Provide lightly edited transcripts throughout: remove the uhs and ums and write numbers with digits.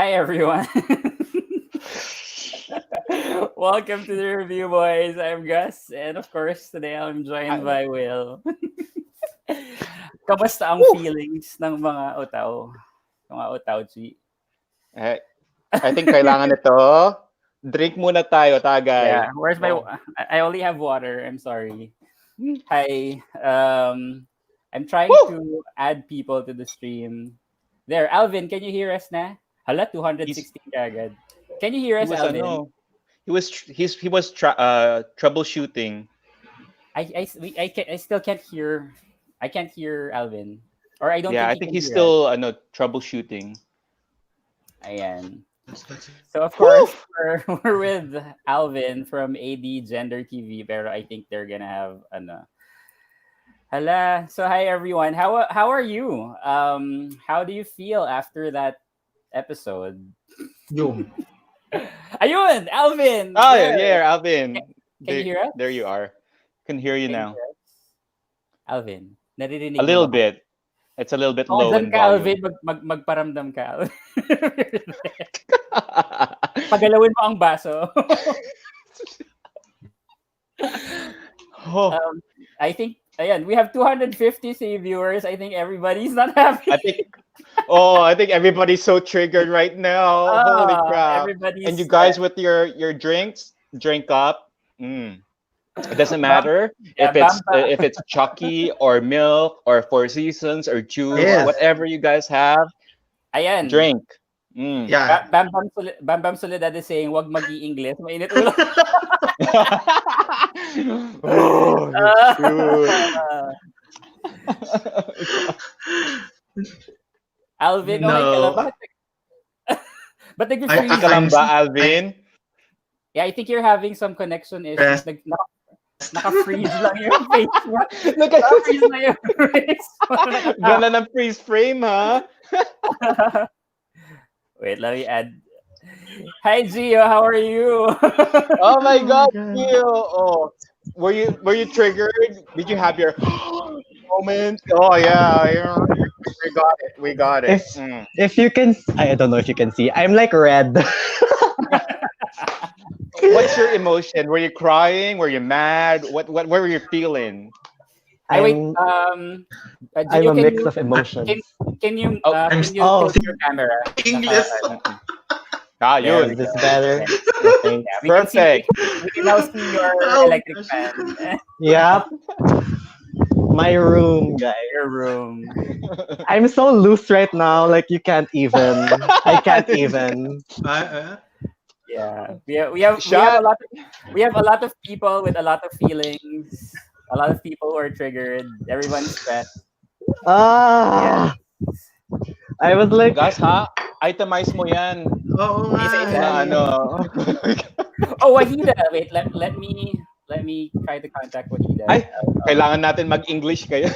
Hi everyone. Welcome to the Review Boys. I'm Gus, and of course, today I'm joined Hi. by Will. Kamusta ang Woo! feelings ng mga utaw? Mga utaw-chi? Eh, I think kailangan ito. Drink muna tayo, Yeah, tagay. where's my... Oh. I only have water. I'm sorry. Hmm. Hi. I'm trying Woo! to add people to the stream. There, Alvin, can you hear us na? Hala, He's 216 kagad. Can you hear he us, was Alvin? troubleshooting. I still can't hear. I can't hear Alvin, or I don't Yeah, think I he think can he's hear us. still troubleshooting. Ayan. So of Woo! course we're with Alvin from AD Gender TV, pero I think they're gonna have ano. Hala. So hi everyone. How are you? How do you feel after that episode? Yung. Ayun, Alvin. Oh There. yeah, Can, Alvin. can you hear us? There you are. Can hear you Can you now. hear us? Alvin, A naririnig mo little ba? bit. It's a little bit Oh, low dyan in ka, Alvin. volume. Magparamdam ka, Alvin. Pagalawin mo ang baso. Oh, I think, ayan, we have 250 viewers. I think everybody's not happy. I think everybody's so triggered right now. Holy crap! Everybody's And you guys with your drinks, drink up. It doesn't matter yeah, if it's Chucky or milk or Four Seasons or juice, Yes. whatever you guys have, Ayan. drink. Yeah. Bam Bam Soledad is saying, wag mag-i-English. Mainit ulo. Oh, shoot. Alvin, No. okay ka lang? Ba't nag-freeze? Okay ka lang ba, Alvin? Yeah, I think you're having some connection issues. Yes. Naka-freeze lang yung face mo. Naka- Naka-freeze lang yung face mo. Ganda ng freeze frame, ha? Wait, let me add. Hi, Gio. How are you? Oh my God, God. Gio. Oh, were you triggered? Did you have your moment? Oh yeah. We got it. If you can, I don't know if you can see. I'm like red. What's your emotion? Were you crying? Were you mad? What were you feeling? Wait. I'm Gio, a mix of emotions. Can you I'm tilt your camera? English. Yun. Is this better? Okay. Yeah, Perfect. We can now see your Oh, electric fan. Yep. My room, guys. Your room. I'm so loose right now. Like you can't even. I can't even. Yeah, we have a lot of people with a lot of feelings. A lot of people who are triggered. Everyone's stressed. Ah. I was like, Gas, ha? Itemize mo yan. Oo nga. Isa-isa. Na Oh, Wahida. Wait, let me try to contact Wahida. Ay, kailangan natin mag-English kayo.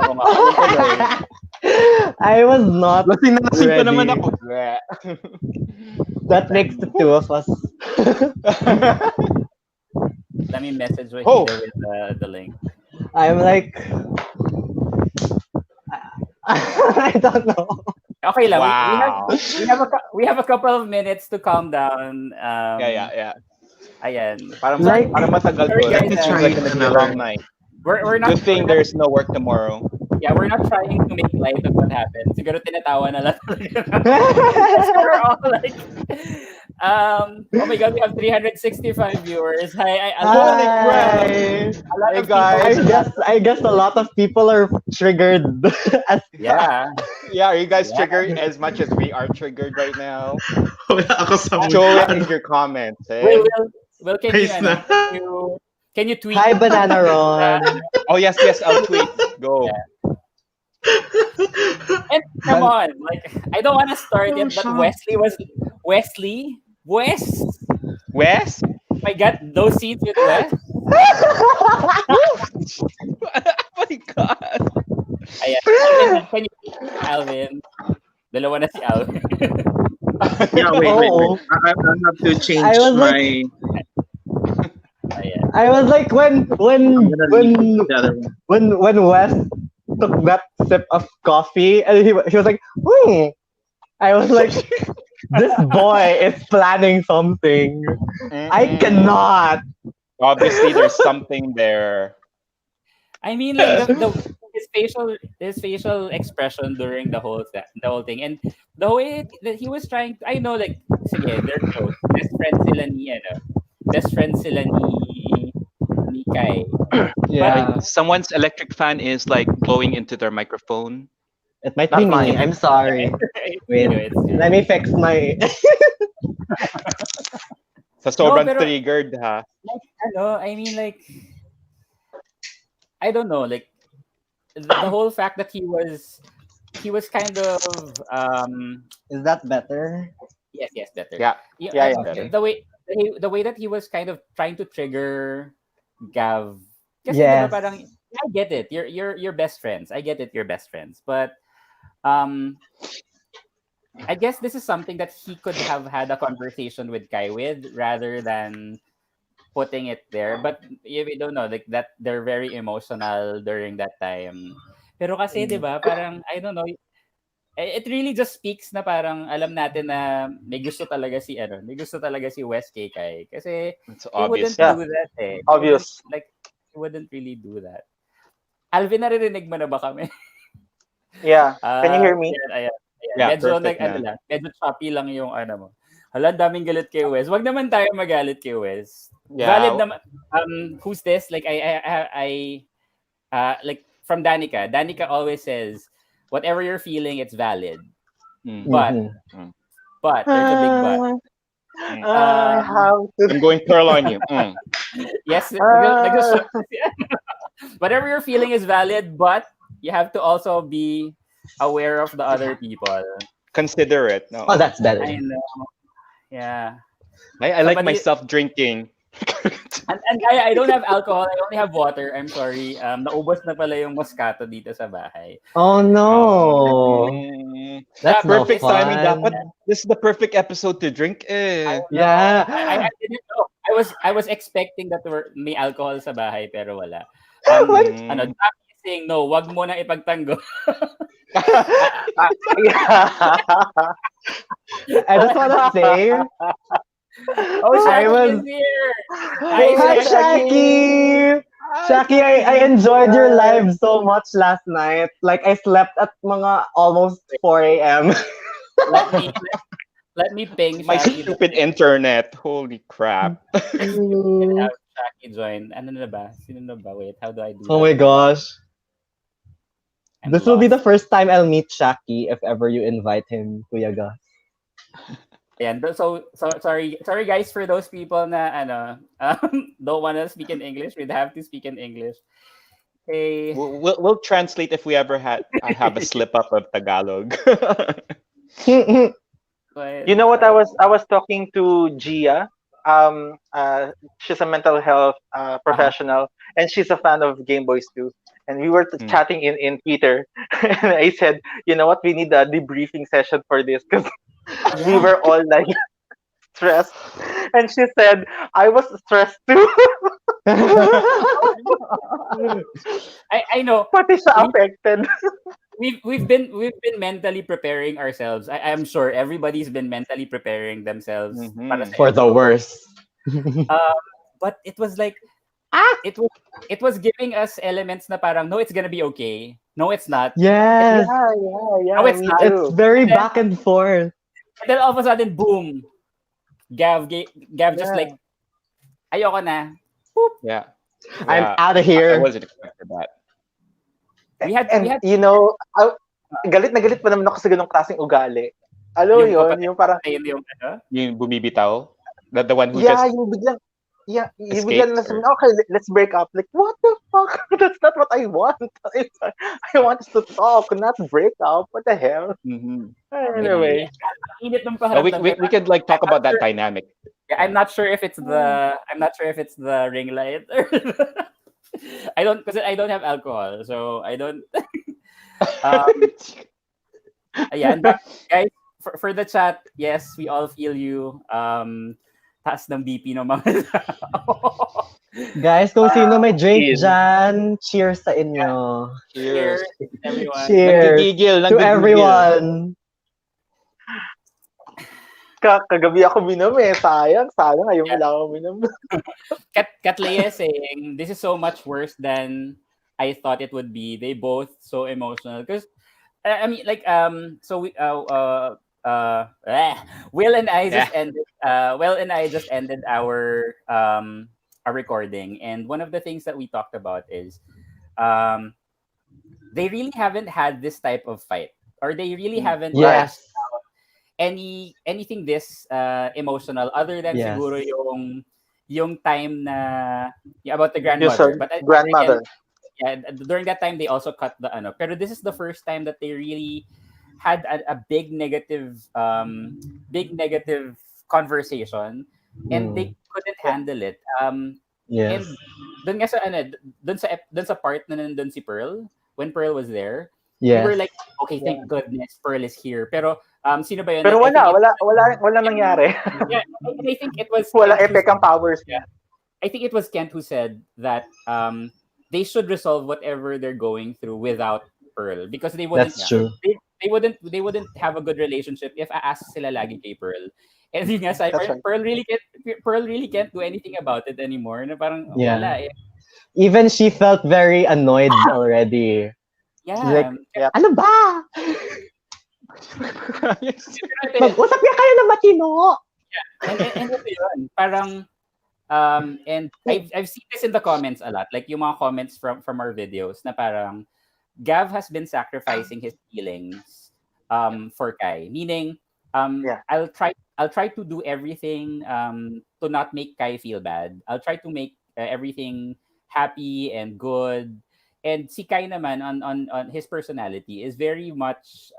Oo nga. I was not Lasing na lasing pa ready. naman ako. That makes the two of us. Let me message Wahida Oh. with the link. I'm like, I don't know. Okay lang. Wow. We have a couple of minutes to calm down. Yeah. Ayan. Parang Like- matagal Sorry, to. guys, It's try like gonna be a another. long night. We're not Good thing there's no work tomorrow. Yeah, we're not trying to make light of what happened. Siguro tinatawa na lang. We're all like, oh my God, we have 365 viewers. Hi, Holy crap. a lot Hey, of guys. people. I guess a lot of people are triggered. Yeah. Yeah, are you guys Yeah. triggered as much as we are triggered right now? Wala ako sa Show it in your comments. Eh? Will, can Face you, na. can you tweet? Hi, Banana Ron. Oh yes, I'll tweet. Go. Yeah. And come on, like I don't want to start it, but Wesley. Wes? I got those seats with Wes. Oh my God. Ayan. Can you, Alvin? Dalawa na si Alvin. Yeah, wait. Oh. I have to change I was like- my. Ayan. I was like, when I'm gonna leave the other one. when Wes took that sip of coffee and he was like, I was like, This boy is planning something. I cannot. Obviously, there's something there. I mean, like the his facial expression during the whole thing, and the way that he was trying. I know, like, sige, they're close. Best friends sila ni ano, best friends sila ni Kai. But Wait, Yeah. someone's electric fan is like blowing into their microphone. It might Not be me. mine. I'm sorry. it's Wait. you, it's you. Let me fix my. Sa No, sobrang pero triggered, ha? like I mean, like, I don't know, like the whole fact that he was kind of Is that better? yes, better. Yeah, Yeah, yeah, um, better. Okay. the way that he was kind of trying to trigger Gav, kasi 'di ba Yes. parang I get it. You're best friends. I get it. You're best friends. But um I guess this is something that he could have had a conversation with Kai with rather than putting it there. But we don't know, like, that they're very emotional during that time. Pero kasi 'di ba parang I don't know, it really just speaks na parang alam natin na may gusto talaga si Wes kay Kai. Kasi It's he obvious. wouldn't Yeah, do that eh. obvious. He wouldn't really do that. Alvin, naririnig mo na ba kami? Yeah. Can you hear me? Ayan, ayan, ayan. Yeah, Medyo perfect na. medyo choppy lang yung ano mo. Hala, ang daming galit kay Wes. Wag naman tayo magalit kay Wes. Valid Yeah. naman. Who's this? Like like from Danica. Danica always says, whatever you're feeling, it's valid. Mm. But Mhm. there's a big but. I Um, have to. I'm going curl on you. Mm. yes, Ah. whatever you're feeling is valid, but you have to also be aware of the other people. Consider it. No. Oh, that's better. I know. Yeah. I like Somebody myself drinking. and I don't have alcohol. I only have water. I'm sorry. Naubos na pala yung Moscato dito sa bahay. Oh no. Mm. That's no Perfect timing. fun. Dapat this is the perfect episode to drink. Eh. Yeah. I didn't know. I was expecting that may alcohol sa bahay pero wala. Mm. Jackie is saying no, wag mo nang ipagtanggol. Yeah. I just wanna say, Oh, I Shaki was. is here. Hi, Hi, Shaki. Shaki, I enjoyed your live so much last night. Like, I slept at mga almost 4 a.m. let me let me ping My Shaki. stupid internet. Holy crap. Can have Shaki join. Ano na ba? Sino na ba? Wait, how do I do Oh that? my gosh. I'm This will be the lost. first time I'll meet Shaki if ever you invite him, Kuya Gus. Ayan, so sorry guys for those people na don't want to speak in English. We'd have to speak in English. Hey, We'll translate if we ever have a slip up of Tagalog. but, You know what? I was talking to Gia. She's a mental health professional, and she's a fan of Gameboys too. And we were chatting in Twitter, and I said, you know what? We need a debriefing session for this because we were all like stressed. And she said, I was stressed too. I know Pati siya affected. we've been mentally preparing ourselves. I'm sure everybody's been mentally preparing themselves Mhm. para sa For the worst. but it was like it was giving us elements na parang no, it's gonna be okay. No, it's not. Yes. Yeah. No, it's Me not. too. It's very And then- back and forth. And then all of a sudden, boom, Gav just Yeah. like ayoko na. Yeah. I'm Yeah. out of I here. wasn't expecting that. We had You know, galit na galit pa naman ako sa ganong klaseng ugali. Alam mo Yung yun, kapatid- yung parang, yung Yung bumibitaw? The one who yeah, just yung biglang, yung escaped, biglang na sabi, okay, let's break up. Like, what the fuck? That's not what I want. I want us to talk, not break up. What the hell? Mhm. Anyway. ang init ng Oh, we paharap. could like talk about that dynamic. I'm not sure if it's the ring light. I don't have alcohol, so I don't. Yeah, and guys, for the chat, yes, we all feel you. Taas ng BP ng mga tao. Guys, kung sino may drink Cheers. dyan, cheers sa inyo. Cheers, everyone. Cheers Nanggigigil, to everyone. Kagabi ako binom eh. Sayang. Ayaw mo Yeah. lang ako binom. Katleya is saying this is so much worse than I thought it would be. They both so emotional because I mean like so we Will and I Yeah. just ended Will and I just ended our recording, and one of the things that we talked about is um they really haven't had this type of fight, or they really haven't Right. hashed Yes. anything this emotional other than Yes. siguro yung time na about the Yung sa grandmother. But again, grandmother. yeah, during that time they also cut the ano. Pero this is the first time that they really had a big negative conversation, and they Mm. couldn't Yeah. handle it. Yes. And doon nga sa ano, doon sa part na nandun si Pearl, when Pearl was there, we were Yes. like, okay, Yeah. thank goodness Pearl is here. Pero sino ba yun? Pero I think wala nangyari. yeah, and I think it was Wala Kent who epek ang powers niya. I think it was Kent who said that they should resolve whatever they're going through without Pearl, because That's true. they wouldn't have a good relationship if aas sila lagi kay Pearl. And yun nga sabi, That's right. Pearl really can't do anything about it anymore. Na parang Yeah. wala eh. Even she felt very annoyed already. She's like, Yeah. Yeah. ano ba? Mag-usap nga kayo ng matino. And ito yun, parang and I've seen this in the comments a lot, like yung mga comments from our videos na parang Gav has been sacrificing his feelings for Kai, meaning Yeah. I'll try to do everything to not make Kai feel bad. I'll try to make everything happy and good. And si Kai naman on his personality is very much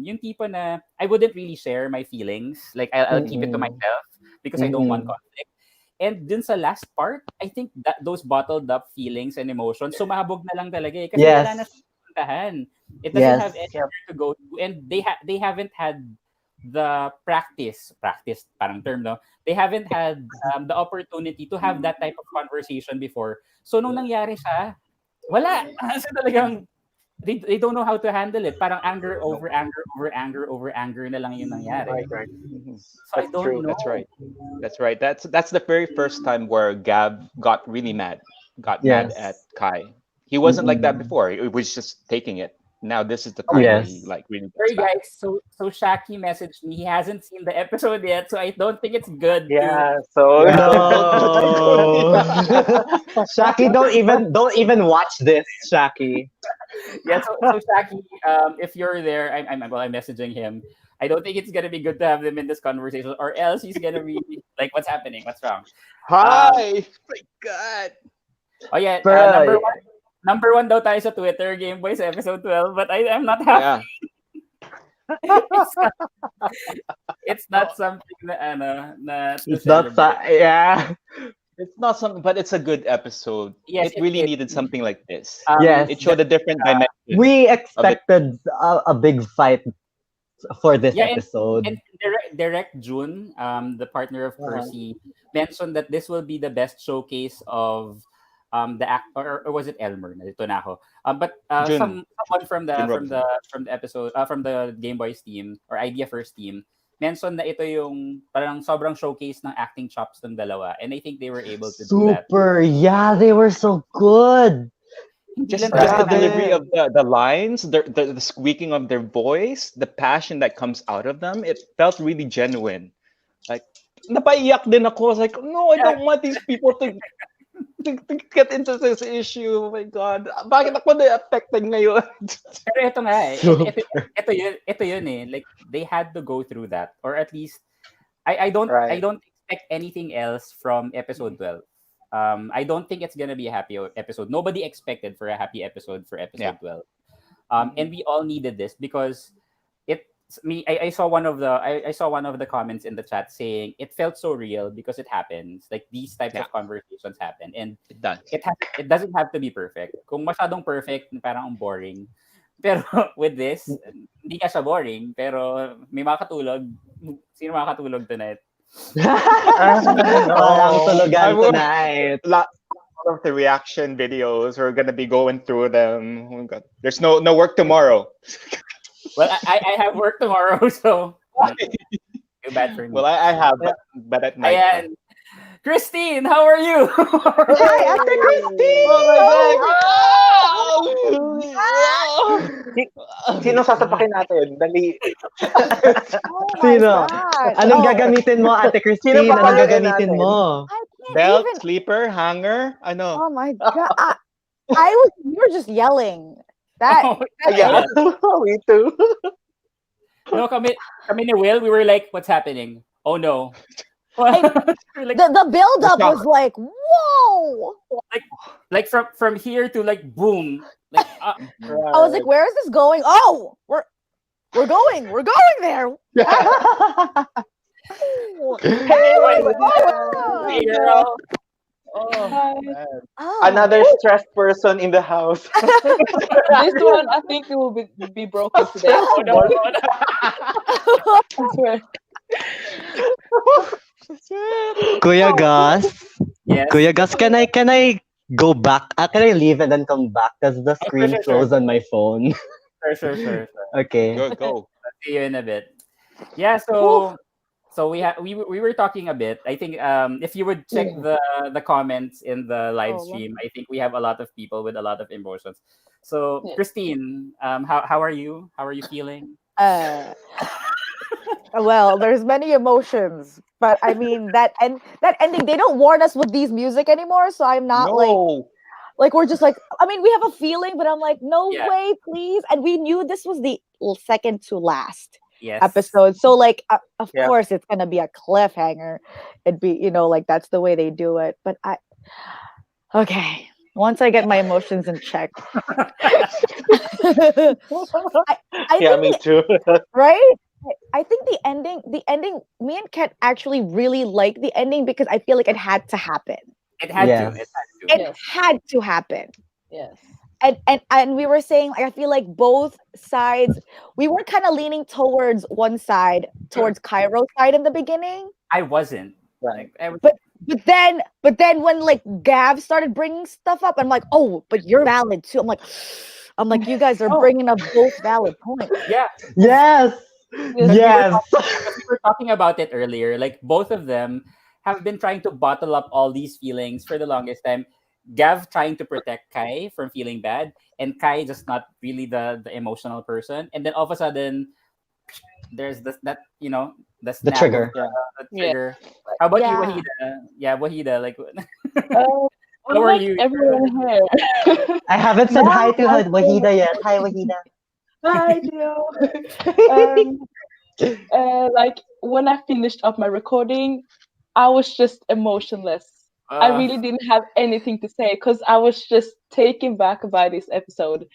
yung tipo na I wouldn't really share my feelings. Like I'll keep it to Mm-mm. myself because I don't want Mm-mm. conflict. And dun sa last part, I think that those bottled up feelings and emotions, sumahabog na lang talaga eh. Kasi wala na Yes. siyang puntahan. It doesn't Yes. have anywhere to go to. And they haven't had the practice, parang term, no? They haven't had the opportunity to have that type of conversation before. So nung nangyari siya, wala. Kasi talagang they don't know how to handle it. Parang anger over anger over anger over anger na lang yung nangyari. Right. Mhm. So I That's don't true. know. That's right. That's right. That's the very first time where Gab got really mad. Got mad Yes. at Kai. He wasn't like that Mm-mm. before. He was just taking it. Now this is the time where he Yes. like really Sorry gets back. guys, so Shaki messaged me. He hasn't seen the episode yet, so I don't think it's good to Yeah. So Yeah. No. Shaki, don't even watch this, Shaki. yeah. So Shaki, if you're there, I'm messaging him. I don't think it's gonna be good to have him in this conversation, or else he's gonna be like, "What's happening? What's wrong?" Hi. My God. Oh yeah, Bro. number one daw tayo sa Twitter, Gameboys episode 12, but I'm not happy. Yeah. it's, not, it's not something na to It's not celebrate. yeah. It's not something, but it's a good episode. Yes, It really is. needed something like this. Yes. It showed a different dimension. We expected a big fight for this Yeah, episode. and Direct June, the partner of Percy, mentioned that this will be the best showcase of the act, or was it Elmer? Nalito na ako. But June. someone from June the episode from the Game Boys team or Idea First team mentioned na ito yung parang sobrang showcase ng acting chops ng dalawa, and I think they were able to do that. Super. Yeah, they were so good. Just Hindi the lang delivery Grabe. of the lines, the squeaking of their voice, the passion that comes out of them, it felt really genuine. Like, napaiyak din ako. I was like, no, I don't want these people to get into this issue. Oh my God. Bakit ako na-affected ngayon? Pero ito nga eh. Super. Ito yun eh. Like, they had to go through that. Or at least, I don't Right. expect anything else from episode 12. I don't think it's gonna be a happy episode. Nobody expected for a happy episode for episode 12. And we all needed this because I saw one of the comments in the chat saying it felt so real because it happens. Like these types of conversations happen, and It does. it doesn't have to be perfect. Kung masyadong perfect, parang ang boring. Pero with this, hindi ka siya boring, pero may makakatulog. Sino makakatulog tonight? Walang tulugan I would- tonight. All of the reaction videos, we're gonna be going through them. Oh my God. There's no work tomorrow. Well, I have work tomorrow, so Too bad for me. Well, I have, but at night. Ayan. Christine, how are you? Hi, Ate Christine! Oh my God! Sino sasapakin natin? Dali. Oh my Sino? gosh. Anong Oh, gagamitin mo, Ate Sino Christine? pa Anong kaya gagamitin natin? mo? I can't Belt, even. sleeper, hanger, ano? Oh my god. You were just yelling. That Oh, Yeah, yeah. me too. No, kami ni Will, we were like, what's happening? Oh no. We're like, the build up shock. was like, whoa. like from here to like boom. Like I was like, where is this going? Oh, we're going there. Oh, hey girl. Oh, oh. Another stressed person in the house. This one, I think it will be broken today. Oh no, no, no. I swear. Kuya Gus, Yes. Kuya Gus, can I go back? Can I leave and then come back? Because the Oh, screen sure. froze on my phone. Sure. Okay. go. See you in a bit. Yeah, so we were talking a bit. I think if you would check the comments in the live Oh, stream, I think we have a lot of people with a lot of emotions. So Yeah. Christine, how are you? How are you feeling? Well, there's many emotions, but I mean that ending. They don't warn us with these music anymore, so I'm not No. like we're just like. I mean, we have a feeling, but I'm like, no Yeah. way, please. And we knew this was the second to last Yes. episode, so like, of Yeah. course, it's gonna be a cliffhanger. It'd be, like that's the way they do it. But okay. Once I get my emotions in check, I Yeah, think me too. right? I think the ending, me and Kat actually really like the ending because I feel like it had to happen. It had Yes. to. It had to. It Yes. had to happen. Yes. And we were saying, like, I feel like both sides, we were kind of leaning towards one side, towards Cairo's side in the beginning. I wasn't. Right. Like, I was, But then when like Gav started bringing stuff up, I'm like, oh, but you're valid too. I'm like, you guys are Oh. bringing up both valid points. yeah. Yes. Yes. Because we were talking about it earlier. Like both of them have been trying to bottle up all these feelings for the longest time. Gav trying to protect Kai from feeling bad, and Kai just not really the emotional person. And then all of a sudden, there's that the The snap trigger. of the Yeah. trigger. How about you, Yeah. Wahida? Yeah, Wahida. Like, How are you? Everyone here. I haven't said hi to Wow. Wahida yet. Hi, Wahida. Hi, Dio. Like when I finished up my recording, I was just emotionless. I really didn't have anything to say because I was just taken back by this episode.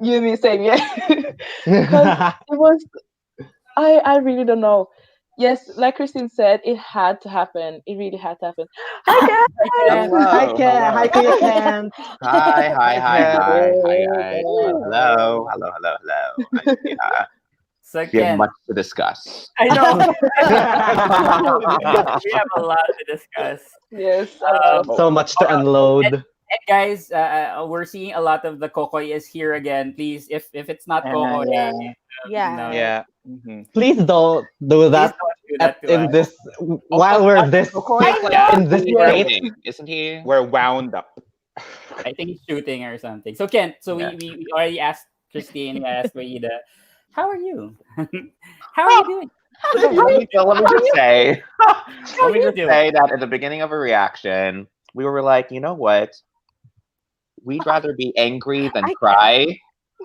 You and me saying yeah, because it was. I really don't know. Yes, like Christine said, it had to happen. It really had to happen. Hi guys. Hi, Ken. Hi, Kuya Ken. Hey. Hello. Yeah, So we have Ken, much to discuss. I know we have a lot to discuss. Yes. So much to unload. And guys, we're seeing a lot of the Kokoy is here again. Please, if it's not Kokoy, yeah. Yeah. no, Yeah. Mhm. Please don't do please that don't do that to in us. this while we're this Yeah. in this state. Isn't he? We're wound up. I think he's shooting or something. So Ken, Yeah. we already asked Christine, we asked Wahida, how are you? How are you doing? Let me just say, Let me just say that at the beginning of a reaction, we were like, you know what? We'd rather be angry than I- cry,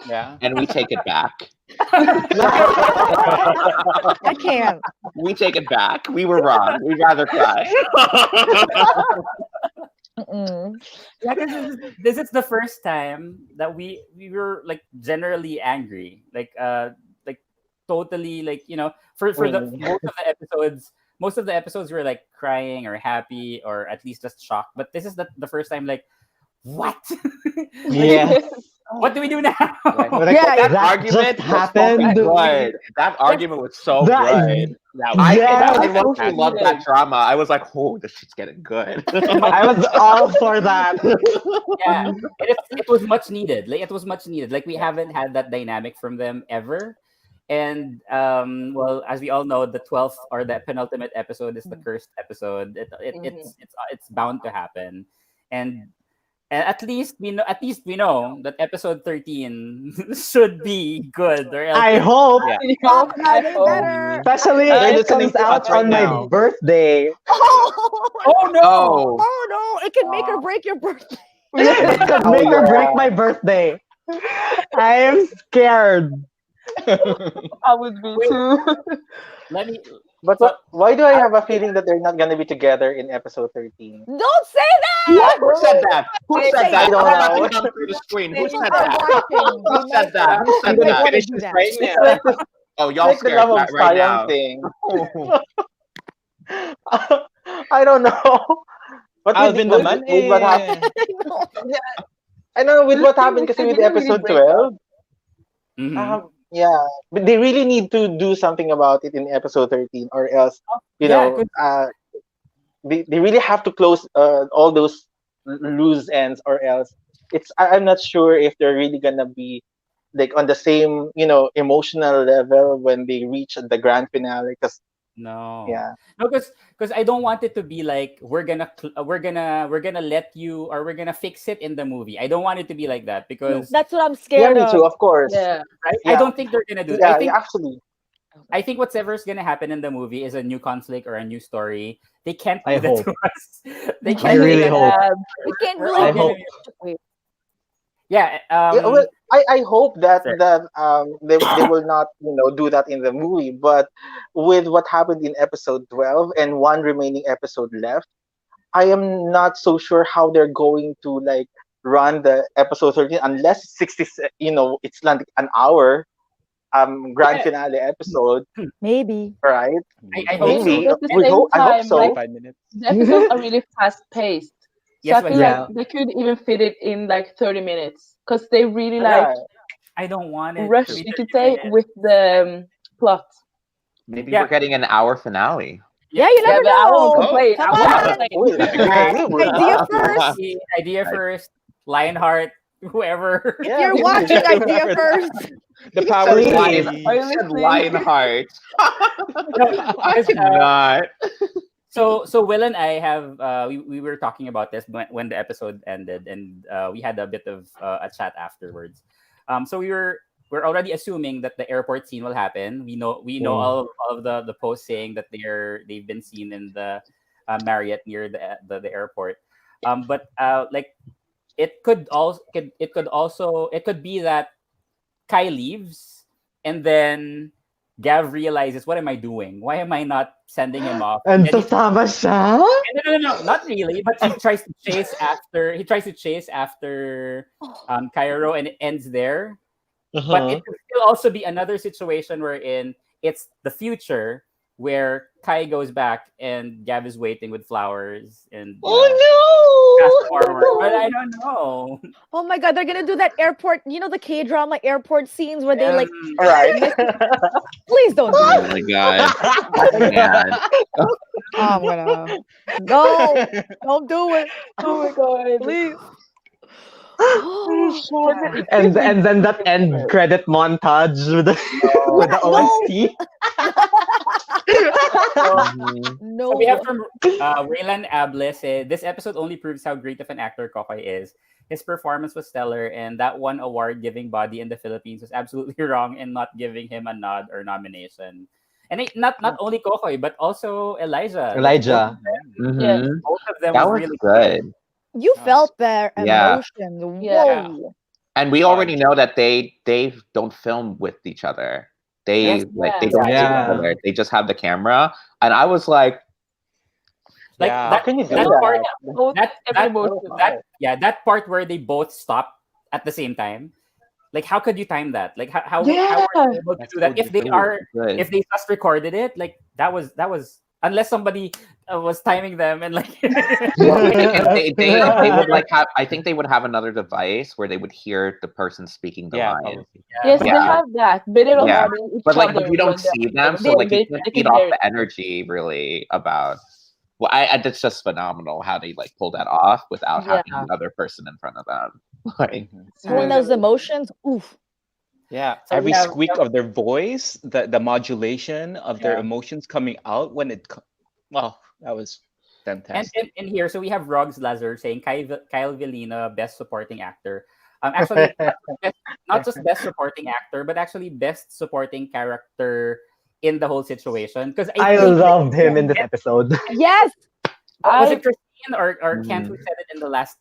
Yeah. and we take it back. I can't. We take it back. We were wrong. We'd rather cry. Mm-mm. Yeah, because this is the first time that we were like generally angry, like totally like for the most of the episodes were like crying or happy or at least just shocked. But this is the first time like what? Yeah. What do we do now? Like, Yeah, That that argument just was so happened. good. That argument was so That- good. Yes. I love that drama. I was like, oh, this shit's getting good. I was all for that. Yeah, it was much needed. Like it was much needed. Like we haven't had that dynamic from them ever, And well, as we all know, the 12th or the penultimate episode is the cursed episode. It's bound to happen, and at least we know that episode 13 should be good, or else I hope. Yeah. Oh, I they hope. better. Especially They're if it listening comes to out us right on my now. birthday. Oh no! Oh, Oh no! It can make or break your birthday. It could Oh, make or yeah. break my birthday. I am scared. I would be Wait. too. Let me. But why do I have a feeling that they're not gonna be together in episode 13? Don't say that. who said that? Who They said say that? I don't I'm know. looking down through the screen. Who They said are that? watching. Who said that? Who They said might that? want to Finish do this that. right It's now. like this, Oh, it's y'all like the scared love of right Siam now. thing. I don't know. But Alvin naman with what happened, eh. I don't know with what They happened kasi with didn't really episode break up. 12. Mhm. Yeah, but they really need to do something about it in episode 13, or else, Yeah, 'cause- they really have to close all those loose ends, or else I'm not sure if they're really gonna be like on the same emotional level when they reach the grand finale. Because no, yeah, no, because I don't want it to be like we're gonna let you, or we're gonna fix it in the movie. I don't want it to be like that, because That's what I'm yeah, scared me too, of. of course. Yeah. right, I Yeah, don't think they're gonna do. yeah, yeah, actually, I think whatever's gonna happen in the movie is a new conflict or a new story. They can't I do that hope. to us. They I can't. really do that. hope. We can't We're really. all I gonna hope. be- Yeah. yeah. Well, I hope that Sorry. they will not do that in the movie, but with what happened in episode 12 and one remaining episode left, I am not so sure how they're going to like run the episode 13, unless it's like an hour grand Yeah. finale episode, Maybe. right? I hope so. Maybe But at the we same hope. I hope time, like so. 5 minutes. the episodes are really fast paced. So Yes, I but feel Yeah. like they could even fit it in like 30 minutes because they really like Yeah, I don't want it rush, to be you could 30 say, minutes. with the plot. Maybe Yeah. we're getting an hour finale. Yeah, you Yeah, never but I won't know. complain. Come I won't on. complain. wait, Great. we Idea first. Idea first. Lionheart, whoever. If Yeah, you're we watching, will. idea first. The power Please. Are you please. listening? Lionheart. No, I 'cause, cannot. so Will and I have we were talking about this when the episode ended, and we had a bit of a chat afterwards. So we're already assuming that the airport scene will happen. We know all of the posts saying that they've been seen in the Marriott near the airport. But like it could be that Kai leaves, and then Gav realizes, what am I doing? Why am I not sending him off? And then sasama siya? no, not really. But he tries to chase after. He tries to chase after Cairo, and it ends there. But it could still also be another situation wherein it's the future, where Kai goes back and Gav is waiting with flowers and fast forward. But I don't know. Oh my god, they're gonna do that airport, the K-drama airport scenes where they like All right. please don't do Oh it. my god. Man. Oh, I'm gonna no, don't do it. Oh my god. Please. And then that end credit montage with the with the No. OST. Mhm. No. So we have from Raylan Able said, this episode only proves how great of an actor Kokoy is. His performance was stellar, and that one award-giving body in the Philippines was absolutely wrong in not giving him a nod or nomination. And not only Kokoy, but also Elijah. Elijah. Mhm. Both of them That was was really good. You felt their Yeah. emotions. Whoa. Yeah. And we already know that they don't film with each other. They Yes, they don't see each Yeah. other. They just have the camera. And I was like, like Yeah. How can you do that that? part, Both that every emotion. that part where they both stop at the same time. Like, how could you time that? Like, how Yeah. are they able to That's do that so if they difficult. are good. if they just recorded it? Like, that was unless somebody was timing them and like Well, they would like have. I think they would have another device where they would hear the person speaking the Yeah, line. probably. Yes, they Yeah. have that, but they don't Yeah. have each But like, other but you don't when they're- see them, so they- like you they- can't they feed can off hear the it. energy really about. Well, that's just phenomenal how they like pull that off without having Yeah. another person in front of them. Like, Mhm. Showing those emotions. Oof. Yeah, So every squeak of their voice, the modulation of their yeah. emotions coming out when well, that was fantastic. And here, so we have Rogs Lazar saying Kyle Villina, best supporting actor. Actually, not just best supporting actor, but actually best supporting character in the whole situation. Because I I think loved him in this episode. Yes. was it I Christine or Kent Mhm. who said it in the last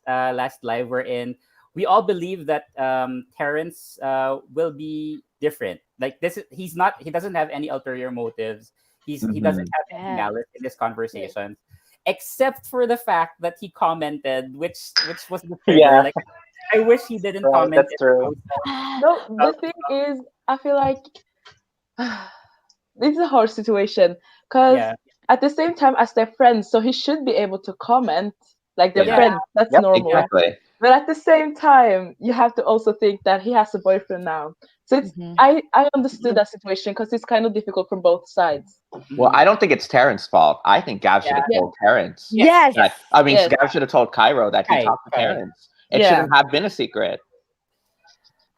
live we're in? We all believe that Terrence will be different. Like he doesn't have any ulterior motives. He doesn't Mhm. have any Yeah. malice in his conversations, except for the fact that he commented, which was the trigger. Yeah, Like I wish he didn't right. comment That's it. true. no. The thing is, I feel like this is a hard situation because Yeah, at the same time as they're friends, so he should be able to comment like they're Yeah. friends. That's Yep. normal. Exactly. But at the same time, you have to also think that he has a boyfriend now. So it's Mhm. I understood that situation because it's kind of difficult from both sides. Well, mhm. I don't think it's Terrence's fault. I think Gav should have Yeah. told Terrence. Yes, Yes. I mean, Yes. Gav should have told Cairo that he Kai, talked to Kai. Terrence. It Yeah. shouldn't have been a secret.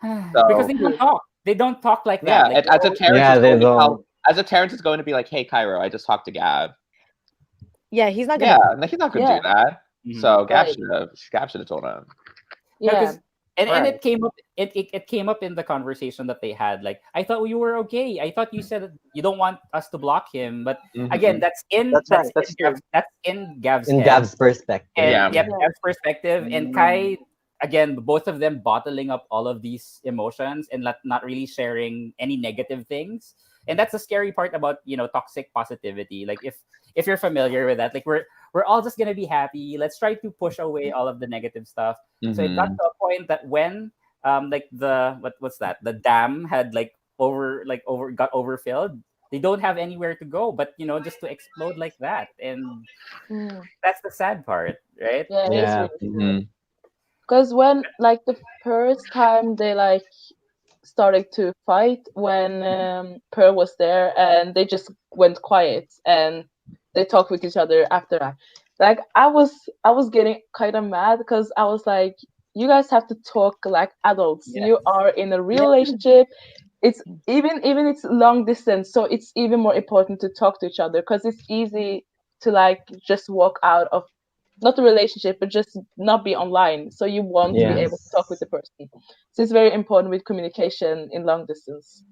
Because So they don't talk. They don't talk like yeah, that. Like as a Terrence Yeah, is they going to don't. tell, as a Terrence is going to be like, "Hey, Cairo, I just talked to Gav." Yeah, he's not Yeah, gonna. like he's not going to Yeah. do that. Mhm. So Gav Right. should have told him. No, Yeah. because and Right. it came up it came up in the conversation that they had. Like I thought you were okay. I thought you said that you don't want us to block him. But again, Mhm. That's right. That's true. That's in Gav's In head. Gab's perspective. And Yeah. yep, Yeah. Gav's perspective and Kai again, both of them bottling up all of these emotions and not really sharing any negative things. And that's the scary part about toxic positivity. Like if you're familiar with that, like we're all just gonna be happy. Let's try to push away all of the negative stuff. So it got Mhm. to a point that when like what's that, the dam had over got overfilled, they don't have anywhere to go but just to explode like that. And Mm. that's the sad part, right? Yeah, it is Yeah. really sad. Mhm. Because when like the first time they like started to fight when Pearl was there and they just went quiet and they talked with each other after that. Like I was getting kind of mad because I was like, you guys have to talk like adults. Yes. You are in a real relationship. It's even it's long distance, so it's even more important to talk to each other because it's easy to like just walk out of not the relationship but just not be online, so you want to be Yeah. able to talk with the person. So it's very important with communication in long distance.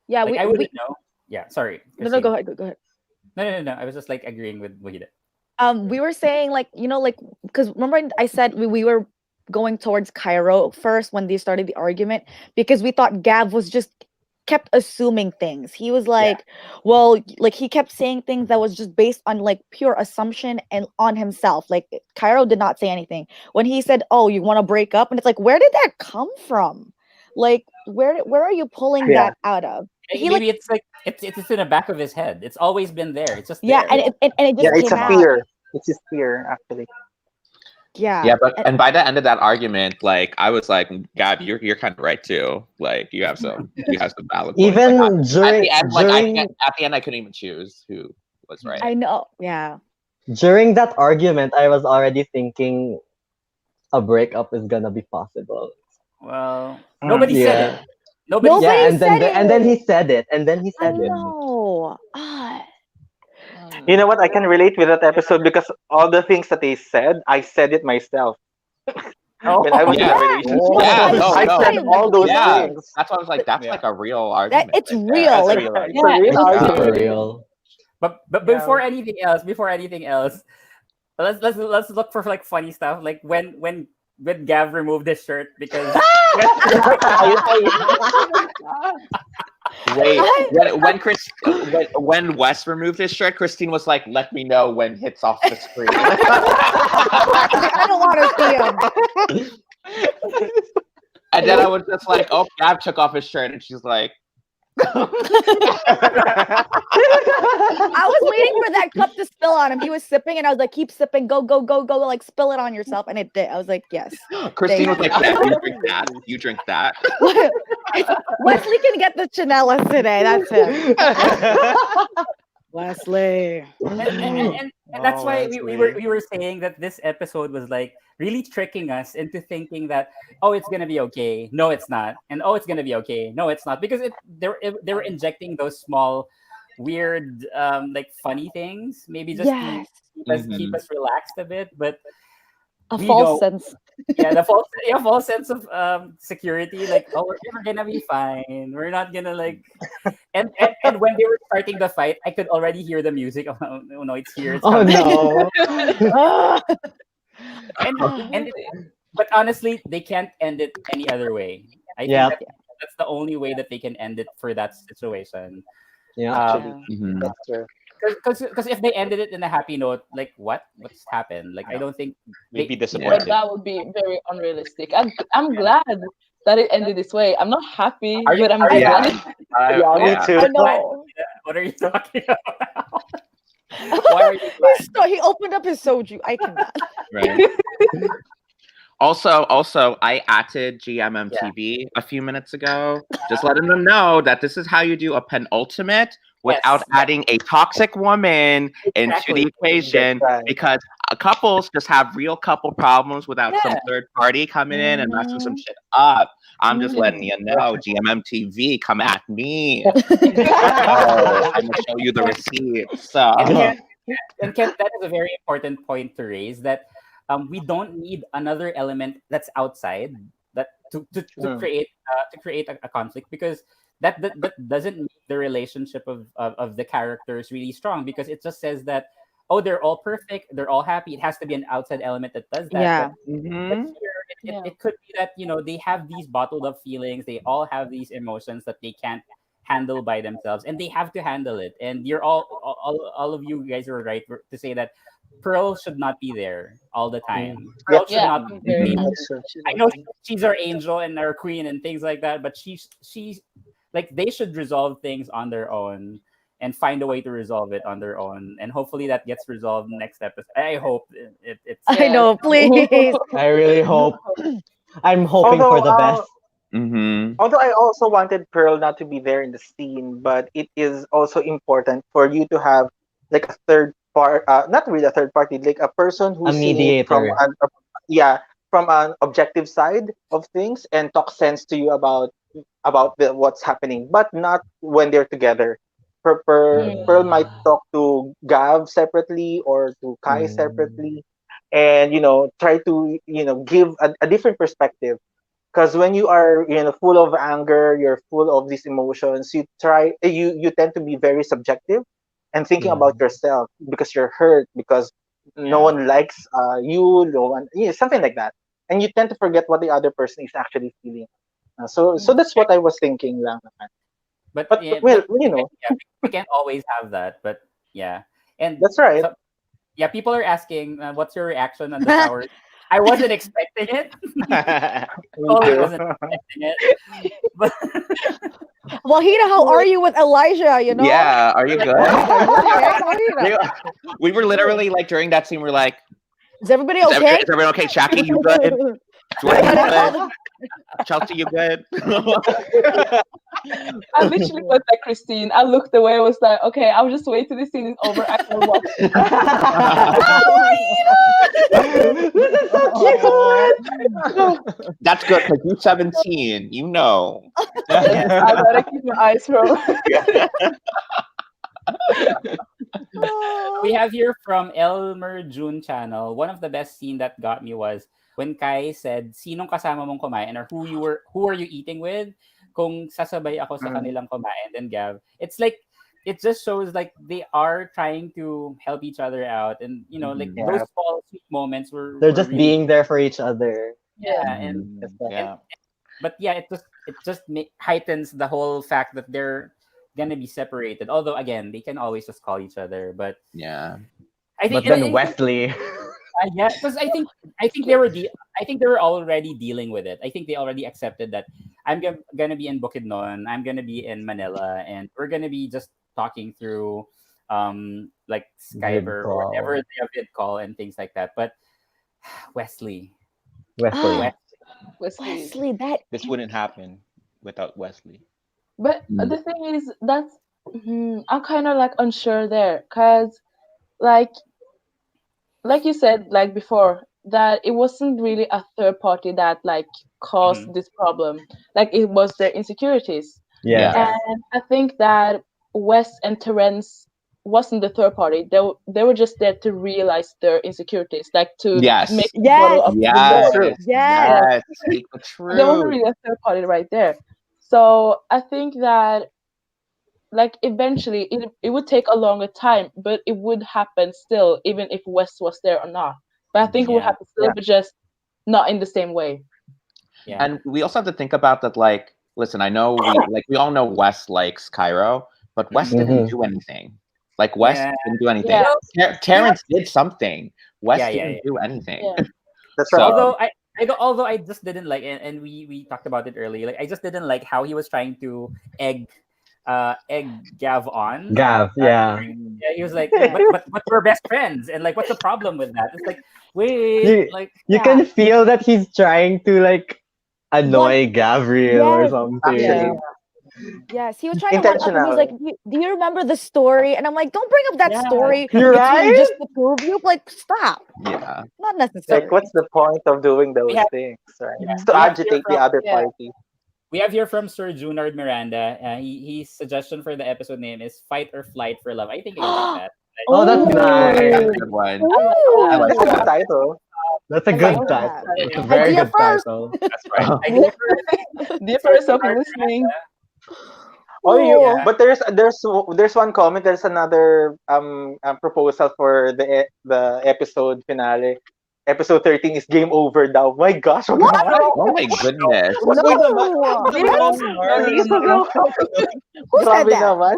Yeah, Like I we wouldn't know. Yeah, sorry, no, go Christine. ahead, go ahead. No. I was just like agreeing with Wahida. We were saying like like because remember I said we were going towards Cairo first when they started the argument because we thought Gav was just kept assuming things. He was like, well, like he kept saying things that was just based on like pure assumption and on himself. Like Cairo did not say anything when he said, "Oh, you want to break up?" And it's like, where did that come from? Like, where are you pulling Yeah. that out of? He Maybe like it's like it's in the back of his head. It's always been there. It's just yeah, there. and it Yeah, just it's came a out. fear. It's his fear, actually. Yeah, Yeah, and by the end of that argument, like I was like, Gab, you're kind of right too. Like you have some valid points. Even Like, at during the end, during at the end, I couldn't even choose who was right. I know. Yeah. during that argument, I was already thinking a breakup is gonna be possible. Well, nobody said it. Yeah. Nobody Nobody Yeah, and then said and then it. he said it, and then he I said it. know. Ah. You know what? I can relate with that episode because all the things that they said, I said it myself when I was in Yeah. a relationship. Yeah, no, I no. said all those Yeah, things. that's why I was like, that's Yeah. like a real That argument. it's right there. real. That's Like a real It's argument. a real It's argument. super real. But Yeah. before anything else, let's look for like funny stuff. Like when Gav removed his shirt because Wait, when Wes removed his shirt, Christine was like, "Let me know when hits off the screen." I don't want to see him. And then I was just like, "Oh, Gab took off his shirt," and she's like, I was waiting for that cup to spill on him. He was sipping, and I was like, "Keep sipping, go, like spill it on yourself." And it did. I was like, "Yes." Christine was Thank like, "Yeah, you drink that. You drink that." Wesley can get the Chanellas today. That's him. Wesley. And that's Oh, why Wesley. we were saying that this episode was like really tricking us into thinking that, oh, it's gonna be okay, no it's not, and oh, it's gonna be okay, no it's not, because they were injecting those small weird like funny things, maybe just to Yes. keep Mhm. us relaxed a bit, but A we false know, sense. yeah, the false sense of security, like, oh, we're gonna be fine, we're not gonna like, and when they were starting the fight, I could already hear the music. Oh no, it's here, it's Oh coming. no. Ah. And but honestly, they can't end it any other way. I think Yep. that's the only way that they can end it for that situation. Yep. Actually, Mhm. that's true. Because if they ended it in a happy note, like what's happened? Like, I don't think Maybe they. Yeah, disappointed. that would be very unrealistic. I'm glad that it ended this way. I'm not happy, Are you but I'm are you glad. Yeah. Yeah, me Yeah. too. I glad? know. What are you talking about? Why are you glad? He opened up his soju. I cannot. Right. Also, I added Yeah. GMMTV a few minutes ago, just letting them know that this is how you do a penultimate without Yes. adding a toxic woman into the Exactly. That's equation, right. because couples just have real couple problems without some Yeah. third party coming in and messing some Mhm. shit up. I'm just Mhm. letting you know, GMMTV, come at me. And, Oh, I'm gonna show you the receipts. So, Ken, that is a very important point to raise, that we don't need another element that's outside that Mm. to create a conflict, because that doesn't make the relationship of the characters really strong, because it just says that, oh, they're all perfect, they're all happy. It has to be an outside element that does that. Yeah. But mhm. here Yeah. it could be that, they have these bottled up feelings, they all have these emotions that they can't handle by themselves, and they have to handle it. And you're all of you guys are right to say that Pearl should not be there all the Mm. time. Yep, Pearl should Yeah, not I'm be very the Mhm. main. that's true. she I does. know she's our angel and our queen and things like that, but she's like, they should resolve things on their own and find a way to resolve it on their own, and hopefully that gets resolved next episode. I hope it's I Yeah. know. Please. I really hope. I'm hoping for Although, the best. Mhm. although I also wanted Pearl not to be there in the scene, but it is also important for you to have like a third part, not really a third party, like a person A who's seeing it from mediator. yeah, from an objective side of things and talk sense to you about what's happening, but not when they're together. Mm. Pearl might talk to Gav separately or to Kai Mm. separately, and try to give a different perspective, because when you are full of anger, you're full of these emotions, you tend to be very subjective and thinking Yeah. about yourself because you're hurt, because no yeah. one likes you, no one, something like that, and you tend to forget what the other person is actually feeling. So that's what I was thinking lang naman. But But yeah, well, yeah, we can't always have that. But yeah, and that's right. so yeah, people are asking, what's your reaction on the shower? I wasn't expecting it. Me Totally too. wasn't expecting it. But Wahida, how are you with Elijah? Yeah, are you Like, good? Wahida, are you okay? Wahida. We were literally like during that scene, we're like, Is everybody okay? is everyone okay? Jackie, you good? Jordan, you Gotta call good? Chelsea, you good? I literally felt like Christine. I looked away. I was like, okay, I'll just wait till the scene is over. I will watch. This is so cute. That's good because you're 17, you know. yeah, I gotta keep my eyes rolled. we have here from Elmer June channel. One of the best scene that got me was when Kai said, "Sinong kasama mong kumain?" or who are you eating with? Kung sasabay ako sa Mm. kanilang kumain, then Gav. It's like it just shows like they are trying to help each other out, and like Mhm. those Yeah, small sweet moments They're were just really, being there for each other. Yeah. yeah. Mhm. that's right. And Yeah. but yeah, it just heightens the whole fact that they're gonna be separated. Although again, they can always just call each other. But Yeah. I think, But then Wesley. yeah, because I think they were I think they were already dealing with it. I think they already accepted that gonna be in Bukidnon, I'm gonna be in Manila, and we're gonna be just talking through like Skype Vid or whatever, call. the vid call and things like that. But Wesley, Wesley. Wes, Ah, Wesley. Wesley, that This wouldn't happen without Wesley. But Mm. the thing is, that's I'm kind of like unsure there, cause like like you said like before that it wasn't really a third party that like caused Mhm. this problem. Like it was their insecurities. Yeah. Yeah. And I think that Wes and Terence wasn't the third party. They were just there to realize their insecurities, like to make Yes. a bottle Yes. up to the Yes. door. True. Yes. Yes, Yes. Speak the there wasn't truth. really a third party right there. So I think that like eventually it would take a longer time, but it would happen still, even if Wes was there or not. But I think it would Yeah. happen still, Yeah. but just not in the same way. Yeah. And we also have to think about that. Like, listen, I know we all know Wes likes Cairo, but Wes Mhm. didn't Mm-hmm. do anything. Like Wes Yeah. didn't do anything. Yeah, Well, we have. Terrence did something. Wes Yeah. Yeah. didn't Yeah. do anything. yeah. That's right. So Although I just didn't like, and we talked about it earlier. Like I just didn't like how he was trying to egg egg Gav on. Gav, yeah. Yeah, he was like, but we're best friends, and like, what's the problem with that? It's like, wait, You like, you Yeah. can feel that he's trying to like One. annoy Gabriel or Yes. Actually, something. Yeah. Yes. He was trying to one up, and he's like, intentional. Do you remember the story?" And I'm like, "Don't bring up that yeah, story You're between right? just the two of you. Like, stop. yeah. Not Like, necessary." what's the point of doing we those have things, right? yeah, It's to we have here agitate the from other Yeah. party. we have here from Sir Junard Miranda. His suggestion for the episode name is "Fight or Flight for Love." I think I like that. Oh, that's That's nice. a Oh, good one. I like I that. like That's a good that. title. That's a I good like title. that. That's a very Idea good first. title. That's right. Idea first, Dear Sir person Junard listening. Oh, Miranda. but there's one comment. There's another proposal for the episode finale. Episode 13 is game over now. My gosh, wag naman. Oh my goodness. Wag Wag naman. naman. Wag Yes. naman. No, no, Please, no, wag no. naman. Who said Grabe that? naman.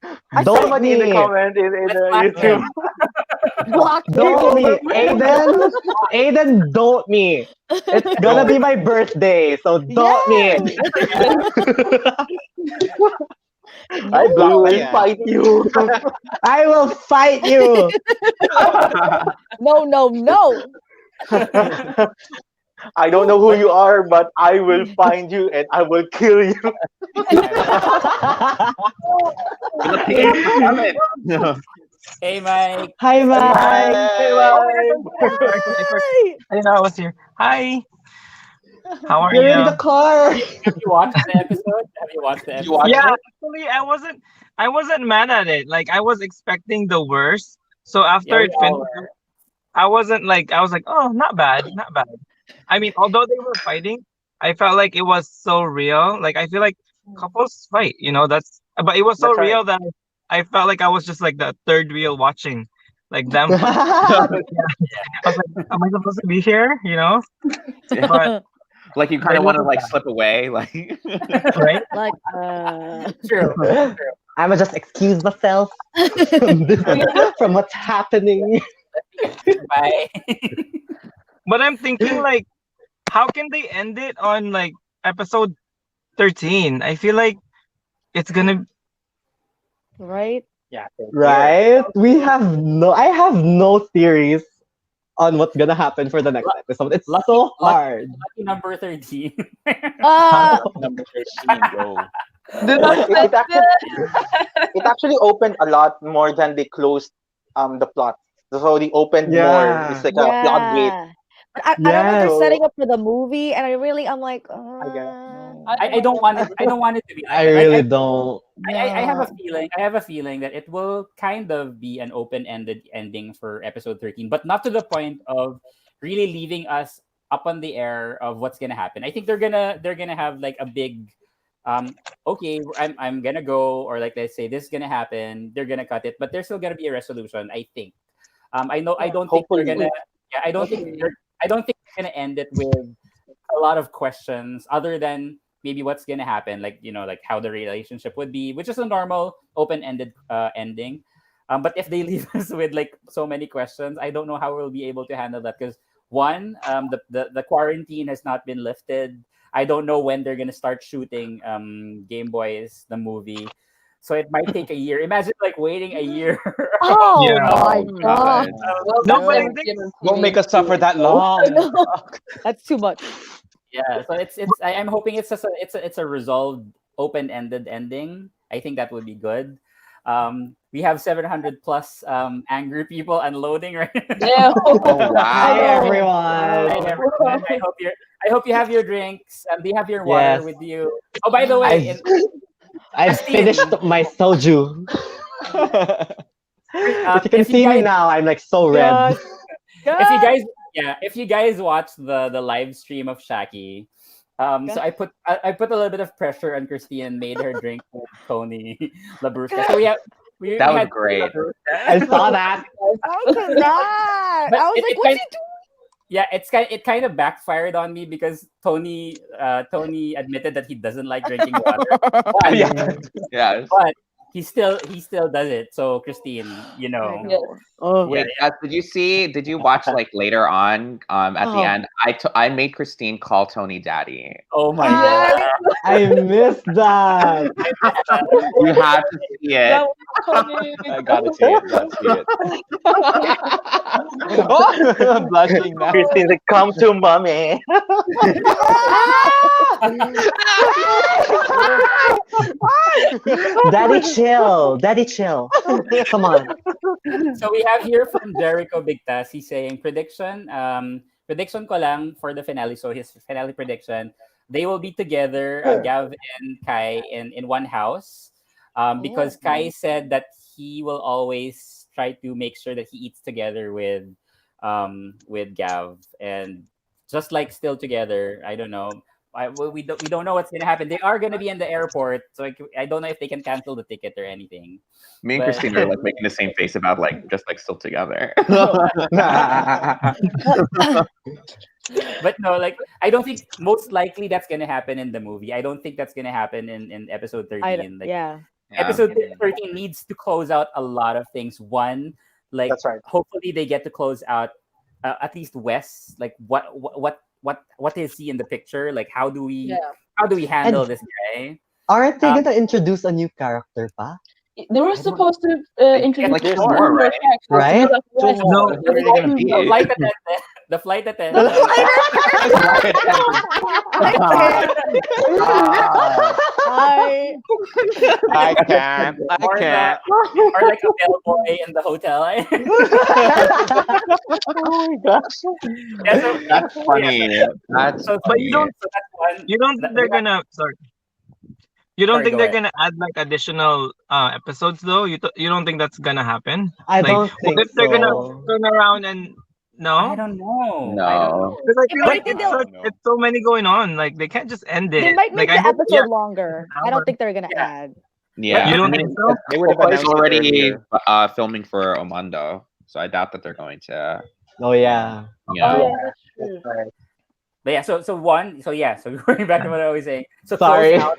I said Don't Somebody in the me. comment in Let's the block YouTube. him. block Don't me. him. Aiden. Aiden, don't me. It's gonna be my birthday, so don't me. I No. will Yeah. fight you. I will fight you. No, no, no. I don't know who you are, but I will find you and I will kill you. Philippines for comment. Hey, Mike. Hi, Mike. Hey, bye. Hi. I didn't know I was here. Hi, how are You're in the you? car. Have you watched the episode? Have you watched the You episode? watched Yeah, it? actually, I wasn't mad at it. Like I was expecting the worst. So after Yeah, we it all finished, were. I was like, oh, not bad, not bad. I mean, although they were fighting, I felt like it was so real. Like I feel like couples fight, but it was so That's right. real that I felt like I was just like the third wheel watching, like them fight. I was like, am I supposed to be here? But Like you kind it of want to wasn't like bad, slip away, like right? Like, True. I'ma just excuse myself from, from what's happening. Bye. But I'm thinking like, how can they end it on like episode 13? I feel like it's gonna. right? Yeah. Thank you. Right? I have no theories on what's gonna happen for the next episode. It's Lucky- so lucky- hard. Lucky number 13. number 13. Go. Do not It, say it actually it actually opened a lot more than they closed the plot. So they opened more. Yeah. It's like a floodgate. Yeah. But I don't know if they're Yes. setting up for the movie, and I'm like, I don't want it. I don't want it to be. I Like, really don't. I have a feeling. I have a feeling that it will kind of be an open-ended ending for episode 13, but not to the point of really leaving us up on the air of what's gonna happen. I think they're gonna have like a big, okay, I'm gonna go, or like they say this is gonna happen. They're gonna cut it, but there's still gonna be a resolution. I think. I don't think they're Hopefully. gonna. Yeah, I don't think they're gonna end it with a lot of questions other than maybe what's gonna happen, like like how the relationship would be, which is a normal open-ended ending. But if they leave us with like so many questions, I don't know how we'll be able to handle that because one, the quarantine has not been lifted. I don't know when they're gonna start shooting Gameboys the movie. So it might take a year. Imagine like waiting a year. oh Yeah. my Oh, god, Well, No, that's but I like think- given Don't TV make us suffer that I long. know. That's too much. Yeah, so I'm hoping it's just it's a resolved open-ended ending, I think that would be good. We have 700 plus angry people unloading right now. Yeah. Oh I Hi wow. know. everyone. Hi everyone. I hope you have your drinks. Do you have your water Yes, with you? Oh, by the way, I've I've finished Christine, my soju. If you can if you see me guys now, I'm like so red. Good. if you Good. guys if you guys watch the live stream of Shaki, so Good. I put a little bit of pressure on Christine and made her drink with Tony Labrusca. So Good. we That was had Tony great. I Labrusca. saw that. I cannot. But I was like, what's he doing? yeah, it kind of backfired on me because Tony admitted that he doesn't like drinking water, but Yeah. Yes. but he still does it. So Christine, I Yes. know. Oh. yeah, Wait, did you watch like later on, at the Oh. end, I made Christine call Tony daddy. oh my Yeah. god, I missed that. You have to see That it. was funny. I gotta see it. Gotta see it. Oh, I'm blushing now. Christine's like, come to mommy. Daddy chill. Daddy chill. Come on. so we have here from Jericho Bigtas. He's saying prediction ko lang for the finale. So his finale prediction, they will be together, Gav and Kai in one house. Because Kai said that he will always try to make sure that he eats together with Gav, and just like still together. I don't know. We don't know what's gonna happen. They are gonna be in the airport, so I don't know if they can cancel the ticket or anything. Me and But Christine are like making the same face about like just like still together. but no, like I don't think most likely that's gonna happen in the movie. I don't think that's gonna happen in episode 13. Like Yeah. Yeah. episode 13 needs to close out a lot of things. One, like That's right. hopefully they get to close out at least Wes. Like what is he in the picture? Like Yeah. how do we handle And this guy? aren't they Um, gonna introduce a new character pa? They were I don't supposed to introduce like there's two more, more right? characters. Right? Instead of Two West. more. No, who are they gonna be? the flight attendant, the flight The attendant. flight I I can't. I or can't. or like a bellboy in the hotel. Oh my gosh. Yeah, so, That's so, yeah, funny. That's so, But you funny. don't so that's one. you don't think they're gonna sorry. You don't Sorry, think go they're ahead. gonna add like additional episodes though? You don't think that's gonna happen? I Like don't what think if they're gonna so. turn around and I no? don't know. No. I don't know. Because I Yeah, feel but I like think they'll- it's so many going on. Like they can't just end they it. might Like make I the hope episode longer. I don't hour. think they're gonna Yeah. add. Yeah. You I don't mean, think so? They would have Coco's announced it already earlier. filming for Omando, so I doubt that they're going to. Oh yeah. Yeah. Oh, Yeah, yeah, that's true. that's right. But yeah, so going back to what I was saying. So Sorry. close out,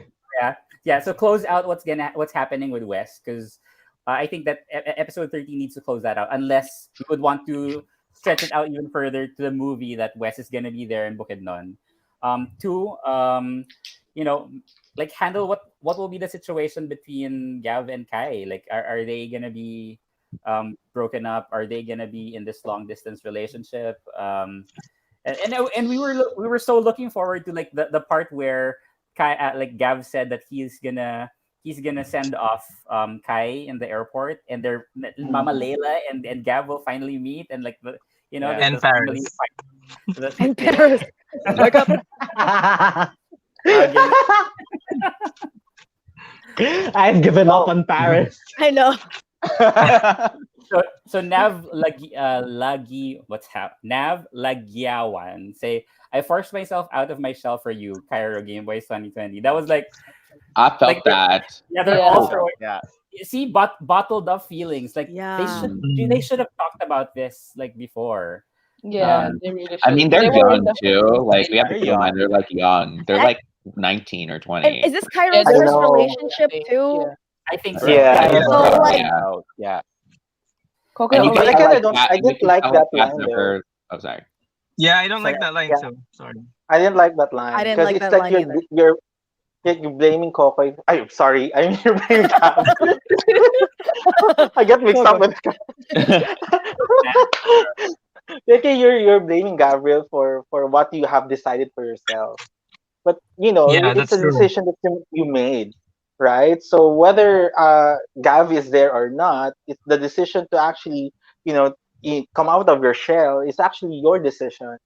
yeah. So close out what's happening with West, because I think that episode 13 needs to close that out, unless we would want to stretch it out even further to the movie that West is gonna be there in Bukidnon. Two, you know, like handle what will be the situation between Gav and Kai. Like, are they gonna be broken up? Are they gonna be in this long distance relationship? And we were so looking forward to like the part where Kai like Gav said that he's gonna send off Kai in the airport, and their Mama Layla and Gav will finally meet, and like Yeah. the And family Paris. fight. And Paris. Wake up. Again. I've given up on Paris. I know. So Nav Lagyawan say, I forced myself out of my shell for you, Cairo Gameboys 2020. That was like I felt Like, that. yeah, they're Yeah. all throwing. Yeah. See, bottled up feelings. Like Yeah. they should have talked about this like before. Yeah, they really should. I mean, they're They were young in the- too. Like we have to Very keep in mind, young. they're like young. They're And I- like 19 or And 20. is this Cairo's Yeah, first know. relationship too? Yeah. I think so. Yeah. Yeah. So like, Oh, yeah. Coco And you But can I tell, kinda like, don't- Pat- I you didn't can like tell, that Pat's line, never- Oh, sorry. Yeah, I don't like Sorry. that line Yeah. too. Sorry. I didn't like that line. I didn't 'cause like it's that like line you're, either. you're blaming Coco. I'm sorry. I mean, you're blaming Gav. I get mixed up with. Okay, you're blaming Gabriel for what you have decided for yourself, but Yeah, it's that's a true. decision that you made. right? So whether Gav is there or not, it's the decision to actually, you know, come out of your shell is actually your decision.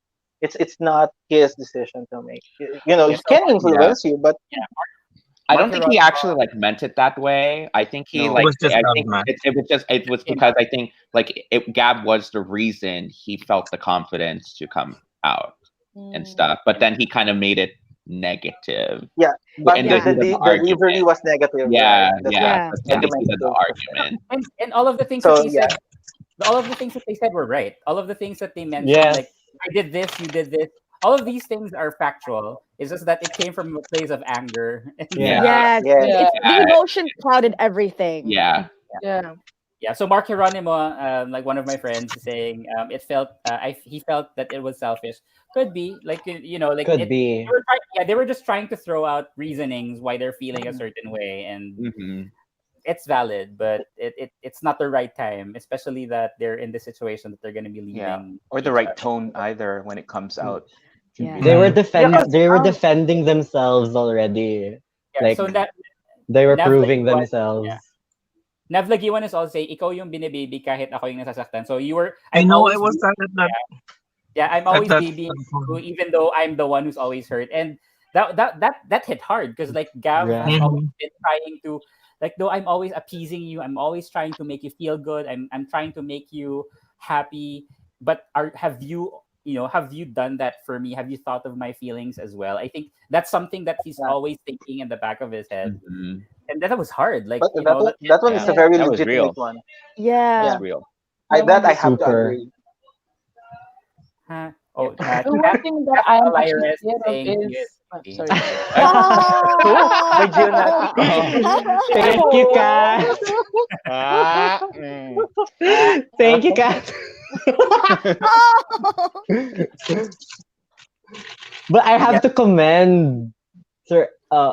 It's not his decision to make. You know, Yeah, he so can Yeah. influence you, but yeah, I Mark don't think he actually Hieronymo, like meant it that way. I think he No. It like was just I Gab's think man. it was came because out. I think like Gab was the reason he felt the confidence to come out and Mm. stuff. But then he kind of made it negative yeah, but in the the the heat Yeah. of the the delivery argument. was negative, right? Yeah, That's yeah. why Yeah. That's the in the heat of the argumentative. argument. And all of the things that So they yeah, said, all of the things that they said were right. All of the things that they mentioned, Yes. like I did this, you did this. All of these things are factual. It's just that it came from a place of anger. And Yeah, Yeah. Yes. yes, Yeah. It's the yeah, emotion clouded everything. yeah. Yeah. yeah, so Mark Hieronymo, like one of my friends, is saying it felt he felt that it was selfish. Could be like like Could it. be. Yeah, they were just trying to throw out reasonings why they're feeling a certain way, and Hmm. it's valid, but it's not the right time, especially that they're in the situation that they're going to be Yeah. leaving Or the each right other. tone either when it comes out. Yeah. They were Mhm. yeah, cause they were defending themselves already. Yeah, Like so that they were Nav proving Lagiwan, themselves. yeah. Nav Lagiwan is also saying, ikaw yung binibaby kahit ako yung nasasaktan. So I I'm know it always, was that at that yeah, I'm at always that babying you, point. even though I'm the one who's always hurt. And that hit hard because like Gav has Yeah. always Mhm. been trying to, like, though I'm always appeasing you, I'm always trying to make you feel good. I'm trying to make you happy. But have you, have you done that for me? Have you thought of my feelings as well? I think that's something that he's yeah. always thinking in the back of his head, Hmm. and that was hard. Like, But that one is Yeah. a Yeah. very That was legitimate real. one. That's Yeah. Yeah, real. Yeah, I one have to Super. agree. huh? Yeah. Oh, And one thing that I am actually Lyris scared of saying is, oh, USB. sorry. Who? My Oh. Gionati. Thank you, Kat. Ah, mm. Thank you, Kat. But I have Yeah, to commend Sir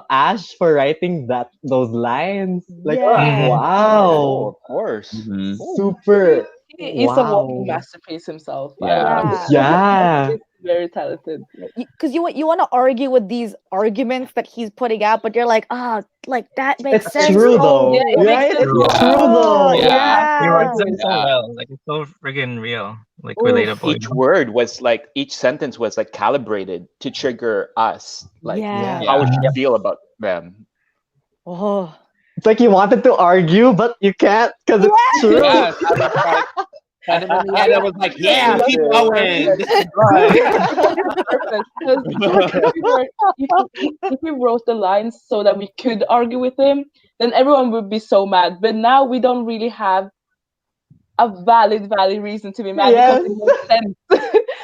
Ash for writing those lines. Like Yes. Mhm. Oh, wow. of course. Hmm. Super He is a walking wow. masterpiece himself. I Yeah. love Yeah. Yeah. He's very talented. Because you want to argue with these arguments that he's putting out, but you're like, like that makes It's sense. true Yeah, Oh, though. it makes Right? sense. It's True. So true oh, though. Yeah. He writes yeah. them so Yeah. well. Like it's so friggin' real. Like Oof. relatable, Each word was like each sentence was like calibrated to trigger us. Like, Yeah. how Yeah. would you Mhm. feel about them? Oh. It's like you wanted to argue, but you can't because it's Yeah. true. Yes. I was like, and then in the end, I was like, Me yeah, keep too. going. perfect. This is good. It's perfect because if we were if we wrote the lines so that we could argue with him, then everyone would be so mad. But now we don't really have a valid reason to be mad because Yes. it makes sense.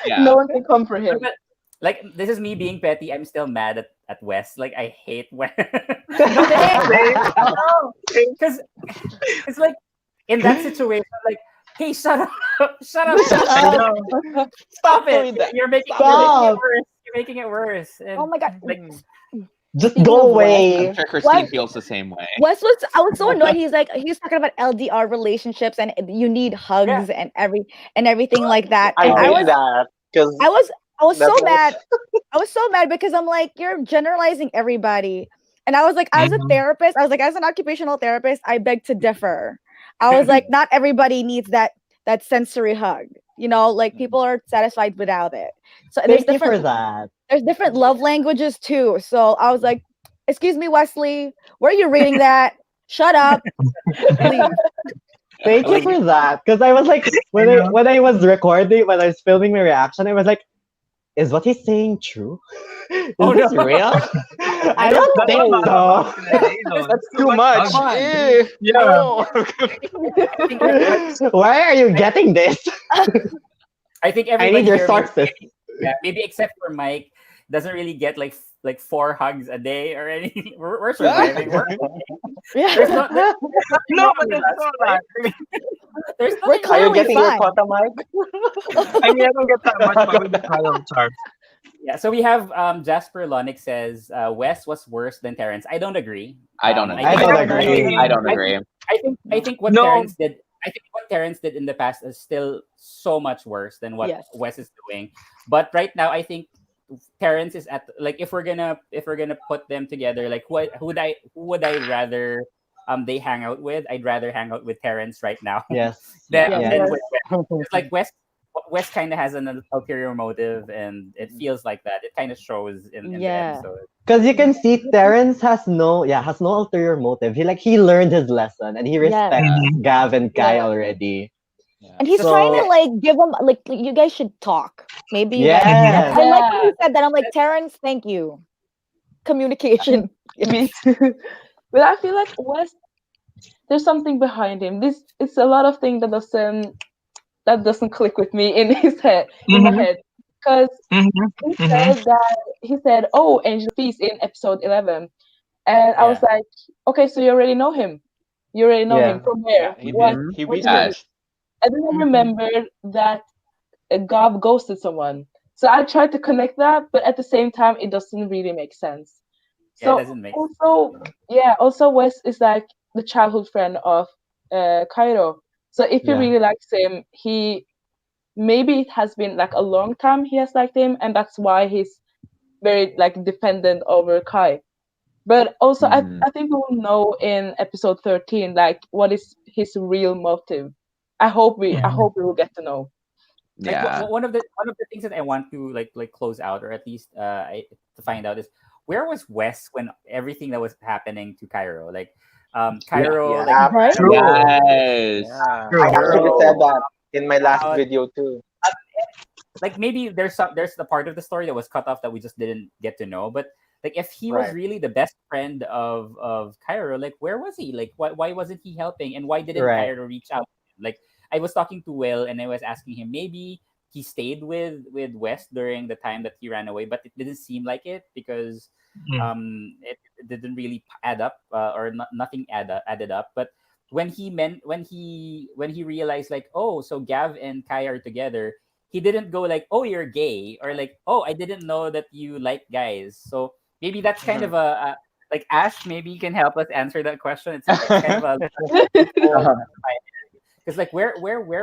Yeah. No one can come for him. but like this is me being petty. I'm still mad at West. Like I hate when no, Same. because it's like in that situation, like, hey, shut up, shut up, Shut I up. know. stop it. doing that. You're making Stop. it worse. You're making it worse. Oh And my god. like, Just Speaking go of West, I'm away. sure Christine West, feels the same way. I was so annoyed. He was talking about LDR relationships and you need yeah, hugs and everything like that. I And Oh hate yeah. that because I was so that's like mad. I was so mad because I'm like, you're generalizing everybody. And I was like, as a Mhm. therapist, I was like, as an occupational therapist, I beg to differ. I was like, not everybody needs that sensory hug. Like people are satisfied without it. So Thank you for that. there's different love languages too. So I was like, excuse me, Wesley, where are you reading that? Shut up, leave. Thank you like for that. Because I was like, I know. when I was recording, when I was filming my reaction, I was like, is what he's saying true? oh Is no, this real? I don't don't That's think a lot of so. hugs in a day, though. That's Too too much much. hugs. come on. Yeah. No. I think everybody, Where are you getting this? I think I need everybody your here, sources. yeah, maybe except for Mike, doesn't really get like 4 hugs a day or anything. We're surviving. There's Yeah. no there's nothing No, wrong but with there's us, still right? not. There's We're nothing are wrong you clearly with getting it. your fine. quota, Mike? I mean, I don't get that much, but we just pile on charts. Yeah, so we have Jasper Lonick says Wes was worse than Terrence. I don't agree. I don't I agree. I think don't I agree. I don't I agree. think I think what No. Terrence did. I think what Terrence did in the past is still so much worse than what Yes. Wes is doing. But right now, I think Terrence is at, like, if we're gonna put them together, like, who would I rather they hang out with? I'd rather hang out with Terrence right now Yes. than Yeah. than Yes. with West. It's like West kind of has an ulterior motive, and it feels like that. It kind of shows in the Yeah. episode. Because you can see Terrence has no ulterior motive. He learned his lesson and he Yes. respects Mhm. Gav and Kai Yeah. already. Yeah. And he's So trying to like give him like you guys should talk. Maybe you guys. Yes. I like when Yeah. he said that. I'm like, Terrence, thank you. Communication. Me too. But I feel like West, there's something behind him. This it's a lot of things that doesn't click with me in my Mhm. head, because Mhm. he Mhm. said, "Oh, Angel Feast" in episode 11, and I was yeah, like, "Okay, so you already know him. You already know him Yeah. from Yeah, where? he What? did. Mhm. He What did he do?" Yes. researched. And then I remembered that Gav ghosted someone. So I tried to connect that, but at the same time, it doesn't really make sense. yeah, it So doesn't make also, yeah, also Wes is like the childhood friend of Cairo. So if he Yeah. really likes him, he maybe it has been like a long time he has liked him, and that's why he's very like dependent over Kai. But also, Mhm. I think we will know in episode 13 like what is his real motive. I Mhm. hope we will get to know. like Yeah. one of the things that I want to like close out, or at least to find out, is where was Wes when everything that was happening to Cairo, like Yeah. Cairo like Yeah, Right? ran away, True. Yes. yeah. I True. actually Cairo said that in my last out, video too. like maybe there's the part of the story that was cut off that we just didn't get to know, but like if he was Right. really the best friend of Cairo, like where was he, like why wasn't he helping, and why didn't Right. Cairo reach out to him? Like I was talking to Will and I was asking him, maybe he stayed with West during the time that he ran away, but it didn't seem like it, because Mhm. it didn't really add up, or nothing added up. But when he realized, like, oh, so Gav and Kai are together, he didn't go like, oh, you're gay, or like, oh, I didn't know that you like guys. So maybe that's kind Mhm. of a like, Ash, maybe you can help us answer that question. It's kind of a loophole, because like where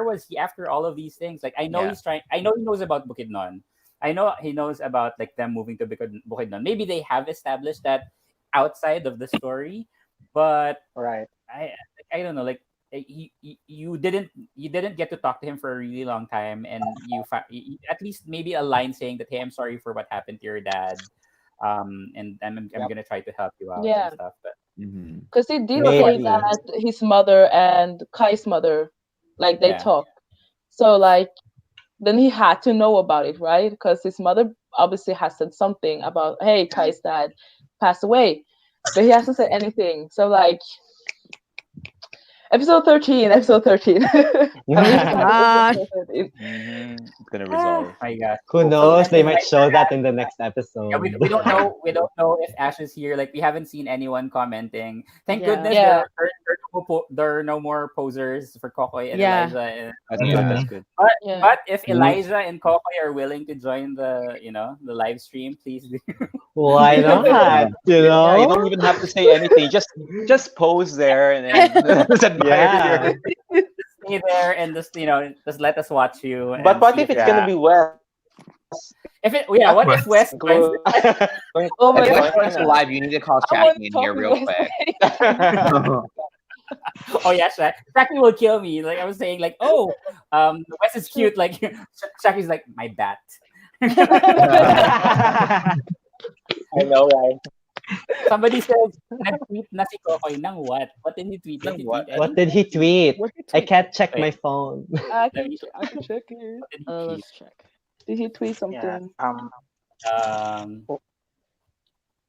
was he after all of these things? Like Yeah. I know he knows about Bukidnon. I know he knows about like them moving to Bukidnon. Maybe they have established that outside of the story, but Right. I I don't know, like you didn't get to talk to him for a really long time, and at least maybe a line saying that, hey, I'm sorry for what happened to your dad, and I'm Yep. gonna try to help you out and Yeah, stuff. But Mhm. because he did say Maybe. that his mother and Kai's mother, like they yeah, talk. So like then he had to know about it, right? Because his mother obviously has said something about, hey, Kai's dad passed away, but he hasn't said anything. So like episode 13. I'm really excited for God. episode 13. It's gonna Ah, resolve. my gosh. Who So knows? and They might invite show that in the Ash. next Yeah, episode. we don't know, if Ash is here. Like we haven't seen anyone commenting. Thank yeah. goodness Yeah, there are no more posers for Kokoy and Yeah. Elijah. And, That's good. Mhm. That's good. but yeah. but if Mhm. Elijah and Kokoy are willing to join the live stream, please do. Why not? You Yeah, you don't know? even have to say anything. Just pose there and then just admire Yeah. your. Stay there and just let us watch you But and what see if if it's you're gonna be West? if it yeah. What if West. West joins? Oh If my West god, joins the live, you need to call I want Shaggy to in talk here with real West. quick. Oh yeah, Shaki will kill me. Like I was saying, like, oh, Wes is cute. Like Shaki's like my bat. I know, right? Somebody says nag-tweet na si Kokoy ng what? What did he tweet? Did he What? tweet What anything? did he tweet? What did I tweet? can't check Wait, my phone. I can check it. what did he tweet? Let's check. Did he tweet Yeah. something? Um,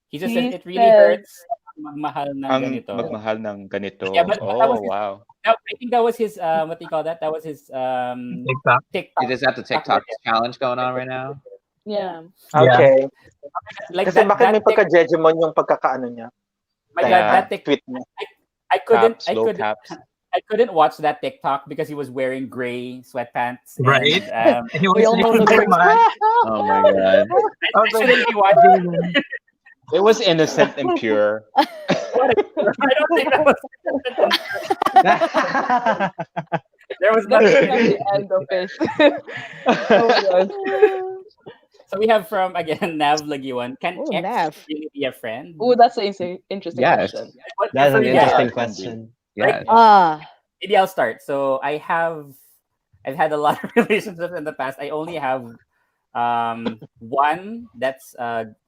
he just says He it really said, hurts magmahal ng Ang ganito. magmahal ng ganito. Yeah, but that was Oh, his. wow. I think that was his. What do you call that? That was his TikTok. TikTok. You just have the TikTok challenge going on right now. yeah. Yeah. Okay. Like Kasi that. bakit may That TikTok. pagka-Jejemon yung pagkakaano niya? My God, Yeah. that TikTok. Tweet niya. I couldn't. Caps, low caps. I couldn't watch that TikTok because he was wearing gray sweatpants. Right. And He We was all know saying the very lyrics. much. Oh my god. I was I like, shouldn't be watching. It was innocent and pure. What I don't think that was. There was That's nothing. like the end of it. Oh my god. So we have from again Nav Lagiwan. Can Oh, X Nav. really be a friend? Oh, that's an interesting Yes. question. But That's for an you Yeah, guys, interesting it can be. question. like Yes. maybe I'll start. So I've had a lot of relationships in the past. I only have one that's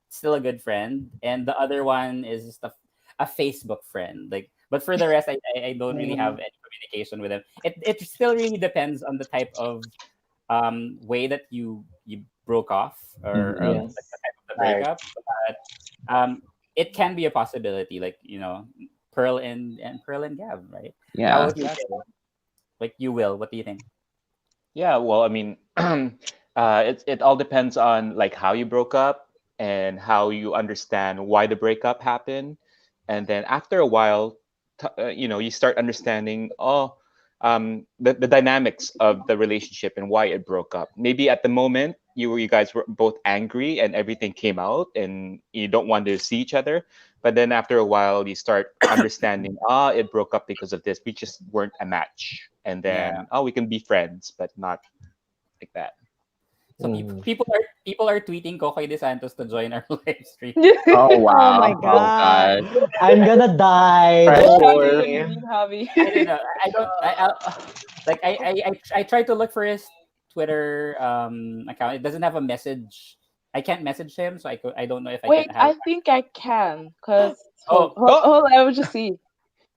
still a good friend, and the other one is just a Facebook friend. Like, but for the rest, I don't really have any communication with them. It still really depends on the type of way that you broke off, or Mhm. like Yes. the type of the Right. breakup. But it can be a possibility, like Pearl and Gab, right? How Yeah. about you? Exactly. Like you will. What do you think? Yeah, well, I mean, it all depends on like how you broke up and how you understand why the breakup happened, and then after a while, you start understanding the dynamics of the relationship and why it broke up. Maybe at the moment you guys were both angry and everything came out and you don't want to see each other, but then after a while you start understanding it broke up because of this. We just weren't a match, and Yeah. then we can be friends, but not like that. So people are tweeting Kokoy De Santos to join our live stream. Oh Oh wow. my Oh god. god. I'm gonna die. Right. Don't Javi, what do you worry. mean, Javi? I don't know. I don't. Like I tried to look for his Twitter account. It doesn't have a message. I can't message him, so I don't know if I can Wait, have. I think I can. Cause Oh, hold, I will just see.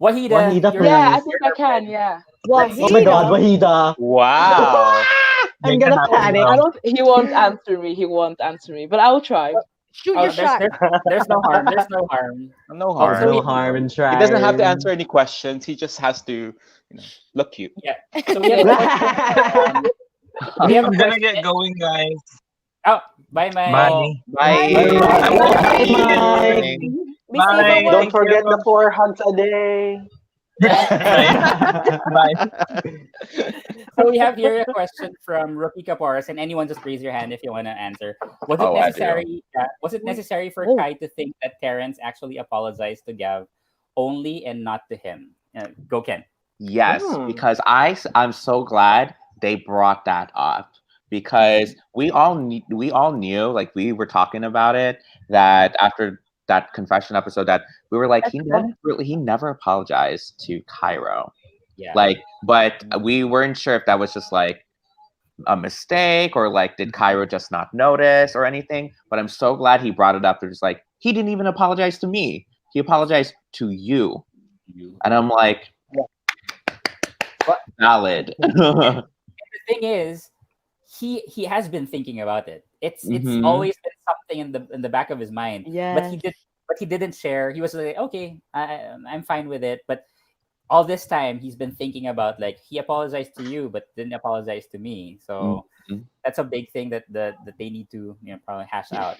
Wahida, Wahida you're Yeah, I first. think I our can. friend. Yeah. Let's Oh see. my god, Wahida. Wahida. Wow. I'm Make it gonna happen, panic. I bro. don't. He won't answer me. He won't answer me. But I will try. Shoot your Oh, shot. there's no harm. There's no harm. No Oh, There's so harm. no we harm in He doesn't have to trying. answer any questions. He just has to, look cute. yeah. So we have a Yeah. question. Um, we have a I'm gonna question. get going, guys. Oh, bye, Mike. Oh, Bye. Bye, Bye. bye, Mike. I'm Mike. Bye, going. Mike. Be safe at Bye. work. Don't Thank forget the you. 4 hugs a day. Bye. Bye. So we have here a question from Rookie Kaporas, and anyone just raise your hand if you want to answer. Was it Oh, I do. necessary? Was it necessary for Oh. Kai to think that Terrence actually apologized to Gav only and not to him? Go Ken. Yes, Hmm. because I'm so glad they brought that up because we all knew, like we were talking about it, that after that confession episode that we were like he never apologized to Cairo. Yeah. Like, but we weren't sure if that was just like a mistake or like did Cairo just not notice or anything. But I'm so glad he brought it up. They're just like, he didn't even apologize to me. He apologized to you. And I'm like, But valid. the thing is, he has been thinking about it. It's Mhm. always been something in the back of his mind. Yes. But he didn't share. He was like, okay, I'm fine with it. But all this time he's been thinking about, like, he apologized to you but didn't apologize to me. So Mhm. that's a big thing that they need to probably hash out.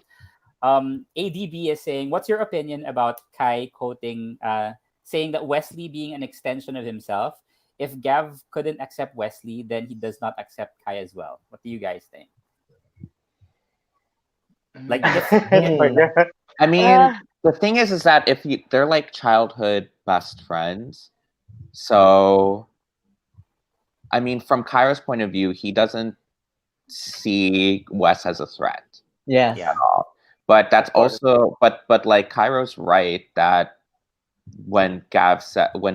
ADB is saying, what's your opinion about Kai quoting saying that Wesley being an extension of himself? If Gav couldn't accept Wesley, then he does not accept Kai as well. What do you guys think? Like, I mean, Uh, the thing is that if they're like childhood best friends, so I mean, from Kairo's point of view, he doesn't see Wes as a threat. Yes. Yeah. But that's Of course. also, but like Kairo's right that when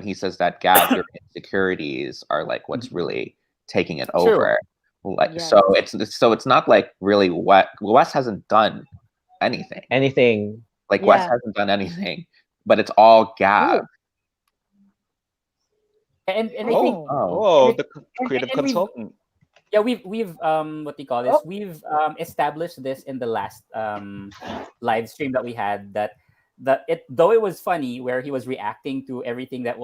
he says that Gav, your insecurities are like what's really taking it True. over. Like, Yes. so it's not like really Wes hasn't done anything. Anything. Like Wes Yeah. hasn't done anything, but it's all Gav. And I think Oh. Oh, And the creative and we've- consultant. yeah, we've what do you call this? We've established this in the last live stream that we had, that though it was funny where he was reacting to everything that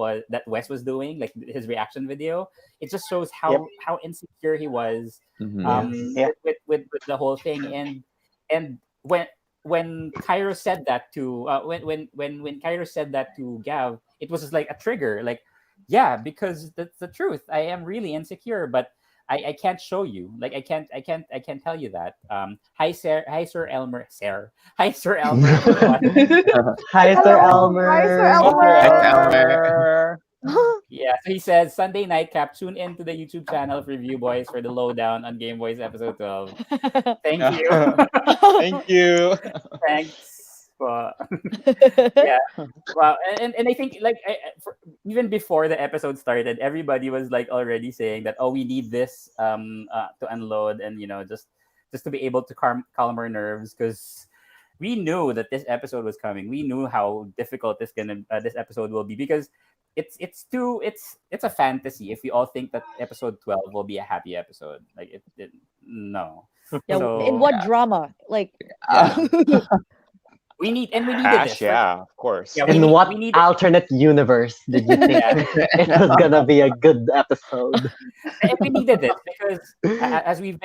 Wes was doing, like his reaction video. It just shows how insecure he was Mhm. Yeah. with the whole thing. And when Cairo said that to when Cairo said that to Gav, it was just like a trigger, like, yeah, because that's the truth. I am really insecure, but I can't show you. Like, I can't tell you that. Hi Sir Elmer. Hi Sir Elmer. Hi, Sir Hello. Elmer. Hi, Sir Hi, Elmer. Elmer. Yeah, so he says Sunday nightcap. Tune in to the YouTube channel of Review Boys for the lowdown on Game Boys episode 12. Thank you. Thank you. Thanks. Yeah. Wow. And I think like even before the episode started, everybody was like already saying that, oh, we need this to unload, and just to be able to calm our nerves, because we knew that this episode was coming. We knew how difficult this episode will be, because it's a fantasy if we all think that episode 12 will be a happy episode. Like no. Yeah, in So what drama? Like, yeah, we needed Hash, this. yeah, of course. Yeah, In what we need alternate universe did you think Yeah. it was gonna be a good episode? And we needed this because as we've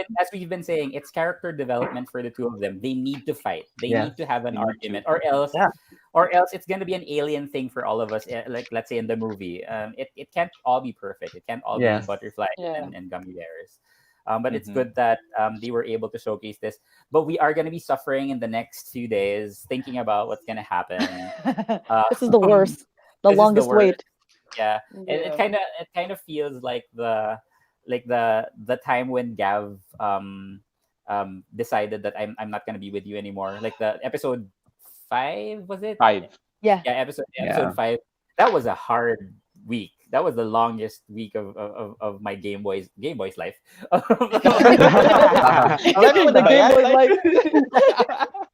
been saying, it's character development for the two of them. They need to fight. They Yeah. need to have an They need argument, to. Yeah. or else it's gonna be an alien thing for all of us. Like let's say in the movie, it can't all be perfect. It can't all be Yes. butterflies Yeah. and gummy bears. But it's Mhm. good that they were able to showcase this. But we are gonna be suffering in the next few days thinking about what's gonna happen. this is the worst. The This is the longest worst. wait. Yeah, Yeah. it kind of feels like the time when Gav decided that I'm not gonna be with you anymore. Like the episode 5, was it? 5. Yeah. Yeah, episode Yeah. 5. That was a hard week. That was the longest week of my Game Boys life. Alam mo na ba yan?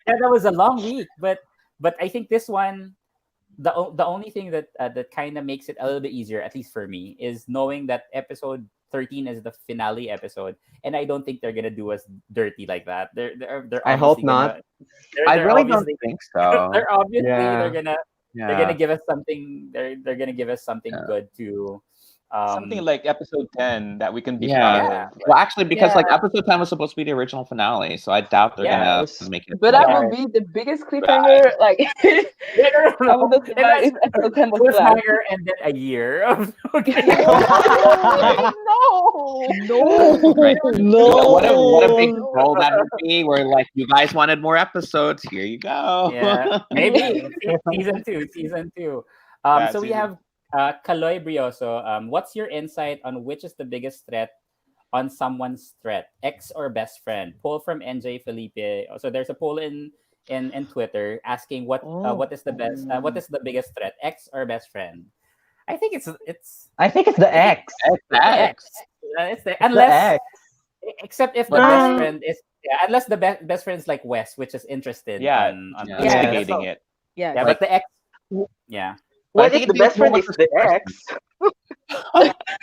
Yeah, that was a long week, but I think this one, the only thing that kind of makes it a little bit easier, at least for me, is knowing that episode 13 is the finale episode, and I don't think they're gonna do us dirty like that. They're I hope obviously not. I they're really don't obviously think so. they're obviously Yeah. they're gonna give us something. They're gonna give us something Yeah. good to Something like episode 10 that we can be Yeah. proud of. Well, actually, because like Yeah. episode 10 was supposed to be the original finale, so I doubt they're Yeah, gonna it's- make it. But that Yeah. would be the biggest cliffhanger. Like, I would not survive if episode 10 was flat. cliffhanger and then a year of No, Right. no. What a big role that would be, where like you guys wanted more episodes, here you go. Yeah, maybe season two. Yeah, So we season- have Kaloy Brioso. What's your insight on which is the biggest threat on someone's threat, ex or best friend? Poll from NJ Felipe. So there's a poll in Twitter asking what is the biggest threat, ex or best friend? I think it's I think it's the X. X. it's the, The unless X. except if the best friend is unless the best friend is like Wes, which is interested Yeah, on yeah. instigating it. Yeah. yeah, but the ex, yeah. What I think if the it's best friend almost is the ex?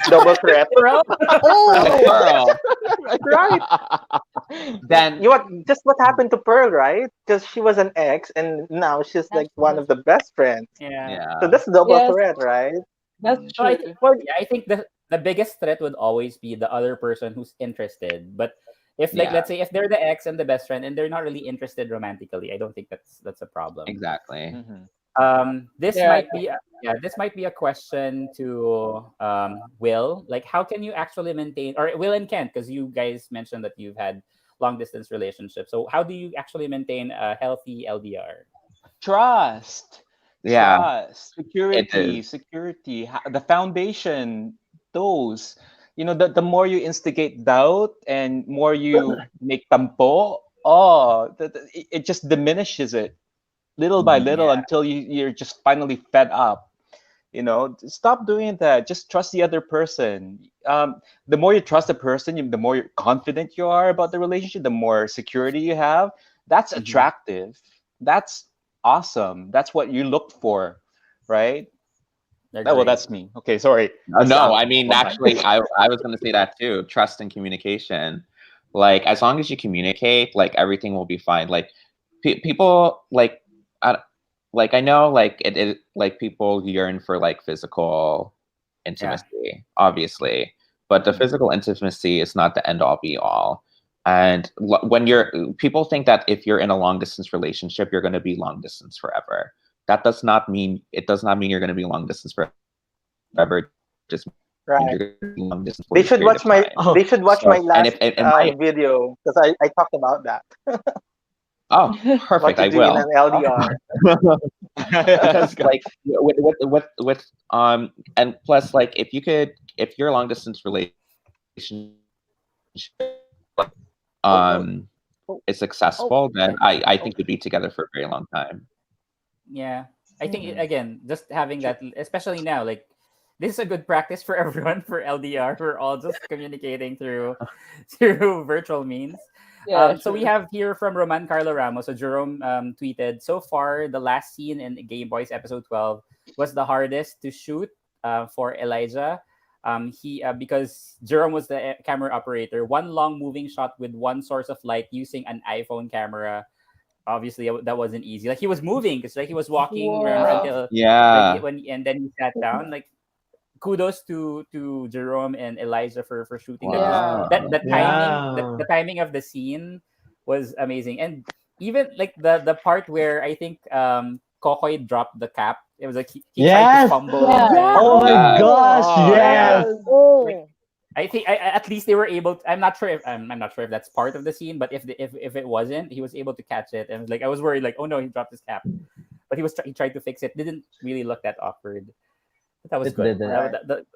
Double threat. Oh, Pearl. Right. Then You what? Just what happened to Pearl, right? Because she was an ex, and now she's like one of the best friends. Yeah. yeah. So that's double Yes. threat, right? That's So I, true. yeah, I think the biggest threat would always be the other person who's interested. But if Yeah. let's say if they're the ex and the best friend and they're not really interested romantically, I don't think that's a problem. Exactly. Mhm. This Yeah. might be a question to Will. Like, how can you actually maintain, or Will and Kent, because you guys mentioned that you've had long distance relationships. So how do you actually maintain a healthy LDR? Trust. Yeah. Trust. Security. The foundation, those. The more you instigate doubt and more you make tampo, it just diminishes it little by little Yeah. until you're just finally fed up. Stop doing that. Just trust the other person. The more you trust the person, the more confident you are about the relationship, the more security you have. That's Mhm. attractive. That's awesome. That's what you look for, right? Well, that's me. Okay, sorry. No, I mean actually, I was gonna say that too. Trust and communication. Like as long as you communicate, like everything will be fine. Like people like, I know like it like people yearn for like physical intimacy, obviously, but the physical intimacy is not the end all be all. And when people think that if you're in a long distance relationship, you're going to be long distance forever. That does not mean you're going to be long distance forever. It just means Right. you're gonna be long distance for They a should period watch of my. time. They should watch So- my and last if- and my- video because I talked about that. Oh, What perfect. to I do in will. an LDR. because like and plus like if your long distance relationship Oh, oh, is oh, Oh, successful, then I oh. think you'd be together for a very long time. Yeah, I think mm. again, just having True. that, especially now, like this is a good practice for everyone for LDR. We're all just communicating through through virtual means. Yeah, So we true. have here from Roman Carlo Ramos. So Jerome tweeted, so far the last scene in Game Boys episode 12 was the hardest to shoot for Elijah. He because Jerome was the camera operator. One long moving shot with one source of light using an iPhone camera. Obviously that wasn't easy. Like he was moving because like he was walking, remember, Wow. until like Yeah. when and then he sat down. Like kudos to Jerome and Eliza for shooting that because Yeah. that Wow. the timing of the scene was amazing. And even like the part where I think Kokoy dropped the cap. It was like he tried to Yes. fumble Yeah. Yeah. and Oh my Yeah. gosh, Oh, yes. Yes. like Oh. I think at least they were able. I'm not sure if that's part of the scene, but if it wasn't, he was able to catch it. And like I was worried, like, oh no, he dropped his cap, but he tried to fix it. Didn't really look that awkward. But that was It good. didn't. Right.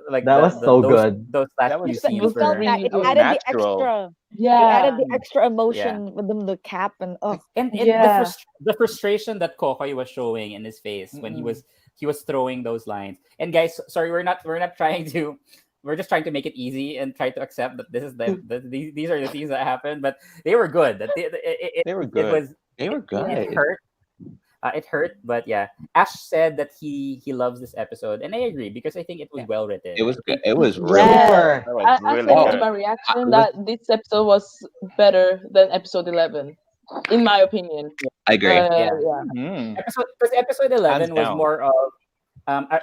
Like That was so good. those last that few It, was scenes it felt were Really it that was good. added the natural. extra. It added Yeah. the extra yeah. emotion with the cap and oh And Yeah. the frustration that Kokoy was showing in his face when Mm-mm. he was throwing those lines. And guys, sorry, we're not trying to. We're just trying to make it easy and try to accept that this is these are the things that happened, but they were good. That They were it good. was They were Yeah. it good. hurt. It hurt, but yeah. Ash said that he loves this episode, and I agree because I think it was yeah. well It written. was good. It was really Yeah. good. Super. That was I really said Oh, in good. my I, reaction lis- that this episode was better than episode 11, in my opinion. I agree. Yeah, Yeah. Hmm. because episode Hands 11 was down. more of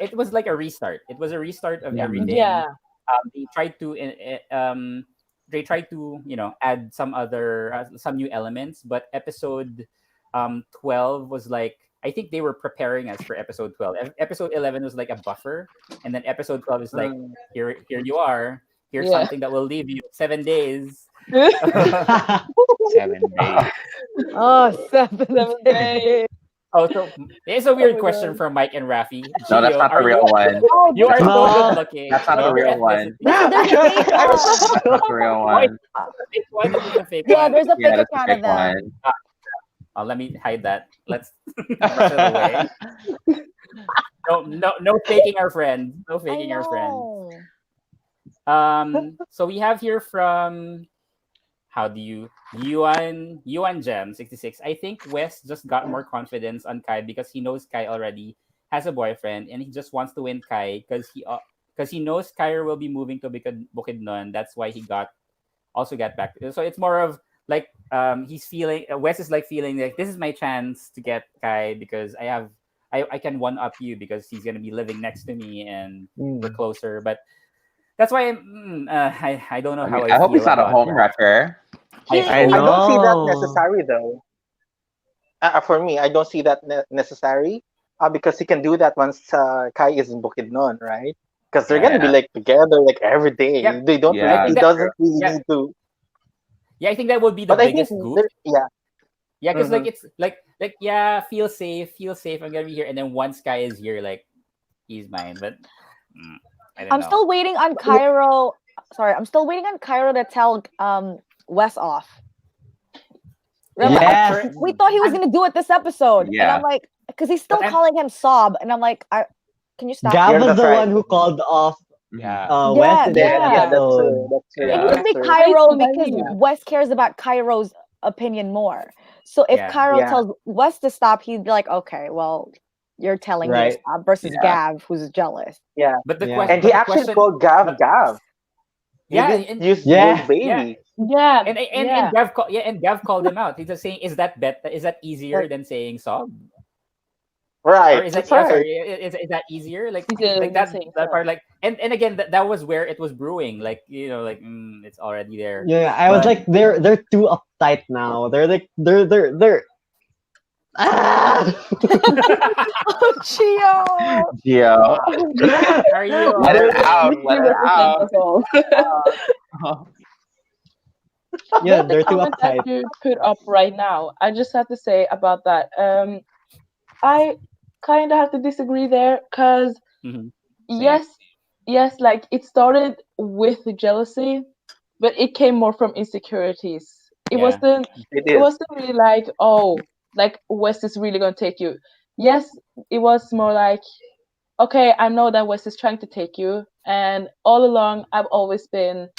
it was like a restart. It was a restart of Yeah. everything. Yeah. They tried to add some other some new elements, but episode 12 was like I think they were preparing us for episode 12. Episode 11 was like a buffer, and then episode 12 is like Mm. here you are. Here's Yeah. something that will leave you 7 days. 7 days. Oh, 7 days. Oh, so it's a Oh weird my question god. from Mike and Rafi. No, that's Gio, not the are real you one. oh, you are there's so good No. looking. That's not the No. Your real one. ethnicity. there's a fake I one. was That's not the real Oh, it's one. a fake one. This is a fake Yeah, one. there's a Yeah, fake that's the account of fake them. one. Oh, let me hide that. Let's brush it away. No faking our friends. No I faking our friends. know. So we have here from how do you Yuan Gem 66. I think West just got more confidence on Kai because he knows Kai already has a boyfriend and he just wants to win Kai because he knows Kyra will be moving to Bukidnon. That's why he also got back. So it's more of like he's feeling Wes is like feeling like this is my chance to get Kai because I can one up you because he's gonna be living next to me and we're Mm. closer. But that's why I don't know I how mean, I I hope feel he's not a about home that. wrecker. He I I don't see that know. necessary though. For me, I don't see that necessary. Because he can do that once Kai is in Bukidnon, right? Because they're gonna be Yeah. like together like every day. Yeah, They don't. I Yeah. He think that doesn't really yeah need to. yeah I think that would be the But I think biggest goof. there. Yeah. Yeah, because like Mm-hmm. it's like yeah, feel safe. I'm gonna be here, and then once Kai is here, like he's mine. But I don't I'm know. still waiting on Cairo. Sorry, I'm still waiting on Cairo to tell Wes off. Remember, Yes. we thought he was gonna do it this episode, and Yeah. I'm like, because he's still But I'm- calling him Sob, and I'm like, can you stop? Gav Yeah, was that's the right. one who called off Yeah. Wes in Yeah, this yeah, that's episode. true. That's true. It Yeah. needs to That's be true. Cairo Wait, because yeah. Wes cares about Cairo's opinion more. So if Yeah. Cairo Yeah. tells Wes to stop, he'd be like, okay, well, you're telling me to Right. stop versus Yeah. Gav, who's jealous. Yeah. But the Yeah. question, And he actually called Gav but- Gav. He yeah, didn't and use Yeah. baby. Yeah. and Gav called him out. He's just saying, is that easier than saying Sob? Or Right. is that That's right. sorry? Is that easier? Like Easier like than that saying that Sob. part like and again that was where it was brewing. Like like it's already there. Yeah, I was But- like, they're too uptight now. They're like they're ah! Oh, Chio! Gio. Are you? Let it out. Which Let it represents out. us all. Yeah, But the they're too comment that uptight. you put up right now, I just have to say about that. I kind of have to disagree there, because Mhm. Same. yes, yes, like it started with jealousy, but it came more from insecurities. It Yeah. wasn't. It It is. wasn't really like, oh, like West is really gonna take you. Yes, it was more like, okay, I know that West is trying to take you, and all along I've always been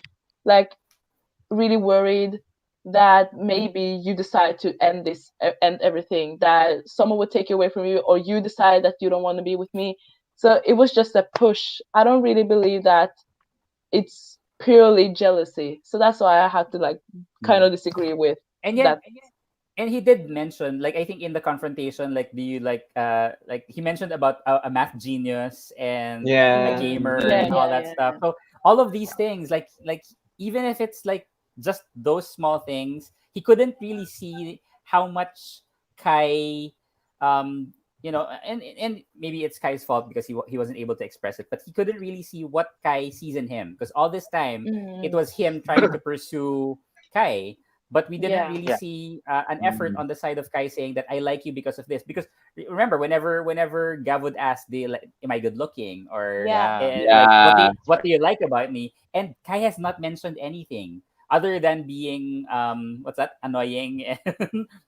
like really worried that maybe you decide to end this, end everything, that someone would take you away from you, or you decide that you don't want to be with me. So it was just a push. I don't really believe that it's purely jealousy. So that's why I have to like kind Mhm. of disagree with And yet, that. and he did mention, like, I think in the confrontation, like, do you like he mentioned about a math genius and a Yeah. gamer Yeah, and all yeah, that yeah, stuff. So all of these things, like even if it's like just those small things, he couldn't really see how much Kai, um and maybe it's Kai's fault because he wasn't able to express it, but he couldn't really see what Kai sees in him, because all this time it mm, was him trying to pursue Kai, but we didn't yeah, really Yeah. see an effort Mm. on the side of Kai saying that I like you because of this. Because remember, whenever Gav would ask, "Do you like, am I good looking?" or Yeah. Yeah. like, Yeah. what do you like about me? And Kai has not mentioned anything other than being what's that, annoying and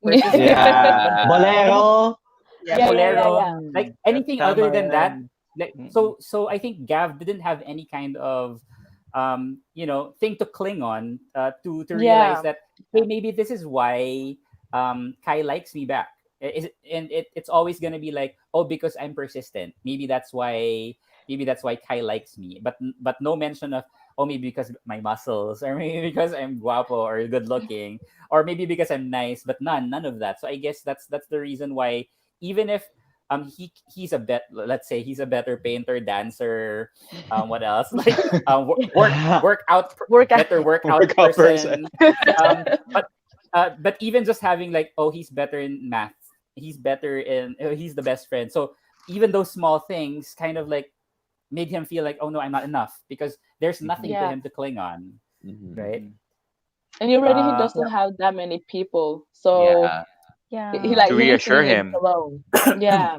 persistent. Yeah. But Bolero. yeah, Yeah, yeah, yeah, bolero, yeah. like That's anything other tama than that. yan. Like, Mm-mm. so I think Gav didn't have any kind of thing to cling on, to realize yeah, that, hey, maybe this is why Kai likes me back. It's always gonna be like, oh, because I'm persistent. Maybe that's why Kai likes me. But no mention of, oh, maybe because my muscles, or maybe because I'm guapo or good looking, or maybe because I'm nice. But none of that. So I guess that's the reason why, even if he's a let's say he's a better painter, dancer, what else, like workout Work out. better workout Workout person. person, but even just having like, oh, he's better in math, he's the best friend. So even those small things kind of like made him feel like, oh no, I'm not enough, because there's Mhm. nothing to yeah. him to cling on, Mhm. right? Mhm. And already he uh doesn't have that many people, so Yeah. he Yeah. like To he needs to reassure live him. alone. Yeah,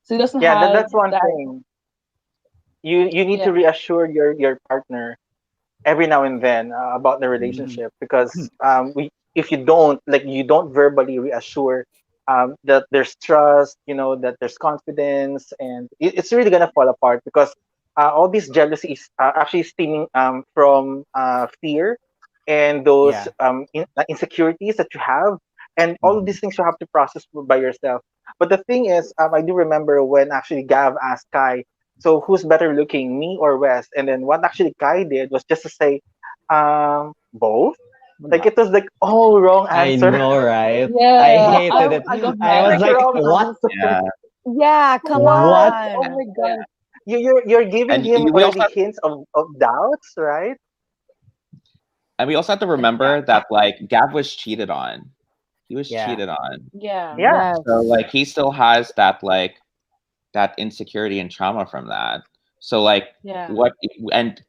so he doesn't Yeah, have that's one that. thing. You need Yeah, to reassure your partner every now and then about the mhm. relationship, because we if you don't, like, you don't verbally reassure that there's trust, that there's confidence, and it's really gonna fall apart, because all these jealousy is actually stemming from fear and those Yeah. insecurities that you have, and all of Mhm. these things you have to process by yourself. But the thing is, I do remember when actually Gav asked Kai, so who's better looking, me or Wes? And then what actually Kai did was just to say, both. Like, it was like all wrong I answer. know, right? I yeah. hated it. I got I mad was Like, at like, wrong him. what? answer. Yeah. Yeah, come What? What? Oh my on. god. You're giving And him we also already hints of doubts, right? have to remember that like Gav was cheated on. He was Yeah. cheated on. Yeah, Yeah. Yes. So like he still has that like that insecurity and trauma from that. So like yeah, what and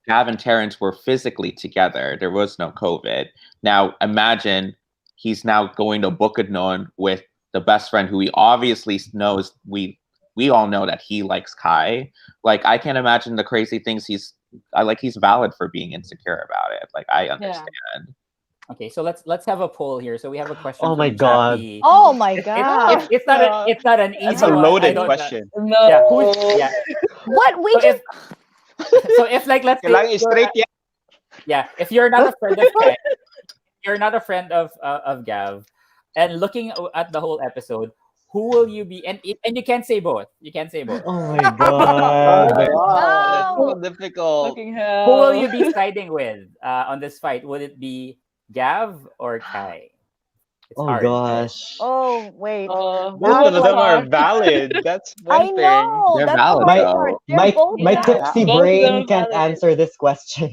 Gav and Terrence were physically together. There was no COVID. Now imagine he's now going to Bukidnon with the best friend who he obviously knows we all know that he likes Kai. Like I can't imagine the crazy things he's valid for being insecure about it. Like I yeah. understand. Okay, so let's have a poll here. So we have a question Oh my from god. Jackie. Oh my It's god. it's not it's not an That's easy a one. I loaded don't know. question. Yeah, who's No. yeah. What we So just if like, let's say Kailangan straight yan. yeah, if you're not a friend of Kai, you're not a friend of Gav, and looking at the whole episode, who will you be? And you can't say both. You can't say both. Oh my Oh god. my Wow, god. that's so no. difficult. Fucking Who will hell. you be siding with on this fight? Would it be Gav or Kai? It's Oh hard, right? gosh. Oh wait. Both Now Both of it's are like them are hard. valid. That's I one thing. know. They're That's the valid hard My part. though. They're both my Yeah, valid. tipsy both of them brain are can't valid. answer this question.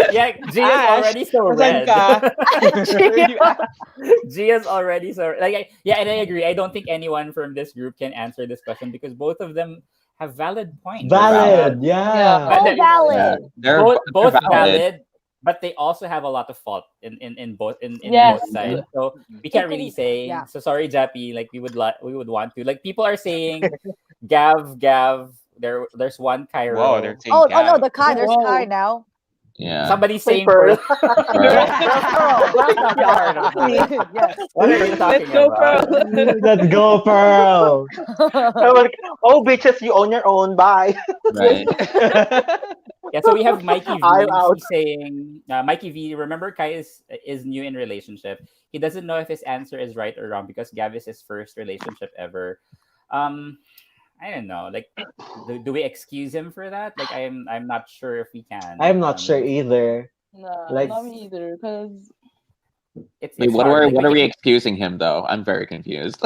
Yeah, G is Ash, already so nasan red. ka? Where are you Gio. at? G is already so like yeah, and I agree. I don't think anyone from this group can answer this question because both of them have valid points. They're valid. Valid, Yeah, But yeah. So very valid. Yeah. valid. They're both they're both valid. valid. but they also have a lot of fault in Yes. both sides. So we can't really Equally, say. yeah. So sorry, Jappy. Like we would want to. Like people are saying, Gav. There's one Wow, they're Cairo. saying Oh no, Gav. there's Kai Whoa. now. Yeah. Somebody's Wait, saying Pearl. Pearl. Pearl. Not part of this. Yes. What are you Let's talking go, about? Pearl. Let's go, Pearl. I'm like, oh, bitches, you own your own. Bye. Right. Yeah, so we have Mikey I'm V. out. He's saying, Mikey V. Remember, Kai is new in relationship. He doesn't know if his answer is right or wrong because Gav is his first relationship ever. Um, I don't know. Like, do we excuse him for that? Like, I'm not sure if we can. I'm not sure either. Nah, Like, not me either. Because It's Wait, it's hard. Like, what are we excusing him though? I'm very confused.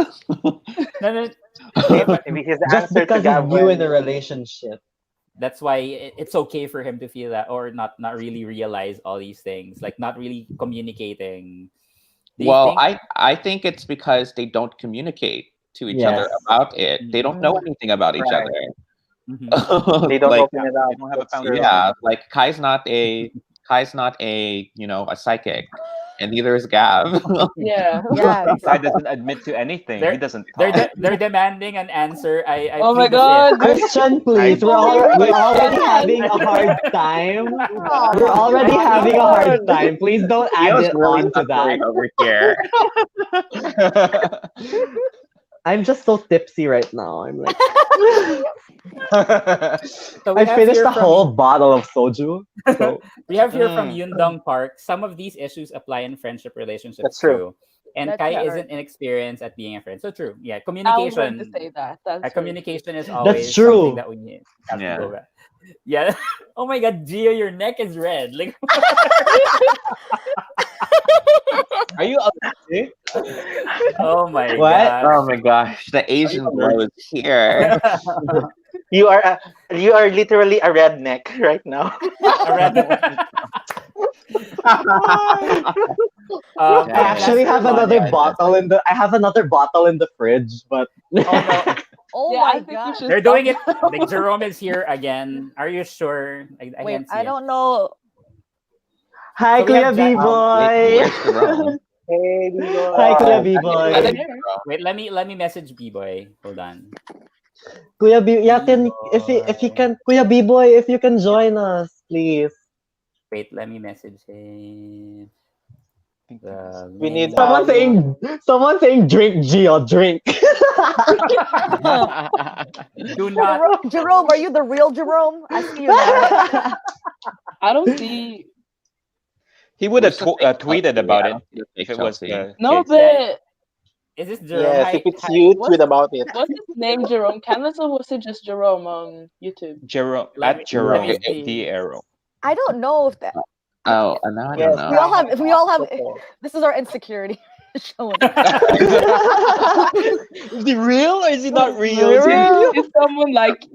no. Maybe his just answer to because he's new in a Gavin. relationship. That's why it's okay for him to feel that, or not really realize all these things, like not really communicating. Do you Well, think? I think it's because they don't communicate to each other Yes. about it. They don't know anything about each Right. other. Mhm. They don't Like, open it They up. don't have a That's true. foundation. yeah, like Kai's not a a psychic, and neither is Gav. yeah. Yeah. Kai doesn't admit to anything. He They're doesn't talk. they're demanding an answer. I Oh my plead the fifth. God. Question, please. I- We're already Yes. having a hard time. Oh We're my already God. having a hard time. Please don't add Gio's it really on to that. suffering over here. I'm just so tipsy right now. I'm like, So we I have finished here a whole bottle of soju. So we have here from Mm. Yundong Park. Some of these issues apply in friendship relationships That's true. too. And That's Kai true. isn't inexperienced at being a friend. So true. Yeah, I was going to communication. say that. That's very Communication is that's always something true. that we have to Yeah. go back. Yeah. Oh my God, Gio, your neck is red. Like, Are you allergic? oh my What? God. Oh my gosh, the Asian glow is here. You are literally a redneck right now. A red. I Yeah. actually have another bottle in the. I have another bottle in the fridge, but Oh no. Oh Yeah, my I think we God. should They're doing it. stop. Like Jerome is here again. Are you sure? I Wait, can't see I it. don't know. hi, So we have Kuya Jack- B-boy. Where's Jerome? Hey, Hi, Kuya boy. B-boy. Wait, let me message B-boy. Hold on. Kuya B, yeah, if he can, Kuya B-boy, if you can join us, please. Wait, let me message him. The We need, link. Someone saying, drink, Gio, drink. Do not. Jerome, are you the real Jerome? I see you now. I don't see. He would have Who's the fake tweeted Chelsea? about I it don't see the fake if it was Chelsea. the No, case. but Is this Jerome? yes, Hi, if it's hi. you, what's tweet about it. what's his name? Jerome Canvas, or was it just Jerome on YouTube? Jerome Let me at Jerome let me the see. arrow. I don't know if that. Oh, and now I Yes, don't We know. all have. If we all have. Okay. This is our insecurity showing. Is he real or is he not real? Is he Is, is someone like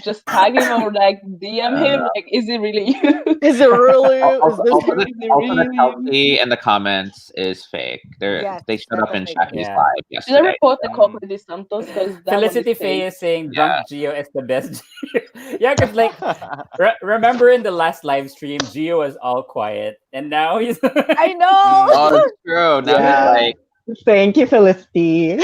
just tag him or like DM him? Like, is it really you? Is it really? Is Also, this also, you? the, Is it also the really you? Chelsea in the comments is fake. Yes, They showed up in definitely. Shaggy's Yeah. live Should I yesterday. report the Coco de Santos because that one is Felicity Faye fake? is saying Yeah. drunk Gio is the best. Gio. Yeah, because like remember in the last live stream, Gio was all quiet, and now he's. I know. Oh, it's true. Now Yeah. he's like, Thank you, Felicity.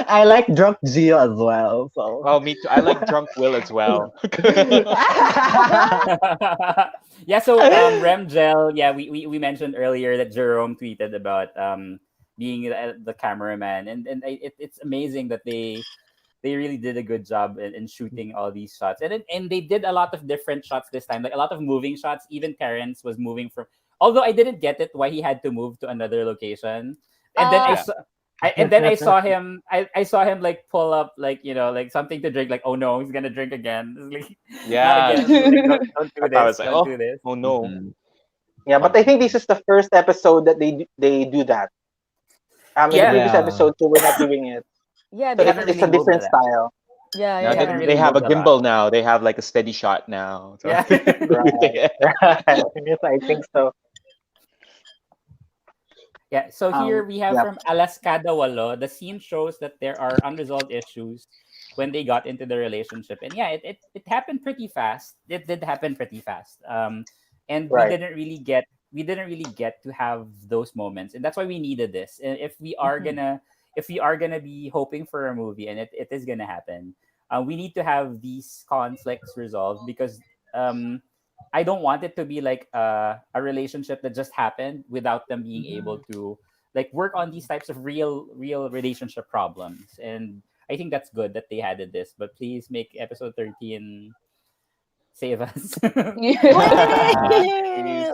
I like drunk Gio as well. So. Oh, me too. I like drunk Will as well. Yeah, so Remgel, yeah, we mentioned earlier that Jerome tweeted about being the cameraman, and it's amazing that they really did a good job in shooting all these shots, and they did a lot of different shots this time, like a lot of moving shots. Even Terrence was moving from, although I didn't get it why he had to move to another location, and then I Uh, saw. And then I saw him. I saw him like pull up like like something to drink. Like, oh no, he's gonna drink again. It's like, Yeah. not again. Like, don't do I this. was like, Don't oh, do this. oh no. mhm. Yeah, but I think this is the first episode that they do that. In the Yeah. previous Yeah. episodes, they were not doing it. yeah, So They haven't it's really a moved different that. style. yeah, Now yeah. haven't They really have a moved lot. gimbal now. They have like a steady shot now. So Yeah. Right. Yes, I think so. Yeah. So here we have Yeah. from Alaskada Walo. The scene shows that there are unresolved issues when they got into the relationship. And yeah, it happened pretty fast. It did happen pretty fast. And Right. we didn't really get to have those moments, and that's why we needed this. And if we are gonna be hoping for a movie, and it is gonna happen, we need to have these conflicts resolved, because I don't want it to be like a relationship that just happened without them being able to like work on these types of real relationship problems. And I think that's good that they added this. But please make episode 13 save us. Please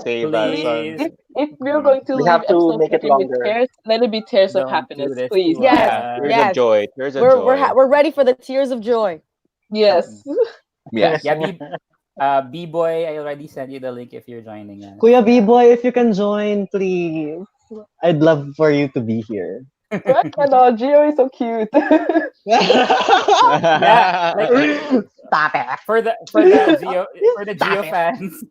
save us. Please. If we're going to We leave have to episode make it 13 with longer. tears, let it be tears of Don't happiness, do this please. to Yes. us. Tears Yes. of joy. Tears of We're joy. we're ready for the tears of joy. Yes. Yes. Yeah, B-boy, I already sent you the link if you're joining us. Kuya B-boy, if you can join, please. I'd love for you to be here. I cannot. Gio is so cute. Yeah, like Stop it. for the Geo fans.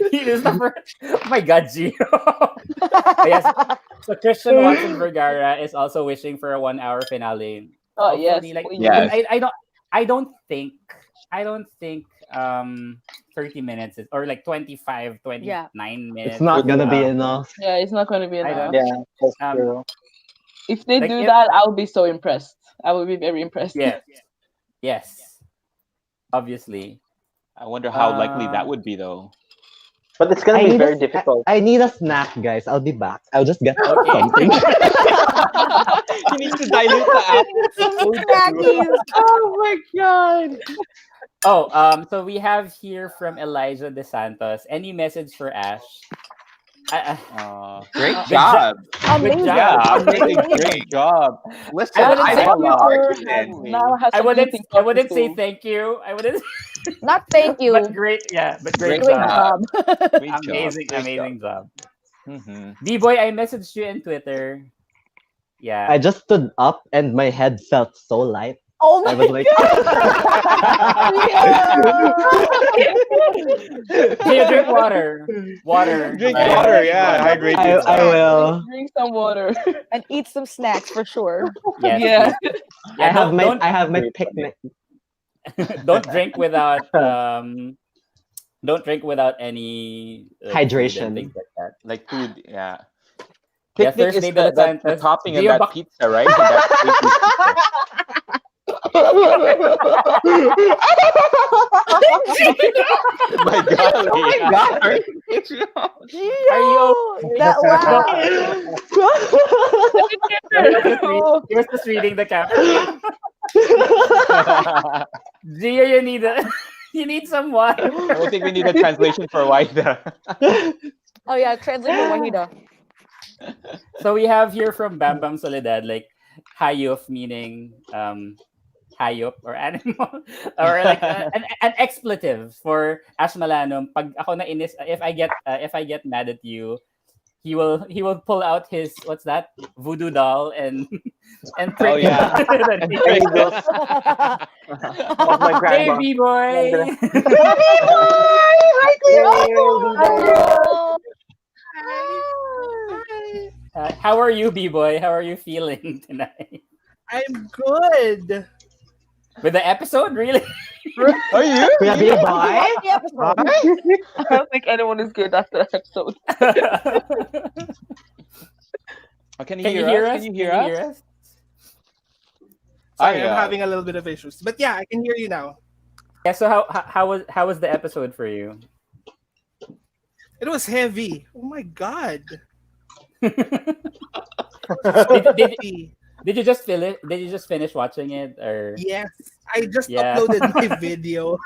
He is the first. Oh my God, Geo. Yes. So Christian Watson Vergara is also wishing for a 1 hour finale. Oh yes. Hopefully, like please. Yes. I don't think 30 minutes is, or like 25, 29 minutes. It's not gonna be uh, enough. Yeah, it's not going to be I enough. don't- Yeah, that's Um, true. If they Like, do if- that, I'll be so impressed. I will be very impressed. Yes. Obviously. I wonder how likely that would be, though. But it's gonna I be need very a, difficult. I need a snack, guys. I'll be back. I'll just get Okay. something. You need to dilute the apple. Oh my god. Oh, so we have here from Elijah De Santos. Any message for Ash? Great Good job. Amazing. job. Yeah, Amazing. great job. Listen, I wouldn't I say- love the Now argument. has I some wouldn't eating I wouldn't coffee say too. thank you. I wouldn't Not thank you. but great, yeah, but great, Great job. job. Great job. Amazing job. Mhm. B-boy, I messaged you in Twitter. Yeah. I just stood up and my head felt so light. Oh I my was like, Gio, drink water. Water. Drink water, yeah. Hydrate I yourself. will. Drink some water. and eat some snacks for sure. Yes, Yeah. please. I have don't, my don't, I have my picnic. don't drink without don't drink without any food and Hydration. things like that. Like food, yeah. Yeah, Picnic is Thursday de the Santos. topping of Gio that Bak- pizza, right? So that my God. Oh my God. Are you That laugh. He was just reading the caption. Gio, you need you need some water. I think we need a translation for Waida. Oh yeah, translate for Wahida. So we have here from Bam Bam Soledad, like hayop meaning hayop or animal, or like an expletive for Ash Malanum. Pag ako na inis, if I get mad at you, he will pull out his, what's that, voodoo doll and Oh, yeah. Then he- There you go. Of my grandma. Baby boy. How are you, B-boy? How are you feeling tonight? I'm good. With the episode, really? Are you? Kuya B-boy? I don't think anyone is good after that episode. Oh, can you Can you hear hear us? us? Can you hear us? Sorry, yeah. I'm having a little bit of issues. But yeah, I can hear you now. Yeah. So how was the episode for you? It was heavy. Oh my god. Did you just feel it? Did you just finish watching it, or? Yes, I just Yeah. uploaded my video.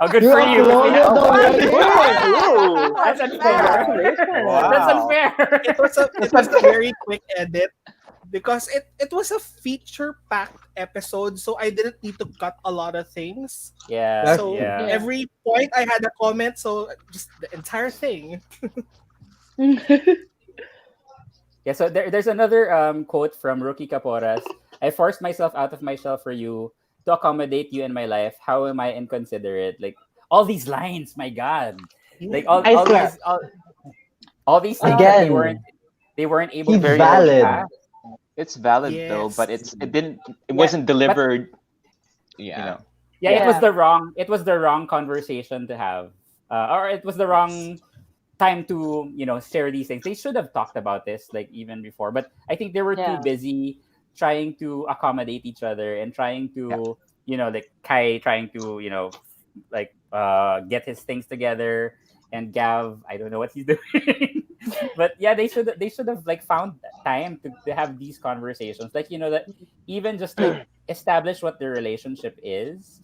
Oh, good for you. uploaded already? That's unfair. That's unfair. It was a very quick edit because it was a feature-packed episode, so I didn't need to cut a lot of things. Yeah. So yeah. every point I had a comment, so just the entire thing. Yeah, so there's another quote from Rookie Caporas. I forced myself out of my shell for you to accommodate you in my life. How am I inconsiderate? Like all these lines, my God. Like all swear. these all these things that Again. they weren't able He's to valid. pass. It's valid though, Yes. but it wasn't delivered Yeah. Yeah, Yeah. it was the wrong conversation to have, or it was the wrong time to share these things. They should have talked about this like even before, but I think they were too Yeah. busy trying to accommodate each other and trying Yeah. to like Kai trying to like get his things together, and Gav, I don't know what he's doing. But yeah, they should have like found time to have these conversations, like that even just like establish what their relationship is,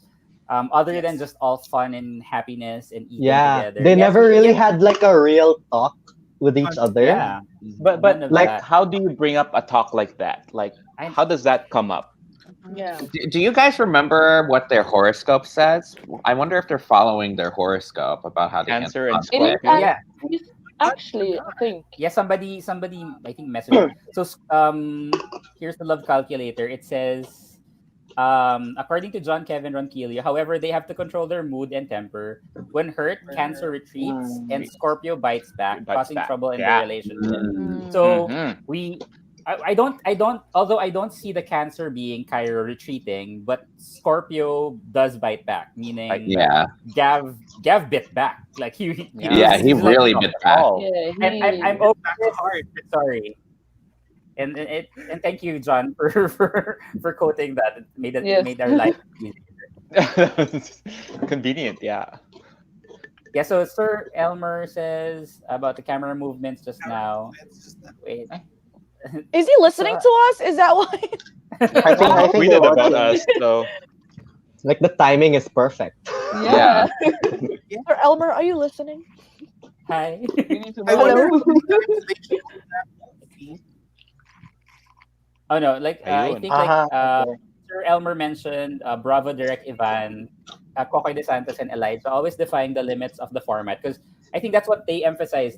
other than Yes. just all fun and happiness and eating Yeah, together. they Yes, never really yes, had like a real talk with each other. yeah, But none of Like, that. how do you bring up a talk like that? Like, I how does that come up? Yeah. Do you guys remember what their horoscope says? I wonder if they're following their horoscope about how to handle Cancer and It is conflict. Scorpio. yeah, it's actually, I think. yeah. Somebody I think messaged. So here's the love calculator. It says, according to John Kevin Ronquillo, however, they have to control their mood and temper. When hurt, Cancer retreats and Scorpio bites back, Bites causing back. trouble in the Yeah. relationship. Mm. So Mhm. I don't, although I don't see the Cancer being Cairo retreating, but Scorpio does bite back, meaning Yeah, Gav bit back. Like yeah, he he's like, really no. bit back. Oh. Yeah, I'm he. over Back this. hard. Sorry. And thank you, John, for quoting that. It Yes. made our life easy. Convenient, yeah. Yeah, so Sir Elmer says about the camera movements just now. It's just Wait. Is he listening to us? Is that why? I think Well, they're tweeted about watching. us, so like the timing is perfect. Yeah. Sir Elmer, are you listening? Hi. We need to I know. wonder Hello. if they came up with that. Oh no, like I Ayun. think like Okay. Sir Elmer mentioned Bravo Direct Ivan, Kokoy De Santos, and Elijah always defying the limits of the format, because I think that's what they emphasize.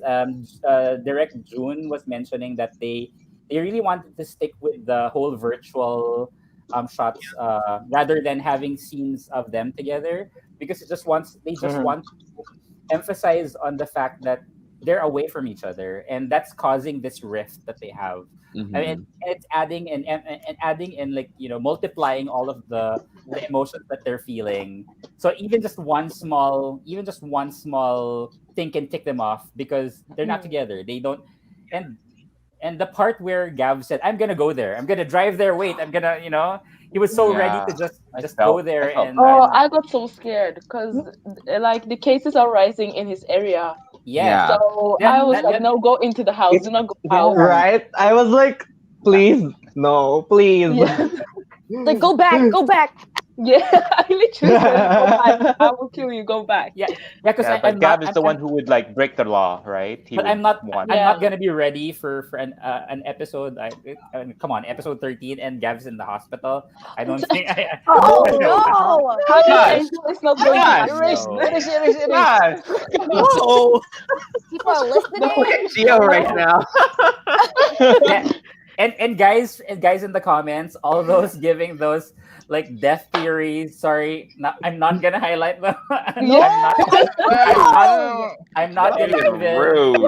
Direct June was mentioning that they really wanted to stick with the whole virtual shots, rather than having scenes of them together, because they just Mhm. want to emphasize on the fact that they're away from each other, and that's causing this rift that they have. I mean, Mhm. it's adding and adding and like multiplying all of the emotions that they're feeling. So even just one small thing can tick them off because they're not together. They don't, and and the part where Gav said, "I'm gonna go there. I'm gonna drive there. Wait, I'm gonna," he was so ready yeah. to just I go felt there and Oh, and I got so scared because like the cases are rising in his area. yeah. Yeah. So That, I was that, like, that, no, go into the house. It's Do not go yeah. out. Right? I was like, please, no, please. Yeah. Like, go back, go back. Yeah. I literally said, go back. I will kill you. Go back. yeah, because Yeah, but I'm not. Gab is the one who would like break the law, right? He But would I'm not. want. I'm Yeah. not gonna be ready for an episode. Come on, episode 13, and Gav's in the hospital. I don't think. Oh No. no! How do Guys, Angel is not going guys, to Erase, No. erase, erase, erase. Guys, Oh, People are listening. look at Gio right now. Yeah. And guys in the comments, all those giving those like death theories. Sorry, I'm not gonna highlight them. Yeah. I'm not That gonna is give it. rude.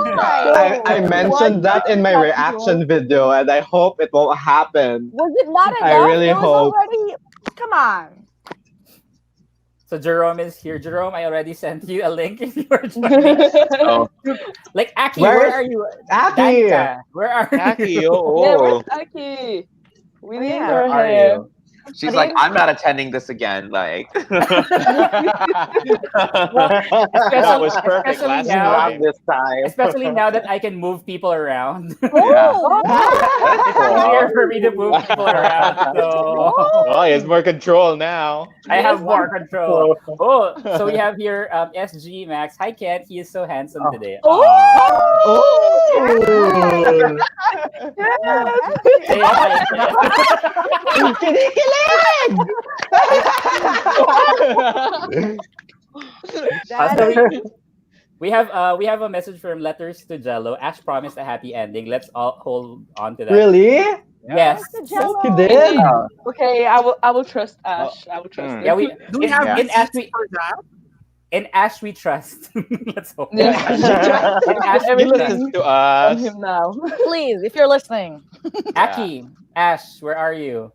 I mentioned that in my reaction video, and I hope it won't happen. Was it not enough? I really It was hope. already. Come on. So Jerome is here. Jerome, I already sent you a link if you are joining. Oh, Like Aki, Where's where are you? Aki? Danica, where are Jackie, you? Yeah, oh. where's Aki? We need Yeah. her Where are here. you? she's like, I'm not attending this again. Like, That was perfect especially last now, Not time. this time. especially now that I can move people around. Oh, It's easier for me to move people around. So Oh, he has more control now. I have more control. Oh, so we have here SG Max. Hi Ken, he is so handsome today. Oh! Oh! Say hi, Ken. Kinikilig! So we have a message from Letters to Jello. Ash promised a happy ending. Let's all hold on to that. Really? Yes. He did? Okay, I will trust Ash. I will trust him. Yeah, we do we have in Ash receipts for that? in Ash we trust. Let's hope. Yeah. In Ash He we trust. listens to on us. him now. Please, if you're listening. Aki, Ash, where are you?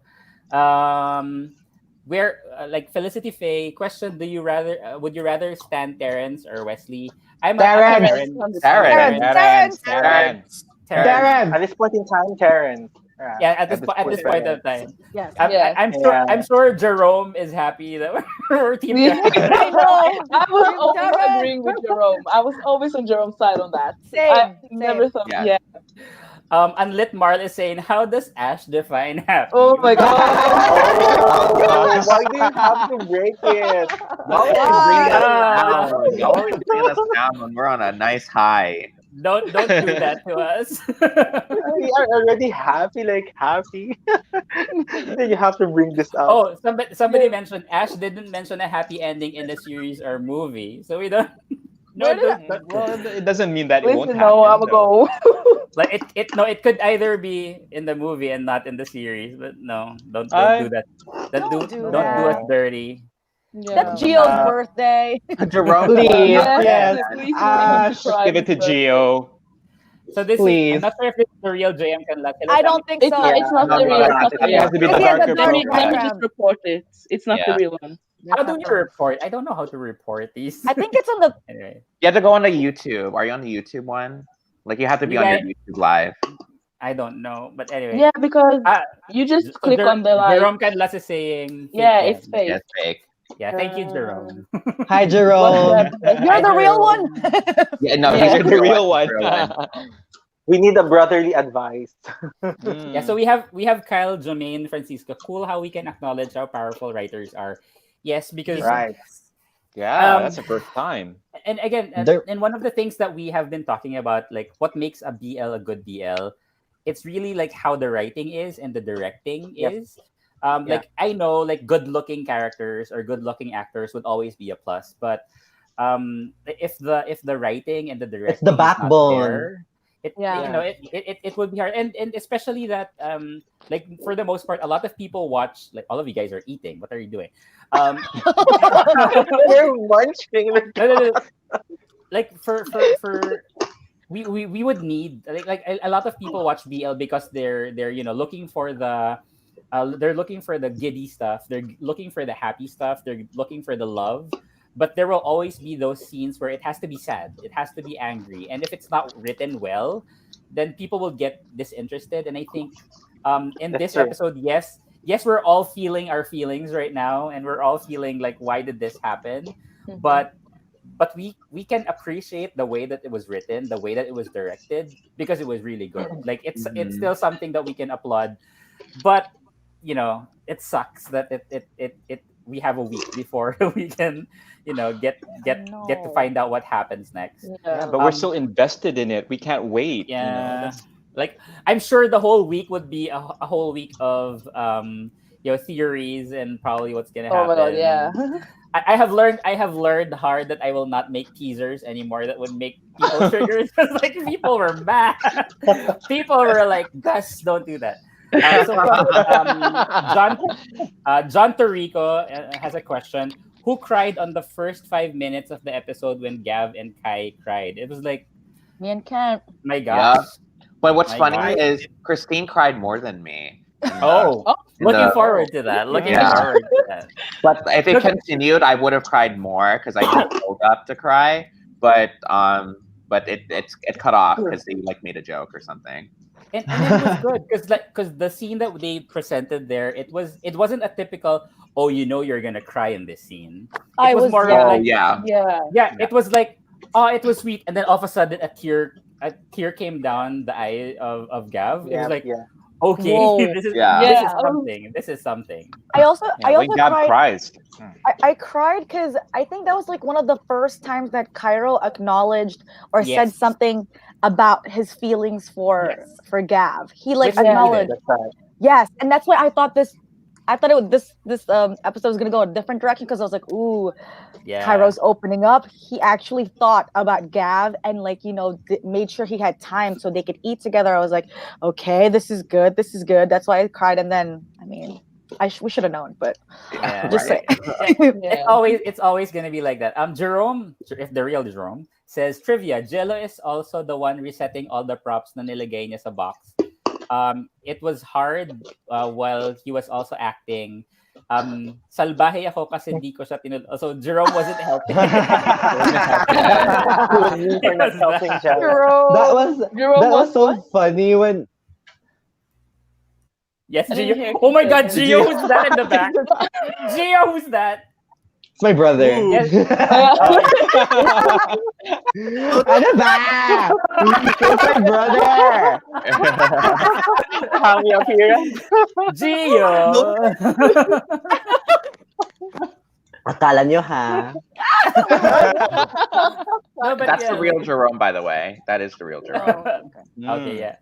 like Felicity Faye question, do you rather would you rather stand Terrence or Wesley? I'm a Terrence. Terrence. I'm a Terrence. Terrence. Terrence. Terrence. Terrence. At this point in time, Terrence. Yeah. Yeah, at this point of Terrence. time. Yes. Yes. I'm sure Jerome is happy that we're team Yeah. Terrence. I know. I was Team always Terrence. agreeing with Jerome. I was always on Jerome's side on that. I Same. never thought. Yeah. Yeah. Unlit Marl is saying, how does Ash define happy? Oh my god. Oh, why do you have to break it? Y'all are bringing us Ah. down. Y'all are bringing us down when we're on a nice high. Don't do that to us. We are already happy, like happy. Then you have to bring this up. Oh, somebody mentioned Ash didn't mention a happy ending in the series or movie, so we don't. No, Where did Well, it doesn't mean that it won't Listen, happen. no, I'm though. go. like it could either be in the movie and not in the series, but no, don't I- do that. Don't do do that. us dirty. Yeah. That's Gio's Uh, birthday. Jerome. Please, Yes, yes. please Ash, try Give it to this, but Gio. So this is Please. I'm not sure if this is the real JM Canlas. I don't think It's so. not. It's not No, the no, real. no, It's not it the It real. has to be the Because he has a darker dark Let me profile. just report it. It's not the Yeah. real one. How do you report? I don't know how to report these. I think it's on the. Anyway, You have to go on the YouTube. Are you on the YouTube one? Like you have to be You on your guys- YouTube live. I don't know, but anyway. Yeah, because Ah, you just So click on the like. Jerome Canlas is saying. Yeah, fake it's them. fake. Yes, fake. Yeah, thank you, Jerome. Hi, What's Jerome. that? You're the real one. Yeah, no, Yeah. he's The real one. He's the real one. We need a brotherly advice. Yeah, so we have Kyle, Jermaine, Francisco. Cool how we can acknowledge how powerful writers are. Yes, because Right. Yeah, that's the first time. and again, There- and one of the things that we have been talking about, like what makes a BL a good BL, it's really like how the writing is and the directing Yep. is. Yeah. Like I know, like good-looking characters or good-looking actors would always be a plus, but if the writing and the directing the is not backbone. there, Yeah. you know it would be hard, and especially that like for the most part, a lot of people watch, like all of you guys are eating. What are you doing? They're munching. No, no, no. Like for we would need like a lot of people watch BL because they're looking for the they're looking for the giddy stuff, they're looking for the happy stuff, they're looking for the love, but there will always be those scenes where it has to be sad, it has to be angry, and if it's not written well, then people will get disinterested. And I think in That's this true. episode, yes, we're all feeling our feelings right now, and we're all feeling like, why did this happen? but we can appreciate the way that it was written, the way that it was directed, because it was really good. Like it's still something that we can applaud. But it sucks that it we have a week before we can get to know. find out what happens next. Yeah, Yeah. but we're so invested in it. We can't wait. Yeah, That's- like I'm sure the whole week would be a whole week of theories and probably what's gonna Oh happen. my god, yeah. I have learned hard that I will not make teasers anymore that would make people triggers, because like people were mad. People were like, Gus, don't do that. John Torrico has a question. Who cried on the first 5 minutes of the episode when Gav and Kai cried? It was like, Me and Kent. my Yeah. gosh. But what's My funny God. is Christine cried more than me. Oh, In looking the- forward to that. Looking Yeah. forward to that. But if it Look- continued, I would have cried more because I just pulled up to cry. But it cut off because they like made a joke or something. And it was good because the scene that they presented there, it wasn't a typical, oh, you're gonna cry in this scene. I was more yeah. Oh like, yeah. Yeah. it was like, oh, it was sweet, and then all of a sudden a tear came down the eye of Gav. It was like, okay, Whoa. this is Yeah. something. This is something. I also when Gab cried. cries. I cried because I think that was like one of the first times that Cairo acknowledged or said Yes. something about his feelings for Gav. He like Which he acknowledged. did. That's right. Yes, and that's why I thought this. I thought this episode was gonna go a different direction because I was like, ooh, Yeah. Cairo's opening up. He actually thought about Gav and made sure he had time so they could eat together. I was like, okay, this is good. This is good. That's why I cried. And then, I mean, we should have known, but Yeah. just say. It's always gonna be like that. Jerome, if the real Jerome says trivia, Jello is also the one resetting all the props na nilagay niya sa box. It was hard while he was also acting salbahe ako kasi di ko siya so Jerome wasn't helping. For not helping Jia. That was so funny when Yes, I didn't Gio. hear Oh my God, Gio. Gio, who's that in the back? Gio, who's that? it's my brother. Ooh. Yes. Ano ba? It's my brother. How me appearance? Gio. Akala nyo ha? No, but That's yeah, the real Jerome, by the way. That is the real Jerome. Okay, yeah.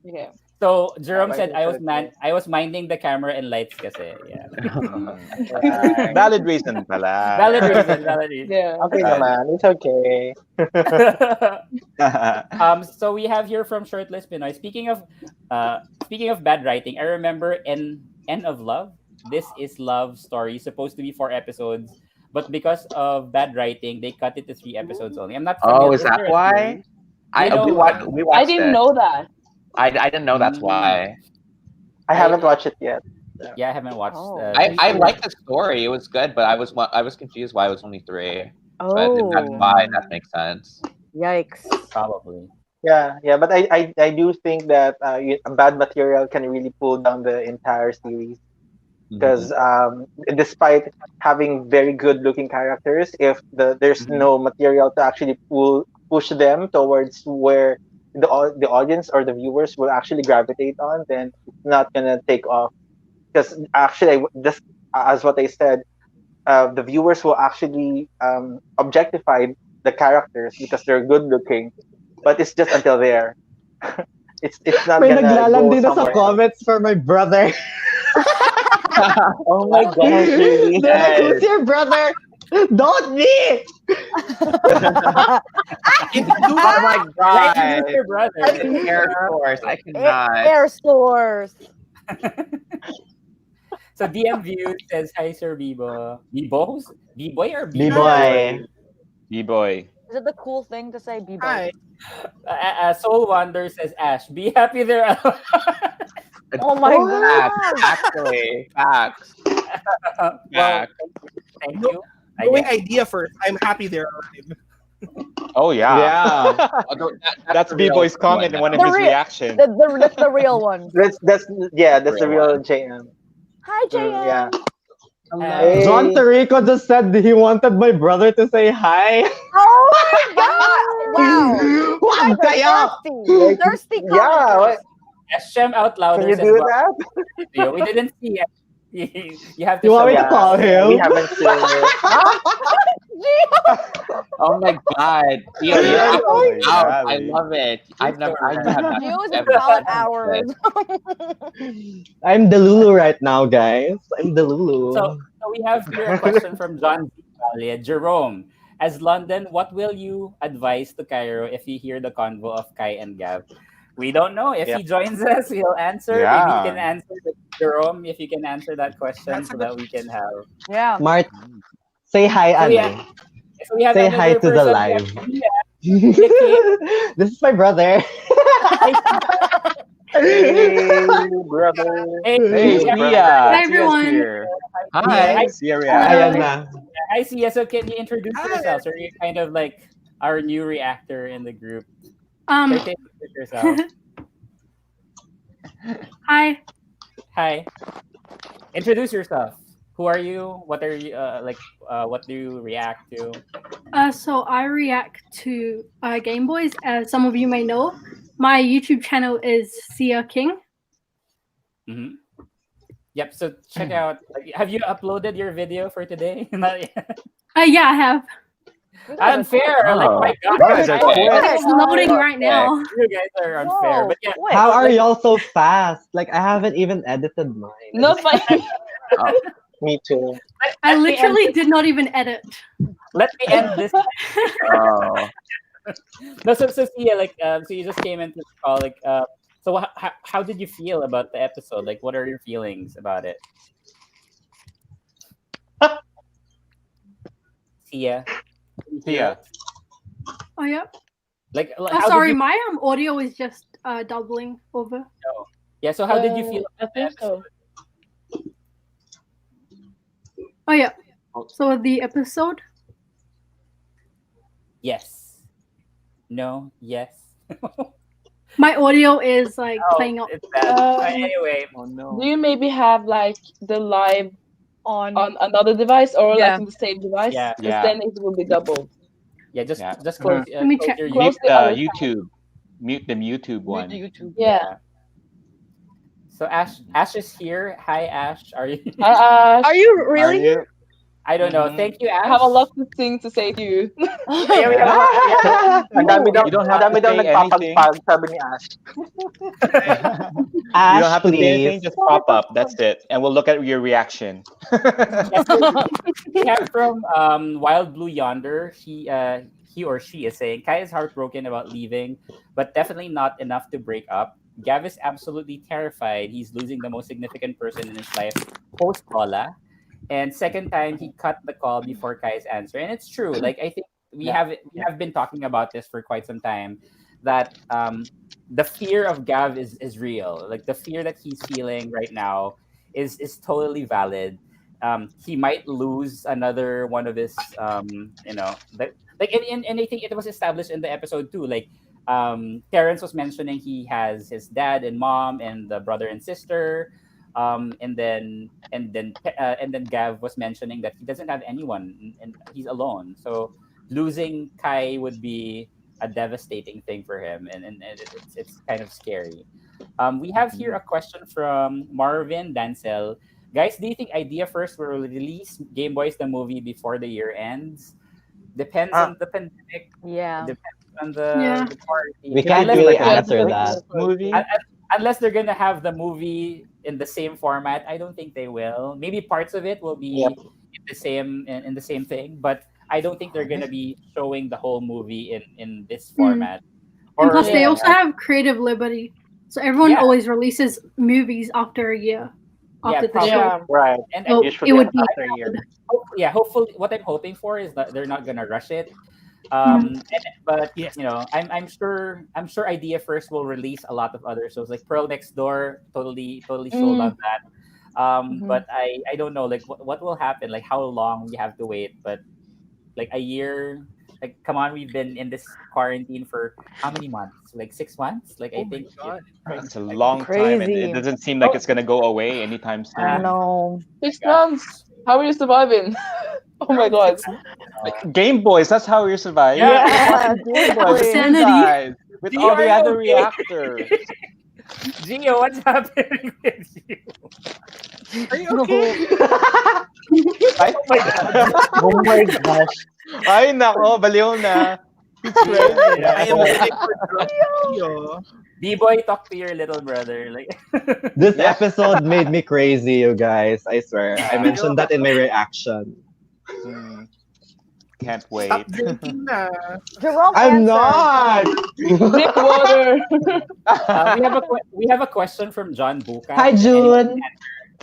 Okay. So Jerome like said it, I was okay. I was minding the camera and lights kasi. Yeah. Valid reason pala. Valid reason, valid reason. Yeah. Okay naman, it's okay. So we have here from Shirtless Pinoy. Speaking of bad writing, I remember End of Love. This is love story supposed to be 4 episodes, but because of bad writing, they cut it to 3 episodes only. I'm not familiar. Oh, is that there a why? theory? You know, We watched I didn't it. know that. I didn't know that's why. I haven't watched it yet. Yeah, I haven't watched. Oh. I liked the story. It was good, but I was confused why it was only 3. But if that's Oh, why, that makes sense. yikes. probably. Yeah, but I do think that bad material can really pull down the entire series because despite having very good looking characters, if there's no material to actually push them towards where the audience or the viewers will actually gravitate on, then it's not gonna take off. Because actually, just as what I said, the viewers will actually objectify the characters because they're good looking, but it's just until there. it's not May gonna go naglalandi na sa somewhere else. comments for my brother. Oh my gosh, really? They're like, who's your brother? Don't me! Oh my god! Your brother. Air Force. I cannot. Air Source. So DM View says hi, Sir Bibo. Bibo? B-boy or B-boy. B-boy. Is it the cool thing to say B-boy? Hi. Soul Wonder says Ash. Be happy there. Oh my Facts, god. actually. Facts. Well, Facts. thank No- you. I Going guess. idea first. I'm happy they're alive. Oh yeah. Yeah. Although That's the real B-boy's comment in one, one of The his real- reactions. That's the real one. That's the Real real one. JM. Hi, JM. Yeah. Hey. John Tarico just said he wanted my brother to say hi. Oh my god! Wow. Wag kayo! Thirsty. Thirsty Yeah, commenters. Shem out louder can you says do well, that? we didn't see it. You have to You want show me to us. call him? We haven't seen it. Oh my god. Yo, you're Oh acting my out. God. I love it. I have not Views ever out experienced hours. this. I'm the Lulu right now, guys. I'm the Lulu. So we have here a question from John Valle. Jerome, as London, what will you advise to Cairo if you hear the convo of Kai and Gav? We don't know. If Yeah. he joins us, he'll answer. Maybe Yeah. he can answer. Jerome, if you can answer that question That's a so good that we can have. Yeah. Mart, say hi, So Ane. yeah. So we have Say another hi to the person. live. Yeah. This is my brother. Hey, brother. Hey, Hey, Sia. Sia. Hi, Sia's everyone. here. Hi. Sia Ayan reaction. na. Hi, Sia. So can you introduce Hi. yourself? So you're kind of like our new reactor in the group. Um, So introduce yourself. hi. Hi. Introduce yourself. Who are you? What are you what do you react to? So I react to Gameboys, as some of you may know. My YouTube channel is Sia King. Mm-hmm. Yep. So check out. Have you uploaded your video for today? Not yet. Yeah, I have. Unfair. Oh. Like my God. You guys are I- quick. It's loading right now. You guys are unfair. Whoa, But yeah, quick. How are y'all so fast? Like, I haven't even edited mine. No, but Me too. I literally did not even edit. let me end this. Oh. No, so Sia, so you just came into the call, so how did you feel about the episode? Like, what are your feelings about it? Sia. Sia. Oh yeah. Like, Oh, how sorry, did you, my audio is just doubling over. yeah. So how did you feel? I think so. Oh yeah. So the episode. Yes. No. Yes. My audio is like Oh, playing up. it's bad. Anyway, Oh Do no. you maybe have like the live On on another device or like Yeah. in the same device? yeah, Because Yeah. then it will be doubled. yeah. Just Yeah. just Mhm. Let me close check. your Close Mute the YouTube. other side. YouTube. Mute the YouTube Mute one. YouTube. Yeah. Yeah. So Ash is here. Hi Ash. Are you? Hi, Ash. Are you Are really you? here? I don't know. Mm-hmm. Thank you, I Ash. have a lot of things to say to you. Yeah, we have. Ang dami daw, You don't ang have to dami daw say anything. nagpapagpag, sabi ni Ash. You don't Ash, have to say anything. please. Just pop up. That's it, and we'll look at your reaction. Yeah, so we have from Wild Blue Yonder. He or she is saying Kai is heartbroken about leaving, but definitely not enough to break up. Gav is absolutely terrified. He's losing the most significant person in his life post Paula. And second time he cut the call before Kai's answer. And it's true. Like I think Yeah. we have been talking about this for quite some time that the fear of Gav is real. Like the fear that he's feeling right now is totally valid. He might lose another one of his like and I think it was established in the episode too. Like Terrence was mentioning he has his dad and mom and the brother and sister. And then Gav was mentioning that he doesn't have anyone and he's alone. So losing Kai would be a devastating thing for him, and it's kind of scary. We have here a question from Marvin Dancel. Guys, do you think Idea First will release Game Boys the movie before the year ends? Depends Ah, on the pandemic. Yeah. Depends on Yeah. the quarantine. We Can they can't Unless do really like a Yeah, answer Netflix that. movie? unless they're gonna have the movie in the same format, I don't think they will. Maybe parts of it will yep. be in the same thing, but I don't think they're gonna be showing the whole movie in this Mm. format. And Or plus, they maybe yeah. also have creative liberty. So everyone yeah, always releases movies after a year yeah, after the probably. show. Yeah. Right. And So Usually it would be after a year. yeah, hopefully, what I'm hoping for is that they're not gonna rush it. Mm. But Yes. you know, I'm sure Idea First will release a lot of other shows like Pearl Next Door. Totally sold on Mm. that. Mhm. But I don't know like what will happen, like how long we have to wait. But like a year, like come on, we've been in this quarantine for how many months? Like 6 months. Like I Oh my think god. It's a like, long time, and it Crazy. doesn't seem like it's gonna go away anytime I uh, soon. know. 6 months. How are you surviving? Oh my Around god. 6 months. Like, Game Boys, that's how we're surviving. Yeah, We're watching Yeah, Game Boys with you Sanity. guys, with Gio, all are the you other okay? reactors. Gio, what's happening with you? Are you No. okay? Ay, Oh my god. Oh my gosh. ay nako, baliw na. It's crazy. Yeah. I am living for drugs. Yo. B-boy, talk to your little brother. Like This Yeah. episode made me crazy, you guys. I swear. I Yeah. mentioned that in my reaction. Hmm, can't Stop wait. drinking na. Jerome I'm answered. not. Drink water. We have a question from John Buka. Hi, June.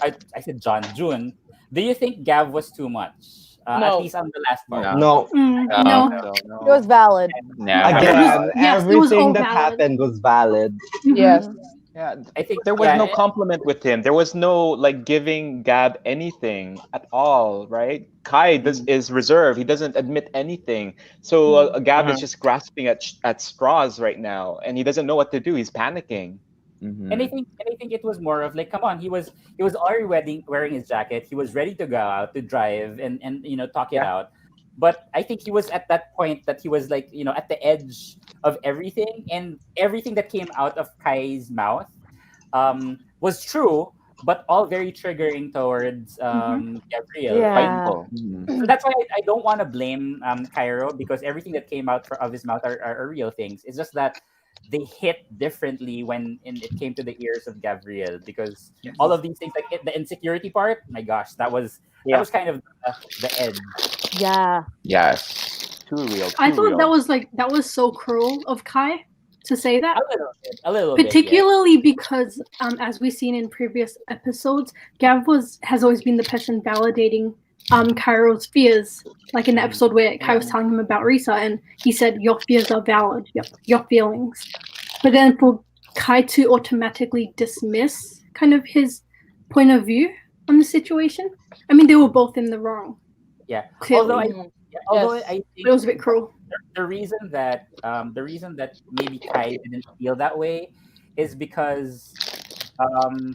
I said John June. Do you think Gav was too much? At No. least on the last part. No. No. Mm, No. no. No, It was valid. Yeah. Again, Yes, it was all everything that valid. happened was valid. Mhm. Yes. Yeah, I think there was yeah, no compliment with him. There was no like giving Gab anything at all, right? Kai is reserved. He doesn't admit anything. So Gab is Mhm. just grasping at straws right now, and he doesn't know what to do. He's panicking. Mhm. and I think it was more of like, come on, he was already wearing his jacket. He was ready to go out to drive and talk it Yeah. out. But I think he was at that point that he was like, at the edge of everything, and everything that came out of Kai's mouth was true, but all very triggering towards Gabriel. Yeah. Spiteful. So that's why I don't want to blame Cairo, because everything that came out of his mouth are real things. It's just that they hit differently when it came to the ears of Gabriel, because all of these things, like the insecurity part, my gosh, that was Yeah. kind of the edge. Yeah. Yes. Too real. I Too thought real. that was so cruel of Kai to say that. A little bit, yeah. Particularly because, as we've seen in previous episodes, Gav has always been the person validating Cairo's fears. Like in the episode where Kai was telling him about Risa, and he said, "Your fears are valid. Your feelings." But then for Kai to automatically dismiss kind of his point of view, on the situation. I mean, they were both in the wrong. Yeah. Clearly. Although Yes. I think But it was a bit cruel. the reason that maybe Kai didn't feel that way is because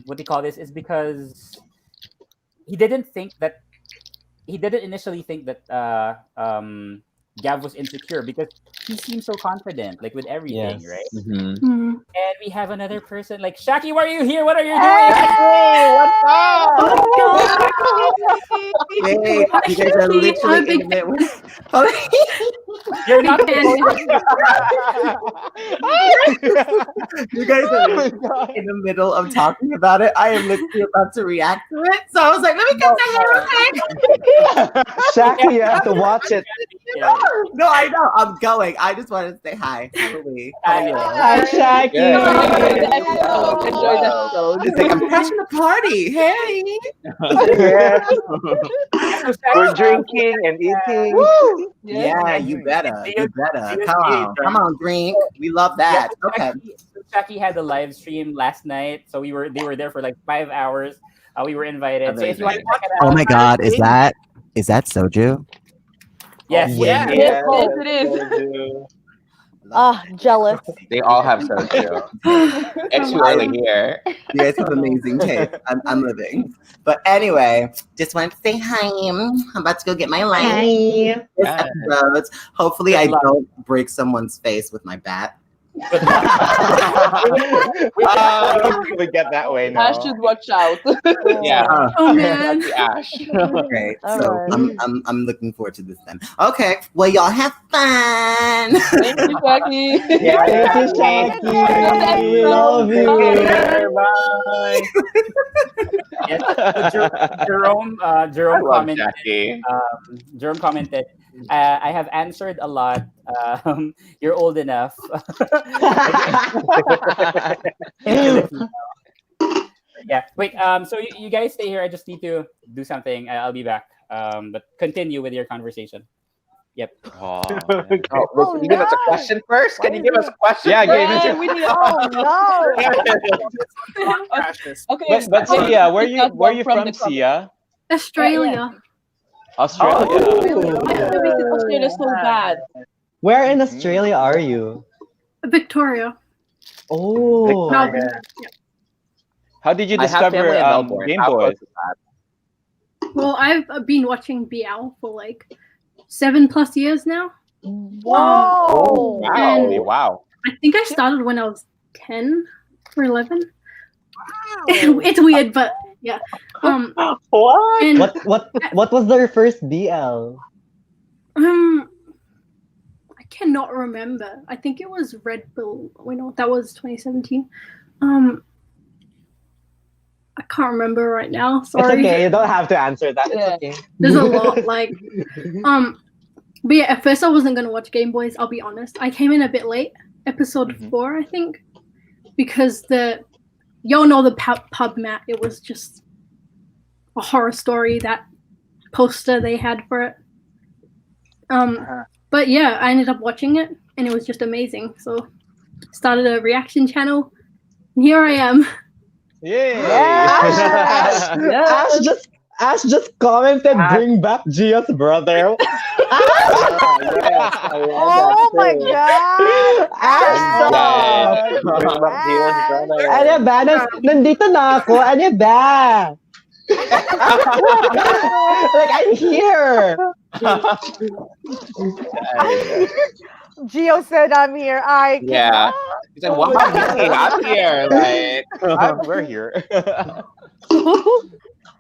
what do you call this? Is because he didn't think that he didn't initially think that Gav was insecure because he seems so confident, like with everything, Yes. right? Mhm. Mm. And we have another person like Shaki. Why are you here? What are you doing? Hey, what's up? Hey, you guys are I'm literally a big intimate with. Okay. You're not fan. You guys Oh are my God. in the middle of talking about it. I am literally about to react to it. So I was like, let me get the hair Shaki, you have to watch it. No, I know. I'm going. I just wanted to say hi. How are we? How are you? Hi, Shaki. Good. Enjoy the episode. It's like I'm crashing the party. Hey. Yeah, So Shaki, we're drinking and eating. Woo! Yes. Yeah, you better. Do You you- better. do you- Come do you on. drink? Come on, drink. We love that. Okay. Shaki had a live stream last night, so they were there for like 5 hours. We were invited. So if you want to check it out, Oh my God, is that soju? yes, Yeah. Yes, yes, it is. Ah, jealous. They all have soju. It's too early here. You guys have amazing taste. I'm living. But anyway, just wanted to say hi. I'm about to go get my lunch. Hi. This Hi. episode. Hopefully, I Good luck. don't break someone's face with my bat. We get that way now. Ash should watch out. Yeah. Oh man. That's the Ash. Great. All So right. I'm looking forward to this then. Okay. Well, y'all have fun. Thank you, Jackie. Thank you, Shaki. We love you. Bye. yes. So Jerome I Jerome love commented. Jackie. Jerome commented. I have answered a lot. You're old enough. Yeah. Wait. So you guys stay here. I just need to do something. I'll be back. But continue with your conversation. Yep. Oh, Oh, man. wait, can you give us a question first? Can you give us a question? Yeah, first? give us Yeah, a- we need Oh Crash this. Okay, But so Sia, where we you got where one you from from, the comment. Sia? Australia. Australia. I have to visit Australia so bad. Where in Australia are you? Victoria. Oh. Melbourne. How did you I have discover family in Melbourne. Game How close Boys? is that? Well, I've been watching BL for like 7+ years now. Whoa. And Wow. I think I started when I was 10 or 11. It's weird, but yeah. What? And What was their first BL? I cannot remember. I think it was Red Bull. Wait, no, that was 2017. I can't remember right now. It's Sorry. okay. You don't have to answer that. Yeah. It's okay. There's a lot. Like, but yeah, at first I wasn't gonna watch Gameboys. I'll be honest. I came in a bit late, episode 4, I think, because y'all know the pub mat. It was just a horror story. That poster they had for it. But yeah, I ended up watching it, and it was just amazing. So, started a reaction channel, and here I am. Yay! Ash just commented, bring back Gia's brother. Oh my god. Ash, stop. Ano ba? Nandito na ako. Ano ba? Like, I'm here. Gio said I'm here. I Yeah. He said, "What about me? I'm here." Like, We're here.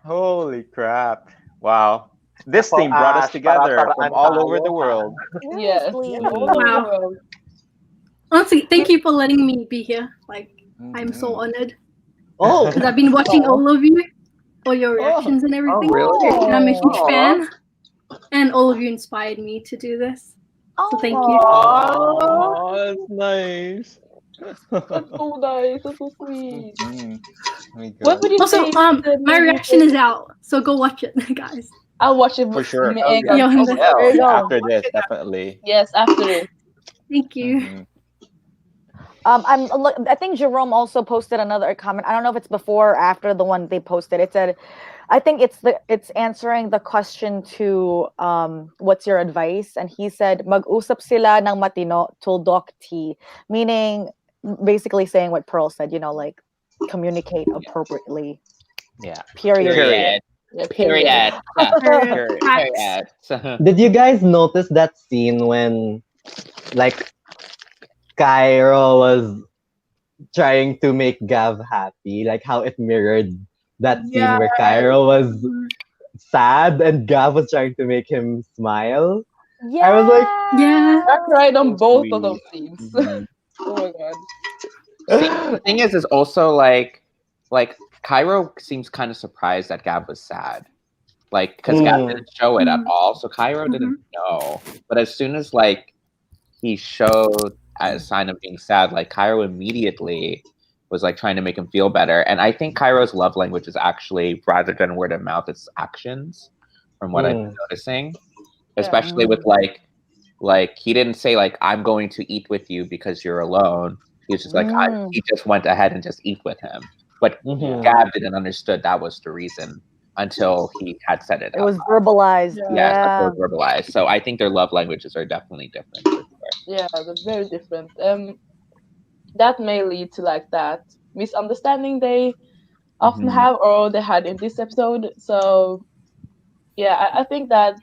Holy crap! Wow, this thing brought us together from all over the world. Yes. Wow. Honestly, thank you for letting me be here. Like, I'm so honored. Oh, Because I've been watching all of you, all your reactions and everything. really? And I'm a huge fan. And all of you inspired me to do this. So thank you. Oh, that's nice. That's so nice. That's so sweet. What What would you Also, say? my reaction is out, so go watch it, guys. I'll watch it For sure. mega. Yeah. There you go. After this, definitely. Yes, after this. Thank you. Mhm. I think Jerome also posted another comment. I don't know if it's before or after the one they posted. It said, I think it's answering the question to what's your advice, and he said mag-usap sila ng matino tuldok tea, meaning basically saying what Pearl said. Like communicate appropriately. Yeah. Period. Period. Yeah, Period. Period. Period. Did you guys notice that scene when, like, Cairo was trying to make Gav happy? Like, how it mirrored that scene where Cairo was sad and Gav was trying to make him smile? Yeah. I was like, Yeah. I cried on both sweet. of those scenes. Mhm. Oh my god. The thing is also like Cairo seems kind of surprised that Gab was sad. Like, because Gab didn't show it at all. So Cairo didn't know. But as soon as like he showed a sign of being sad, like Cairo immediately was like trying to make him feel better. And I think Cairo's love language is actually, rather than word of mouth, it's actions, from what I've been noticing. Especially with like he didn't say like I'm going to eat with you because you're alone. He was just like he just went ahead and just eat with him. But Gab didn't understood that was the reason until he had said it. It was verbalized. Yeah, it was verbalized. So I think their love languages are definitely different. For sure. Yeah, they're very different. That may lead to like that misunderstanding they often have, or they had in this episode. So yeah, I think that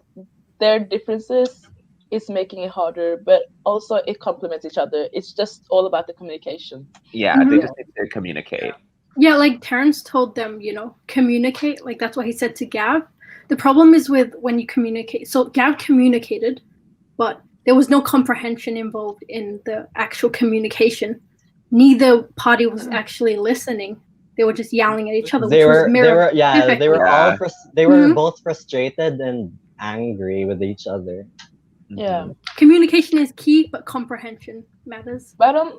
their differences is making it harder, but also it complements each other. It's just all about the communication. Yeah, they just need to communicate. Yeah, like Terrence told them, communicate. Like that's what he said to Gav. The problem is with when you communicate. So Gav communicated, but there was no comprehension involved in the actual communication. Neither party was actually listening. They were just yelling at each other. They were Mhm. both frustrated and angry with each other. Yeah. Communication is key, but comprehension matters. But I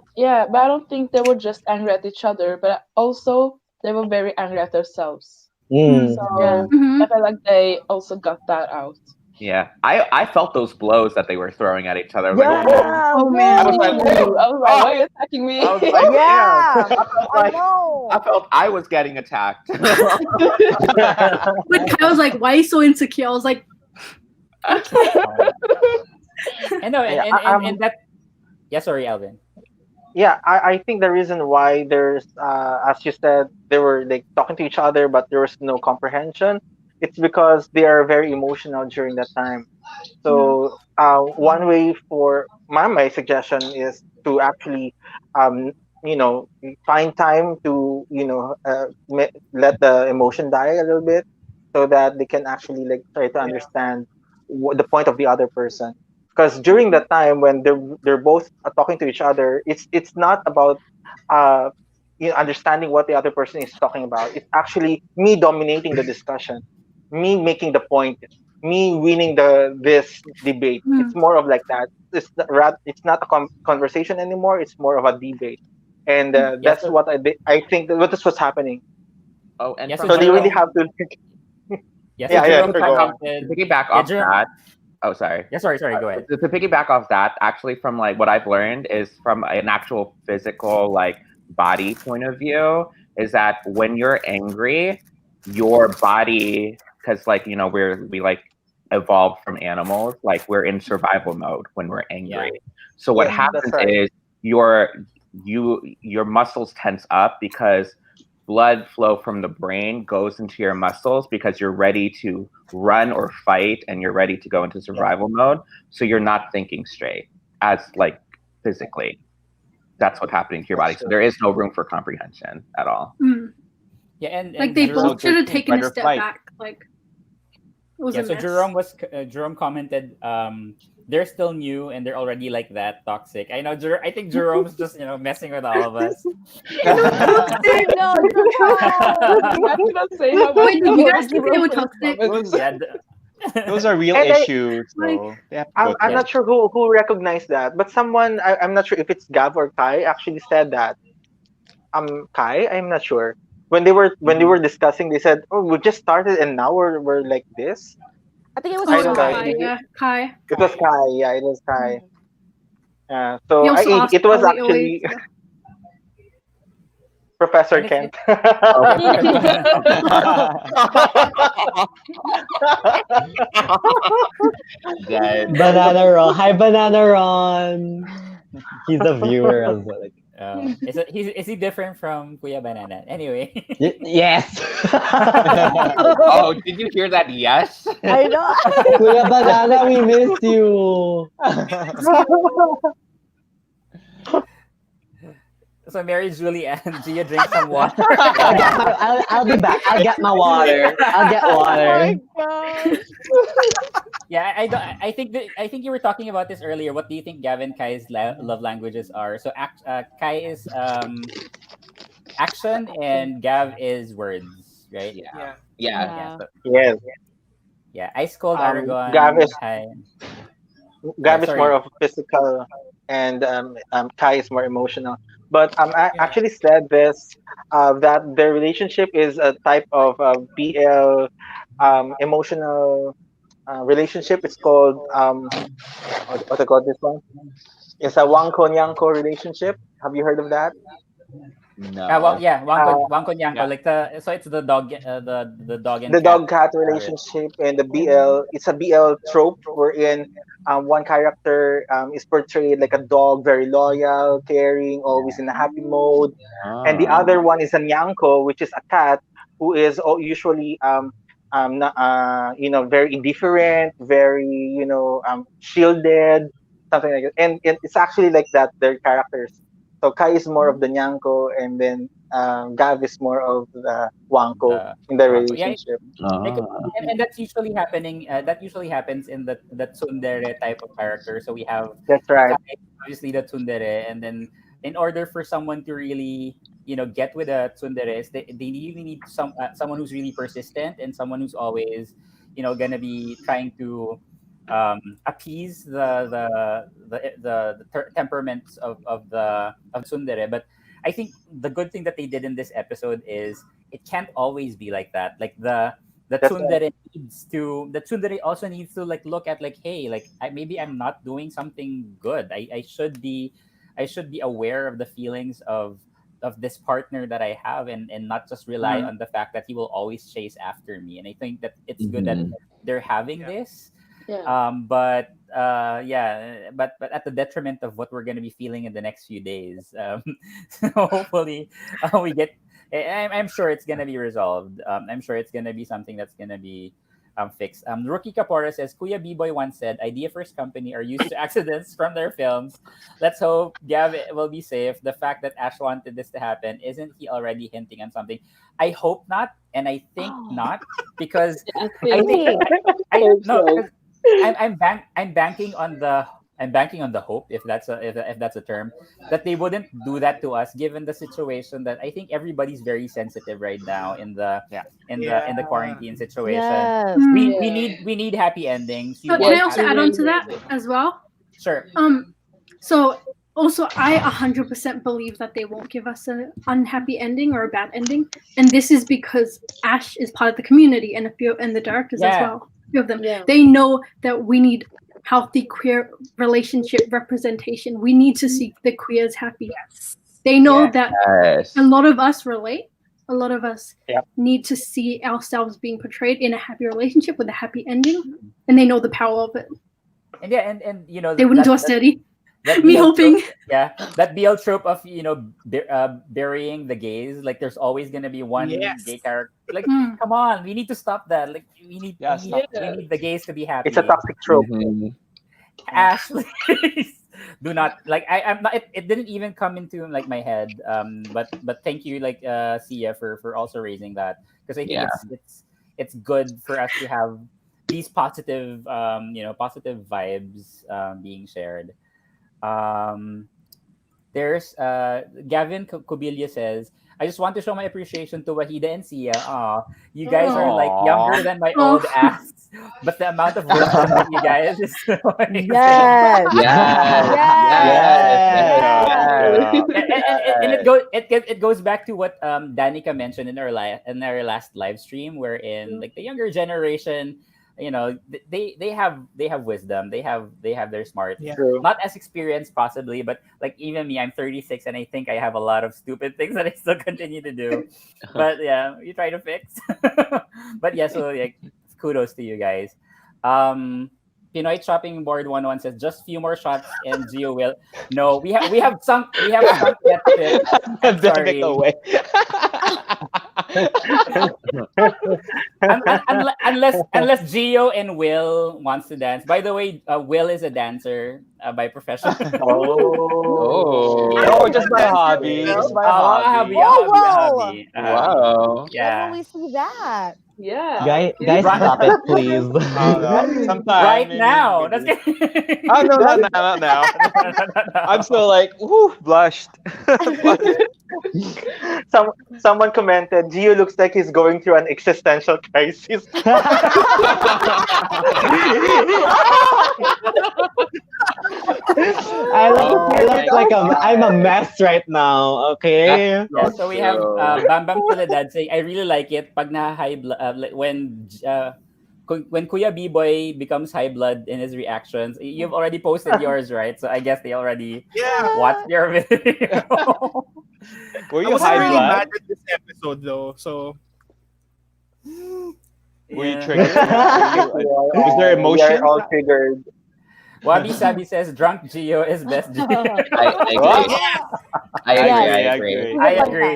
don't think they were just angry at each other, but also they were very angry at themselves. So I felt like they also got that out. Yeah, I felt those blows that they were throwing at each other. I was like, Oh man. I was like, why are you attacking me? I was like, Yeah, I felt I was getting attacked. But I was like, why are you so insecure? I was like, I know, and that. Yeah, sorry, Alvin. Yeah, I think the reason why there's as you said, they were like talking to each other but there was no comprehension. It's because they are very emotional during that time. So one way for my suggestion is to actually um you know find time to let the emotion die a little bit so that they can actually like try to understand the point of the other person. Because during that time when they're both talking to each other, it's not about uh understanding what the other person is talking about. It's actually me dominating the discussion, me making the point, me winning this debate. It's more of like that. It's not a conversation anymore. It's more of a debate, and that's what I think that what is what's happening. Oh, and Yes, from So they really Jerome. have to. Yes, Yeah, Jerome sure, go on. commented. to piggyback Yeah, off Jerome. that. Oh, sorry. Yeah, sorry. Go ahead. To piggyback off that, actually, from like what I've learned is from an actual physical like body point of view, is that when you're angry, your body, because like we like evolved from animals, like we're in survival mode when we're angry. So what happens is your muscles tense up because blood flow from the brain goes into your muscles because you're ready to run or fight and you're ready to go into survival mode. So you're not thinking straight as like physically. That's what's happening to your body. So there is no room for comprehension at all. Yeah, and like they Jerome, both should have taken a fight or step flight. back. Like it was yeah, a so mess. Jerome commented, they're still new and they're already like that toxic. I know. I think Jerome's just messing with all of us. No, I cannot say how much Wait, did you guys think they were Jerome toxic? comments. Yeah, Those are real And I- issues, so they have to go I'm through. not sure who recognized that, but someone I'm not sure if it's Gav or Kai actually said that. Kai, I'm not sure. When they were discussing, they said, "Oh, we just started and now we're like this." I think it was I don't know. Kai, yeah, Kai. It was Kai. Yeah, it was Kai. He So also asked it was how we actually always. Professor And Kent. Dead. Banana Ron. Hi, Banana Ron. He's a viewer as well. Like, is he different from Kuya Banana? Anyway. yes. Oh, did you hear that? Yes. I know. Kuya Banana, we miss you. So Mary Julie and Gia drink some water. I'll be back. I'll get my water. I'll get water. Yeah, I think I think you were talking about this earlier. What do you think Gavin Kai's love languages are? So Kai is action and Gav is words, right? Yeah. Yeah. So, Yes. yeah. Ice Cold Aragon. Gav is Hi. Gav is sorry. more of physical, and Kai is more emotional. But I actually said this that their relationship is a type of BL emotional relationship. It's called what I call this one? It's a Wanko Nyanko relationship. Have you heard of that? No. Wangko Nyanko. Yeah. Like so it's the dog, the dog and The cat. dog cat relationship and the BL. It's a BL trope wherein one character is portrayed like a dog, very loyal, caring, always in a happy mode, and the other one is a nyanko, which is a cat who is usually very indifferent, very shielded, something like that. And it's actually like that, their characters. So Kai is more of the nyanko, and then Gav is more of the wanko in the Wangko. Yeah, relationship. like, and that's usually happening. That usually happens in the tsundere type of character. So we have That's right. Kai, obviously the tsundere, and then in order for someone to really get with a tsundere, they really need someone who's really persistent and someone who's always gonna be trying to appease the temperaments of the tsundere. But I think the good thing that they did in this episode is it can't always be like that. Like the That's tsundere the tsundere also needs to like look at like, hey, like maybe I'm not doing something good. I should be aware of the feelings of this partner that I have, and not just rely on the fact that he will always chase after me. And I think that it's good that they're having this. Yeah. But at the detriment of what we're going to be feeling in the next few days. So hopefully we get. I'm sure it's going to be resolved. I'm sure it's going to be something that's going to be fixed. Rookie Kapora says, Kuya B-Boy once said, idea first company are used to accidents from their films. Let's hope Gav will be safe. The fact that Ash wanted this to happen, isn't he already hinting on something? I hope not, and I think not, because I I think think no, so. because I'm banking on the hope, if that's a term, that they wouldn't do that to us, given the situation that I think everybody's very sensitive right now in the quarantine situation. Yes. We need happy endings. We So want can I also happy add on to that endings. as well? Sure. So also I 100% believe that they won't give us an unhappy ending or a bad ending, and this is because Ash is part of the community, and the directors as well. A few of them, they know that we need healthy queer relationship representation. We need to see the queers happy. They know that a lot of us relate. A lot of us need to see ourselves being portrayed in a happy relationship with a happy ending, and they know the power of it. And and they wouldn't do us dirty. That Me BL hoping. That BL trope of burying the gays. Like there's always gonna be one gay character. Like come on, we need to stop that. Like we need the gays to be happy. It's a toxic trope. Ash, please do not like. I'm not. It didn't even come into like my head. But thank you, like Sia, for also raising that, because I think it's good for us to have these positive positive vibes being shared. There's Gavin Cobilia says, I just want to show my appreciation to Wahida and Sia. You guys are like younger than my old ass, but the amount of wisdom from you guys is so amazing. Yes. And it goes back to what Danica mentioned in our last live stream, wherein like the younger generation they have wisdom. They have their smart. Yeah. True. Not as experienced possibly, but like even me, I'm 36 and I think I have a lot of stupid things that I still continue to do. But yeah, you try to fix. But yeah, so like kudos to you guys. Um Pinoy chopping board 11 says just few more shots and Geo will. No, we have sunk that ship. I'm Pandemic sorry. away. Unless Gio and Will wants to dance. By the way, Will is a dancer by profession. Oh. Oh, just my hobby. Just my hobby. A hobby. Wow. When Yeah. will we see that? Yeah. Guys, Right, stop it, please. Sometime. right Maybe, now. maybe. That's good. Oh, no, not now. I'm still like, whoo, blushed. Someone commented, Gio looks like he's going through an existential crisis. I look like I'm a mess right now. Okay. Yeah, so we have True. Bam Bam Soledad saying, I really like it pag na high blood, like when Kuya B-Boy becomes high blood in his reactions. You've already posted yours, right? So I guess they already Yeah. watched your video. Were I you was high really blood? mad at this episode though. So Were you Yeah. triggered? Was there We emotion? are all triggered. Wabi Sabi says drunk Gio is best Gio. I agree. What? I agree. Yes. I agree. I agree. I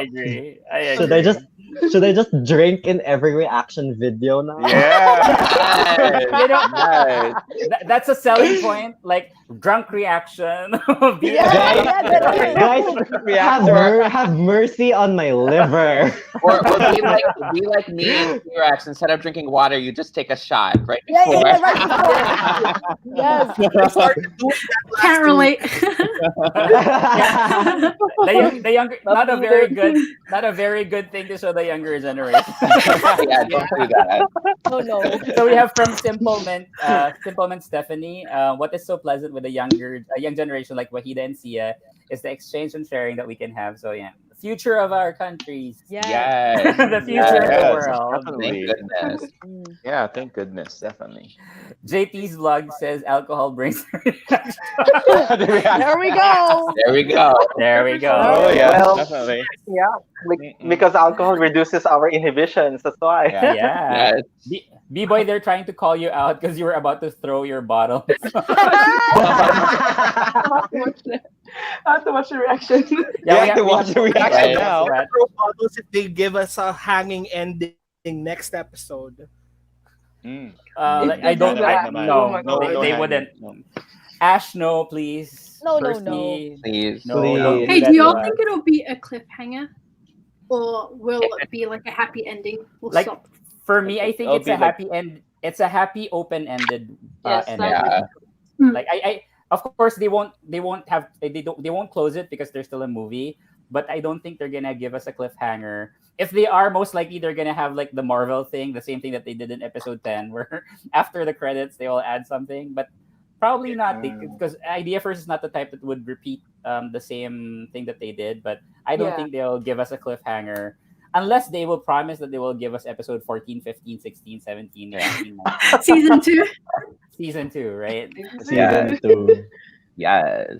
agree. I agree. Should I just drink in every reaction video now? Yeah. You know, Yes. that's a selling point. Like drunk reaction. Be Yeah, Guys, yeah, that is. guys, have mercy on my liver. Or be like me in T-Rex. Instead of drinking water, you just take a shot right Yeah, before. yeah, right before. Yes. I started doing that last Can't relate. The younger, not a very good thing to show the younger generation. Yeah, don't do that. Oh no. So we have from Simplement Stephanie. What is so pleasant with a young generation like Wahida and Sia is the exchange and sharing that we can have. So yeah, the future of our countries, Yes. Yes. the future of the Yes, world. definitely. Thank goodness. Mm. Yeah, thank goodness, definitely. JP's vlog says alcohol brings. There we go. There we go. There we go. Oh yeah, Well, definitely. Yeah, because alcohol reduces our inhibitions. That's why. Yeah. Yeah. Yes. B-boy, they're trying to call you out because you were about to throw your bottle. Not too much reaction. You have to we watch the reaction Right, now. that's throw bottles if they give us a hanging ending next episode. Mm. Like, I don't. that. No, Oh my God. they wouldn't. Ash, no, please. No, no, Percy, Please. no. Please. don't Hey, that do y'all to us. think it'll be a cliffhanger? Or will it be like a happy ending? We'll Like, stop. For me, I think It'll it's be a like- happy end. It's a happy open-ended Yes, ending. Yeah. Like I of course they won't they won't close it because there's still a movie, but I don't think they're gonna give us a cliffhanger. If they are, most likely they're gonna have like the Marvel thing, the same thing that they did in episode 10, where after the credits they will add something, but probably not because Idea First is not the type that would repeat the same thing that they did, but I don't Yeah. think they'll give us a cliffhanger. Unless they will promise that they will give us episode 14, 15, 16, 17, 18, 19. Season 2. Season 2, right? Season 2. Yes.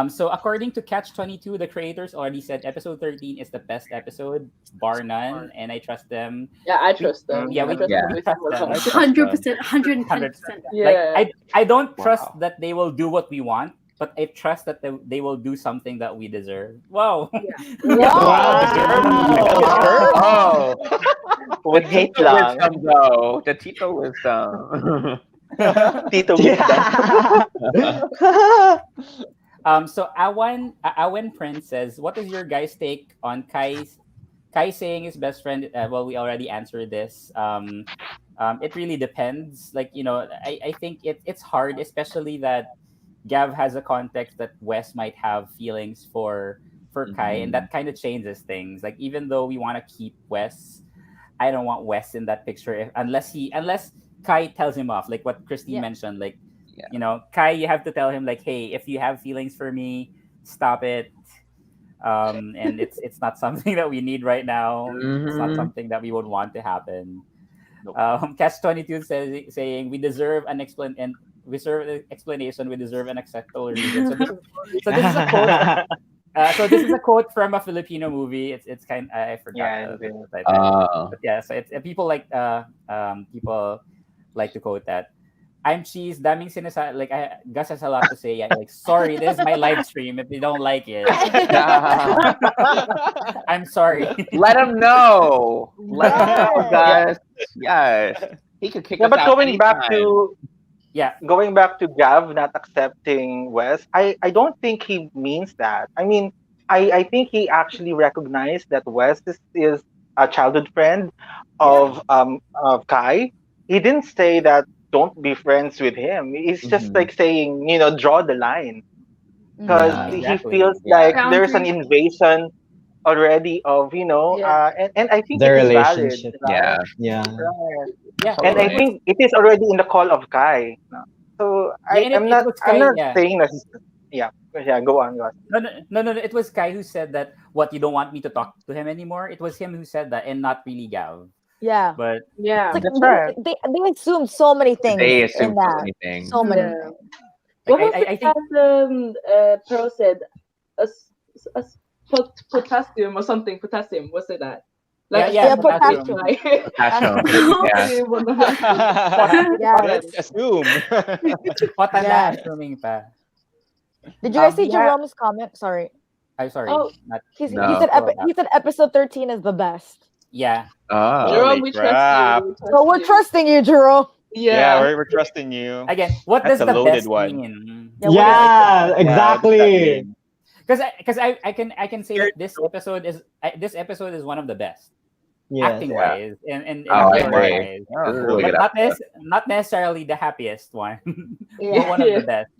So according to Catch 22, the creators already said episode 13 is the best episode, bar none, and I trust them. Yeah, I trust them. Yeah, we I trust Yeah. them. we trust them. 100%. 110%. Yeah. Like I don't trust Wow. that they will do what we want, but I trust that they will do something that we deserve. Wow. Oh. With hate Tito lang. wisdom, though. The Tito wisdom. Tito wisdom. So Awen Prince says, what is your guys' take on Kai saying his best friend? Well, we already answered this. It really depends. Like, I think it's hard, especially that Gav has a context that Wes might have feelings for Kai, and that kind of changes things. Like, even though we want to keep Wes, I don't want Wes in that picture unless Kai tells him off, like what Christine mentioned. Like, Kai, you have to tell him like, hey, if you have feelings for me, stop it. And it's not something that we need right now. It's not something that we would want to happen. Catch 22 saying we deserve an explanation. We deserve an acceptable reason. So this is a quote. So this is a quote from a Filipino movie. It's kind. I forgot Yeah, the title. Oh. But yeah, so it's people like to quote that. I'm cheese. Daming sinasa like Gus has a lot to say. Yeah, like sorry, this is my live stream. If you don't like it, I'm sorry. Let him know. Let him know, guys. Yes. He could kick Yeah, us but out going back anytime. to Yeah, going back to Gav not accepting Wes, I don't think he means that. I mean, I think he actually recognized that Wes is a childhood friend yeah, of Kai. He didn't say that don't be friends with him. It's just Mhm. like saying, draw the line. Because Yeah. he exactly. feels Yeah. like there's an Boundaries. invasion already of, Yeah. and I think The it is valid, relationship. right? Yeah. Yeah. Right. Yeah, And I it Totally. was think it is already in the call of Kai. No? So yeah, and it was I'm Kai. not Yeah, saying that yeah. Yeah, go on, guys. no. It was Kai who said that. What, you don't want me to talk to him anymore? It was him who said that, and not really Gav. Yeah. But It's Yeah. like That's right. they assumed so many things They in assume so that. many things. So many Yeah. things. like What was I it think that Pearl said? As as potassium or something. Potassium. What's it that? yeah, Like yeah, Yeah, assuming things, potassium. potassium. right? Potassium. Yeah. Potassium on the Yeah. Let's assume. Potala, Yeah. assuming pa. Did you guys see Yeah. Jerome's comment? Sorry. I'm sorry. Oh, Not He No. said scroll back. he said episode 13 is the best. Yeah. Oh. Jerome, Holy we trust crap. you. We So trust we're you. trusting you, Jerome. Yeah, Yeah. we're trusting you. Again, what That's does a the loaded best one. mean? Yeah, what is Yeah, Yeah, what does that exactly. mean? Because I can say that this episode is one of the best, Yes. acting Yeah. wise and Oh, I story agree. wise, Yeah, This is a really but good episode. not necessarily the happiest one, Yeah. but one of the best.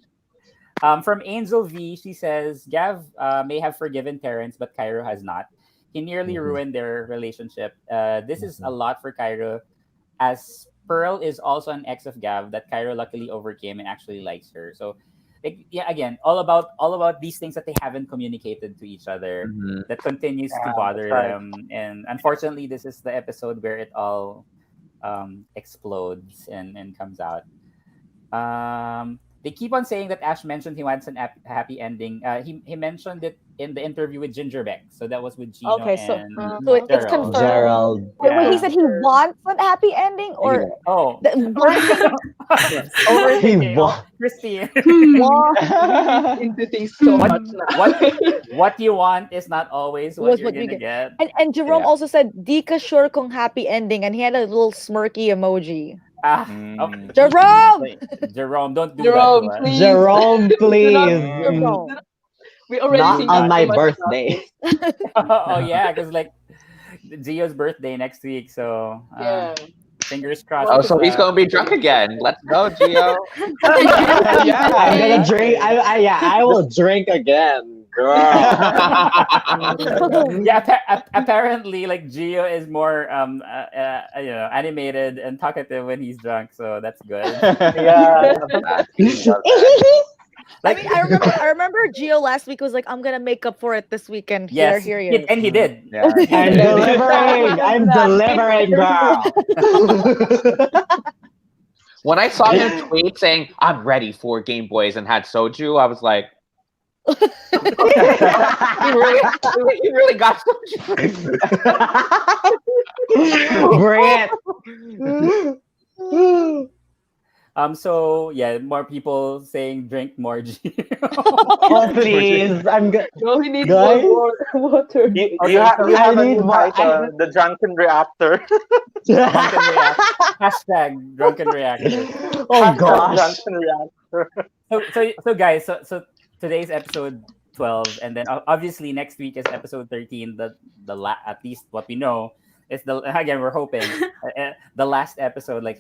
From Angel V, she says Gav may have forgiven Terrence, but Cairo has not. He nearly Mhm. ruined their relationship. This is a Mhm. lot for Cairo, as Pearl is also an ex of Gav that Cairo luckily overcame and actually likes her. So, yeah, again, all about these things that they haven't communicated to each other Mhm. that continues to Yeah, bother that's right. them, and unfortunately, this is the episode where it all explodes and comes out. They keep on saying that Ash mentioned he wants an happy ending. He mentioned it in the interview with Ginger Beck. So that was with Gino Okay, so and it's Gerald. confirmed. Gerald. Wait, he Yeah. said he wants a happy ending, or Oh, overthinking? He overthinking. wa- Christine. Wow. Into things so what much now. what you want is not always what Was you're what you gonna get. get. And Jerome Yeah. also said, "Di ka sure kung happy ending," and he had a little smirky emoji. Mm. Jerome! Jerome, don't do Jerome, that to us. please. Jerome, Do not- please. Jerome. We already Not think on too my much about birthday. this. Oh yeah, because like Gio's birthday next week, so Yeah. fingers crossed. Oh, What so he's gonna be drunk again. Let's go, Gio. Yeah. I'm gonna drink. I will drink again, girl. Yeah, apparently, like Gio is more animated and talkative when he's drunk, so that's good. Yeah. Like, I remember Gio last week was like, "I'm gonna make up for it this weekend." yes, Here he is. and he did. Yeah. I'm delivering. I'm delivering, girl. When I saw him tweet saying, "I'm ready for Gameboys" and had soju, I was like, he really got soju. Bring it. So yeah, more people saying drink more Gio. Oh please, I'm good. No, he needs Guys? more water. You, Okay, you, ha- so you have I a need new more- title, the drunken reactor. Drunken react. Hashtag drunken reactor. Oh Hashtag gosh. drunken reactor. So guys, so today's episode 12, and then obviously next week is episode 13. At least what we know is again we're hoping the last episode. Like,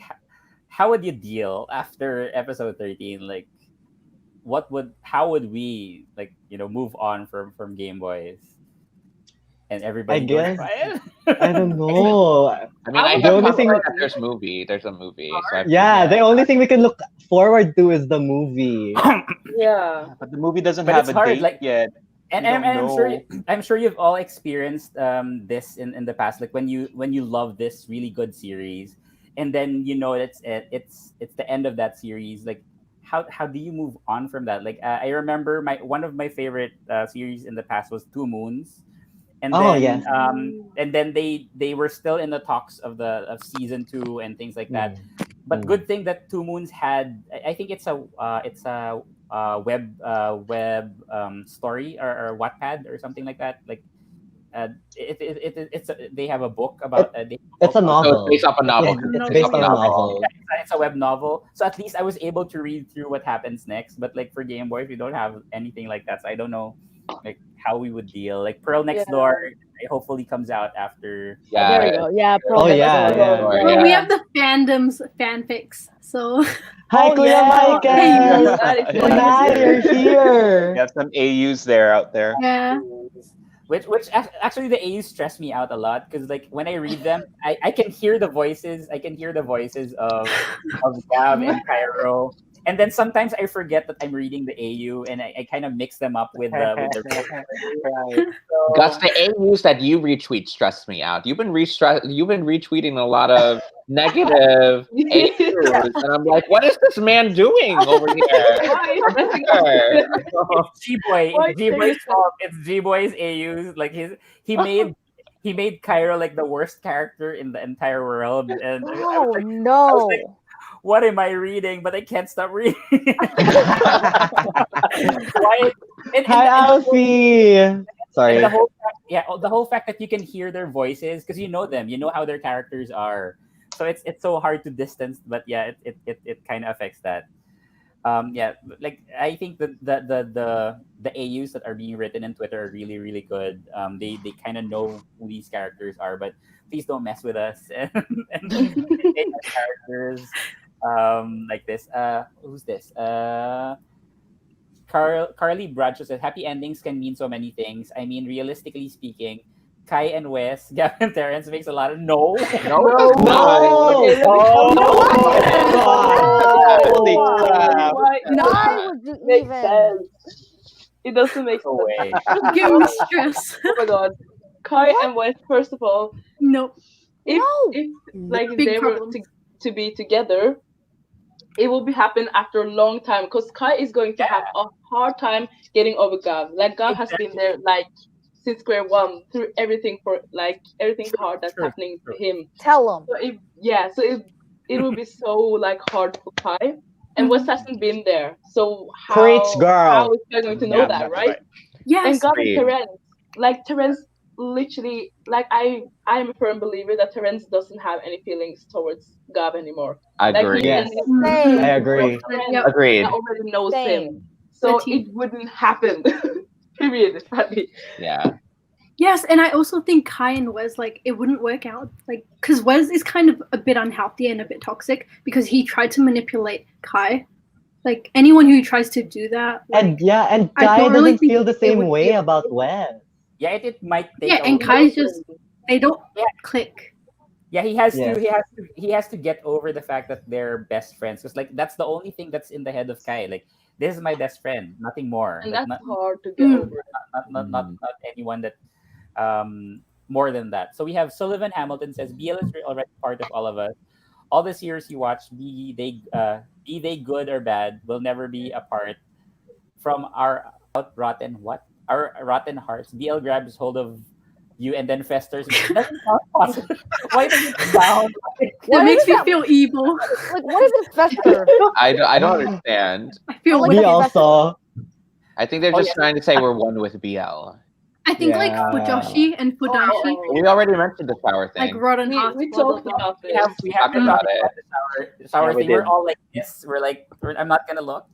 how would you deal after episode 13? Like, how would we move on from Game Boys and everybody? I goes guess- quiet? I don't know. I mean, I The have only thing- that there's a movie. So Yeah, the only thing we can look forward to is the movie. Yeah. But the movie doesn't But have it's a hard, date like- yet. And, We don't I'm sure you've all experienced this in the past. Like when you love this really good series, and then you know it's it. It's the end of that series. Like, how do you move on from that? Like, I remember my one of my favorite series in the past was Two Moons, Oh yes. and then they were still in the talks of the of season two and things like that. Mm. But Mm. good thing that Two Moons had. I think it's a web story or Wattpad or something like that. Like they have a book about they have a It's book a on So it's novel. based off a novel. It's Novel, based on a yeah. novel. it's a web novel. So at least I was able to read through what happens next. But like for Game Boy, we don't have anything like that. So I don't know like how we would deal. Like Pearl Next Door, it hopefully comes out after. There we Yeah. go. Yeah, Pearl Oh Next yeah, Door. yeah. Or, Well, we yeah. have the fandoms fanfics, so Hi, Oh, Kuya yeah. Michael. That is Yeah. Hi, you're We here. have some AUs there out there. yeah. Which actually the AU stress me out a lot because like when I read them, I can hear the voices. I can hear the voices of Gav and Cairo. And then sometimes I forget that I'm reading the AU and I kind of mix them up with the Right. Gus, the AUs that you retweet stress me out. You've been retweeting a lot of negative AUs, and I'm like, what is this man doing over here? Why? It's G Boy. Why It's G Boy's say fault. It's G Boy's AUs. Like he made Cairo like the worst character in the entire world. And I was Oh like, no. what am I reading? But I can't stop reading. Why? Hi, Alfie. Sorry. And the whole fact, the whole fact that you can hear their voices because you know them, you know how their characters are. So it's so hard to distance, but yeah, it kind of affects that. Yeah, like I think the AUs that are being written in Twitter are really really good. They kind of know who these characters are, but please don't mess with us and make our characters like this. Who's this? Carly Bradshaw said, "Happy endings can mean so many things. I mean, realistically speaking, Kai and Wes, Gavin and Terrence makes a lot of no. No, No. Okay, Holy crap. Why? Why would you Makes even? sense. It doesn't make No sense. way. Don't give me stress. Oh my god. Kai and West, first of all, Nope. if No. if like Big they problems. were to be together, it will be happen after a long time because Kai is going to have a hard time getting over Gav. Like Gav has been there like since square one through everything for like everything hard that's happening to him. Tell him. So it will be so like hard for Kai. And West hasn't been there. So Preach, girl. how is Kai going to know that, right? Yes. And Gav and Agreed. Terrence literally like I'm a firm believer that Terrence doesn't have any feelings towards Gav anymore. Agree. Yes. Same. I agree. Yep. Agreed. That already knows him. Same. So The team. it wouldn't happen. Period. Funny. Yeah. Yes, and I also think Kai and Wes, like, it wouldn't work out. Like, because Wes is kind of a bit unhealthy and a bit toxic because he tried to manipulate Kai. Like, anyone who tries to do that. Like, And yeah, and I Kai don't really doesn't think feel the it same would way be- about Wes. Yeah, it might take. yeah, and Kai's just, they don't click. Yeah, he has Yeah. to. He has to get over the fact that they're best friends. Because like that's the only thing that's in the head of Kai. Like this is my best friend, nothing more. And Like, that's not, hard to get over. not anyone that more than that. So we have Sullivan Hamilton says BL is already part of all of us. All the series you watch, be they good or bad, will never be apart from our rotten our rotten hearts. BL grabs hold of you and then festers. That's not possible. Why does it sound like That makes is me that? feel evil. Like, what is it, fester? I don't understand. I feel like Me wicked. also. I think they're just trying to say we're one with BL. I think like Yeah. Fujoshi and Fudanshi, We already mentioned the shower like thing. rotten hearts. We blah, blah, talked blah. about we this. have Talk to about talk it. about the sour Yeah, we thing. We're did. all like this. We're like I'm not gonna look.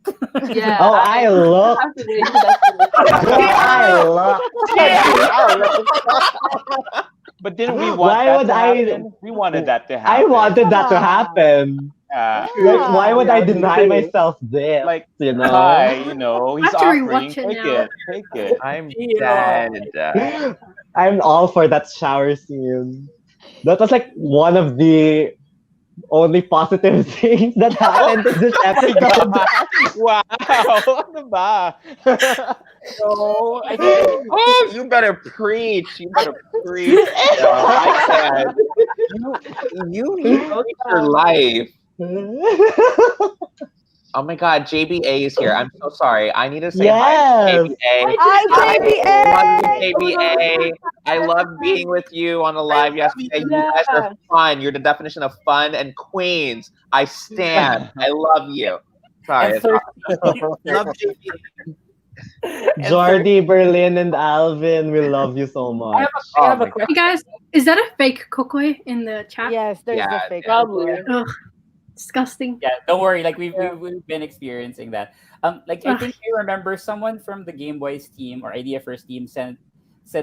Yeah. Oh, I look. have to wait for that I look. But didn't we want Why that would to I- happen? We wanted that to I happen. wanted that to happen. Yeah. Like, why would I Yeah, deny me too. myself this? Like you know? Kai, you know, he's have to offering. rewatch it Take now. it, take it. I'm Yeah. dead. I'm all for that shower scene. That was like one of the only positive things that happened in this episode. Wow, ano ba? No, I think Oh, you better preach. You better preach. No, I can't. You preach your life. Oh my God, JBA is here. I'm so sorry. I need to say hi to Yes. JBA. Hi, I love you, JBA. JBA. I love being with you on the live yesterday. You guys are fun. You're the definition of fun and queens. I stand. I love you. Sorry. and It's third, Love JP. and third, Jordi, Berlin, and Alvin, we love you so I have much. a, I Oh have a my question. Hey guys, is that a fake kokoi in the chat? Yes, there's Yeah, a fake. Probably. Kokoi. Ugh, disgusting. Yeah, don't worry. Like Yeah. we've been experiencing that. Like I Ugh. think I remember someone from the Gameboys team or Idea First team said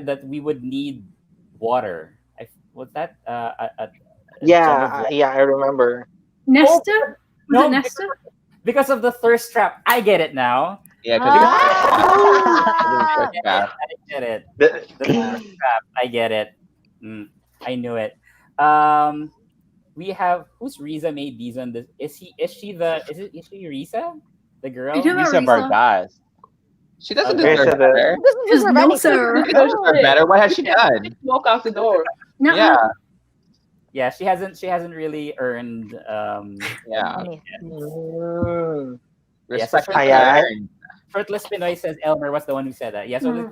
that we would need water. Was that a jug of water? Yeah, I remember. Nesta? Was No, it Nesta? because of the thirst trap. I get it now. Yeah, Ah. I get it. The- The thirst trap. I get it. I knew it. Um, we have who's Riza made these on this? Is she Riza, the girl? I don't know. Risa Risa. Vargas. She doesn't Okay. deserve Risa, the- better. Doesn't Just deserve no, anything. sir. She doesn't deserve better. What has she done? Walk out the door. No, Yeah, Yeah, she hasn't really earned yeah. Anything. Mm. Respect so is yeah. earned. Shirtless Pinoy says Elmer was the one who said that. Yeah, so Mm.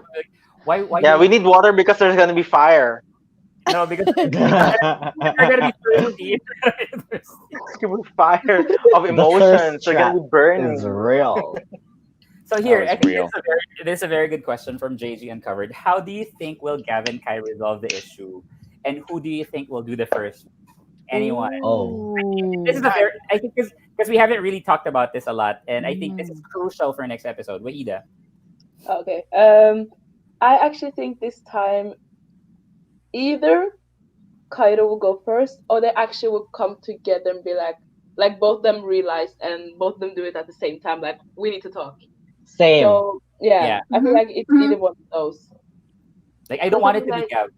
like, why Yeah, do we need water because there's gonna be fire. no because they're gonna be thirsty. It's gonna be fire of The emotions. thirst They're trap gonna be burning. is real. So here, That I was think real. this is a very good question from JG Uncovered. How do you think will Gavin Kai resolve the issue, and who do you think will do the first? Anyone? Oh. This is a very I think because we haven't really talked about this a lot, and I think this is Mm. crucial for next episode. Wahida. Okay. I actually think this time either Kaido will go first, or they actually will come together and be like both of them realize and both of them do it at the same time. Like we need to talk. Same. So yeah, Yeah. I feel Mhm. like it's Mhm. either one of those. Like I don't want it to be Like- Gav.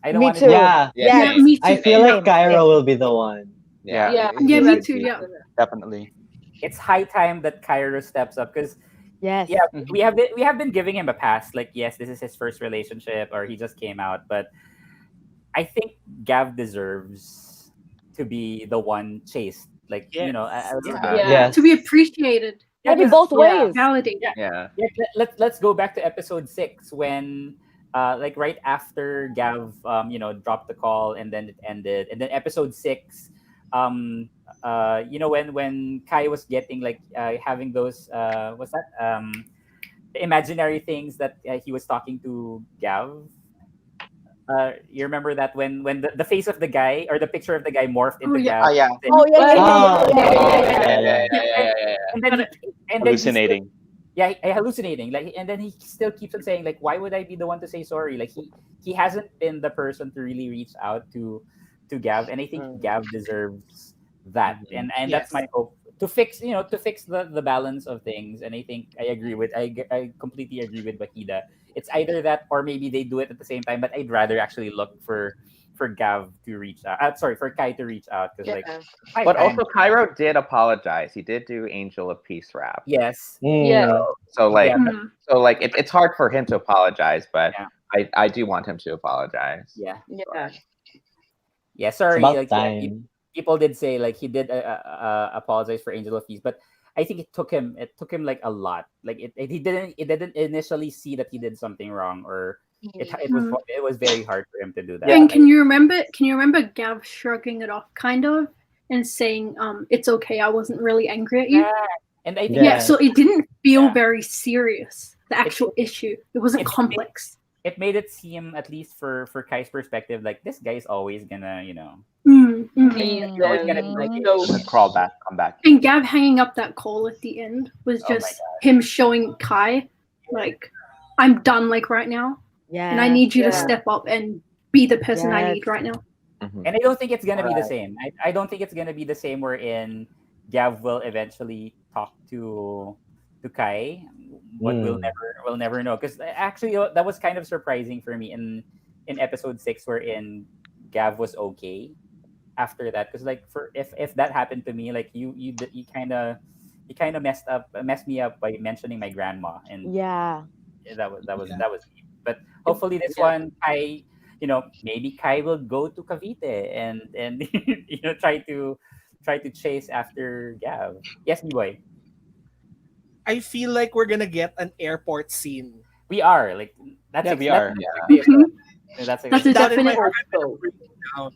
I don't Me want too. it to Yeah. Yeah, Yeah. same. me too. I feel like Same, Cairo same. will be the one. Yeah. Yeah, Yeah, me like- too. Yeah. Definitely. it's high time that Cairo steps up because Yes. yeah, we have been giving him a pass. Like yes, this is his first relationship or he just came out, but I think Gav deserves to be the one chased. Like you know, Yeah. To be appreciated, Maybe 'cause- both ways. validated. Yeah. Yeah, let's go back to episode 6 when like right after Gav dropped the call and then it ended, and then episode 6 when Kai was getting like having those what's that the imaginary things that he was talking to Gav. You remember that when the face of the guy or the picture of the guy morphed into yeah. Gav? Yeah. Oh yeah, Oh, yeah. And then he Hallucinating. hallucinating. Like, and then he still keeps on saying, like, why would I be the one to say sorry? Like, he hasn't been the person to really reach out to Gav, and I think Gav deserves that. And that's my hope to fix the balance of things. And I think I completely agree with Bakida. It's either that or maybe they do it at the same time. But I'd rather actually look for Gav to reach out. Sorry, for Kai to reach out because like. But also, Cairo did apologize. He did do Angel of Peace rap. Yes. Yeah. So like, Yeah. it's hard for him to apologize, but Yeah. I do want him to apologize. Yeah. Yeah. Yeah. Sorry. It's about Like, time. people did say like he did apologize for Angel of Peace, but I think it took him like a lot. Like he didn't initially see that he did something wrong, or it was very hard for him to do that. And can you remember Gav shrugging it off kind of and saying it's okay, I wasn't really angry at you. Yeah. And I think Yeah, so it didn't feel very serious, the actual issue. It wasn't complex. it made it seem, at least for Kai's perspective, like this guy's always gonna Please, You're always gonna be like, Just crawl back, come back. And Gav hanging up that call at the end was Oh my just him showing Kai, like, I'm done, like, right now. Yeah. And I need you to Yeah. step up and be the person I Yes. need right now. and I don't think it's gonna be the same. I don't think it's gonna be the same wherein Gav will eventually talk to Kai. What we'll never know, because actually that was kind of surprising for me in episode 6 wherein Gav was okay after that, because like if that happened to me, like you kind of messed me up by mentioning my grandma, and Yeah. Yeah. that was deep. But hopefully this Yeah. one, Kai, maybe Kai will go to Cavite and try to chase after Gav. Yes, boy. I feel like we're gonna get an airport scene. We are like Yeah, we that's are. an Yeah. expectation. Mhm. That's That's a expectation. That in my definite. heart, Hope I'm gonna so. break it down.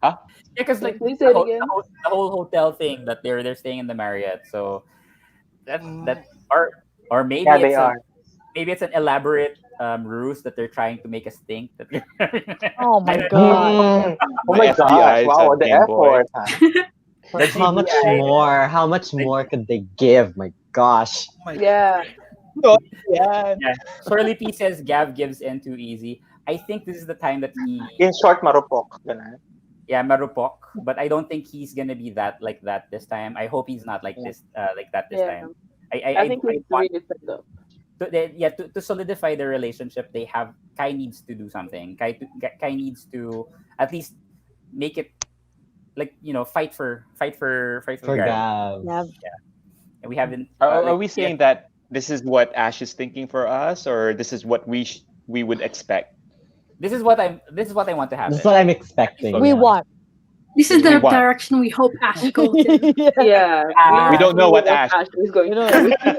Huh? Yeah, because Like, like please say it again. the whole hotel thing that they're staying in the Marriott. So Mm. that or Yeah, maybe they it's a are. maybe it's an elaborate ruse that they're trying to make us think that Oh I my don't know. god. Oh My my gosh! FBI's Wow, at the Game Boy. airport. Huh? The How much GBI. more? How much more could they give? My gosh. Oh my Yeah. Oh, yeah. Yeah. Swirly P says Gav gives in too easy. I think this is the time that In short, marupok. Ganun. marupok, but I don't think he's gonna be that like that this time. I hope he's not Yeah. like that this Yeah. time. I think I he's want really fed up. to solidify the relationship. Kai needs to do something. Kai needs to at least make it like fight for For Gav. Gav. Yeah. And we haven't Are like we yes, saying that this is what Ash is thinking for us, or this is what we would expect? this is what I want to This is happen. what I'm At least expecting. We for me. Yeah. want. This is We the want. direction we hope Ash goes in. Yeah. Yeah. We don't know Know what what Ash. Ash is going You to know. do.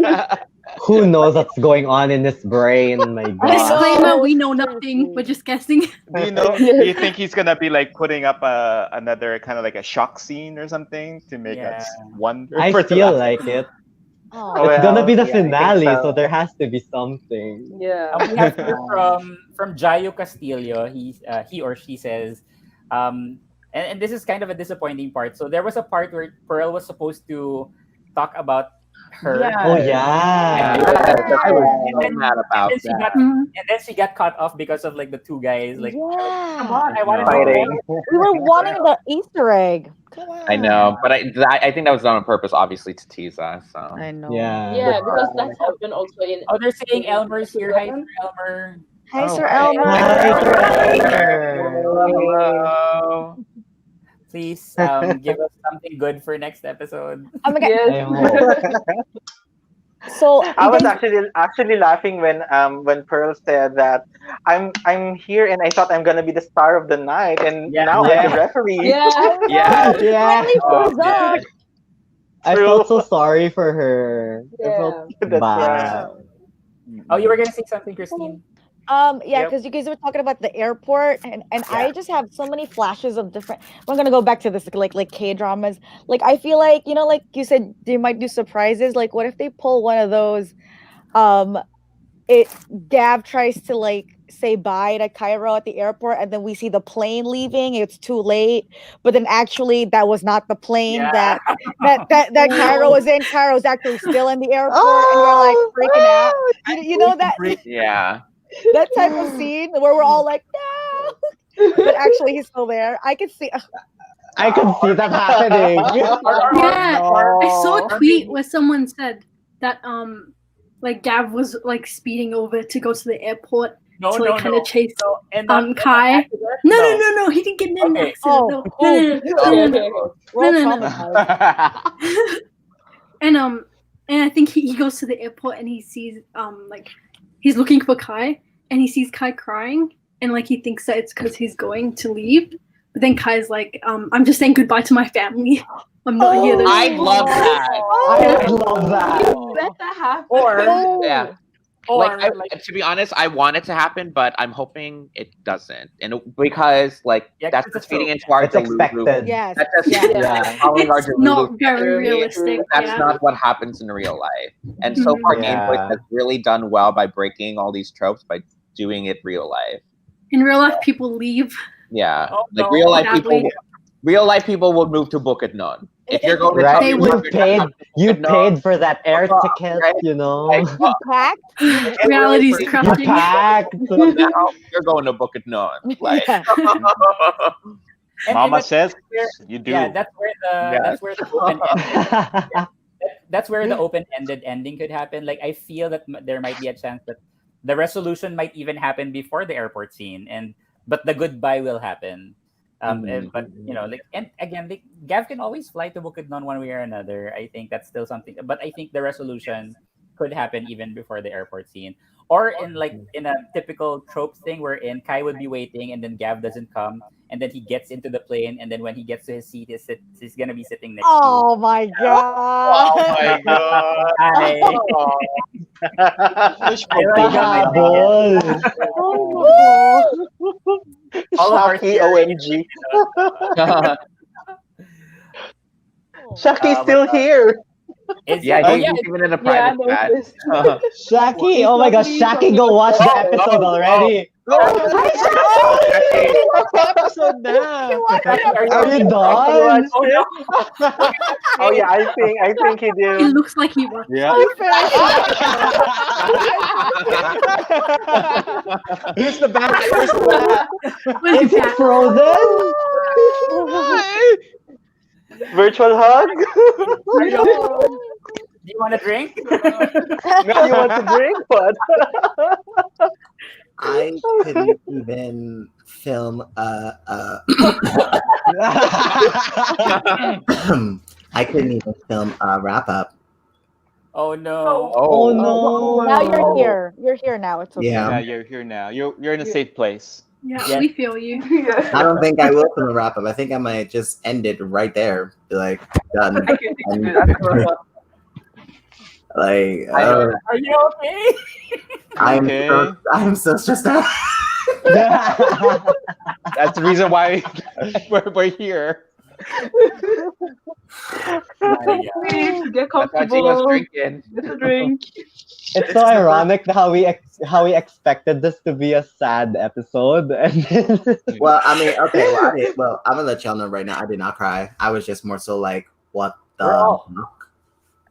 Who knows what's going on in his brain? My I gosh. Disclaimer: know. we know nothing. We're Seriously. just guessing. Do you know? Do you think he's gonna be like putting up another kind of like a shock scene or something to make Yeah. us wonder I for the feel last? like it. Oh. It's gonna be Well, the yeah, I think finale, so so. there has to be something. Yeah. We have here Yeah. from Jayo Castillo. He or she says, and this is kind of a disappointing part. So there was a part where Pearl was supposed to talk about her, Oh Yes. yeah. and, Yes. I was and so then mad about she that. got Mhm. and then she got cut off because of like the two guys. Like, come Yeah. on, I wanted to know Fighting. more. We were wanting the Easter egg. Come I on. know, but I think that was done on purpose, obviously, to tease us. So I know. Yeah. Yeah, because that's happened also in Oh, they're saying Elmer's here. Hi, episode 1. Sir Elmer. Hi, Oh, Sir hi. Elmer. Hi, hello. Please give us something good for next episode. Oh my god. Yes. I hope. So I you was guys, actually laughing when Pearl said that I'm here and I thought I'm gonna be the star of the night and Yeah. now I'm the Yeah. referee. Yeah. Yeah. he finally Oh, shows up. yes. I True. felt so sorry for her. I felt Yeah. That's bad. Oh, you were gonna say something, Christine. Yeah, Yep. because you guys were talking about the airport, and Yeah. I just have so many flashes of different. I'm gonna go back to this like K dramas. Like I feel like like you said, they might do surprises. Like what if they pull one of those? Um, it Gav tries to like say bye to Cairo at the airport, and then we see the plane leaving. It's too late, but then actually that was not the plane Yeah. that Cairo was in. Cairo's actually still in the airport, and we're like Oh, freaking out. I'm You going know to that break. Yeah. that type of scene where we're all like, no, but actually he's still there. I could see. I can see that happening. Yeah, I saw a No. tweet where someone said that like Gav was like speeding over to go to the airport No, to like no, kind no. of chase No, and Kai. accident? No, he didn't get in an Okay. accident. Oh, No, oh, no. we're all No, no. traumatized. And I think he goes to the airport and he sees like he's looking for Kai and he sees Kai crying and like he thinks that it's because he's going to leave. But then Kai's like, I'm just saying goodbye to my family. I'm not here to I love that. I love that. Let that happen. Or Yeah. or Like, to be honest, I want it to happen, but I'm hoping it doesn't, and because like Yeah, 'cause that's it's a just feeding trope. into our It's Delulu. expected. Yes. That's just Yeah. Yeah. following our It's Delulu not very theory. realistic. That's Yeah. not what happens in real life. And so Mhm. far, Game Boy Yeah. has really done well by breaking all these tropes by doing it real life. In real life, people leave. Yeah, Oh, like no. Sadly. real life people will move to Bukidnon. If you're going to Right? tell They me would. you're not going to You Bukidnon, paid for that air ticket, right? you know. Like, You packed? Reality's You crushing. You packed. so now you're going to Bukidnon. Like, Yeah. And Mama that's says where, you do. yeah, that's where the open that's where the open-ended ending could happen. Like I feel that there might be a chance that the resolution might even happen before the airport scene, but the goodbye will happen. But like, and again, like, Gav can always fly to Bukidnon one way or another. I think that's still something. But I think the resolution could happen even before the airport scene. Or in a typical trope thing wherein Kai would be waiting and then Gav doesn't come and then he gets into the plane and then when he gets to his seat he's gonna be sitting next to Oh my god. Oh my god. Kai. Wishful I thinking. All of our Shaki theories. OMG. Shaki's still but, here. Yeah, yeah, he's even in a Yeah, I private chat. noticed. Shaki, oh my gosh, Shaki, go watch the episode already. Episode na. Are you done? Oh no. Oh yeah, I think he It did. looks like he was. Yeah. Here's the back. Here's the back. What Is it frozen? Virtual hug. Do you want a drink? No, you want to drink? What? I couldn't even film I couldn't even film a wrap up. Oh no. Oh no. Now you're here. You're here now. It's okay. Yeah, Yeah. you're here now. You're in a safe place. Yeah, Yeah. we feel you. I don't think I will film a wrap up. I think I might just end it right there. Be like, done. I can do that. Like, Are you okay? Okay. I'm so stressed out. That's the reason why we're here. Please get That's why she was comfortable. drinking. Get a drink. It's so ironic how we expected this to be a sad episode, and then Well, I mean, okay. Well, I'm gonna let y'all know right now. I did not cry. I was just more so like, what the? We're all- fuck?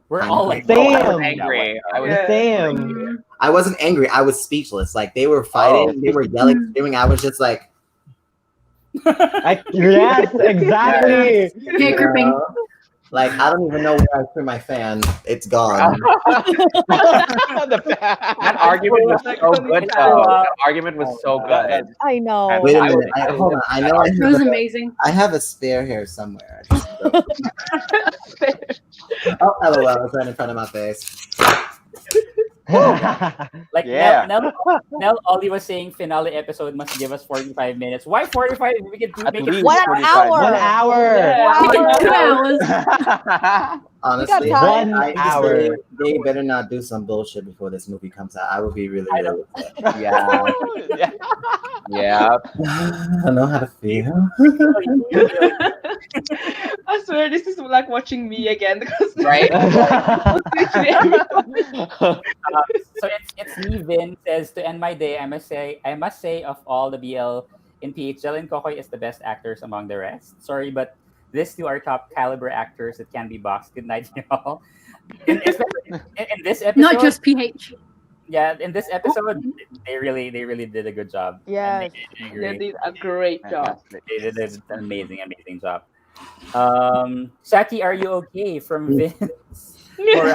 We're I'm all like, Same. oh, I was I angry. I was Yeah. same. I wasn't angry. I was speechless. Like they were fighting, they were yelling, screaming. I was just like, Yes, exactly. Hair gripping. like I don't even know where I threw my fan. It's gone. That argument was so good, though. That argument was so good. I know. Wait a I minute. was- Hold on. I know It was amazing. I have a spare here somewhere. Oh, LOL! It's right in front of my face. Like Yeah. Nell Ollie was saying finale episode must give us 45 minutes. Why 45? We can At make it least 1 hour. 45 1 hour. Yeah. 2 hours. Honestly, time. 1 hour. They better not do some bullshit before this movie comes out. I would be really, I really upset. Yeah. Yeah. Yeah. I know how to feel. I swear this is like watching me again because Right? So it's me, Vin says to end my day. I must say of all the BL in PH, Jelen Kokoy is the best actors among the rest. Sorry, but these two are top caliber actors that can be boxed. Good night, y'all. In this episode, Not just PH. yeah, in this episode, they really did a good job. And Yes. they did they great. did a great job. They did an amazing job. Saki, are you okay? From Vince. Worry.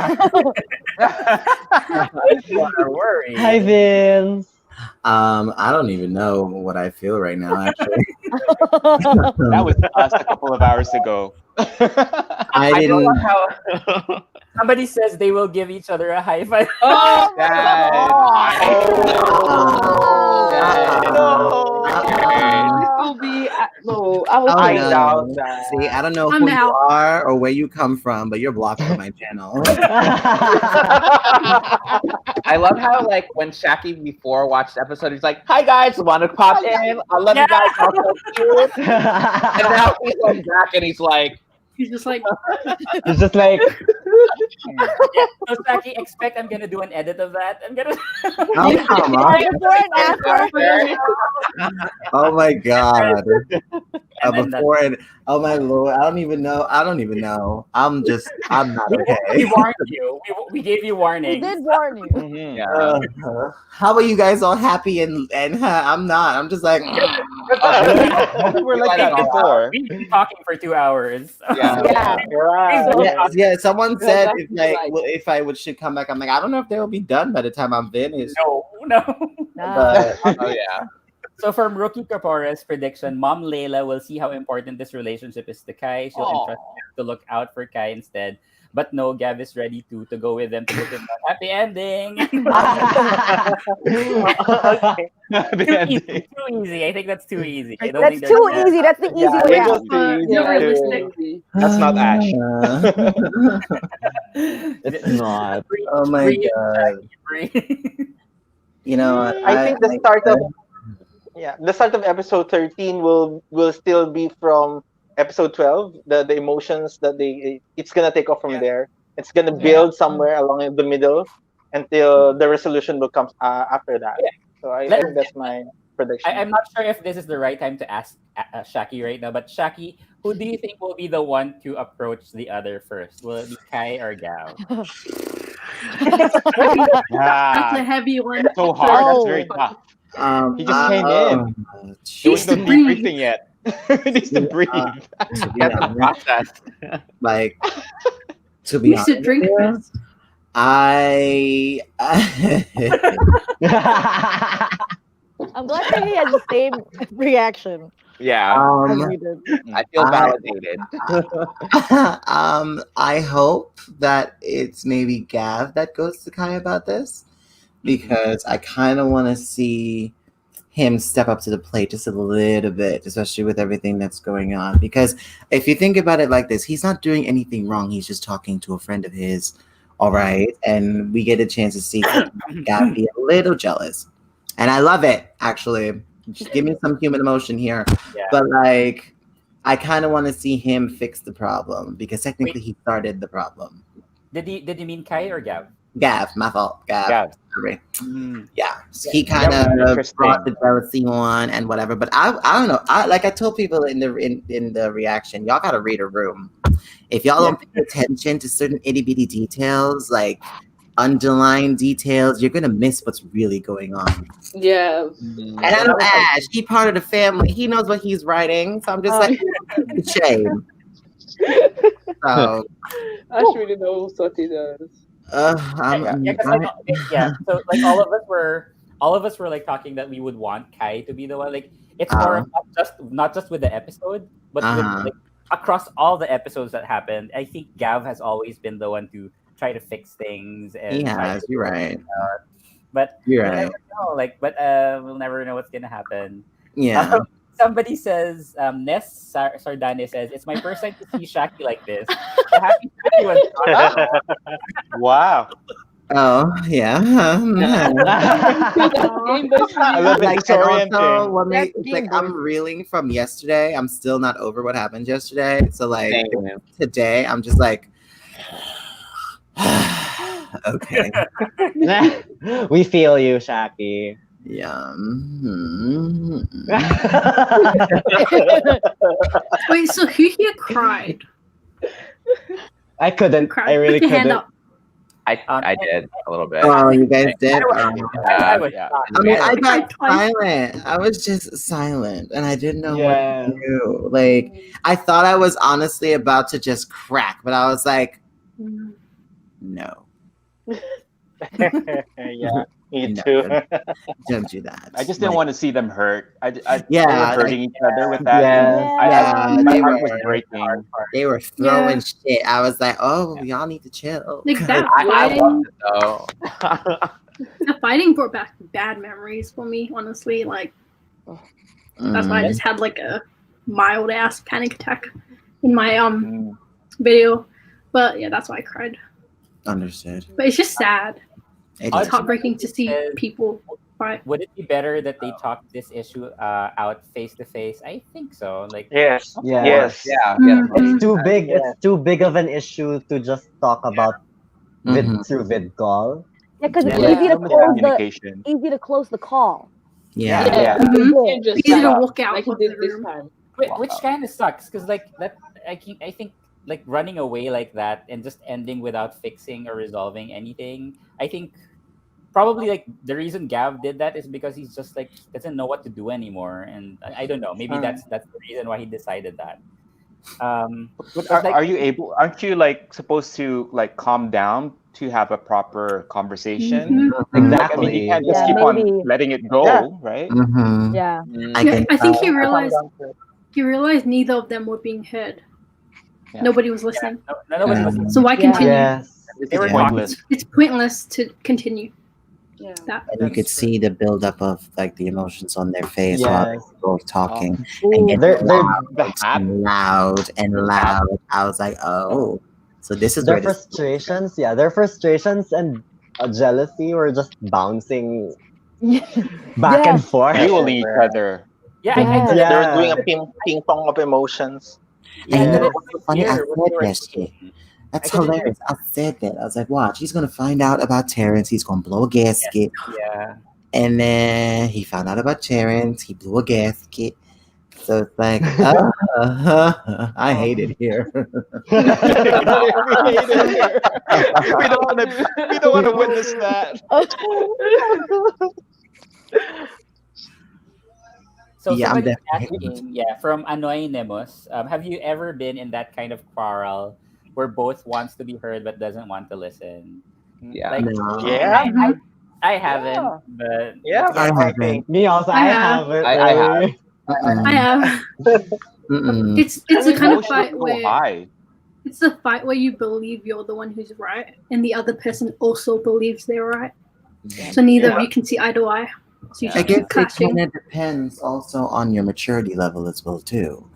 Hi, Vince. I don't even know what I feel right now. Actually, That was us a couple of hours ago. I didn't. love how somebody says they will give each other a high five. Oh, this will be no. I will Oh, find no. out that. See, I don't know I'm who you out. are or where you come from, but you're blocked from my channel. I love how, like, when Shaki before watched the episode, he's like, "Hi guys, want to pop in? I love you guys. Y'all so cute." And now he comes back and he's like, He's just like, It's just like, So Saki, expect I'm gonna do an edit of that. I'm gonna. Oh, come on. Oh my god. And then Before it, oh my lord, I don't even know. I'm not okay. we warned you. We gave you We warning. did warn you. Mhm. "Yeah." How are you guys all happy and I'm not. I'm just like We were like that before. We've been talking for 2 hours. Yeah. Yeah. yeah, yeah. Someone said that's if I should come back, I'm like, I don't know if they'll be done by the time I'm finished. No. But Oh yeah. So from Rookie Kapora's prediction, Mom Layla will see how important this relationship is to Kai. She'll entrust Gav to look out for Kai instead. But no, Gav is ready to go with them to give him a happy ending. Okay. The ending. Too easy. I think that's too easy. I don't That's think there's too easy. That's the easy Yeah, way it out. was too easy Yeah, to. That's not Ash. It's not. Oh my god. You know what? I think the start of the start of episode 13 will still be from episode 12. The emotions that it's gonna take off from there. It's gonna build somewhere along in the middle until the resolution will come after that. So I think that's my prediction. I'm not sure if this is the right time to ask Shaki right now, but Shaki, who do you think will be the one to approach the other first? Will it be Kai or Gao? That's a heavy one. So hard. That's very tough. He just came in. He Needs wasn't to breathe. debriefing yet. He needs to breathe. To be Get the honest, process. like to be Needs to honest, drink with you, first. I I'm glad that he has the same reaction Yeah, as um we did. I feel validated. I hope that it's maybe Gav that goes to Kai about this because I kind of want to see him step up to the plate just a little bit, especially with everything that's going on. Because if you think about it like this, he's not doing anything wrong. He's just talking to a friend of his, all right? And we get a chance to see Gav be a little jealous. And I love it, actually. Just give me some human emotion here. Yeah. But like, I kind of want to see him fix the problem because technically Wait. he started the problem. Did you mean Kai or Gav? Gav, my fault. Gav. Gav. Sorry. Mm. Yeah, so he That kind was of interesting. brought the jealousy on and whatever. But I don't know. I told people in the reaction, y'all gotta read a room. If y'all don't pay attention to certain itty bitty details, like underlying details, you're gonna miss what's really going on. Yeah. And I know Ash, he part of the family. He knows what he's writing. So I'm just like, shame. So Ash really knows what he does. So like all of us were like talking that we would want Kai to be the one. Like it's more of not just with the episode, but with, like, across all the episodes that happened. I think Gav has always been the one to try to fix things. And you're right. But You're we'll right. never know. We'll never know what's gonna happen. Yeah. Somebody says, Ness Sardane says, it's my first time to see Shaki like this. The happy Shaki was Wow. Oh yeah. I love it. Like, and also, Disorienting. what made, it's like I'm reeling from yesterday. I'm still not over what happened yesterday. So like today, I'm just like, okay. We feel you, Shaki. Yeah. Wait, so who here cried? I couldn't. Cried. I really Put your hand couldn't. up. I did a little bit. Oh, you guys did. I was shocked. I mean, I cried got twice. silent. I was just silent, and I didn't know Yeah. what to do. Like, I thought I was honestly about to just crack, but I was like, no. Yeah, me No, too. don't do that. I just didn't want to see them hurt. They Yeah, were like- hurting each other with that. Yeah, My they heart was were. breaking. They were throwing Yeah. shit. I was like, oh, y'all need to chill. Like that I fighting, loved it though. the fighting brought back bad memories for me. Honestly, like that's why I just had like a mild ass panic attack in my video. But yeah, that's why I cried. Understood. But it's just sad. It It's is. heartbreaking to see people fight. Would it be better that they talk this issue out face to face? I think so. Like Yes. Yeah. Yes. Yeah. It's too big. Yeah. It's too big of an issue to just talk about through vid call. Yeah, because it's Yeah. easy to Communication. close the call. Yeah. Yeah. Mhm. And just Easy to stop, walk out like he of did the this room. time. which kind of sucks because like that I think like running away like that and just ending without fixing or resolving anything. I think probably like the reason Gav did that is because he's just like doesn't know what to do anymore, and I don't know. Maybe that's the reason why he decided that. But aren't you like supposed to like calm down to have a proper conversation. Mhm. Like, I mean, you Exactly. can't just Yeah, keep on maybe. letting it Yeah. go, right? Mm-hmm. Yeah. I Yeah, can I think tell. he realized neither of them were being heard. Yeah. Nobody was Yeah, listening. nobody was So why Yeah. continue? Yes. They were Yeah. talking. It's pointless to continue Yeah. that. And you could That's true. see the buildup of like the emotions on their face while they Yes. were both talking and Ooh, getting they're The hat. loud and loud. I was like, oh, so this is their where this is going. frustrations, yeah, their frustrations and jealousy were just bouncing back and Yes. forth. Fuel each Everywhere. other. Yeah, I Yes. couldn't. They were doing Yeah. a ping pong of emotions. Yeah, And I you know Yes. couldn't what's so funny? I hear what said they were that shit. saying. That's I couldn't hear. hilarious. I said that. I was like, watch, he's gonna find out about Terrence. He's gonna blow a gasket. Yeah. And then he found out about Terrence. He blew a gasket. So it's like, I hate it here. We hate it here. We don't want to witness that. So Yeah, I'm somebody's definitely. asking, yeah, from Anonymous, have you ever been in that kind of quarrel where both wants to be heard but doesn't want to listen? Yeah. Like No, Yeah. I haven't, Yeah. but Yeah, I that's my thing. haven't. Me also, I I have. have it. I have. really. Mm-mm. I have. Mm-mm. It's I the mean, kind of Emotions fight go where high. it's the fight where you believe you're the one who's right and the other person also believes they're right. So neither of you can see eye to eye. So you I just guess keep it clashing. kind of depends also on your maturity level as well too.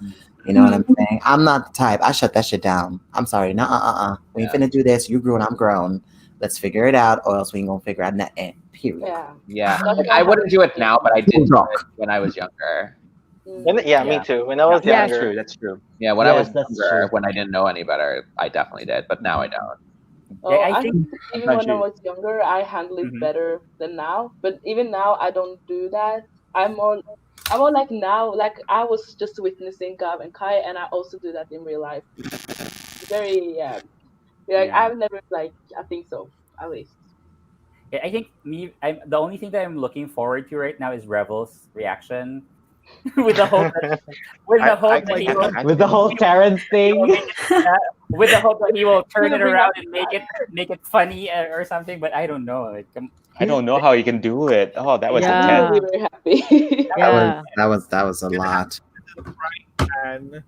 You know what I'm saying? I'm not the type. I shut that shit down. I'm sorry. No, we ain't finna do this. You grown. I'm grown. Let's figure it out, or else we ain't gonna figure out nothing. Period. Yeah. Yeah. That's Like, what I wouldn't do it now, but I did do Rock. it when I was younger. Yeah, me Yeah. too. When I was Yeah, That's younger. true. That's true. Yeah, when I was Yes, that's younger, true. when I didn't know any better, I definitely did. But now I don't. Oh, I I think think even Not when I you. was younger, I handle it Mhm. better than now. But even now, I don't do that. I'm more like now, like I was just witnessing Gav and Kai, and I also do that in real life. Very, like Yeah. I've never like I think so at least. Yeah, I think I'm the only thing that I'm looking forward to right now is Revel's reaction with the hope that I he can't will With the imagine. whole Terrence he will thing. make it, with the hope that he will turn it Gonna bring around up and make it funny or something. But I don't know. Like, I don't know how you can do it. Oh, that was I'm Yeah. intense. really very happy. Yeah. That was a lot. And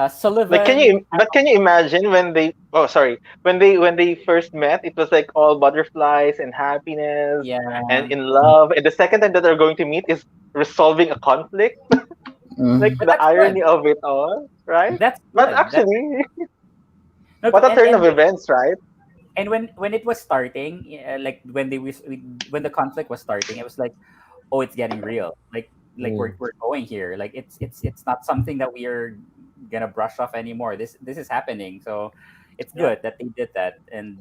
Sullivan. Like, can you imagine when they? Oh, sorry. When they first met, it was like all butterflies and happiness Yeah. and in love. And the second time that they're going to meet is resolving a conflict. Like Mhm. But the that's irony good. of it all, right? That's But good. actually, No, what a turn of events, right? and when it was starting, like when the conflict was starting, it was like, oh, it's getting real. Like we're going here. Like it's not something that we are gonna brush off anymore. This is happening. So it's good that they did that, and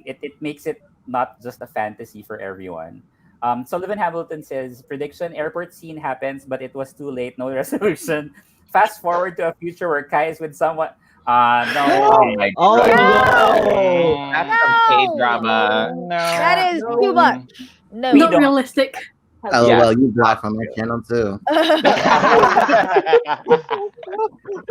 it makes it not just a fantasy for everyone. Sullivan Hamilton says prediction: airport scene happens, but it was too late. No resolution. Fast forward to a future where Kai is with someone. No Oh way. my Oh god. no! That's some K No. drama. No. That is too No. much. No. We Not don't. realistic. Oh Yeah. well, you blocked from my channel too.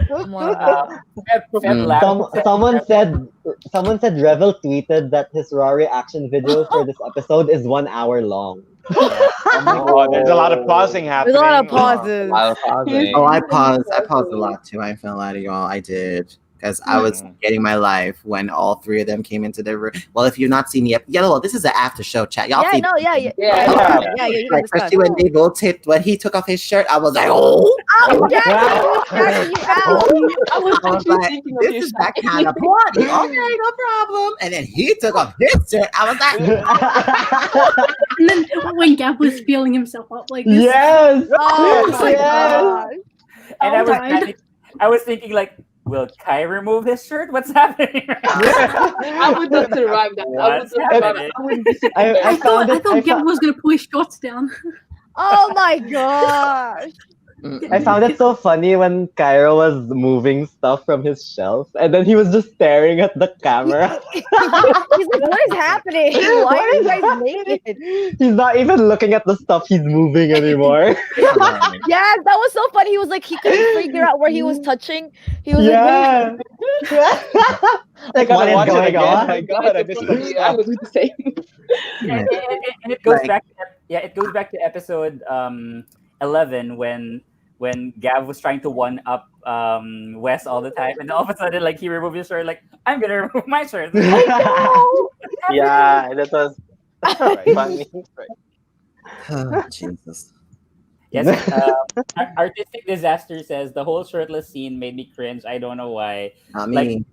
Oh my god. Feb Mm. Someone said Revel tweeted that his raw reaction video for this episode is 1 hour long. Yeah. Oh, there's a lot of pausing There's a lot of happening. Oh. pauses. A lot of pausing. Oh, I paused a lot too. I ain't gonna lie to y'all. I did. Because I was getting my life when all three of them came into the room. Well, if you've not seen the well, this is an after show chat. Y'all Yeah, see no, yeah. Yeah. You can like discuss. especially when they both tipped when he took off his shirt, I was like, oh, Oh, Jackie, Jackie, you out. I was I was actually like, thinking of you. this is that kind of party. Okay, no problem. And then he took off his shirt. I was like, And then when Gab was feeling himself up like this, Yes! Oh my Yes! god. And died. I was thinking like, will Kai remove his shirt? What's happening? I would not survive that. I would What's survive that. happening? I would be sitting I there. I found thought it. I Gab found, was gonna pull his shorts down. Oh my gosh. I found it so funny when Cairo was moving stuff from his shelf, and then he was just staring at the camera. He's like, what is happening? Why What are you is guys happening? naked? He's not even looking at the stuff he's moving anymore. Yes, that was so funny. He was like, he couldn't figure out where he was touching. He was like, what is Yeah. Like, I what gotta is watch it going again. on? My God, I missed some Yeah, I stuff. would do the same. And it goes Like- back. It goes back to episode 11 when Gav was trying to one up Wes all the time, and all of a sudden, like he removed his shirt, like I'm gonna remove my shirt. Yeah, that was Right. funny. Oh, Jesus. Yes, artistic disaster says the whole shirtless scene made me cringe. I don't know why. Not Like- me.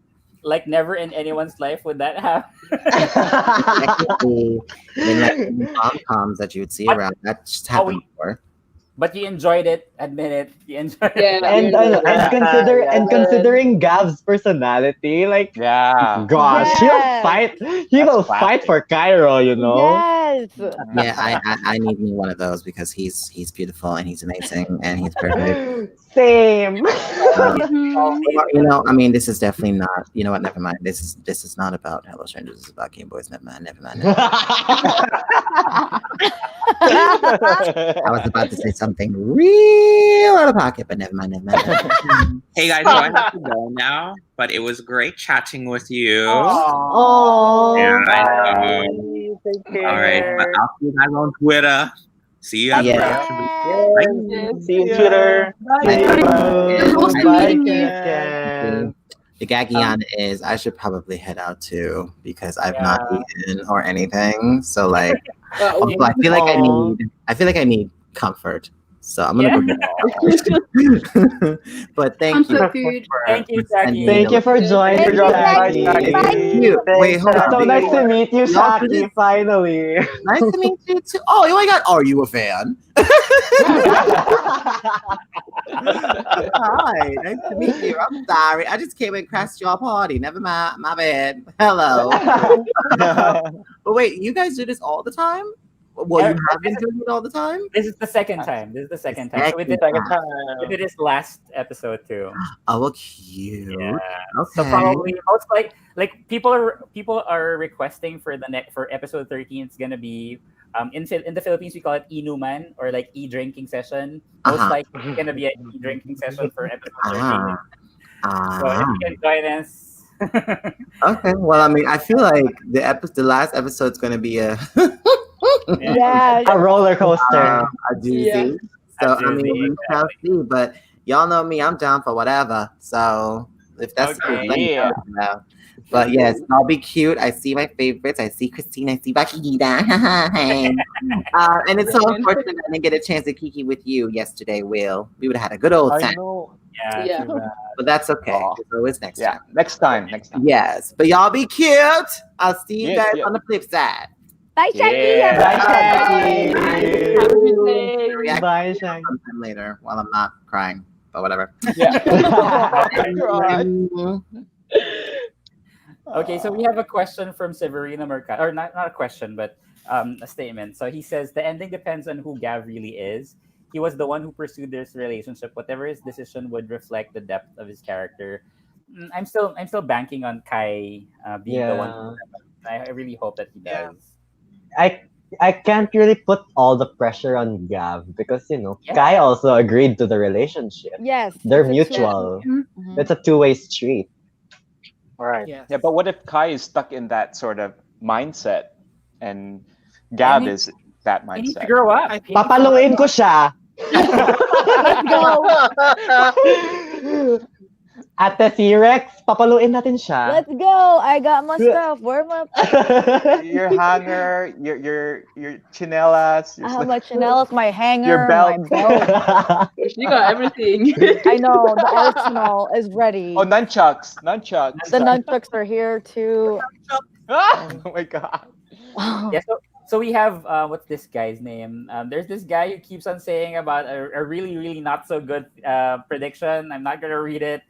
Like never in anyone's life would that happen. Technically, in like rom-coms that you would see But- around, that just Oh, happened before. But you enjoyed it. Admit it. You enjoyed Yeah. it. And considering Gav's personality, like, Yeah. gosh, Yes. he'll fight. He will classic. fight for Cairo, you know. Yes. Yeah, I need me one of those because he's beautiful and he's amazing and he's perfect. Same. You know, I mean, this is definitely not. You know what? Never mind. This is not about Hello Strangers. This is about Gameboys. Never mind. Never mind. I was about to say something real out of pocket, but never mind. Never mind. Never mind. Hey guys, so I have to go now, but it was great chatting with you. Oh. Yeah, I know. Take care. All right, but I'll see you guys on Twitter. See you at Yeah. production. Yes, see you on Twitter. Bye, Yeah. Ken. The gaggy is I should probably head out too because I've not eaten or anything. So like, also, I feel like I need comfort. So I'm gonna go get But thank you. Comfort food. Thank you, Jackie. Thank you for joining, Thank you, Jackie. Jackie. Thank you. Wait, hold It's so on. nice to meet you, Y'all do Shaki, this? finally. Nice to meet you too. Oh my God, are you a fan? Hi, nice to meet you. I'm sorry. I just came and crashed your party. Never mind. My bad. Hello. But wait, you guys do this all the time? Well, you have been doing it all the time? This is the second time. So we did, Second we did this last episode too. Oh, well, cute. Yeah. Okay. So probably most like people are requesting for the next for episode 13. It's gonna be in the Philippines we call it inuman or like e-drinking session. Most likely it's gonna be an e-drinking session for episode 13. So if you can join us. Okay. Well, I mean, I feel like the last episode's going to be a Yeah. A roller coaster. a doozy. Yeah. So A I mean, doozy, we shall see. But y'all know me, I'm down for whatever. So if that's the case, let me know. But yes, I'll be cute. I see my favorites. I see Christine. I see Bakita. And it's so unfortunate I didn't get a chance to kiki with you yesterday, Will. We would have had a good old I time. know. Yeah. Too bad. But that's okay. Aw. There's always next Yeah. time. Next time. Yes. But y'all be cute. I'll see you Yes, guys yes. on the flip side. Bye, Shaki. Yeah. Bye, Have a good day. React Bye, Shaki. sometime later while I'm not crying. But whatever. Yeah. Okay, so we have a question from Severino Mercado, or not a question, but a statement. So he says the ending depends on who Gav really is. He was the one who pursued this relationship. Whatever his decision would reflect the depth of his character. I'm still banking on Kai being the one. I really hope that he does. I can't really put all the pressure on Gav because Kai also agreed to the relationship. Yes. They're it's a mutual. Mhm. It's a two-way street. All right. Yes. Yeah, but what if Kai is stuck in that sort of mindset and Gab is that I need to mindset? grow up. Papaluin ko siya. Let's go. Ate T-Rex, papaluin natin siya. Let's go. I got my stuff. Where my Your hanger, your chinelas, I have my chanelas, my hanger, your belt. my belt. You got everything. I know the arsenal is ready. Oh, nunchucks. The nunchucks are here too. Oh my god. Yeah, so we have what's this guy's name? There's this guy who keeps on saying about a really, really not so good prediction. I'm not gonna read it.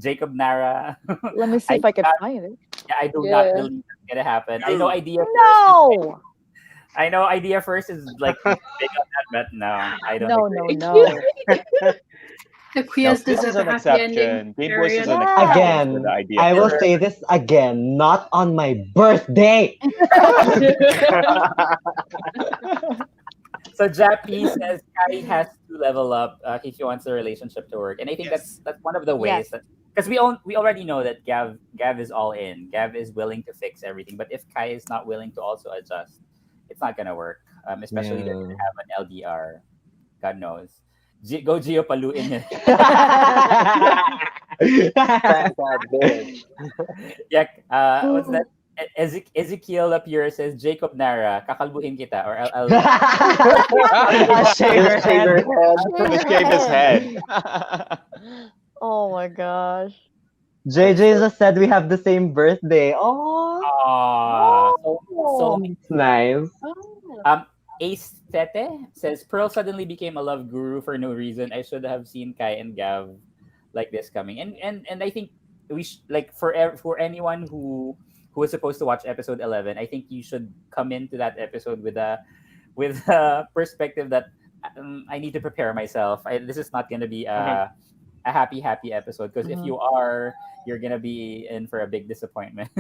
Jacob Nara. Let me see if I can find it. Yeah, I do not believe it's gonna happen. I know idea. No. I know idea first is like big on that, but no, I don't No, agree. no, no. The No, queers this is deserve a an happy ending. exception. Gameboys is Period. an exception for the Again, idea I will first. say this again, not on my birthday. So Jappy says Kai has to level up if he wants the relationship to work, and I think Yes. that's one of the ways Yes. that because we already know that Gav is all in. Gav is willing to fix everything, but if Kai is not willing to also adjust, it's not gonna work. Especially they're gonna have an LDR. God knows. Go Gio paluin yun. Thank God, bitch. Yeah, what's that? Ezekiel Lapure says, Jacob Nara, kakalbuhin kita, or I'll I'll shave her Just shave your head. head. Just shave his head. Oh my gosh. JJ just said we have the same birthday. Oh, Aw. So it's nice. Ace Tete says, Pearl suddenly became a love guru for no reason. I should have seen Kai and Gav like this coming. And I think like for anyone who was supposed to watch episode 11, I think you should come into that episode with a perspective that I need to prepare myself. This is not going to be a happy episode, because if you are, you're going to be in for a big disappointment.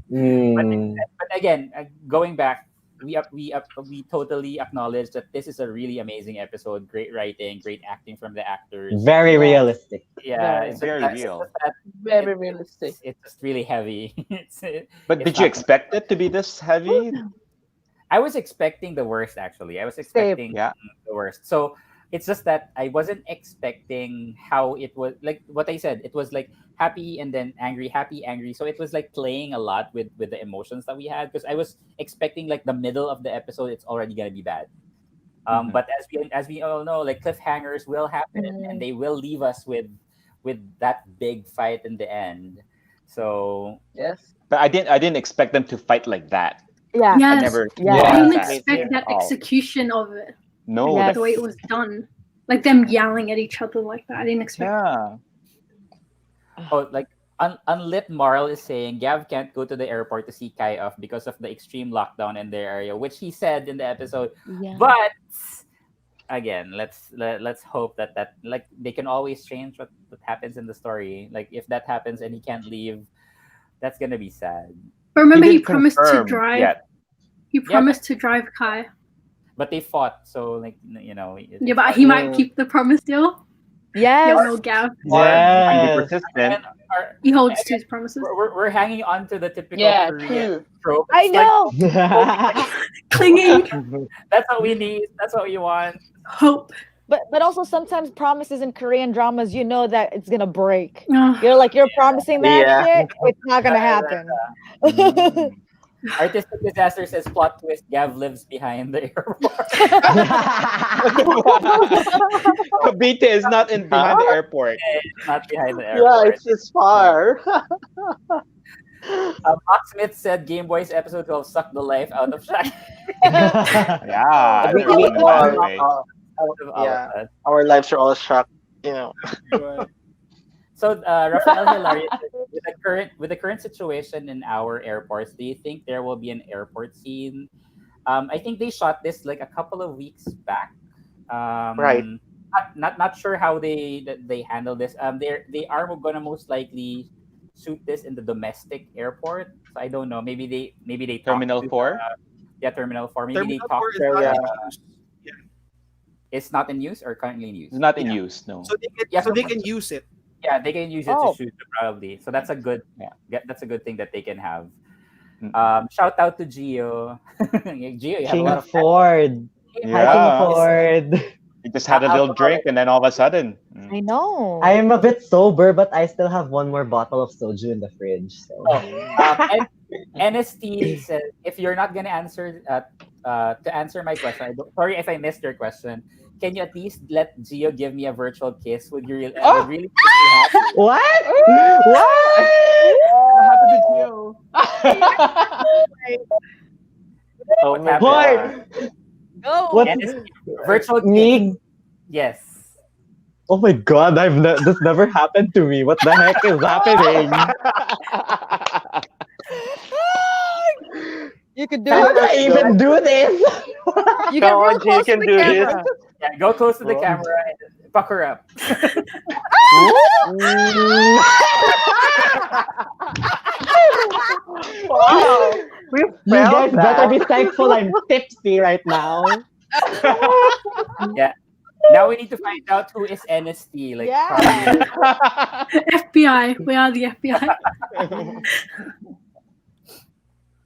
But again, going back, we totally acknowledge that this is a really amazing episode. Great writing, great acting from the actors. Very realistic. Yeah, Very. it's Very just real. Very realistic. It's just really heavy. But it's did you not- expect it to be this heavy? I was expecting the worst, actually. I was expecting Yeah. the worst. So it's just that I wasn't expecting how it was, like what I said. It was like happy and then angry, happy, angry. So it was like playing a lot with the emotions that we had, because I was expecting like the middle of the episode, it's already gonna be bad. But as we all know, like cliffhangers will happen, and they will leave us with that big fight in the end. So Yes. But I didn't expect them to fight like that. Yeah. I Yes. never Yeah. I thought didn't that expect at that all. execution of it, No, Yes. the way it was done. Like them yelling at each other like that. I didn't expect yeah. like Unlit Marl is saying Gav can't go to the airport to see Kai off because of the extreme lockdown in their area, which he said in the episode. Yeah. But again, let's hope that like they can always change what happens in the story. Like if that happens and he can't leave, that's gonna be sad. But remember, he didn't promised to confirm drive. yet. He promised to drive Kai. But they fought, so like it- Yeah, but he might keep the promise still. Yes. Yeah, no, Gav. Or you can be Yes. persistent. And He holds to his promises. we're hanging on to the typical Yeah, Korean true. trope. I It's like, know. Clinging. that's what we need. That's what we want. Hope. But also sometimes promises in Korean dramas, you know that it's gonna break. Ugh. You're promising that Yeah. shit, it's not gonna happen. Artistic Disaster says plot twist, Gav lives behind the airport. Cavite is not behind the airport. It's not behind the Yeah, airport. it's far. Mark Smith said Gameboys episode 12 sucked the life out of Shaq. Yeah. We- I we feel all- that way. yeah, our lives are all shocked. So Rafael Hilario says, with the current situation in our airports, do you think there will be an airport scene? I think they shot this like a couple of weeks back. Right. Not sure how they handle this. They are gonna most likely shoot this in the domestic airport. So I don't know. Maybe they talk Terminal to, 4? Yeah, Terminal 4. Maybe Terminal they talk 4 is to, not yeah. in use. it's not in use or currently in use. It's not in Yeah. use, no. So they can, Yeah, so they can use it. Yeah, they can use it Oh. to shoot probably. So that's a good that's a good thing that they can have. Mm. Shout out to Gio. Gio, you have a King lot of Ford. Hi, Yeah. King Ford. You just had a little drink and then all of a sudden. I know. I am a bit sober, but I still have one more bottle of soju in the fridge. So. and NST says if you're not gonna answer to answer my question, sorry if I missed your question. Can you at least let Gio give me a virtual kiss? Would you really make me happy? What? What? What happened to Gio? Oh What my happened? Boy, Go. what? NST, virtual kiss. Me? Yes. Oh my god, this never happened to me. What the heck is happening? You You could do How do it. I even do this? You get Come real on, G, you close to can the do this. camera. Yeah, go close to the camera and puck her up. Wow, we You felt guys better be that. thankful I'm tipsy right now. Yeah. Now we need to find out who is NST. Like, Yeah. FBI. We are the FBI.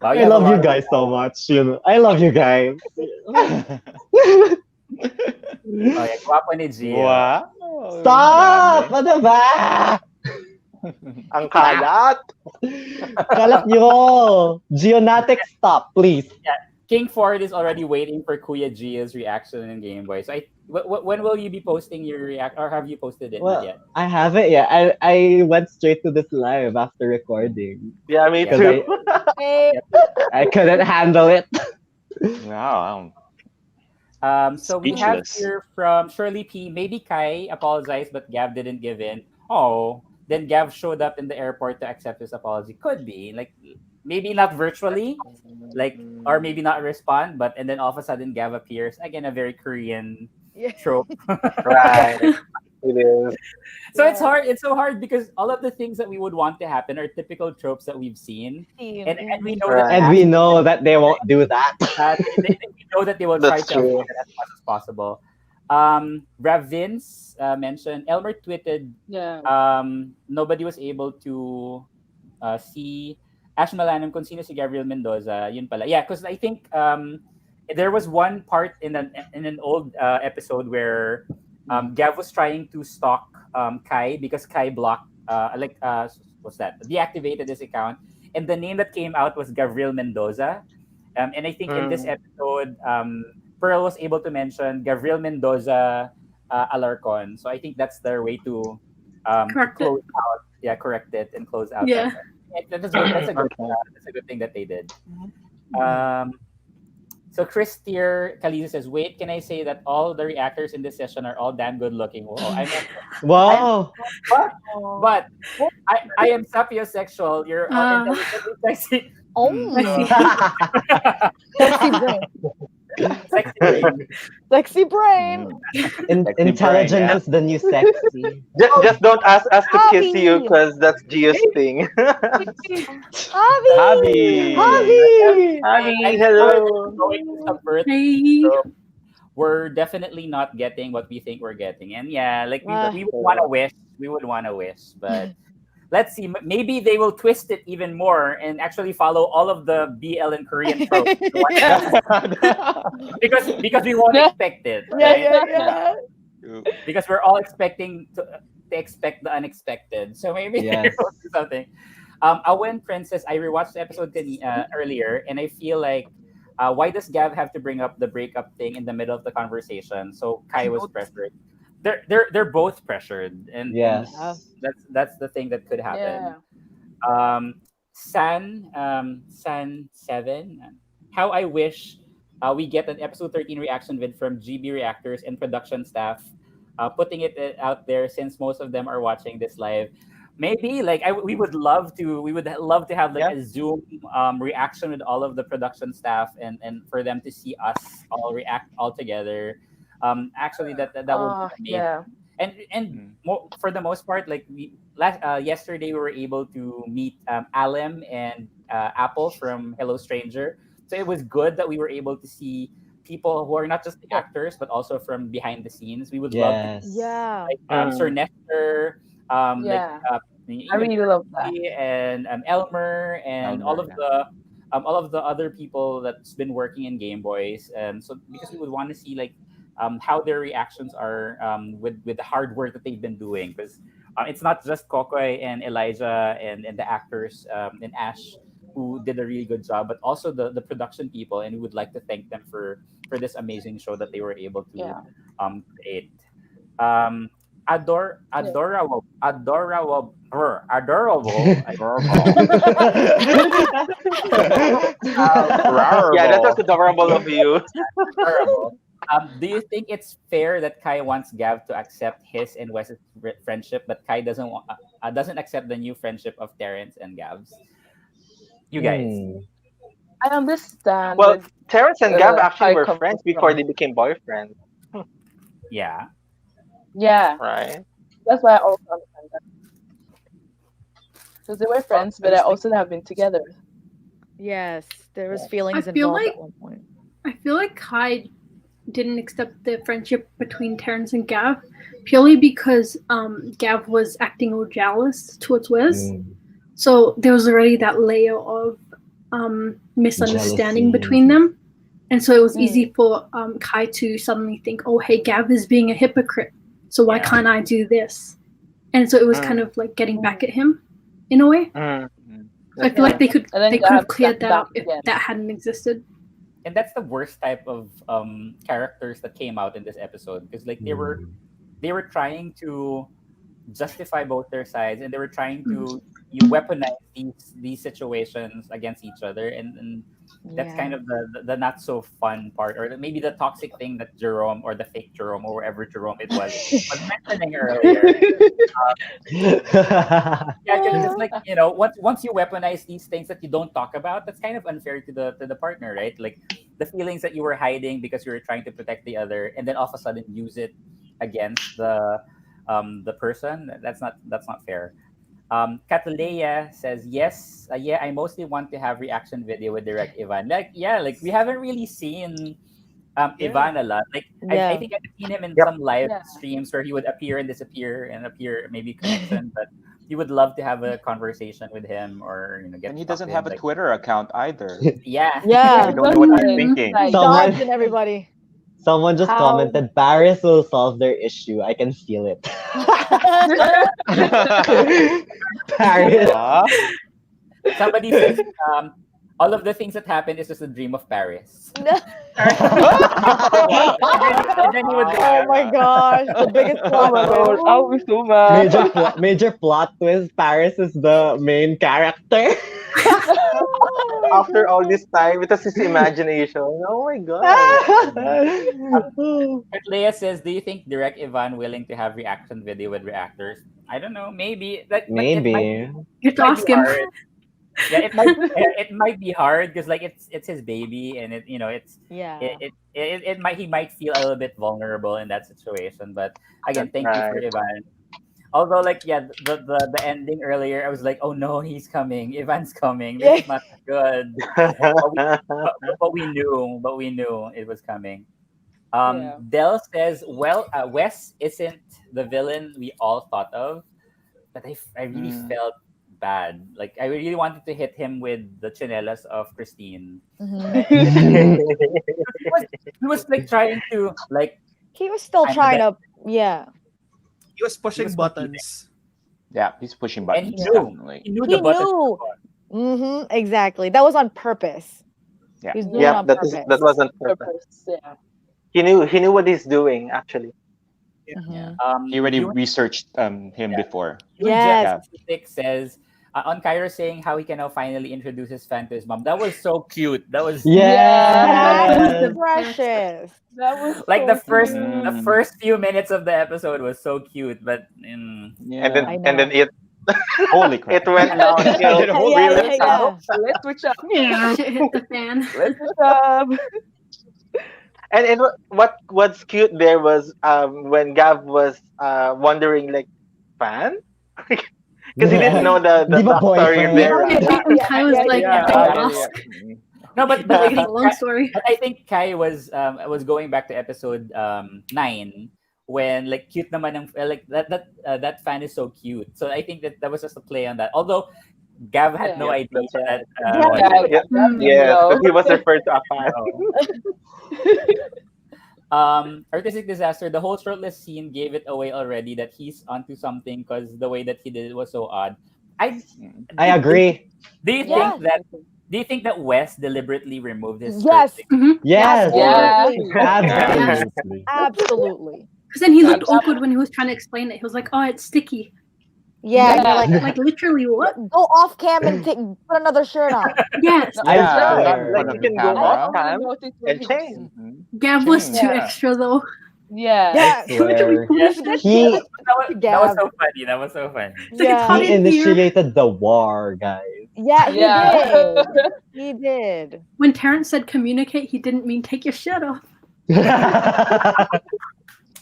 wow, you I have a love lot you of- guys so much. I love you guys. Oh, yeah, guwapo ni Gio. Wow. Stop! Ano ba? Ang kalat. Kalat nyo. Geonatic, stop, please. King Ford is already waiting for Kuya Gia's reaction in Gameboy. So when will you be posting your react, or have you posted it? Not Well, yet. I haven't yet. I went straight to this live after recording. Yeah, me Yeah, too. Hey, I couldn't handle it. Wow. So we have Speechless. here from Shirley P. Maybe Kai apologized, but Gav didn't give in. Oh, then Gav showed up in the airport to accept his apology. Could be like maybe not virtually, like or maybe not respond, but and then all of a sudden Gav appears again. A very Korean yeah. trope. Right. It is. So it's hard. It's so hard because all of the things that we would want to happen are typical tropes that we've seen, and we know Right. And we know that they won't do that. we know that they will try That's to true. avoid it as much as possible. Rev Vince mentioned Elmer tweeted Yeah. nobody was able to see Ash Malanum kung sino si Gabriel Mendoza. Yun pala. Yeah, because I think there was one part in an old episode where Gav was trying to stalk Kai because Kai blocked what's that? Deactivated his account, and the name that came out was Gabriel Mendoza. And I think in this episode, Pearl was able to mention Gabriel Mendoza Alarcon. So I think that's their way to Correct it. close out. Yeah, correct it and close out. Yeah. That's good. That's a good thing that they did. So Chris Tier Kaliza says, "Wait, can I say that all the reactors in this session are all damn good looking?" Oh, Wow. but I am sapiosexual. You're all intelligently sexy. Oh, I see. sexy brain. Sexy brain. Sexy brain. Intelligent brain, is the new sexy. Just don't ask us to kiss Hobby. you because that's Gio's thing. Hobby. Hobby. Hobby! Abby, hello. Going to subvert Hey. trope. We're definitely not getting what we think we're getting, and yeah, like we would want to wish, but let's see. Maybe they will twist it even more and actually follow all of the BL and Korean tropes because we won't expect it, right? Yeah. Because we're all expecting to expect the unexpected. So maybe Yes. we'll do something. Awen Princess, I rewatched the episode earlier, and I feel like why does Gav have to bring up the breakup thing in the middle of the conversation? So Kai was pressured. They're both pressured, and Yes. that's the thing that could happen. San 7. How I wish we get an episode 13 reaction vid from GB reactors and production staff, putting it out there since most of them are watching this live. Maybe like we would love to have like a Zoom reaction with all of the production staff and for them to see us all react all together. Actually, that would be amazing. And for the most part, like yesterday we were able to meet Alem and Apple from Hello Stranger. So it was good that we were able to see people who are not just the actors but also from behind the scenes. We would love to like Sir Nestor, I really love that. and Elmer and all of the other people that's been working in Gameboys. So because we would want to see like how their reactions are with the hard work that they've been doing, because it's not just Kokoy and Elijah and the actors and Ash who did a really good job, but also the production people, and we would like to thank them for this amazing show that they were able to create. Adorable. Yeah, that was adorable of you. Adorable. Do you think it's fair that Kai wants Gav to accept his and Wes's friendship, but Kai doesn't accept the new friendship of Terrence and Gav's? You guys. I understand Well, where Terrence and Gab actually Kai were comes friends before from. they became boyfriends, Yeah. Yeah, right? that's why I also understand that because they were Well, friends, I but I was also thinking, have been together. Yes, there was I feelings feel involved like at one point. Kai didn't accept the friendship between Terrence and Gav purely because Gav was acting all jealous towards Wes. Mm, So there was already that layer of misunderstanding jealousy. between them. And so it was Mm. easy for Kai to suddenly think, oh, hey, Gav is being a hypocrite. So why Yeah. can't I do this? And so it was kind Mm, of like getting back at him in a way. mm. Mm. I feel Yeah, like they could and then have Gab cleared snapped that back up if again. that hadn't existed. And that's the worst type of characters that came out in this episode, because like Mm. they were trying to justify both their sides, and they were trying Mhm. to you weaponize these situations against each other, and that's kind Yeah. of the not so fun part, or maybe the toxic thing that Jerome, or the fake Jerome, or wherever Jerome it was mentioning earlier. Yeah, because like, once you weaponize these things that you don't talk about, that's kind of unfair to the partner, right? Like the feelings that you were hiding because you were trying to protect the other, and then all of a sudden use it against the person. That's not fair. Catalea says yes. Yeah, I mostly want to have reaction video with direct Ivan. Like, yeah, like we haven't really seen yeah. Ivan a lot. Like I Yeah. think I've seen him in Yep. some live Yeah. streams where he would appear and disappear and appear, maybe connection, but you would love to have a conversation with him, or get And to he talk doesn't to him. have a Like, Twitter account either. yeah. Yeah. I don't know what he's Right. thinking. Like, Someone Dodging everybody. someone just how? commented, Paris will solve their issue. I can feel it. Paris. Huh? Somebody says all of the things that happened is just a dream of Paris. No. And then he would Oh my gosh, the biggest Oh plot my god, twist. I'll be so mad. Major plot twist. Paris is the main character. After all this time, it was his imagination. Oh my god. But Leia says, "Do you think direct Ivan willing to have reaction video with reactors?" I don't know. Maybe that, but Maybe. You have to might ask be him. hard. Yeah, it might be hard, because like it's his baby, and Yeah. he might feel a little bit vulnerable in that situation. But again, That's thank you for right. Ivan. Although, like, yeah, the ending earlier, I was like, oh no, he's coming. Ivan's coming. This Yeah. is not good. But we knew it was coming. Yeah. Dell says, well, Wes isn't the villain we all thought of, but I really Mm. felt bad. Like, I really wanted to hit him with the chinelas of Christine. Mhm. Right? He was like trying to, like, He was still I'm the trying best. to, yeah. He was pushing was competing. buttons. Yeah, he's pushing And he buttons, knew. definitely. He knew He the button. knew. Exactly. That was on purpose. Yeah. He was doing it Yep, on that purpose. wasn't perfect. Purpose. Yeah. He knew what he's doing actually. Mhm. He already You researched him before. Yes. Yeah. 66 says, on Cairo saying how he can now finally introduce his fan to his mom. That was so cute. That was That's Yes. precious. That was like so the first cute. the first few minutes of the episode was so cute, but Yeah. And then I and then know. Holy crap. it went downhill Yeah, really yeah, fast. yeah. Let's switch up. Shit hit the fan. Let's switch up. And what's cute there was when Gav was wondering like fan because he didn't know the Di ba backstory boyfriend? there. Yeah, Right? and Kai was like yeah, at the yeah, lost. no, but I Like, think long story. but I think Kai was going back to episode 9, when like cute naman ng, like that fan is so cute. So I think that was just a play on that. Although Gav had no Yeah, idea that's right. that Yeah, Mm. Yes, no. but he was referred to a fan. Artistic disaster, the whole shirtless scene gave it away already that he's onto something, because the way that he did it was so odd. I agree. Do you Yeah. think that Wes deliberately removed his Yes. shirt? Yes. Yeah. Absolutely. Absolutely. Because then he looked awkward when he was trying to explain it. He was like, "Oh, it's sticky." Yeah. Yeah. You're like, Like literally, what? go off cam and put another shirt on. Yes, I Yeah, swear. not in Like front you of the can go camera. off cam noticed when and he was- change. Mhm. Gav was too Yeah. extra though. Yeah. Yeah. I swear. Yes. He That was Gab. so funny. That was so funny. It's like, it's Yeah. hot he in here. initiated the war, guys. Yeah, he Yeah. did. He did. When Terrence said communicate, he didn't mean take your shirt off.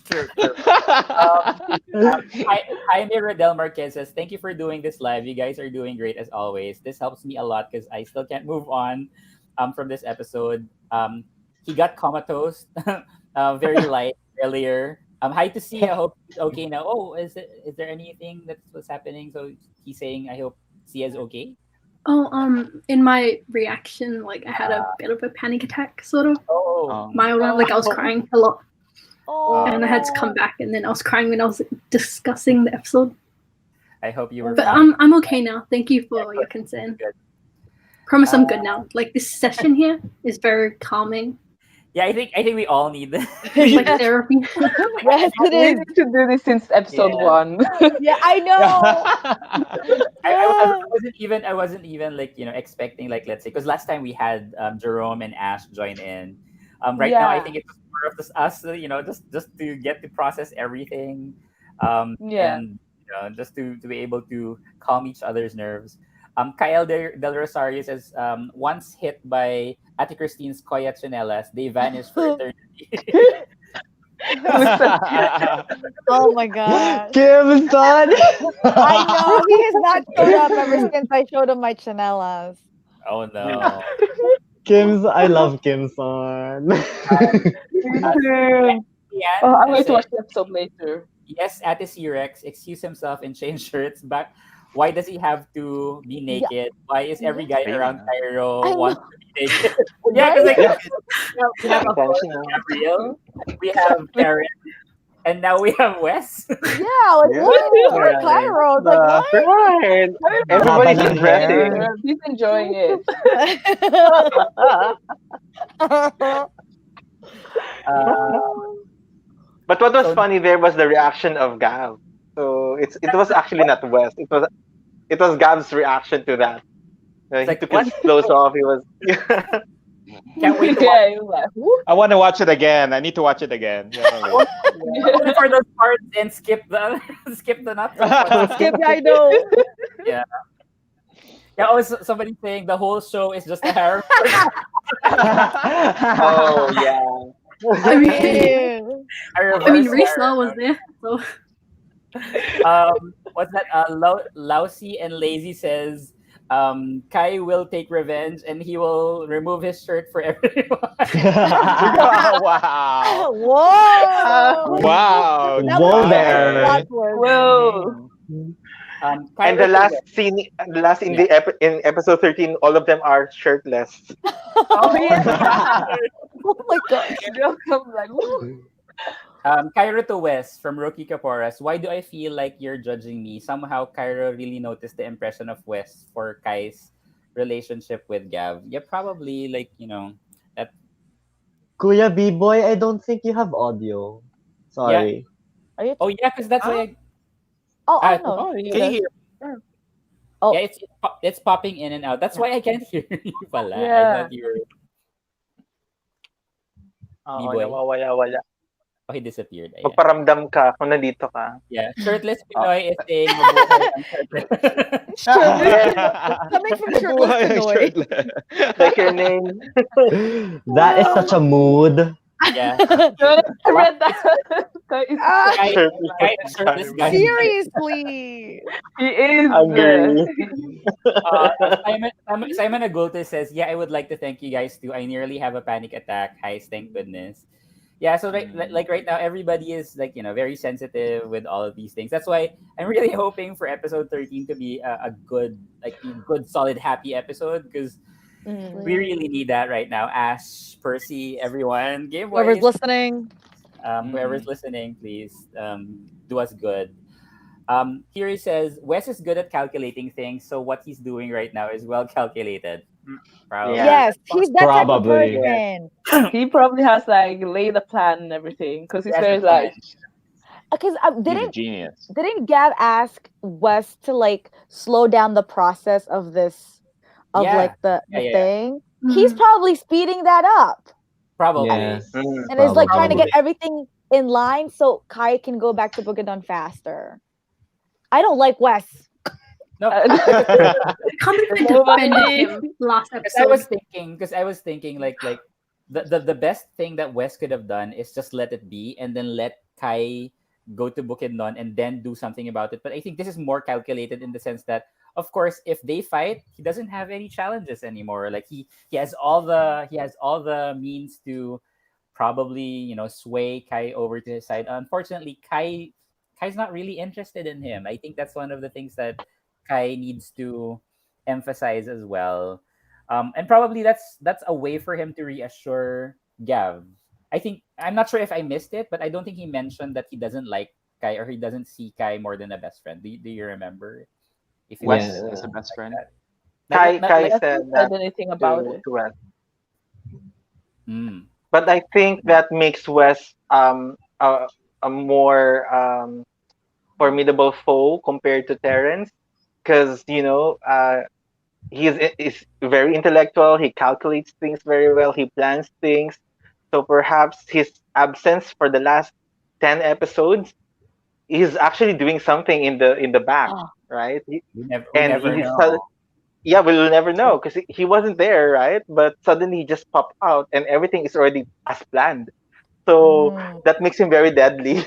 True, true. Jaime Rodel Marquez says, "Thank you for doing this live. You guys are doing great as always. This helps me a lot because I still can't move on from this episode. He got comatose, very light earlier. Hi to see. I hope he's okay now. Oh, is there anything that's what's happening? So he's saying, I hope Sia's okay. Oh, in my reaction, like I had a bit of a panic attack, sort of Oh, mild one. Like I was crying a lot, Oh, and I had to come back, and then I was crying when I was discussing the episode. I hope you were But fine. I'm okay now. Thank you for your concern. Good. Promise I'm good now. Like this session here is very calming, Yeah, I think we all need this. like therapy. yes, it We is. need to do this since episode Yeah. 1. Yeah, I know. I wasn't even like expecting like let's say because last time we had Jerome and Ash join in. Right now I Yeah. think it's more of us just to get to process everything, Yeah. and just to be able to calm each other's nerves. Kyle Del Rosario says once hit by Ate Christine's Koya Chanelas, they vanish for eternity. Oh my god. Kim's son. I know he has not showed up ever since I showed him my chanelas. Oh no. I love Kim's son. Me too. Yeah, Oh, I'm going that's to watch it. the episode later. Yes, Ate C-Rex, excuse himself and change shirts back. Why does he have to be naked? Why is every guy around Cairo I wants know. to be naked? Yeah, because like we have of course, Intentional. Gabriel, we have Karen, and now we have Wes. Yeah, like what? Right. Cairo. Like what? Right. Everybody's Haba ng dressing. hair. He's enjoying it. But what was So- funny there was the reaction of Gav. So it was actually not West. It was Gav's reaction to that. He like, took what? his clothes off. He was. Can't wait to watch Yeah, he was like, "Whoop." I want to watch it again. I need to watch it again. only for those parts and skip the skip the not so fun. Skip, I know. Yeah. Yeah, somebody saying the whole show is just a harem. Oh yeah. I mean, A I mean, reverse Risa harem. was there, so What's that? Lousy and Lazy says, Kai will take revenge and he will remove his shirt for everyone. Oh, wow. Whoa. Wow. That Whoa was there. a plot twist. Whoa. And Kyra the last Lewis. scene, in episode 13, all of them are shirtless. Oh, yeah. Oh my god. They'll come like, "Woo." Kyra to West from Rookie Caporas. Why do I feel like you're judging me? Somehow Kyra really noticed the impression of West for Kai's relationship with Gav. Yeah, probably like, that. Kuya B-boy, I don't think you have audio. Sorry. Are you? Oh yeah, because that's why I know. Can you hear? Oh. yeah, it's popping in and out. That's why I can't hear you pala. I Yeah. thought you were Oo, B-boy. nawawala-wala. Oh, he disappeared. Ayan. Magparamdam ka kung nandito ka. Yeah. Shirtless Pinoy is saying mabuhay ang shirtless. Coming from shirtless Pinoy. Like your name. That is such a mood. Yeah. I read that. Guy, shirtless guy. Seriously. He is. Agree. Simon Agulter says, "Yeah, I would like to thank you guys too. I nearly have a panic attack. Hi, thank goodness." Yeah, so like right now, everybody is like very sensitive with all of these things. That's why I'm really hoping for episode 13 to be a good, good, solid, happy episode because we really need that right now. Ash, Percy, everyone, Whoever's Gameboys, listening. whoever's listening, please do us good. Here he says Wes is good at calculating things, so what he's doing right now is well calculated. Probably. Yeah. Yes, he's that type of Probably. person. He probably has like laid a plan and everything because he's Yes, very it's like, Because He's a didn't genius. Gav ask Wes to like slow down the process of this Yeah. like the Yeah. thing? He's probably speeding that up Probably. Yes. and is like trying to Probably. get everything in line so Kai can go back to Bukidnon faster. I don't like Wes. No, I can't believe I defended Nobody. him last because I episode. was thinking like the best thing that Wes could have done is just let it be and then let Kai go to Bukidnon and then do something about it. But I think this is more calculated in the sense that, of course, if they fight, he doesn't have any challenges anymore. Like he has all the means to probably sway Kai over to his side. Unfortunately, Kai's not really interested in him. I think that's one of the things that Kai needs to emphasize as well. And probably that's a way for him to reassure Gav. I think I'm not sure if I missed it, but I don't think he mentioned that he doesn't like Kai or he doesn't see Kai more than a best friend. Do you remember? If he Wes Yeah. as a best friend. Kai not Kai like said Hasn't that said anything about to it. Wes. mm, But I think that makes Wes a more formidable foe compared to Terrence, because he is very intellectual. He calculates things very well. He plans things. So perhaps his absence for the last 10 episodes, he's actually doing something in the back, right? we And never he's know. yeah, we'll never know because he wasn't there, right? But suddenly he just popped out, and everything is already as planned. So Mm. that makes him very deadly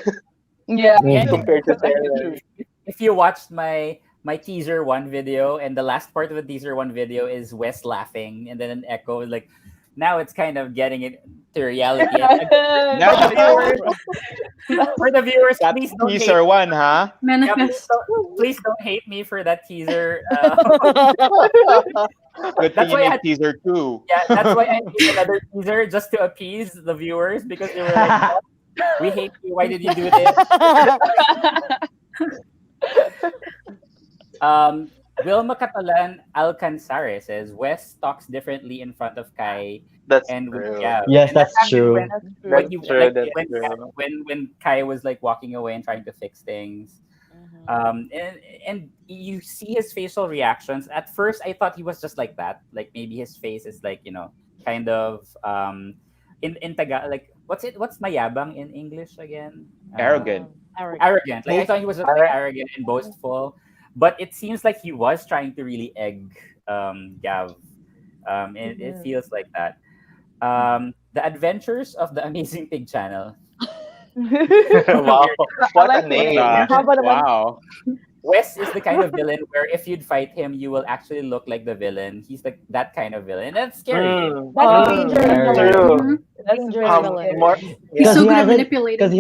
Yeah, Yeah, Mhm. compared to that's actually Terrence. true. if you watched my teaser one video and the last part of the teaser one video is Wes laughing and then an echo like now it's kind of getting it to reality. And for the No. viewers, That please don't hate teaser one, huh? yeah, Manifest. please don't hate me for that teaser. Good thing That's you why I made had teaser 2. yeah, that's why I made another teaser just to appease the viewers because they were like, "What? We hate you. Why did you do this?" Wilma Catalan Alcanzare says Wes talks differently in front of Kai That's and with true. Gav. Yes, And that that's happened true. That's That's when true. he true. like That's when true. when Kai was like walking away and trying to fix things. Mhm. And you see his facial reactions. At first, I thought he was just like that. Like maybe his face is like kind of in Taga like what's mayabang in English again? Arrogant. Arrogant. Arrogant. Like I thought he was just like Alright. arrogant and boastful, but it seems like he was trying to really egg Gav. It Mhm. feels like that. The Adventures of the Amazing Pig Channel. Wow, Weird. I what a like What it. name! the? How about naman Wow. Wes is the kind of villain where if you'd fight him, you will actually look like the villain. He's like that kind of villain. And that's scary. that's a Oh, dangerous that's Very. villain. true. True. Mhm. That's Dangerous very villain. More, scary. He's yeah. so good at Because manipulating.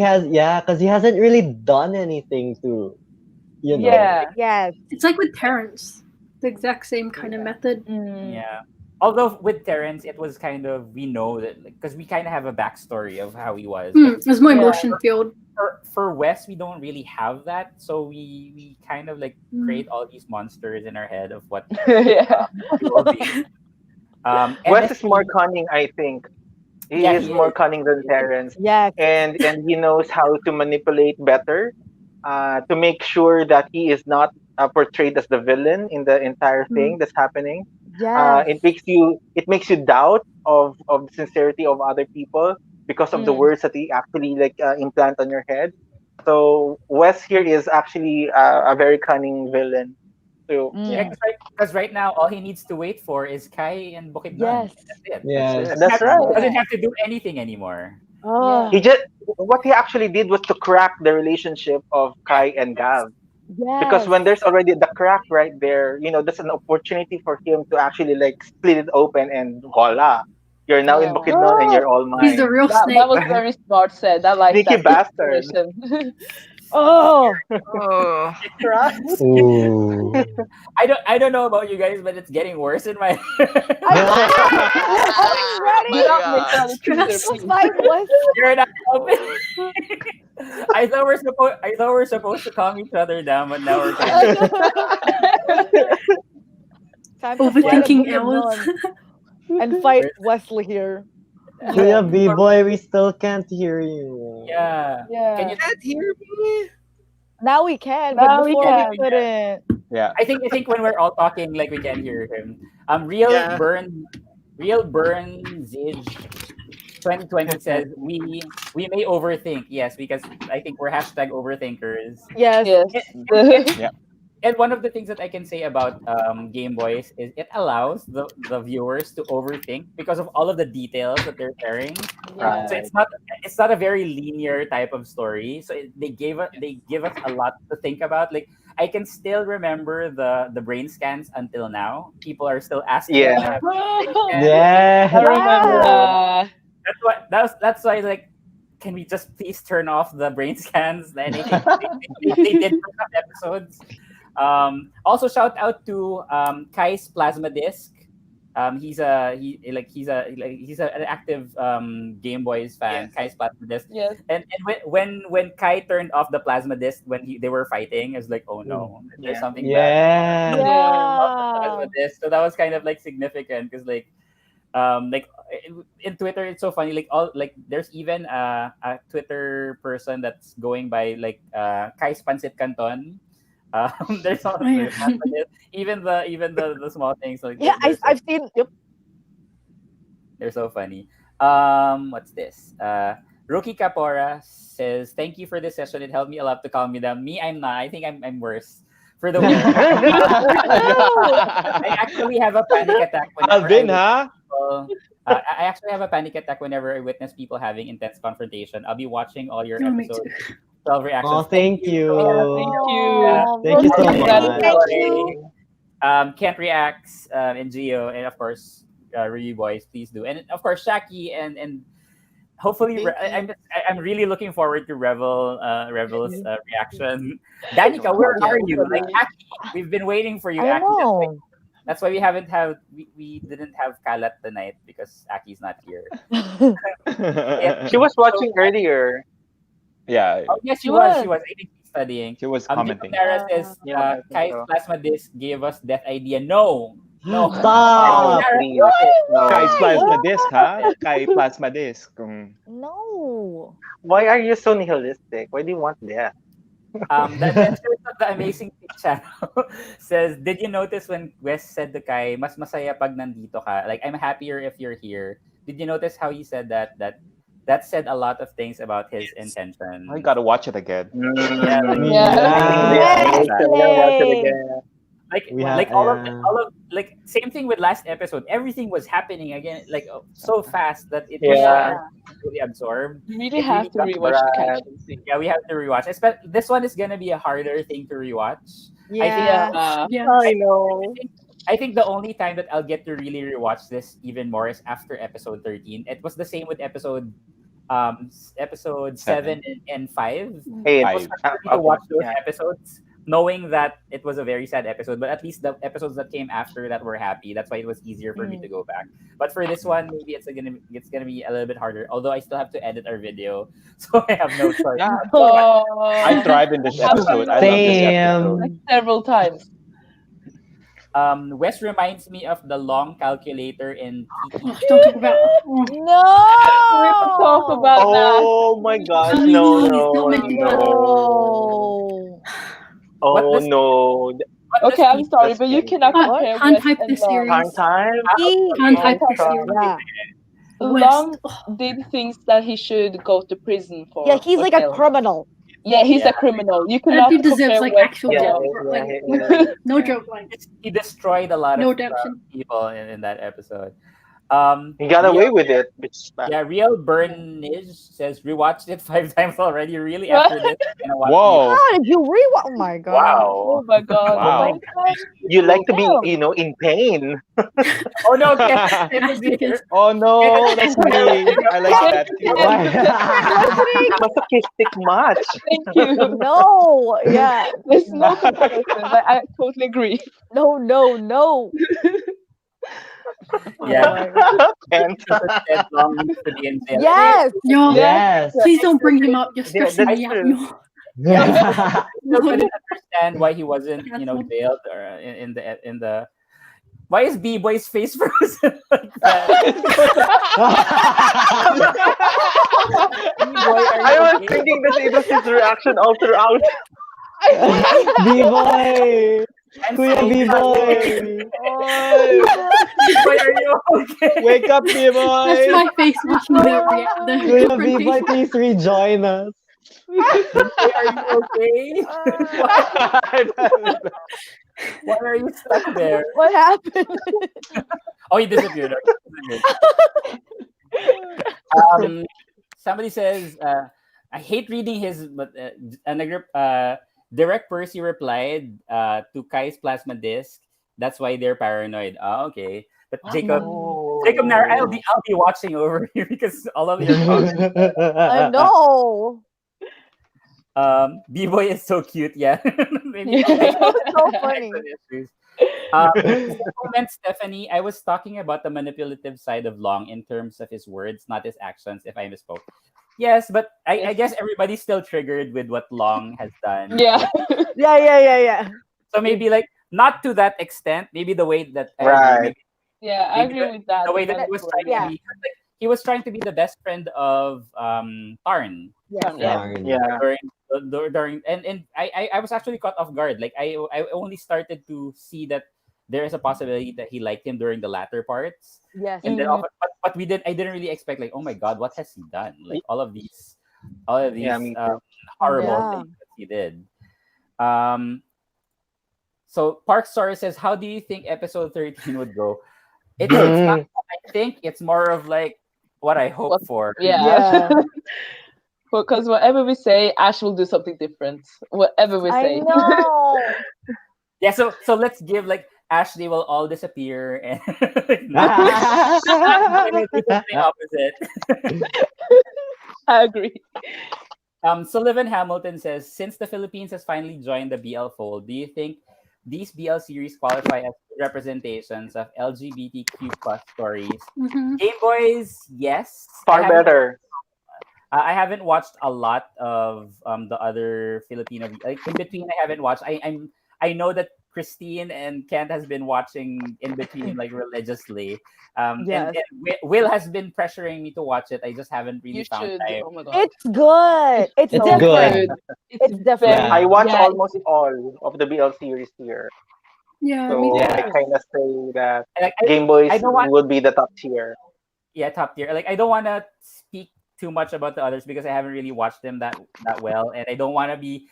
he hasn't really done anything to, you know. Yeah. Yes. It's like with Terrence, the exact same kind of method. Mm. Yeah. Although with Terrence, it was kind of we know that because we kind of have a backstory of how he was. But It's more Yeah. emotion filled. for Wes, we don't really have that, so we kind of like create all these monsters in our head of what Yeah. he will be. Wes is MSP, more cunning, I think. He yeah, is he more is. cunning than He is. Terrence, Yes. and he knows how to manipulate better, to make sure that he is not portrayed as the villain in the entire thing that's happening. Yes. It makes you doubt of the sincerity of other people because of the Mm. words that he actually like implant on your head. So Wes here is actually a very cunning villain. So Yeah, yeah, Mm. because right now all he needs to wait for is Kai and Bukidnon. Yes. That's it. that's Yes. it. Doesn't That's have, right. doesn't Yeah. have to do anything anymore. Oh, He just what he actually did was to crack the relationship of Yeah. Kai and Gav. Because yes. when there's already the crack right there, that's an opportunity for him to actually like split it open and voila, you're now in Yeah. Bukidnon and you're all He's the mine. real That snake. was very smart said. I like Sneaky that bastard. situation. Oh. Oh. Trust. Ooh. I don't know about you guys, but it's getting worse in my. I'm ready. Do not make God. another teaser, Stress. Let's please. fight West. You're not helping. I thought we're supposed to calm each other down, but now we're kind of Time to fly to Overthinking hours. Bukidnon and fight Wesley here. Kuya B-boy, we still can't hear you. yeah. Can Yeah. you? Can't hear me. Now we can, but Now we before we can. couldn't. Yeah. I think when we're all talking, like we can hear him. Yeah. Real burn Zidge 2020 says we may overthink. Yes, because I think we're hashtag overthinkers. Yes. Yes. In, Yeah. and one of the things that I can say about Game Boys is it allows the viewers to overthink because of all of the details that they're sharing. So Right. it's not a very linear type of story. So they give us a lot to think about. Like I can still remember the brain scans until now. People are still asking if I Yeah. have brain scans. I Yeah. remember Yeah. that. That's why like can we just please turn off the brain scans? And I think they did for some episodes. Also shout out to Kai's plasma disc. He's an active Game Boys fan. Yes. Kai's plasma disc, Yes. and when Kai turned off the plasma disc when they were fighting, it's like oh no, there's Yeah. something bad. Yeah. Off the plasma Yeah. disc, so that was kind of like significant because like in Twitter it's so funny like all like there's even a Twitter person that's going by like Kai's Pancit Canton. There's all Oh, yeah. even the small things like Yeah, I've seen. Yep. they're so funny. What's this? Roki Capora says, "Thank you for this session. It helped me a lot to calm me down. Me, I'm not. I think I'm worse for the win. I actually have a panic attack whenever Alvin, ha? I actually have a panic attack whenever I witness people having intense confrontation. I'll be watching all your Oh, me episodes, too. 12 reactions. Oh, thank you. Thank you. Thank you so Thank you. much. Thank you. Kent Reacts and Gio, and of course, Review Boys, please do. And of course, Shaki and hopefully, I'm really looking forward to Revel's reaction. Danica, where are you? Like, Aki, we've been waiting for you. I Aki. know. That's why we didn't have Kalat tonight because Aki's not here. She was watching earlier. Yeah, Oh yes, she She was. was. She was. I think she's studying. she was commenting. Sarah says Yeah, I think Kai's so. plasma disc gave us death idea. No, no. Oh, Stop. please. Kai's No. plasma disc, ha? Kai plasma disc. No. Why are you so nihilistic? Why do you want that? The Adventures of the Amazing Pig channel says, did you notice when Wes said to Kai, mas masaya pag nandito ka? Like, I'm happier if you're here. Did you notice how he said that? That said a lot of things about his intention. I gotta watch it again. Yeah, like, Yeah. I'm gonna watch it again. all of like same thing with last episode. Everything was happening again, like so fast that it was Yeah. hard to really absorb. You really It have to really got rewatch the right. catch and see. Yeah, we have to rewatch. This one is gonna be a harder thing to rewatch. Yeah. Yeah. I know. I think the only time that I'll get to really rewatch this even more is after episode 13. It was the same with episode 7 and 5. Hey, It was Five. hard for me to watch those yeah. episodes knowing that it was a very sad episode, but at least the episodes that came after that were happy. That's why it was easier for me to go back. But for this one, maybe it's gonna be a little bit harder. Although I still have to edit our video, so I have no choice. Yeah. Oh, I thrive in this episode. I love this episode. like several times. Wes reminds me of the long calculator in TT. Oh, don't talk about. Oh, No. We will talk about that. Oh my gosh, Oh, no, please no, don't mention that. no. No. What Oh does- no. What does Okay, I'm TT sorry, but you cannot Can't- compare can't West hype and this Long. series. Time time? Can't hype this Oh, series. Yeah. Long West. did things that he should go to prison for. Yeah, he's or like a jail. criminal. Yeah, he's Yeah. a criminal. You That cannot dude deserves compare like West actual to Yeah, death. Long. Like, yeah. no joke. Like, He destroyed a lot of redemption. people in that episode. He got away with it. Bitch. Yeah, Real Burnage says rewatched it 5 times already. Really, after this, I'm gonna watch Whoa. How did you rewatch? Oh my god. Oh Wow. my god. Wow. Oh my god. You like to be, Damn. in pain. it. Oh no, Ken, Because Oh no, that's me. I like that too. Masochistic much. Thank you. No. Yeah. There's no comparison. I totally agree. No. No. Yeah, And Ted Long needs to be in jail. Yes. yo, Yes. please don't bring him up. You're Yeah, stressing that's me out. true. No. I still couldn't understand why he wasn't, jailed or in the. Why is B-Boy's face frozen like that? B-Boy, are I you was okay? thinking that it was his reaction all throughout. B-boy! I'm Kuya so B-boy! B-Boy, are you okay? Wake up, That's B-boy! my face watching the Kuya B-boy, confrontation. please rejoin us. Are you okay? Why are you stuck there? What happened? Oh, he disappeared. Okay, he disappeared. Somebody says, I hate reading his, but Direct Percy replied to Kai's plasma disc. That's why they're paranoid. Oh, okay. But Jacob, I'll be watching over here because all of your comments. I know. B-boy is so cute. Yeah, maybe It was so funny. Comment Stephanie, I was talking about the manipulative side of Long in terms of his words, not his actions, if I misspoke. Yes, but I guess everybody's still triggered with what Long has done. Yeah. Yeah. So maybe like not to that extent. Maybe the way that Right. Yeah, I maybe agree with that. the way that he was trying Yeah. to be, like, he was trying to be the best friend of Tarn. Yes. Yeah. During and I was actually caught off guard. Like I only started to see that there is a possibility that he liked him during the latter parts. Yes. And then but I didn't really expect, like, oh my god, what has he done? Like all of these Yeah, me too. horrible Yeah. things that he did. So Park Star says, how do you think episode 13 would go? It's not what I think, it's more of like what I hope for. Yeah. Because whatever we say, Ash will do something different. Whatever we I say. know. Yeah, so let's give, like, Ashley will all disappear and will do something opposite. I agree. Sullivan Hamilton says, since the Philippines has finally joined the BL fold, do you think these BL series qualify as representations of LGBTQ plus stories? Gameboys, yes. Far better. I haven't watched a lot of the other Filipino, like in between. I haven't watched. I know that Christine and Kent has been watching in between, like, religiously. Yes. And Will has been pressuring me to watch it. I just haven't really found time. Oh my god. It's good. It's It's different. good. It's different. Yeah. I watched Yeah. almost all of the BL series here. Yeah, So me too. I kind of say that Like, Game Boys I don't want, would be the top tier. yeah, top tier. Like, I don't want to speak too much about the others because I haven't really watched them that well, and I don't want to be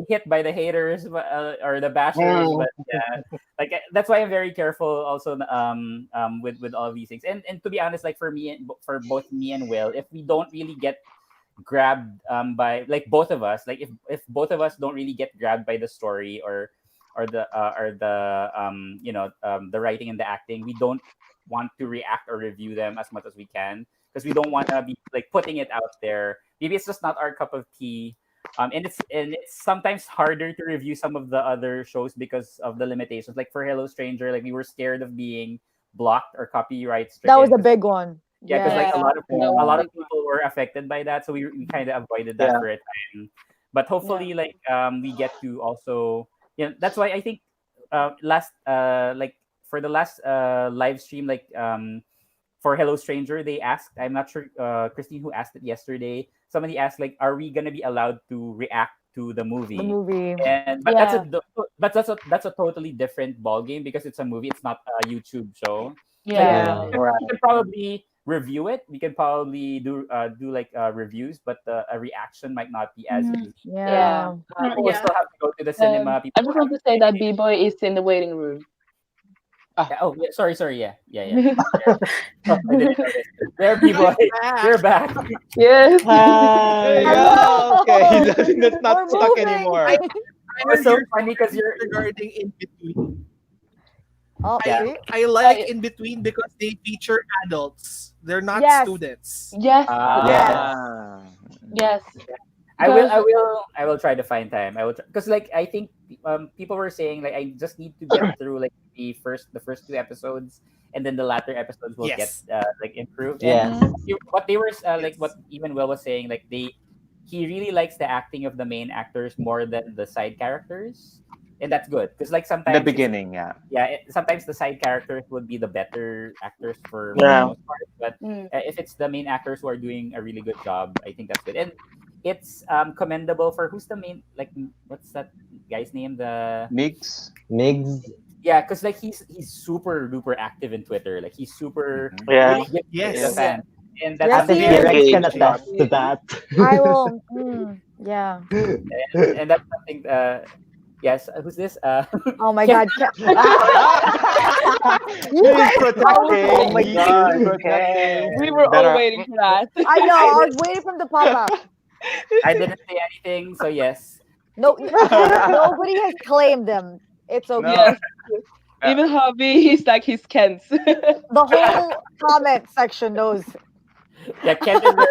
hit by the haters, or the bashers. But yeah, like, that's why I'm very careful also, with all of these things. And to be honest, like, for both me and Will, if we don't really get grabbed by, like, both of us, like, if both of us don't really get grabbed by the story or the the writing and the acting, we don't want to react or review them as much as we can, because we don't want to be, like, putting it out there. Maybe it's just not our cup of tea. And it's sometimes harder to review some of the other shows because of the limitations. Like for Hello Stranger, like, we were scared of being blocked or copyright stricken. That was a big one. Yeah, because like a lot of Yeah. people were affected by that, so we kind of avoided that Yeah. for a time. But hopefully, like, we get to also, that's why I think last like for the last live stream, like, for Hello Stranger, they asked, I'm not sure, Christine, who asked it yesterday. Somebody asked, like, are we gonna be allowed to react to the movie? The movie. And but that's a totally different ball game because it's a movie. It's not a YouTube show. Yeah. We can probably review it. We can probably do like reviews, but a reaction might not be as easy. Yeah. People will still have to go to the cinema. I People just want to say that B-boy is in the waiting room. Oh, yeah, sorry. Yeah. Oh, I didn't notice. There, people. You're back. Yes. Okay, that's not We're stuck moving. anymore. It's so funny because you're. regarding In Between. Oh, Yeah. see? I like In Between because they feature adults. They're not Yes. students. Yes. Ah. Yes. I will try to find time. I will, because, like, I think people were saying, like, I just need to get through, like, the first 2 episodes, and then the latter episodes will Yes. get like improved. Yeah. And what they were like, what even Will was saying, like, he really likes the acting of the main actors more than the side characters, and that's good because, like, In sometimes the beginning, yeah. sometimes the side characters would be the better actors for Yeah. the most part, but if it's the main actors who are doing a really good job, I think that's good. And it's commendable for who's the main, like, what's that guy's name, the Mix. Migs. yeah, because, like, he's super duper active in Twitter, like, he's super Yeah. really good Yes. to the fan. and that's Yes, Ate he very is. T-Rex can Engaged, attest to Bobby. that. I will. Yeah. and that's something. Yes, who's this? Oh my Ken, God. You He's guys, Oh protecting. my He's God, protecting. We were That all are waiting for that. I know. I I did, was waiting for him to pop up. I didn't say anything, so yes. No, nobody has claimed them. It's no. okay. Yes. Even Hobby, he's like his Kens. The whole comment section knows. Yeah, Kent is very.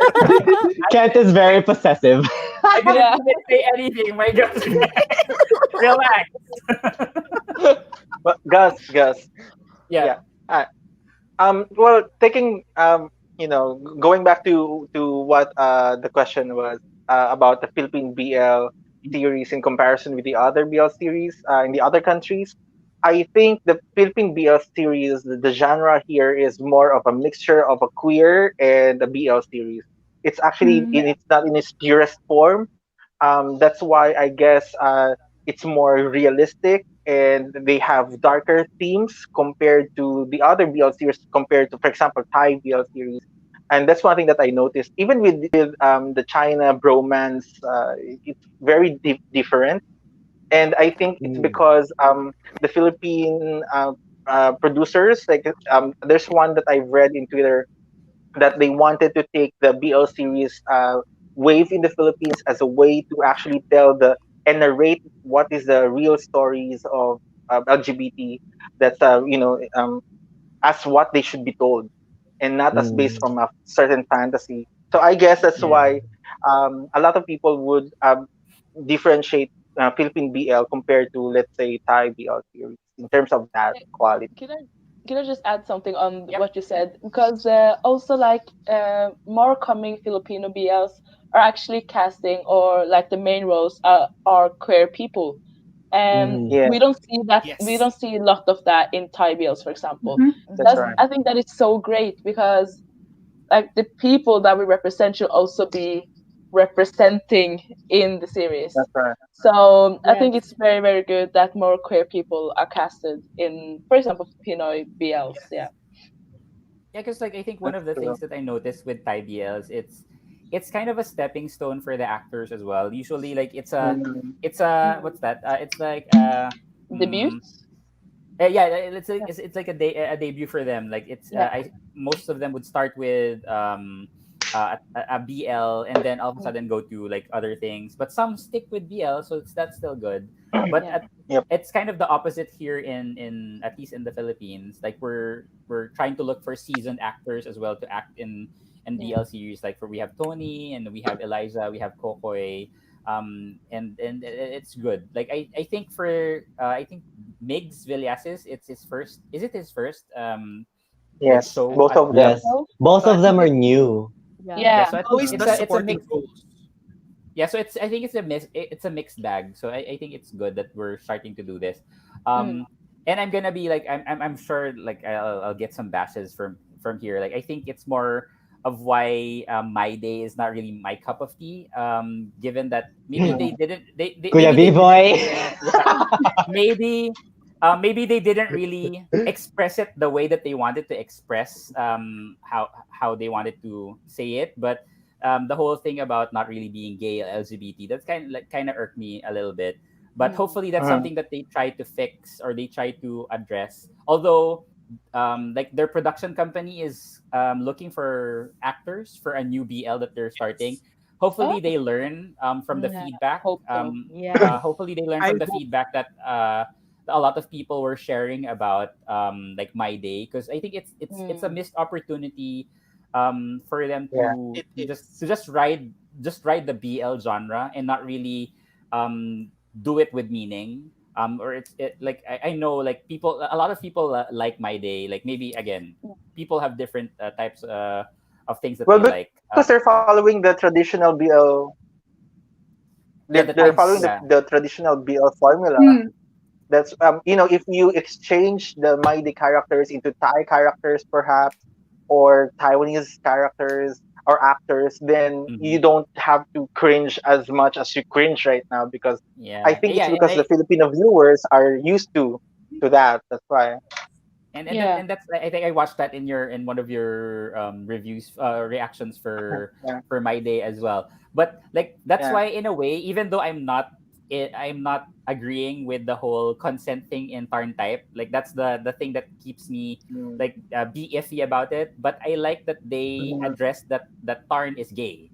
Kent is very possessive. I didn't Yeah. even say anything. My God, relax. But Gus, Yeah. yeah. Uh, well, taking going back to what the question was about the Philippine BL series in comparison with the other BL series in the other countries. I think the Philippine BL series, the genre here is more of a mixture of a queer and a BL series. It's actually Mm. it's not in its purest form. That's why I guess it's more realistic and they have darker themes compared to the other BL series, compared to, for example, Thai BL series. And that's one thing that I noticed. Even with the China bromance, it's very different. And I think it's Mm. because the Philippine producers, like there's one that I've read in Twitter that they wanted to take the BL series wave in the Philippines as a way to actually tell the and narrate what is the real stories of LGBT. That's as what they should be told, and not as based Mm. from a certain fantasy. So I guess that's Yeah. why a lot of people would differentiate Philippine BL compared to, let's say, Thai BL series in terms of that quality. Can I can I just add something on Yep. what you said? Because also like more coming Filipino BLs are actually casting or like the main roles are queer people. And Mm. Yeah, we don't see that we Yes. don't see a lot of that in Thai BLs, for example. Mhm. that's That's right. Mhm. I think that is so great because like the people that we represent should also be representing in the series. That's right. So I think it's Yes. very, very good that more queer people are casted in, for example, Pinoy BLs. Yeah. Yeah, because like I think one That's of the true. things that I noticed with Thai BLs, it's kind of a stepping stone for the actors as well. Usually, like Mm, it's a Mm. what's that? It's like Debut? yeah, it's like Yeah. it's like a debut for them. Like it's Yeah. I most of them would start with a BL and then all of a Mm. sudden go to like other things. But some stick with BL, so that's still good. But Yeah. yep. it's kind of the opposite here in at least in the Philippines. Like we're trying to look for seasoned actors as well to act in Yeah. BL series. Like for we have Tony and we have Eliza, we have Kokoy, and it's good. Like I think for I think Migs Villasis, it's his first. Is it his first like Yes, show both at of them. Yes. BL? Oh, Both So I of think them are new. Yeah. yeah, yeah. so I think Always it's the a supporting mix. roles. Yeah, so I think it's a mixed bag. So I think it's good that we're starting to do this. Mm. And I'm gonna be like I'm sure like I'll get some bashes from here. Like I think it's more of why my day is not really my cup of tea. Given that maybe they didn't they Kuya maybe they didn't B-Boy. yeah, maybe maybe they didn't really express it the way that they wanted to express how they wanted to say it, but the whole thing about not really being gay or LGBT, that's kind of irked me a little bit. But Mm. hopefully that's Mm, something that they try to fix or they try to address. Although like their production company is looking for actors for a new BL that they're starting. Yes. Hopefully Oh, they learn from the Yeah. feedback. hope so. Yeah. Hopefully they learn I from the hope. feedback that a lot of people were sharing about like my day, because I think it's a Mm. missed opportunity for them yeah. to It is. just ride the BL genre and not really do it with meaning. Or like I know like people, a lot of people like my day. Like maybe again, people have different types of things that Well, they because like. they're following the traditional BL. Yeah, the They're types. following Yeah. the traditional BL formula. Mm. That's if you exchange the Mighty characters into Thai characters, perhaps, or Taiwanese characters or actors, then you Hmm. don't have to cringe as much as you cringe right now, because I Yeah, think it's yeah, and because the Filipino viewers are used to that. That's why. Yeah. and that's I think I watched that in one of your reviews reactions Yeah. for My Day as well. But like that's Yeah. why in a way, even though I'm not agreeing with the whole consent thing in Tarn type, like that's the thing that keeps me Mm. like be iffy about it. But I like that they Mhm. address that Tarn is gay,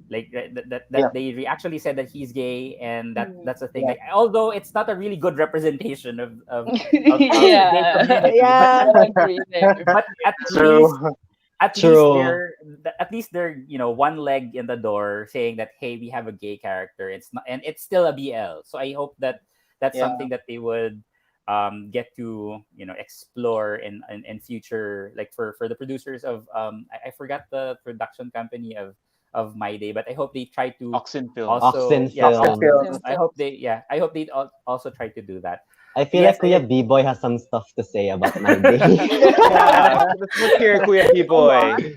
like that Yeah. actually said that he's gay, and Mm. that's a thing, Yeah. like although it's not a really good representation of the gay Yeah. community, Yeah. I agree there. but True. True. at least they're one leg in the door saying that, hey, we have a gay character, it's not, and it's still a BL, so I hope that that's Yeah. something that they would get to explore in future, like for the producers of I forgot the production company of My Day, but I hope they try to Oxen Films. also, Oxen yeah, Oxford Film. Oxen Films. Films. I hope they also try to do that. I feel Yes, like Kuya B-Boy has some stuff to say about my day. Yeah, let's hear Kuya B A lot. boy.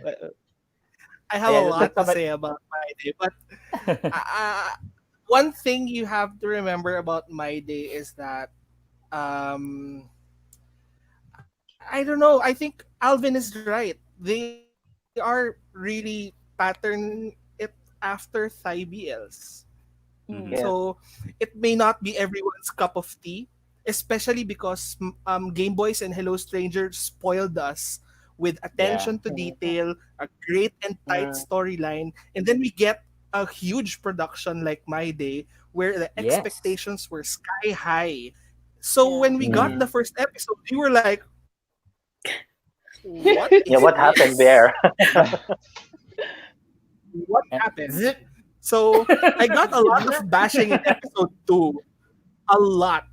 I have a yeah, lot to somebody, say about My Day, but one thing you have to remember about My Day is that um, I don't know. I think Alvin is right. They are really pattern it after Thai BLs. Mhm. Yeah. So it may not be everyone's cup of tea, especially because Game Boys and Hello Stranger spoiled us with Yeah. attention to detail, a great and tight Mm. storyline, and then we get a huge production like My Day where the Yes. expectations were sky high. So Yeah. when we got Mm. the first episode, we were like, "What is Yeah. What happened this? there? What And happened?" zip. So I got a lot of bashing in episode 2, a lot.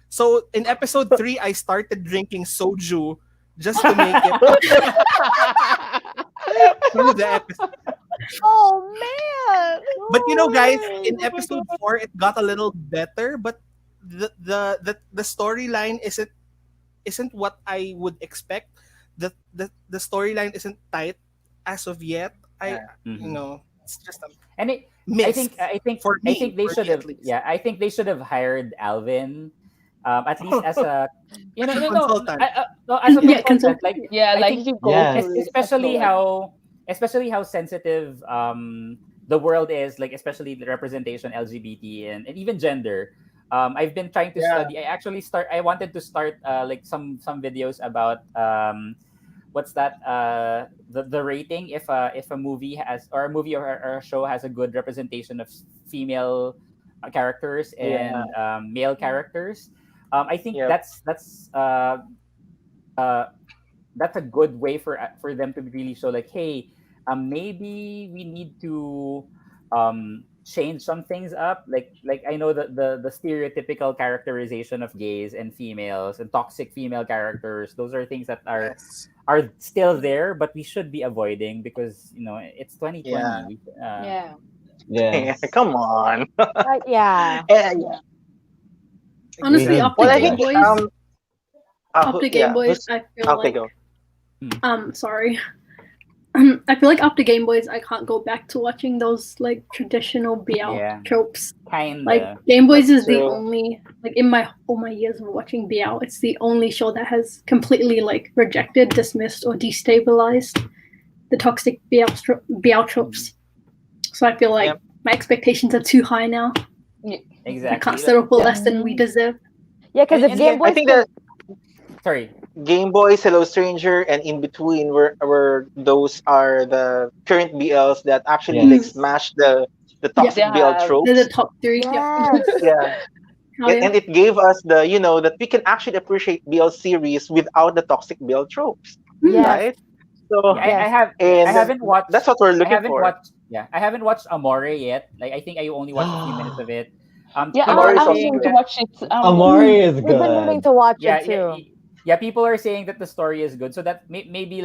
So in episode 3, I started drinking soju just to make it through the episode. Oh man. But guys, in episode 4, it got a little better, but the storyline isn't what I would expect. The storyline isn't tight as of yet. Yeah. Mhm. It's just a And I miss think I think I think they for should me at have, least. yeah, I think they should have hired Alvin, at least as a no, Consultant. no, as a Yeah, consultant. consult. Like Yeah, I like think you go Yeah. through it as especially well. Like, how sensitive the world is, like especially the representation LGBT and even gender. I've been trying to Yeah. study. I wanted to start like some videos about what's that the rating if a movie has, or a movie or a show has a good representation of female characters Yeah. and male characters. I think Yep. uh, that's a good way for them to really show, like, hey, maybe we need to change some things up, like I know that the stereotypical characterization of gays and females and toxic female characters, those are things that Yes. are still there, but we should be avoiding because it's 2020. Yeah. yeah. Yes. Come on. Yeah. Yeah. We Honestly, need up to to Well, I Game think go. Boys, up to Game yeah. Boys, Who's I feel okay? like Go. sorry. I feel like up to Game Boys, I can't go back to watching those like traditional BL Yeah, tropes. Like kinda. Game Boys That's is the true. only, like, in my all my years of watching BL, it's the only show that has completely like rejected, dismissed, or destabilized the toxic BL tropes. So I feel like Yep. my expectations are too high now. I Exactly. can't settle for less than we Mhm. deserve. Yeah, because if And Game yeah, I Boys think can, that sorry. Game Boys, Hello Stranger, and in between were those are the current BLs that actually like Mm. Yes. smash the Yeah, toxic BL Yeah. they're the tropes. top three. Yep. yes, Yeah. Oh yeah. And it gave us the that we can actually appreciate BL series without the toxic BL tropes, Mm. yes, right? So Yeah, yes. I and haven't that's watched what we're I looking haven't for. watched yeah, I haven't watched Amore yet. Like I think I only watched a few minutes of it. Yeah, People Amore are is I'm also saying going to good. that, watch it. Amari is We've been meaning good. to watch yeah, it too. yeah, people are saying that the story is good. So that maybe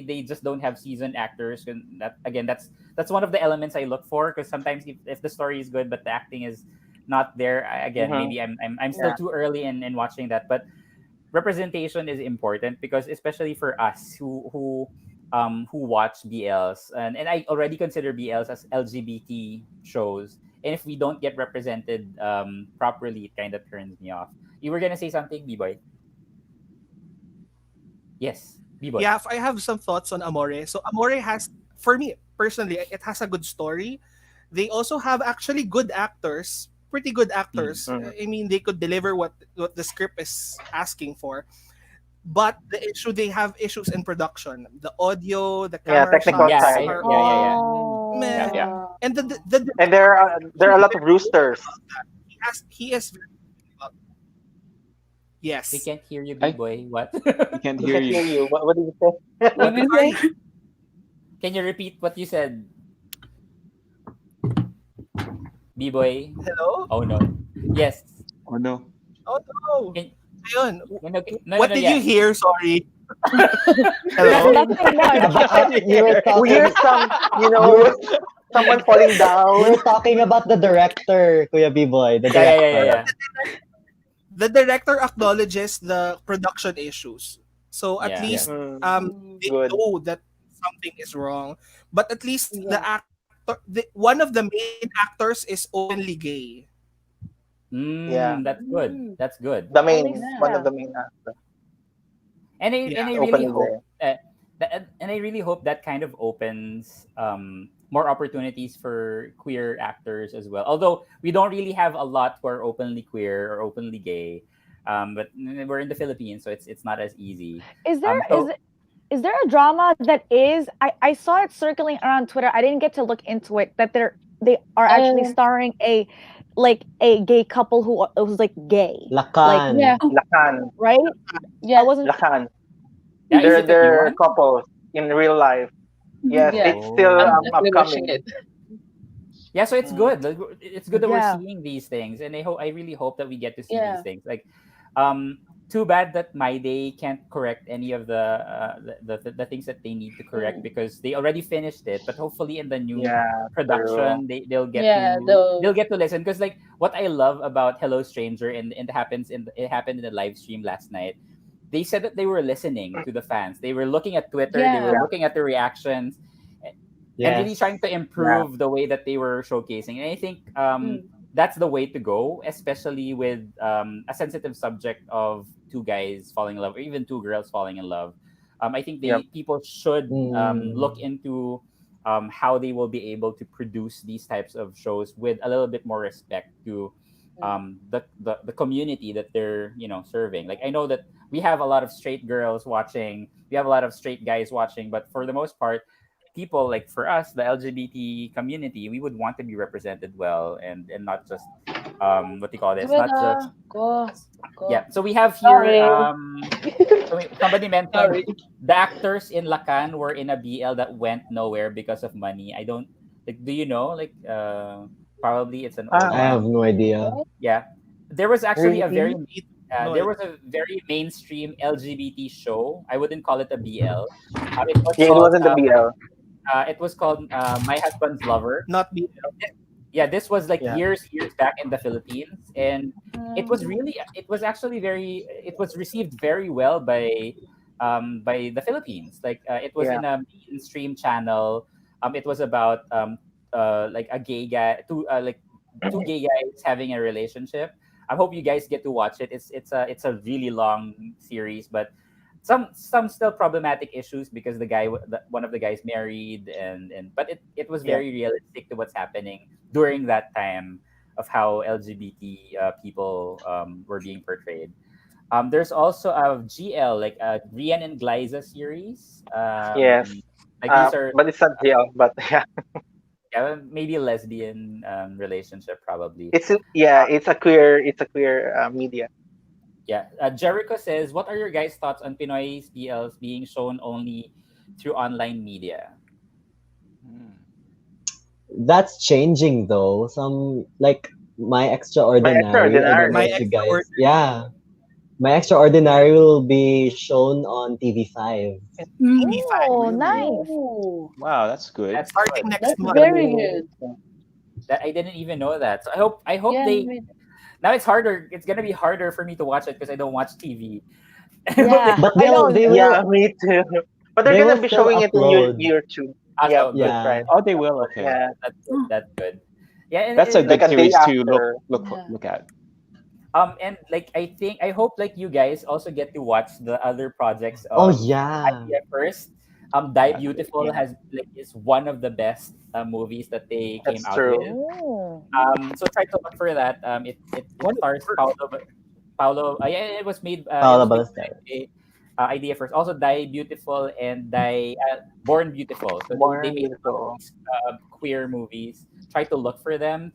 they just don't have seasoned actors, and that again, that's one of the elements I look for, because sometimes if the story is good but the acting is not there, again, Hmm. maybe I'm still Yeah. too early in watching that. But representation is important, because especially for us who watch BLs, and I already consider BLs as LGBT shows, and if we don't get represented properly, it kind of turns me off. You were gonna say something, B boy? Yes, B-boy. Yeah, I have some thoughts on Amore. So Amore has, for me personally, it has a good story. They also have actually good actors, pretty good actors. Mm. I mean, they could deliver what the script is asking for. But the issue, they have issues in production. The audio, the Yeah, camera technical Yeah, shots side. are yeah. Yeah, meh. yeah. Oh. And the And director there are a lot of roosters. he is very about- We yes. can't hear you, I B-boy. What? we can't We hear can hear you. you. What did you say? What What? did you Sorry. say? Can you repeat what you said, B-boy? Hello? Oh no. Yes. Oh no. Oh no. Can, Ayun. no, no, no, no, What no, did you yeah. hear? Sorry. Hello? Nothing much. About you were We hear talking. some, you You know, were someone falling you down. were talking about the director, Kuya B-boy, the Yeah. director. The director acknowledges the production issues. So at Yeah. least Mm, they good. know that something is wrong. But at least the Yeah. actor, one of the main actors is openly gay. Yeah. That's good. Mm. That's good. The At least, main, one of yeah. the main actors. And Yeah. I really Openly hope gay. and I really hope that kind of opens more opportunities for queer actors as well. Although we don't really have a lot who are openly queer or openly gay, but we're in the Philippines, so it's not as easy. Is there is So is there a drama that is I saw it circling around Twitter. I didn't get to look into it that they are actually Um, starring a gay couple who's like gay. Like yeah, Lakan. Oh, Lakan. right? I yeah, wasn't Lakan. yeah, is They're it a new they're one? couples in real life. Yes, yeah. it's still I'm Oh. definitely watching upcoming. it. Yeah, so it's Mm. good. Like, it's good that we're yeah. seeing these things, and I really hope that we get to see these Yeah. things. Like, too bad that My Day can't correct any of the things that they need to correct Mm. because they already finished it. But hopefully, in the new Yeah, true. production, Yeah, they'll get to listen. Because like what I love about Hello Stranger and it happened in the live stream last night. They said that they were listening to the fans. They were looking at Twitter. They were yeah. Yeah, looking at the reactions and really trying to Yes. yeah, improve the way that they were showcasing. And I think Mm. that's the way to go, especially with a sensitive subject of two guys falling in love, or even two girls falling in love. I think yep, people should look Mm. into how they will be able to produce these types of shows with a little bit more respect to Mm. the community that they're serving. Like I know that we have a lot of straight girls watching, we have a lot of straight guys watching, but for the most part people like for us the LGBT community, we would want to be represented well and not just what do you call this, not just Go. yeah. So we have here Sorry. somebody mentioned Sorry. the actors in Lacan were in a BL that went nowhere because of money. I don't like, do you know, like probably it's an old I Ah, have one. no idea. What? Yeah, there was actually a very really? No there idea. was a very mainstream LGBT show. I wouldn't call it a BL. It was Yeah, it called wasn't the BL. My Husband's Lover. Not me. Yeah, this was like Yeah, years back in the Philippines, and Mm. it was actually very it was received very well by the Philippines. Like it was yeah, in a mainstream channel. It was about like a gay guy, two gay guys having a relationship. I hope you guys get to watch it. It's a really long series, but some still problematic issues because one of the guys married, and but it was yeah. very realistic to what's happening during that time of how LGBT people were being portrayed. There's also a GL, like a Rian and Glyza series. Yes. Like these are But it's not GL. But yeah, yeah, maybe a lesbian relationship probably. yeah, it's a queer media. Yeah, Jericho says, "What are your guys' thoughts on Pinoy's BLs being shown only through online media?" Mm. That's changing though. Some like My My Extraordinary. I don't know My extraordinary. if you guys. extraordinary. Yeah, My Extraordinary will be shown on TV5. It's mm. TV5 Oh, Really? nice. Oh, Wow, that's good. That's starting good. next that's month. very good. That I didn't even know that. So I hope Yeah, they me- now it's harder. It's gonna be harder for me to watch it because I don't watch TV. I hope they Yeah, But I know. they will Yeah, me too. But they're they will gonna be still showing it in upload. YouTube. Yep, also good. that's Yeah. right. Oh, they will. Okay, Yeah, That's good. That's good. Yeah, that's a like good a day series to after. look yeah. look at. And like I hope like you guys also get to watch the other projects Oh of yeah. idea first. Die Yeah, Beautiful yeah, has like is one of the best movies that they came that's out true. with. Oh. So try to look for that. It One of the stars first. Paulo. Yeah, it Paula was made Ballester. by idea first. Also, Die Beautiful and Die Born Beautiful. So they Born made both of Beautiful. these queer movies. Try to look for them.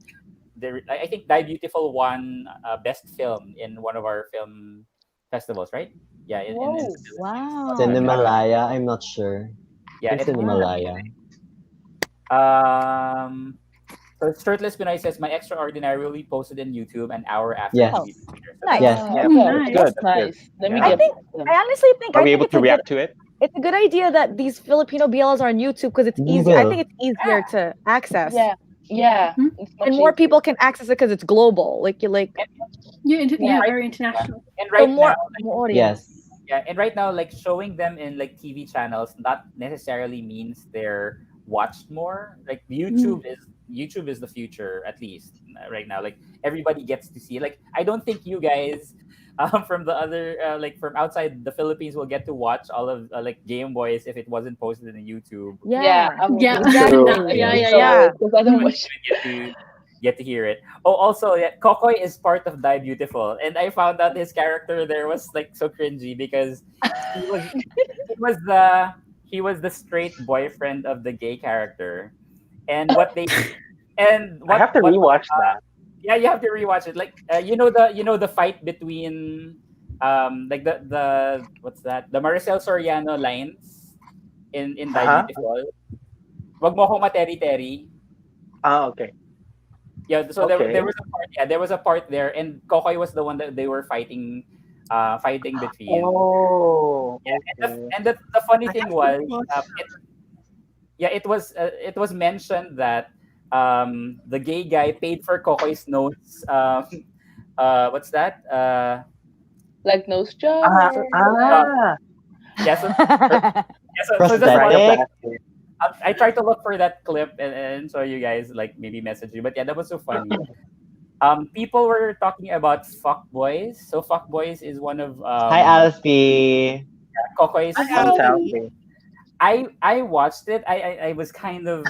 I think Die Beautiful won best film in one of our film festivals, right? Yeah, in the Whoa. Philippines. Wow. Cinemalaya, I'm not sure. Yeah, It's Yeah. Cinemalaya. So Shirtless Pinoy says my extraordinary will be posted in YouTube an hour after Yes. Oh, TV premiere. So nice. Yes. Yeah, Oh, Mm, that's nice. good. that's That's good. nice. Let me yeah, I get think them. I honestly think Are we able it's to a good react to it? it's a good idea that these Filipino BLs are on YouTube because it's We easy. I think will. it's easier to access, Yeah. Yeah. Hmm? It's and much more people easier. can access it because it's global. Like you like Yeah, Yeah. yeah, right, very yeah. international. And so right now, more audience. Yes. yeah, and right now, like showing them in like TV channels, not necessarily means they're watched more. Like Mm. YouTube is the future, at least right now. Like everybody gets to see. Like I don't think you guys, from the other like from outside the Philippines, will get to watch all of like Game Boys if it wasn't posted in YouTube. Yeah. Yeah, Yeah, exactly. True. yeah, Yeah. yeah, yeah. Yeah. Because I don't Wouldn't watch. even get to hear it. Oh, also, yeah, Kokoy is part of Die Beautiful, and I found out his character there was like so cringy because he was he was the he was the straight boyfriend of the gay character, and what they and I have to what rewatch that. yeah, you have to rewatch it. Like you know the fight between like the what's that, the Maricel Soriano lines in Die Uh-huh. Beautiful. Wag mo akong materi-teri. Ah, okay. Yeah, so there Okay. was a part, yeah, there was a part there, and Kokoy was the one that they were fighting between. Oh, Yeah, okay. the funny I thing have to was, rewatch it was mentioned that the gay guy paid for Kokoy's notes. What's that? Like nose job Ah, or like ah, Yeah, so just one. Prosthetic. rhinoplasty. I tried to look for that clip and so you guys like maybe message you, but yeah, that was so funny. People were talking about fuck boys. So fuck boys is one of Hi, Alfie. Kokoy's Hi, Hi, movie. Alfie. Chelsea. I watched it. I was kind of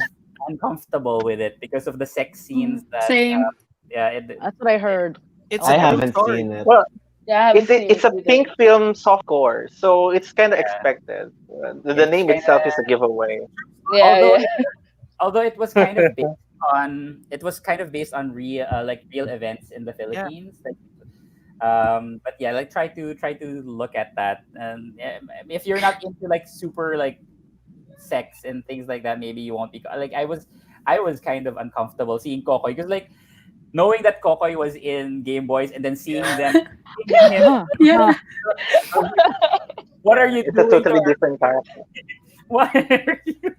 uncomfortable with it because of the sex scenes that Same. yeah That's what I heard. It's I a Also. true haven't story. seen it. Well, yeah, I haven't seen it's it a either. pink film softcore, so it's kind of yeah, expected. The it's name kind itself is of a giveaway. Yeah, although yeah. it, although it was kind of based on real events in the Yeah. Philippines. Like, but yeah, like try to look at that. And if you're not into like super like sex and things like that, maybe you won't be like I was kind of uncomfortable seeing Kokoy because like knowing that Kokoy was in Game Boys and then seeing them seeing him, Yeah. what are Yeah, you it's a doing to totally her? different character. What are you?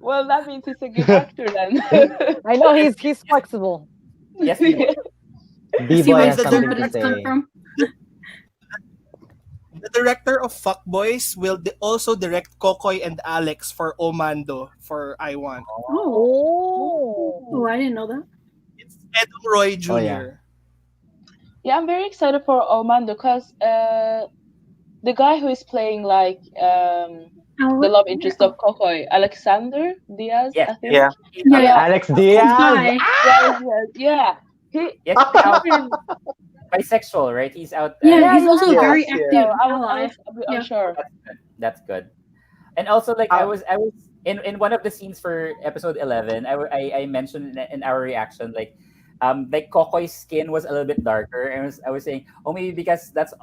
Well, that means he's a good actor then. I know he's flexible. Yes, we Yeah. See B-boy where has his The, something to confidence comes say. from. the director of Fuckboys will also direct Kokoy and Alex for Omando for I Want. Oh. Oh. Oh, I didn't know that. It's Edom Roy Oh, yeah. Jr. Yeah, I'm very excited for Omando because the guy who is playing like the love interest of Kokoy, Alexander Diaz, Yes, I think. Yeah. he's Yeah, out, yeah. Alex Cool Diaz. guy. Yeah, yeah. He yes, he's out acted. bisexual, right? He's out. Yeah, Yeah, he's also a yeah. very Yes, active So I ally. was a bit Yeah. unsure. That's good. That's good. And also, like Um, I was in one of the scenes for episode 11. I mentioned in our reaction like Kokoy's skin was a little bit darker, and I was saying, oh, maybe because that's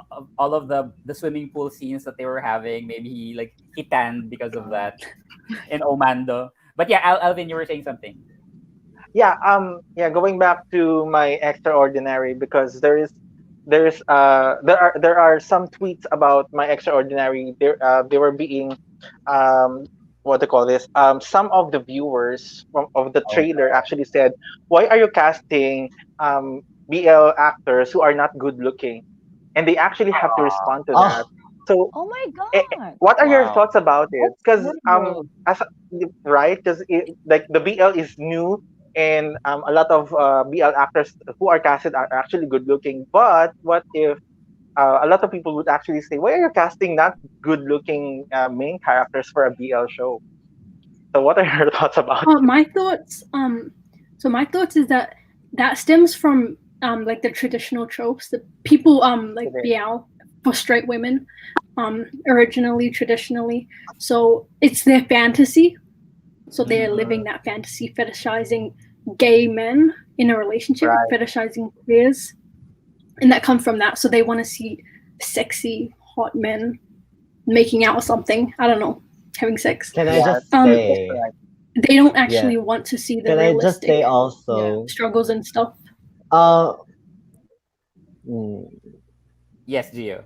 all of the swimming pool scenes that they were having. Maybe he tanned because of that in Omando. But yeah, Alvin, you were saying something. yeah, going back to my extraordinary because there are some tweets about my extraordinary. They were being what to call this, some of the viewers of the Oh trailer actually said, why are you casting BL actors who are not good looking, and they actually have to respond to that. Oh, So Oh my what are your wow. thoughts about it? That's Because very rude. as right, because like the BL is new and a lot of BL actors who are casted are actually good looking. But what if a lot of people would actually say, why are you casting not good looking main characters for a BL show? So what are your thoughts about it? My thoughts. My thoughts is that stems from like the traditional tropes that people like Okay. BL for straight women, originally traditionally. So it's their fantasy. So they're living that fantasy, fetishizing gay men in a relationship, Right. fetishizing queers, and that comes from that. So they want to see sexy, hot men making out or something. I don't know, having sex. Can I Yeah, just Um, that's say, correct. They don't actually yeah, want to see the can I just realistic say also, struggles and stuff. uh, mm, Yes, Gio.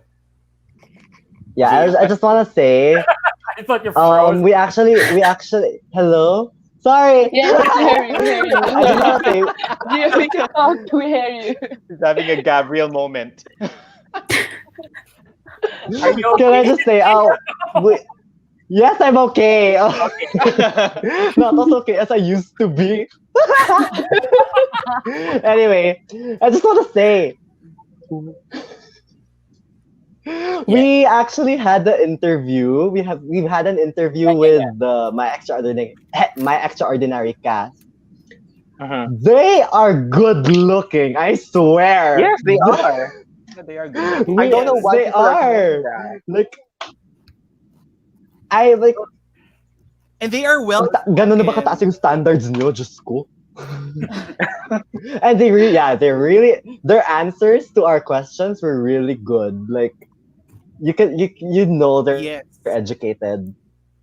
yeah, Gio. I just want to say, I thought you froze. we actually, hello? Sorry. Yeah, we hear you. We hear you. I just want to say, Gio, we can talk. We hear you. He's having a Gabriel moment. Are you can I okay? just say, yes, I'm okay. Not as okay as I used to be. Anyway, I just want to say, we actually had the interview. We've had an interview with my extraordinary cast. Mhm. They are good looking. I swear. Yes, they are. Yeah, they are good. I don't know Yes. why They people are saying are. that. Like, I like. And they are well Ganun na ba kataas yung standards nyo? Diyos ko. And their answers to our questions were really good. Like, you know they're Yes. educated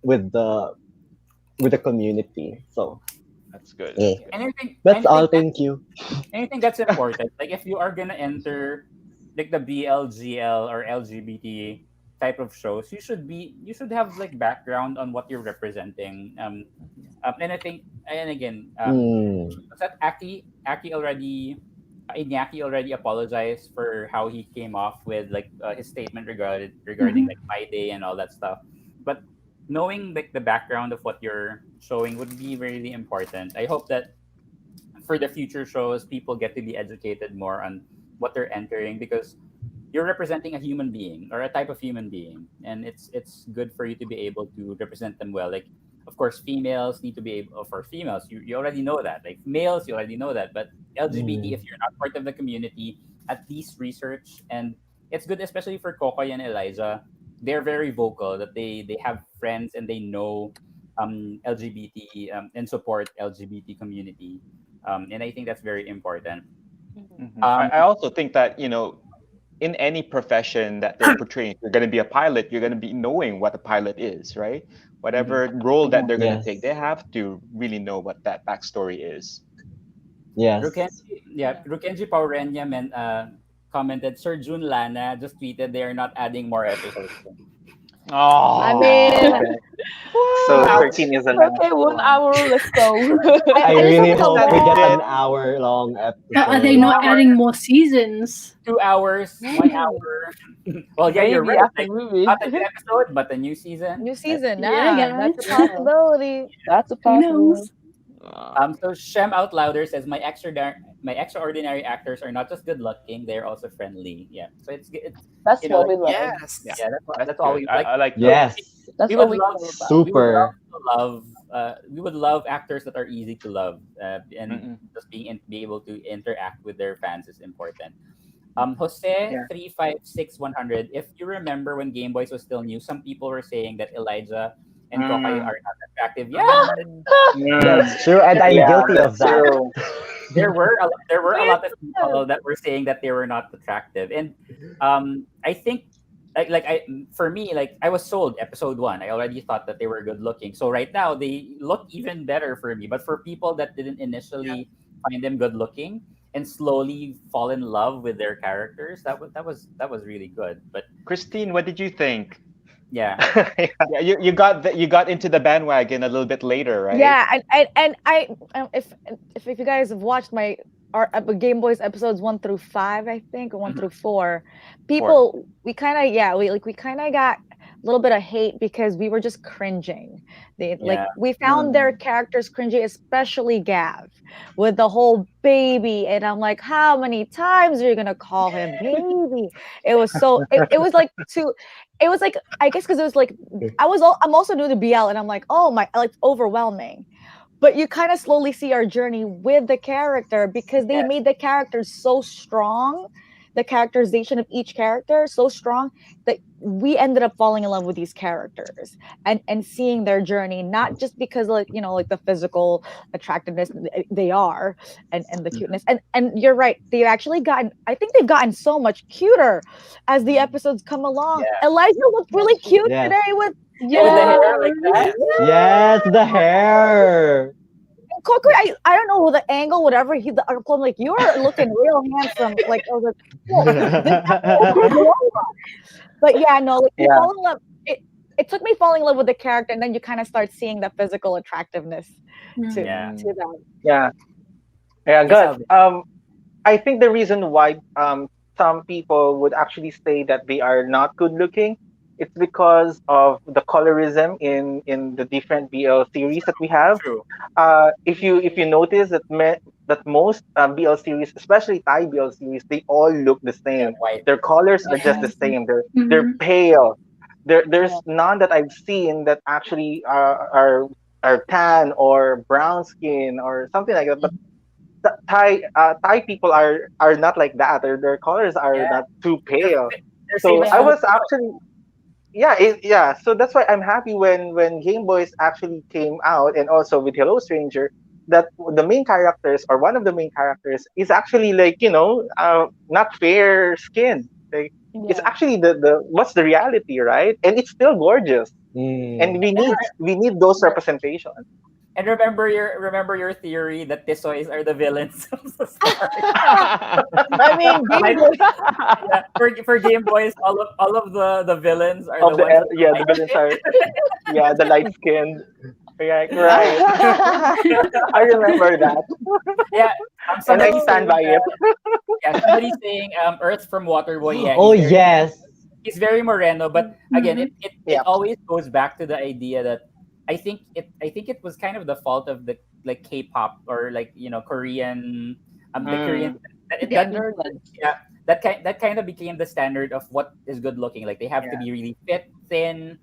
with the community. So That's good. yeah. And I think That's all. that, Thank you. and I think that's important. Like if you are gonna enter like the BLGL or LGBT type of shows, you should have like background on what you're representing. And I think and again, was that Aki already Iñaki already apologized for how he came off with like his statement regarding like my day and all that stuff. But knowing like the background of what you're showing would be really important. I hope that for the future shows, people get to be educated more on what they're entering because you're representing a human being or a type of human being, and it's good for you to be able to represent them well. Like, of course, females need to be able. For females, you already know that. Like males, you already know that. But LGBT, if you're not part of the community, at least research. And it's good, especially for Kokoy and Eliza. They're very vocal that they have friends and they know LGBT and support LGBT community. And I think that's very important. Mhm. I also think that, in any profession that they're portraying, you're going to be a pilot, you're going to be knowing what a pilot is, right? Whatever role that they're going to take, Yes. they have to really know what that backstory is. Yes. Rukenji Paurenya commented, Sir June Lana just tweeted they are not adding more episodes. Oh, I mean, Okay. So 13 is the last Okay, 1 one. hour. Let's go. I I just really want to hope we get know. an hour-long Are they episode. not adding more seasons? 2 hours, 1 hour. Well, yeah, you're Maybe right. after Like, movie. not a new episode, but a new season. New season, Yeah, that's a guys. possibility. That's a Who possibility. knows? So Shem Out Louder says my extraordinary actors are not just good looking; they're also friendly. Yeah, so it's That's you know what like we love. Yes. yeah that's that's all good. we like. I like that. Yes. That's we what would we love care about. Super. we would love actors that are easy to love and Mm-mm. just be able to interact with their fans is important. Jose Yeah. 356 100. If you remember when Game Boys was still new, some people were saying that Elijah and Kokay Mm. are not attractive. Yeah, Mm. That's true, and I'm Yeah, guilty of that's that. true. there were a lot of people that were saying that they were not attractive, and I think for me, like I was sold episode 1. I already thought that they were good looking, so right now they look even better for me. But for people that didn't initially find them good looking and slowly fall in love with their characters, that was really good. But Christine, what did you think? yeah, Yeah, you got into the bandwagon a little bit later, right? Yeah, and if you guys have watched our Game Boys episodes 1 through 5, I think, or 1 through 4, people we kind of got little bit of hate because we were just cringing. They like Yeah. we found their Mm. characters cringy, especially Gav with the whole baby. And I'm like, how many times are you gonna call him baby? It was so it was like too it was like I guess because it was like I'm also new to BL and I'm like, oh my like overwhelming. But you kind of slowly see our journey with the character because they Yes. made the characters so strong, the characterization of each character so strong that we ended up falling in love with these characters and seeing their journey, not just because like like the physical attractiveness they are and the Mhm. cuteness. And you're right, they've actually gotten, I think they've gotten so much cuter as the episodes come along. Yeah. Elijah looked really cute Yes. today with With the Yeah. hair like that. Yes, the hair. Coco. I don't know the angle, whatever. I'm like, you're looking real handsome. Like I was like, whoa, this but yeah, no, like you Yeah. fall in love. It took me falling in love with the character, and then you kind of start seeing the physical attractiveness to Yeah. to them. Yeah. Yeah. Yes, Good. Alvin. I think the reason why some people would actually say that they are not good looking, it's because of the colorism in the different BL series that we have. True. If you notice that that most BL series, especially Thai BL series, they all look the They're same. white. Their colors are just the Yes. same. They're Mhm. pale. There's Yeah. none that I've seen that actually are tan or brown skin or something like that. But Thai people are not like that. Their colors are Yeah. not too They're, pale. they're same So as I Yeah. was Filipino. actually yeah. So that's why I'm happy when Game Boys actually came out, and also with Hello Stranger, that the main characters or one of the main characters is actually like not fair skinned. Like it's Yeah. actually the what's the reality, right? And it's still gorgeous, and Mm. we need those representations. And remember your theory that Tisoys are the villains of the story. I mean, Game Like Boy. yeah, for Game Boys, all of the villains are the Of the ones with the yeah, the light villains skin. are the light skinned. Right. I remember that, Yeah. and I Somebody's stand saying by it. that. Yeah. Somebody's saying Earth from Waterboy. Yeah. Oh yes. He's very moreno, but again, Mhm. it Yeah. always goes back to the idea that I think it was kind of the fault of the like K-pop or like Korean the Korean Mm, that Standards. yeah that kind of became the standard of what is good looking. Like they have to yeah. be really fit, thin,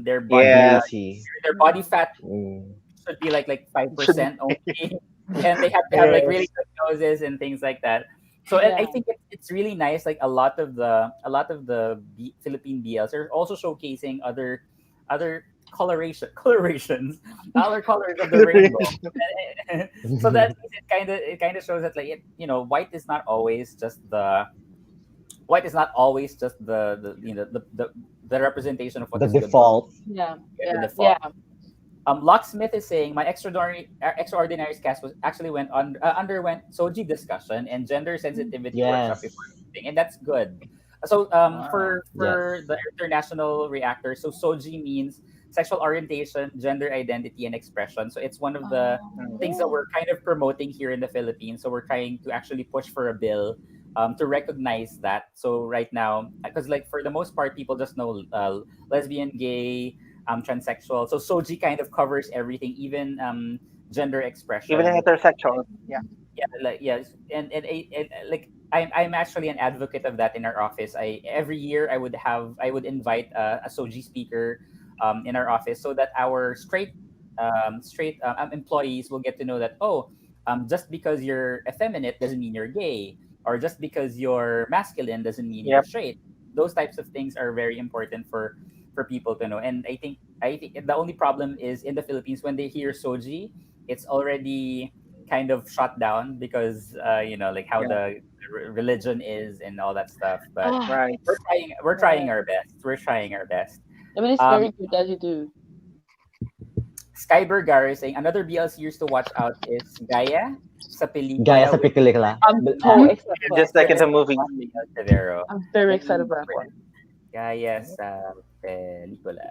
their body Yeah. Beauty. their body fat Mm. should be like It should 5% only, and they have to have like really yes. good noses and things like that. So I Yeah. think it's really nice. Like a lot of the Philippine BLs are also showcasing other colorations, other colors of the rainbow. So that means it kind of shows that like white is not always just the representation of what The is good looking. default. Yeah. The Yeah. default. Yeah. Locksmith is saying my extraordinary cast was actually underwent soji discussion and gender sensitivity workshop Yes. before meeting, and that's good. So Wow. for Yes. the international reactors, so soji means sexual orientation, gender identity, and expression. So it's one of the Mm. things that Oh. we're kind of promoting here in the Philippines. So we're trying to actually push for a bill to recognize that. So right now, because like for the most part, people just know lesbian, gay, transsexual. So soji kind of covers everything, even gender Even expression. heterosexual. Yeah. Yeah, like yes, and like I'm actually an advocate of that in our office. I every year I would invite a soji speaker in our office so that our straight employees will get to know that, oh, just because you're effeminate doesn't mean you're gay, or just because you're masculine doesn't mean you're Yep. straight. Those types of things are very important for people to know. And I think the only problem is in the Philippines when they hear soji, it's already kind of shut down because like how Yeah. the religion is and all that stuff. But Ah. Right. we're trying our best. We're trying our best. I mean, it's Um, very good that you do. Skybergar is saying another BL series to watch out is Gaia sa Gaya pelikula sa with pelikula. I'm uh, so excited for Just that like in one. the movie. Juan Miguel Severo. I'm very excited for that one. Gaya sa pelikula.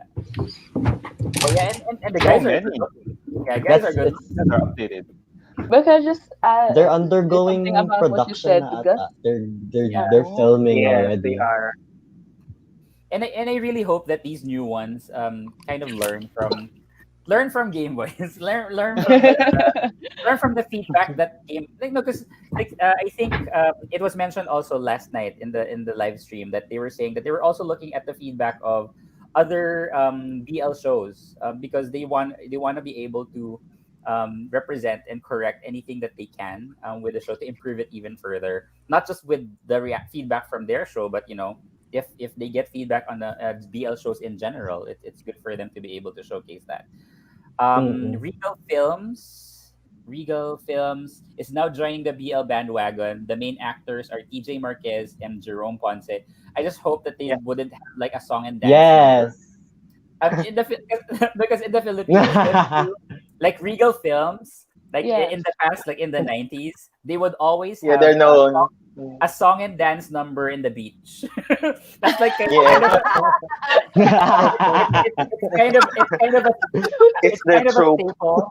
Oh yeah, and the So guys are many. good looking. Yeah, guys are That's good. it's That are updated. But can I just they're say something undergoing about what you production said, na Gus? ata. They're Yeah. they're Oh. filming Yes, they already. are. and I really hope that these new ones kind of learn from Game Boys, learn from the feedback that came. Like, no, because I think it was mentioned also last night in the live stream that they were saying that they were also looking at the feedback of other BL shows, because they want to be able to represent and correct anything that they can with the show to improve it even further. Not just with the feedback from their show, but if they get feedback on the BL shows in general, it's good for them to be able to showcase that. Mm-mm. Regal Films is now joining the BL bandwagon. The main actors are TJ Marquez and Jerome Ponce. I just hope that they Yeah. wouldn't have like a song and dance number. Yes. Because in the Philippines, like Regal Films, like Yes. in the past, like in the 90s, they would always Yeah, have they're known. a song and dance number in the beach. That's like Yeah. kind of It's it's their kind of a trope. staple.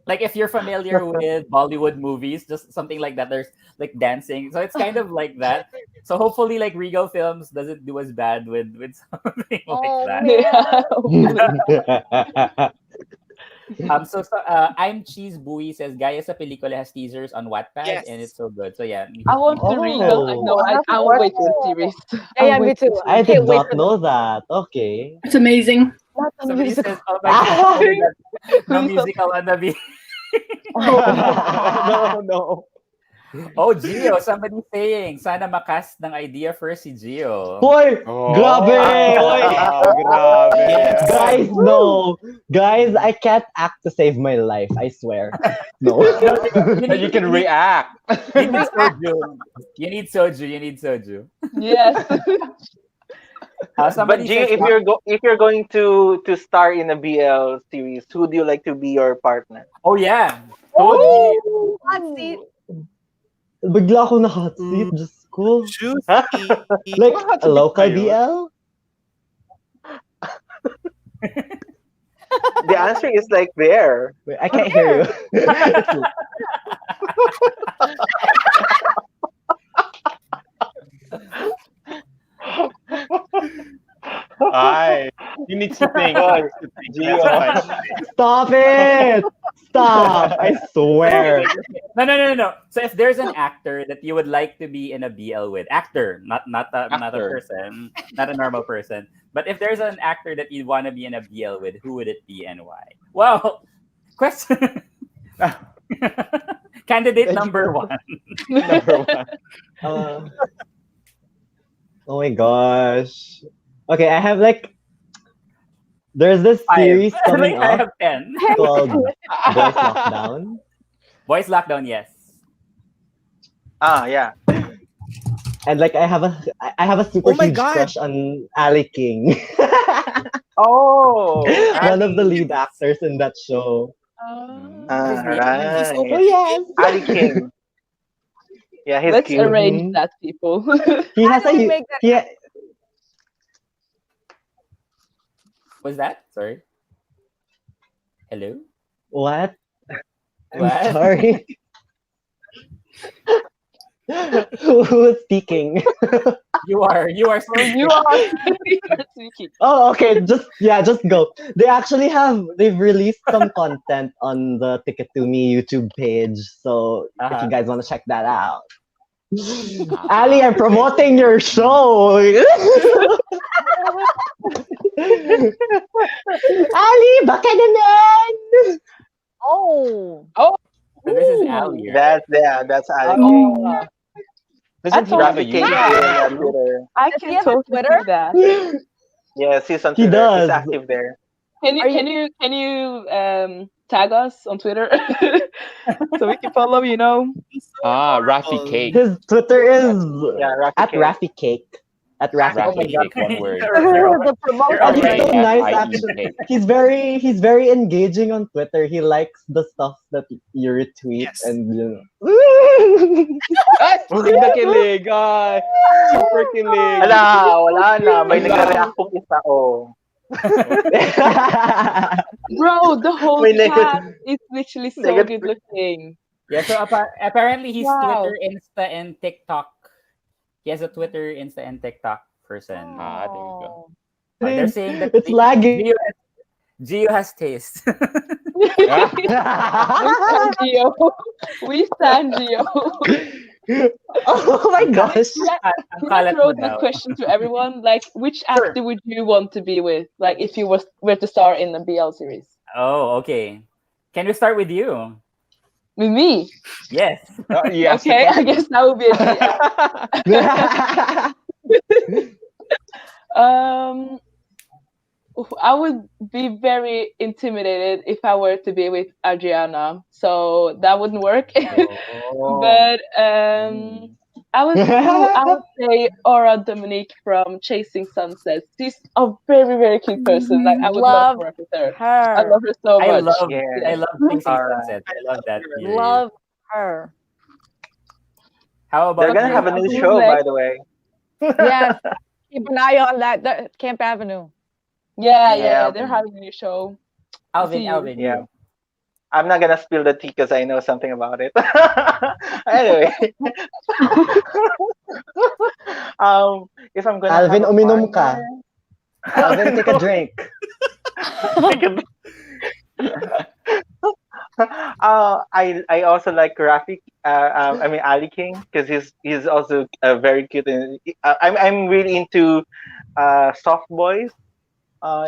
Like if you're familiar with Bollywood movies, just something like that. There's like dancing, so it's kind of like that. So hopefully, like Regal Films doesn't do as bad with something like Oh that. man. I'm Cheese Buoy says Gaya sa pelikula has teasers on Wattpad and it's Yes. so good. So yeah, I want the Regal. Oh, No, I will wait for the series. Yeah, me too. I Can't did wait not for know that. Okay. It's amazing. not the somebody musical. says, "Oh my god, oh my god, no Please don't- musical on the beach." No, no. Oh, Gio, somebody saying, sana makas ng idea first si Gio. Hoy! Oh, Grabe! Hoy! grabe. Yes. Guys, no. Guys, I can't act to save my life. I swear. No. And you can react. You need soju. You need soju. You need soju. Yes. But Somebody Gio, says, if you're going to star in a BL series, who do you like to be your partner? oh yeah. Oh, hot seat. Bigla ako na hot seat. Diyos ko. Juicy. Like, Hot a seat local kayo? BL? The answer is like there. Wait, I can't hear you. Ay, you need to think. Ay, That's fine. Stop it! Stop! I swear. No. So if there's an actor that you would like to be in a BL with, actor, not a Actor. person, not a normal person, but if there's an actor that you want to be in a BL with, who would it be and why? Well, question. Candidate number one. Number one. Uh, oh my gosh. Okay, I have like there's this Five. series coming I up have 10. called Boys Lockdown. Voice lockdown, yes. yeah. And like I have a super Oh my huge God. crush on Ali King. Oh, One of the lead actors in that show. right. Oh yes. Ali King. Yeah, he's Let's cute. arrange Mhm. that, people. He has How do we a make that he, Was that? Sorry. Hello? what? I'm What? sorry. Who's speaking? You are You are speaking. Oh, okay. Just go. They've released some content on the Ticket to Me YouTube page. So if Uh-huh. you guys want to check that out. Ali, I'm promoting your show. Ali, baka naman. Oh. So this is Ali. That's Ali Oh, King. Doesn't he I have a Rafi King YouTube? here on Twitter. I Does he can have a totally Twitter? see that. Yes, he's on He Twitter. He's does. active there. Can you tag us on Twitter so we can follow? You know. Rafi Cake. His Twitter is Yeah, Rafi at Cake. Rafi Cake. At Rafi Rafi Cake. Cake, one word. The promoter. And he's Right, so nice F-I-E actually. cake. He's very engaging on Twitter. He likes the stuff that you retweet Yes. and you know. Ay, kilig na kilig. Ay, super kilig. Wala na. May nag-react pong isa, oh. Bro, the whole May neg- cast is literally so negative- good looking. Yeah, so apparently he's Wow. Twitter, Insta, and TikTok. He has a Twitter, Insta, and TikTok person. Ah, there you go. Oh. They're saying that It's lagging. Gio has taste. Ah. We stand Gio. We stand Gio. Oh my gosh. Ang Can I kalat throw mo the daw. question to everyone? Like, which Sure. actor would you want to be with? Like, if you were to star in a BL series? Oh, okay. Can we start with you? With me? Yes. You asked the Okay, I question. guess that would be a GM. Um, I would be very intimidated if I were to be with Adriana, so that wouldn't work. Oh. But I would say Aura Dominique from Chasing Sunsets. She's a very very cute person. Like I would love Love to work with her. I her. love her so I much. love Yeah. I love Chasing Alright. Sunsets. I love that her. series. Love her. How They're about gonna you? have a new Who's show, by next? the way. Yes. Keep an eye on that Camp Avenue. Yeah, Yeah. they're having a new show. Alvin, See, Alvin, Yeah. you. I'm not gonna spill the tea because I know something about it. Anyway, if I'm gonna Alvin, have a uminom ka. partner, Alvin, take a drink. take a- I also like Rafik. I mean Ali King because he's also very cute and I'm really into soft boys.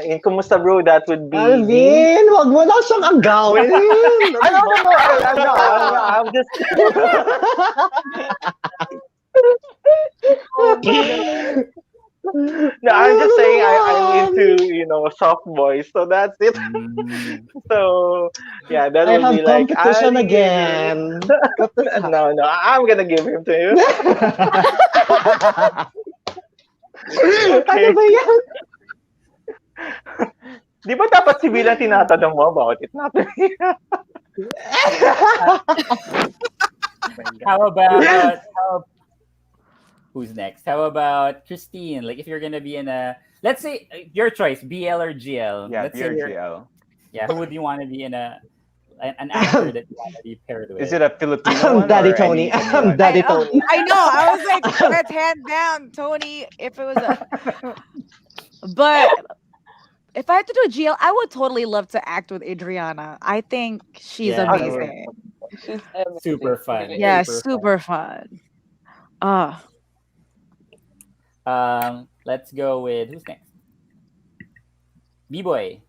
In Kumusta Bro, that would be Dean. Alvin, wag mo na siyang agawin. I don't know. I'm just. No, I'm just saying I'm into soft boys, so that's it. Mm. So yeah, that I would be have like competition Ali. again. What the fuck? No, I'm gonna give him to you. Ano Okay. ba yan? Di ba dapat si Bill ang tinatanong mo? Bakit not me? How about who's next? How about Christine? Like if you're gonna be in a, let's say your choice, BL or GL. Yeah, Let's say you're, BRGL. yeah, who would you want to be in an actor that you want to be paired with? Is it a Filipino one? Daddy or Tony. anyone? Daddy Tony. I know. I was like, let's hand down Tony if it was a. But if I had to do a GL, I would totally love to act with Adriana. I think she's Yeah, that would- amazing. She's amazing. Super fun. Yeah, Super super fun. Ah, Let's go with who's next? B-boy.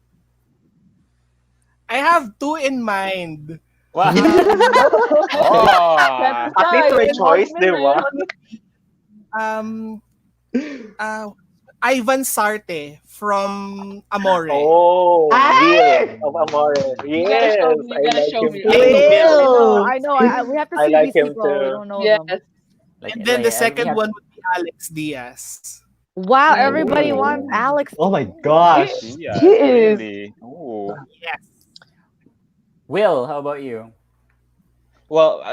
I have two in mind. Wow. Oh, At least may choice, di ba? Um, Ivan Sarte from Amore. Oh, Ay! Will of Amore. You Yes, gotta I show like me. him You gotta too. Will. I know. We have to I see like these him people. We too. don't know Yes. them. And then the we second have- one would be Alex Diaz. Wow, Mm. everybody wants Alex. Oh my gosh. yeah, He is. really. Ooh. Yes. Will, how about you? Well,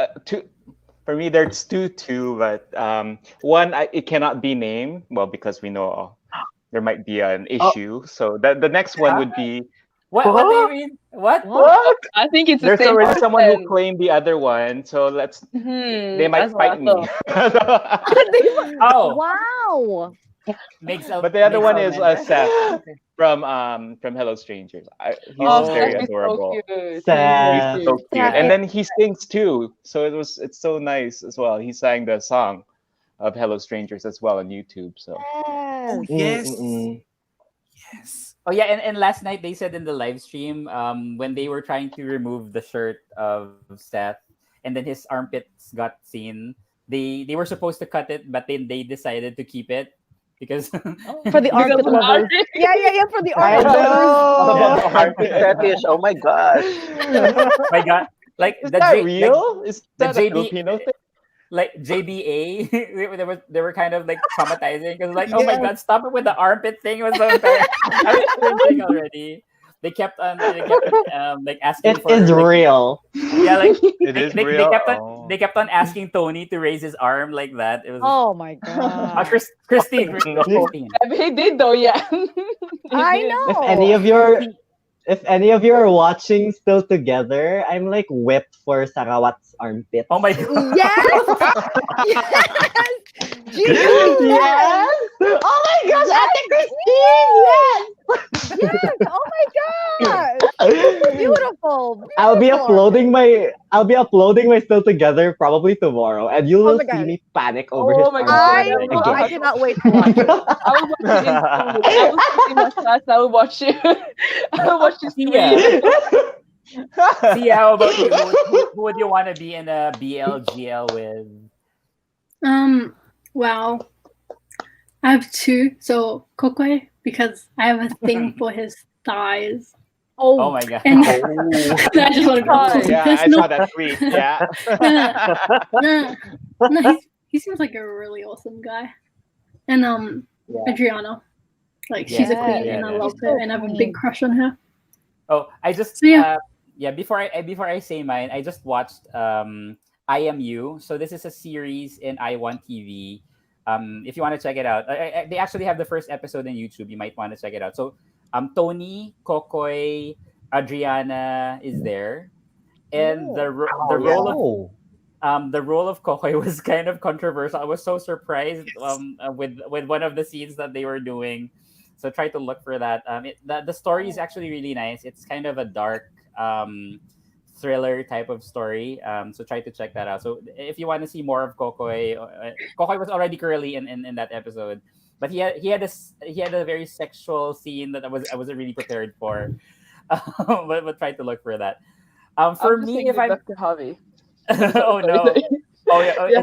for me, there's two, but one it cannot be named. Well, because we know there might be an issue. So the next one would be What do you mean? What? What? I think it's the there's same already someone who person. claimed the other one. So they might That's what I fight me. Oh, Wow. makes But the other makes one is Almendra. Seth from Hello Strangers. He's Oh, very Steph is so adorable. cute. Sad. He's so cute, Yeah. and then he sings too. So it's so nice as well. He sang the song of Hello Strangers as well on YouTube. So Oh, Yes. yes. Mm-mm. Yes. Oh yeah, and last night they said in the live stream, when they were trying to remove the shirt of Seth, and then his armpits got seen. They were supposed to cut it, but then they decided to keep it because For the Because armpit of lovers. armpit. Yeah, for the I armpit lovers. know. The armpit fetish. Oh my gosh. my God, like is the that J, real? Is the that a JB Filipino thing? like JBA, they were kind of like traumatizing because like, oh my God, stop it with the armpit thing. It was so embarrassing. I was cringing already. They kept on like asking It for is like, real. yeah, like It is they real. kept on Oh. they kept on asking Tony to raise his arm like that. It was Oh my god. Christine. No. Christine. He did though, yeah. He I did. know. If any of your if any of you are watching Still Together, I'm like whipped for Sarawat's armpits. Oh my god. Yes! Yes! Gio, yes! Yes! Oh my gosh, Yes! Ate Christine! Yes! Oh my gosh! Yes! Beautiful! I'll be Beautiful! uploading my Still Together probably tomorrow, and you Oh will my see god. me panic over his Oh my I god, armpit I will I again. watch. cannot wait to watch it. I will watch it in school. I will sit in my class. I will watch you. I will watch you Sia. scream. Sia, how about you? Who would you want to be in a BLGL with? Well, I have two. So Kokoi, because I have a thing for his thighs. Oh Oh, my god. And Oh. I just want to Hi. go. Yeah, I There's no, saw that tweet. Yeah. no, he seems like a really awesome guy. And Yeah. Adriana, like she's a Yeah, queen, yeah, and I yeah. love She's her, so and I have a queen. big crush on her. Oh, I just So yeah, yeah, before I say mine, I just watched I Am You. So this is a series in I1 TV. If you want to check it out. They actually have the first episode on YouTube. You might want to check it out. So Tony, Kokoy, Adriana is there. And the yeah. role of Oh. the role of Kokoy was kind of controversial. I was so surprised with one of the scenes that they were doing. So try to look for that. The story is actually really nice. It's kind of a dark thriller type of story. So try to check that out. So if you want to see more of Kokoy, Kokoy was already curly in that episode, but he had a very sexual scene that I wasn't really prepared for. But try to look for that. For I'm just me, saying if that I'm back to Javi. oh Sorry, no. sorry. Oh yeah. Yeah.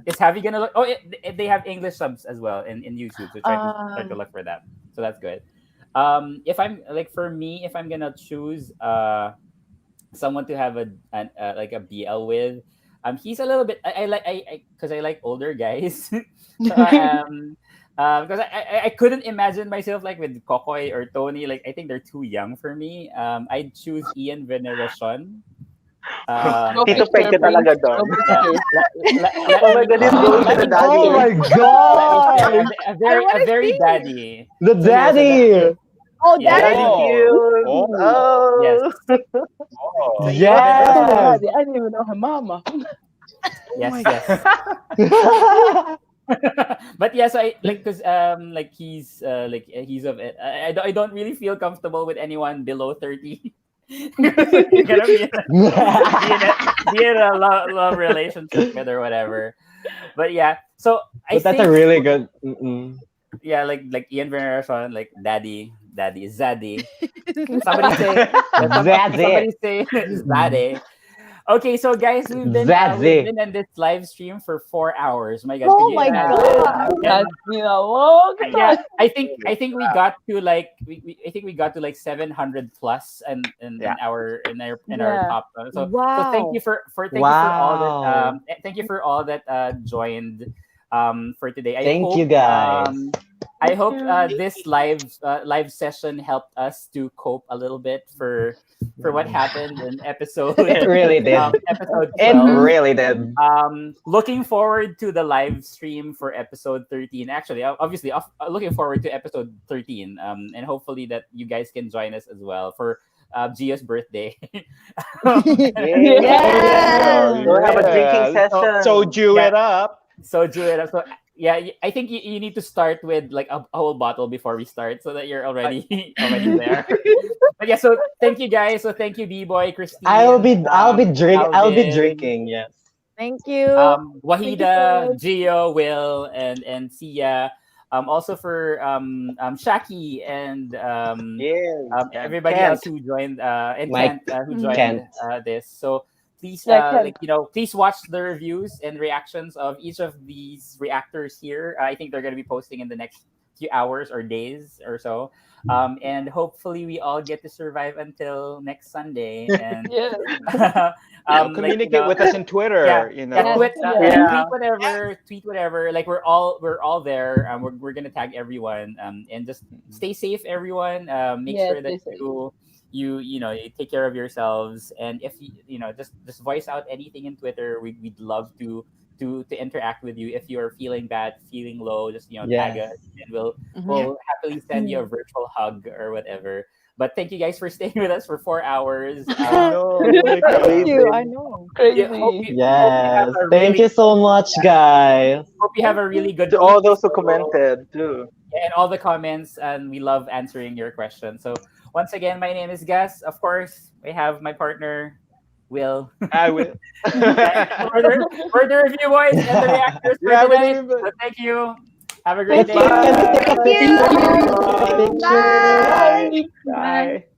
Is Javi gonna look? Oh, they have English subs as well in YouTube, so try to look for that. So that's good. If I'm like for me, if I'm gonna choose someone to have like a BL with, he's a little bit. I like I because I like older guys. So, because I couldn't imagine myself like with Kokoy or Tony. Like I think they're too young for me. I'd choose Ian Veneracion. No Tito picture, Peke please. talaga No doon. Yeah, picture. Oh my god, he's going to let the me daddy. Oh my a, god! a I very want to very see. daddy. The So yeah, daddy! Oh, yeah, daddy. Daddy cute. Oh. yes. Oh. Oh. So Ian I Veneracion. told her Yes! daddy. I didn't even know her mama. Yes, my yes. But yeah, so I like because like he's of it. I don't really feel comfortable with anyone below 30. You're gonna be in a love relationship with or whatever. But yeah, so I But that's think a really good. Mm-mm. yeah, like Ian Veneracion, like daddy, zaddy. Somebody say Zaddy. somebody say zaddy. Okay, so guys, we've Zaddy. been in this live stream for 4 hours. My God, could Oh you my imagine? god. That's been a long Yeah, time. I think we got to like I think we got to like 700 plus in Yeah. our Yeah. top. So Wow. thank you for thank you for all that Wow. thank you for all that joined for today. Thank you guys. I hope you. this live session helped us to cope a little bit for what happened in episode It really did. episode It 12. really did. Looking forward to the live stream for episode 13. Actually, obviously, looking forward to episode 13. And hopefully that you guys can join us as well for Gio's birthday. Yes. We'll have a drinking Yeah. session. Soju Yeah. it up. So Julia, so yeah, I think you need to start with like a whole bottle before we start, so that you're already already there. But yeah, so thank you guys. So thank you, B-boy, Christine. I'll be Alvin, drinking, yes. Thank you. Wahida, much. Gio, Will, and Sia. Also for Shaki and Yes. everybody Kent. else who joined and Mike. Kent who Mhm. joined Kent. this. So please Yeah, Kent. like please watch the reviews and reactions of each of these reactors here. I think they're going to be posting in the next few hours or days or so. And hopefully we all get to survive until next Sunday. And Yeah. Communicate with us on Twitter. yeah, You know. yeah, Yeah. tweet whatever. Like we're all there. We're gonna tag everyone. And just stay safe, everyone. Make Yeah, sure that stay safe. you take care of yourselves. And if you just voice out anything in Twitter, we'd love to to interact with you. If you're feeling bad, feeling low, just tag Yes. us, and we'll Mhm. happily send you a Mhm. virtual hug or whatever. But thank you guys for staying with us for 4 hours. I know. Like, Thank you. I Amazing. know. Yeah, Crazy. hope you have Yes. a Thank really you so much, guys. hope you have a really good To week. all those who So, commented too. and all the comments, and we love answering your questions. So once again, my name is Gus. Of course, we have my partner, Will. I will. For the review boys and the reactors for Yeah, I tonight. will. So thank you. Have a great Thank day. you. Can we take a Bye. Thank picture? you. Can we take a Bye. picture? Bye. Bye.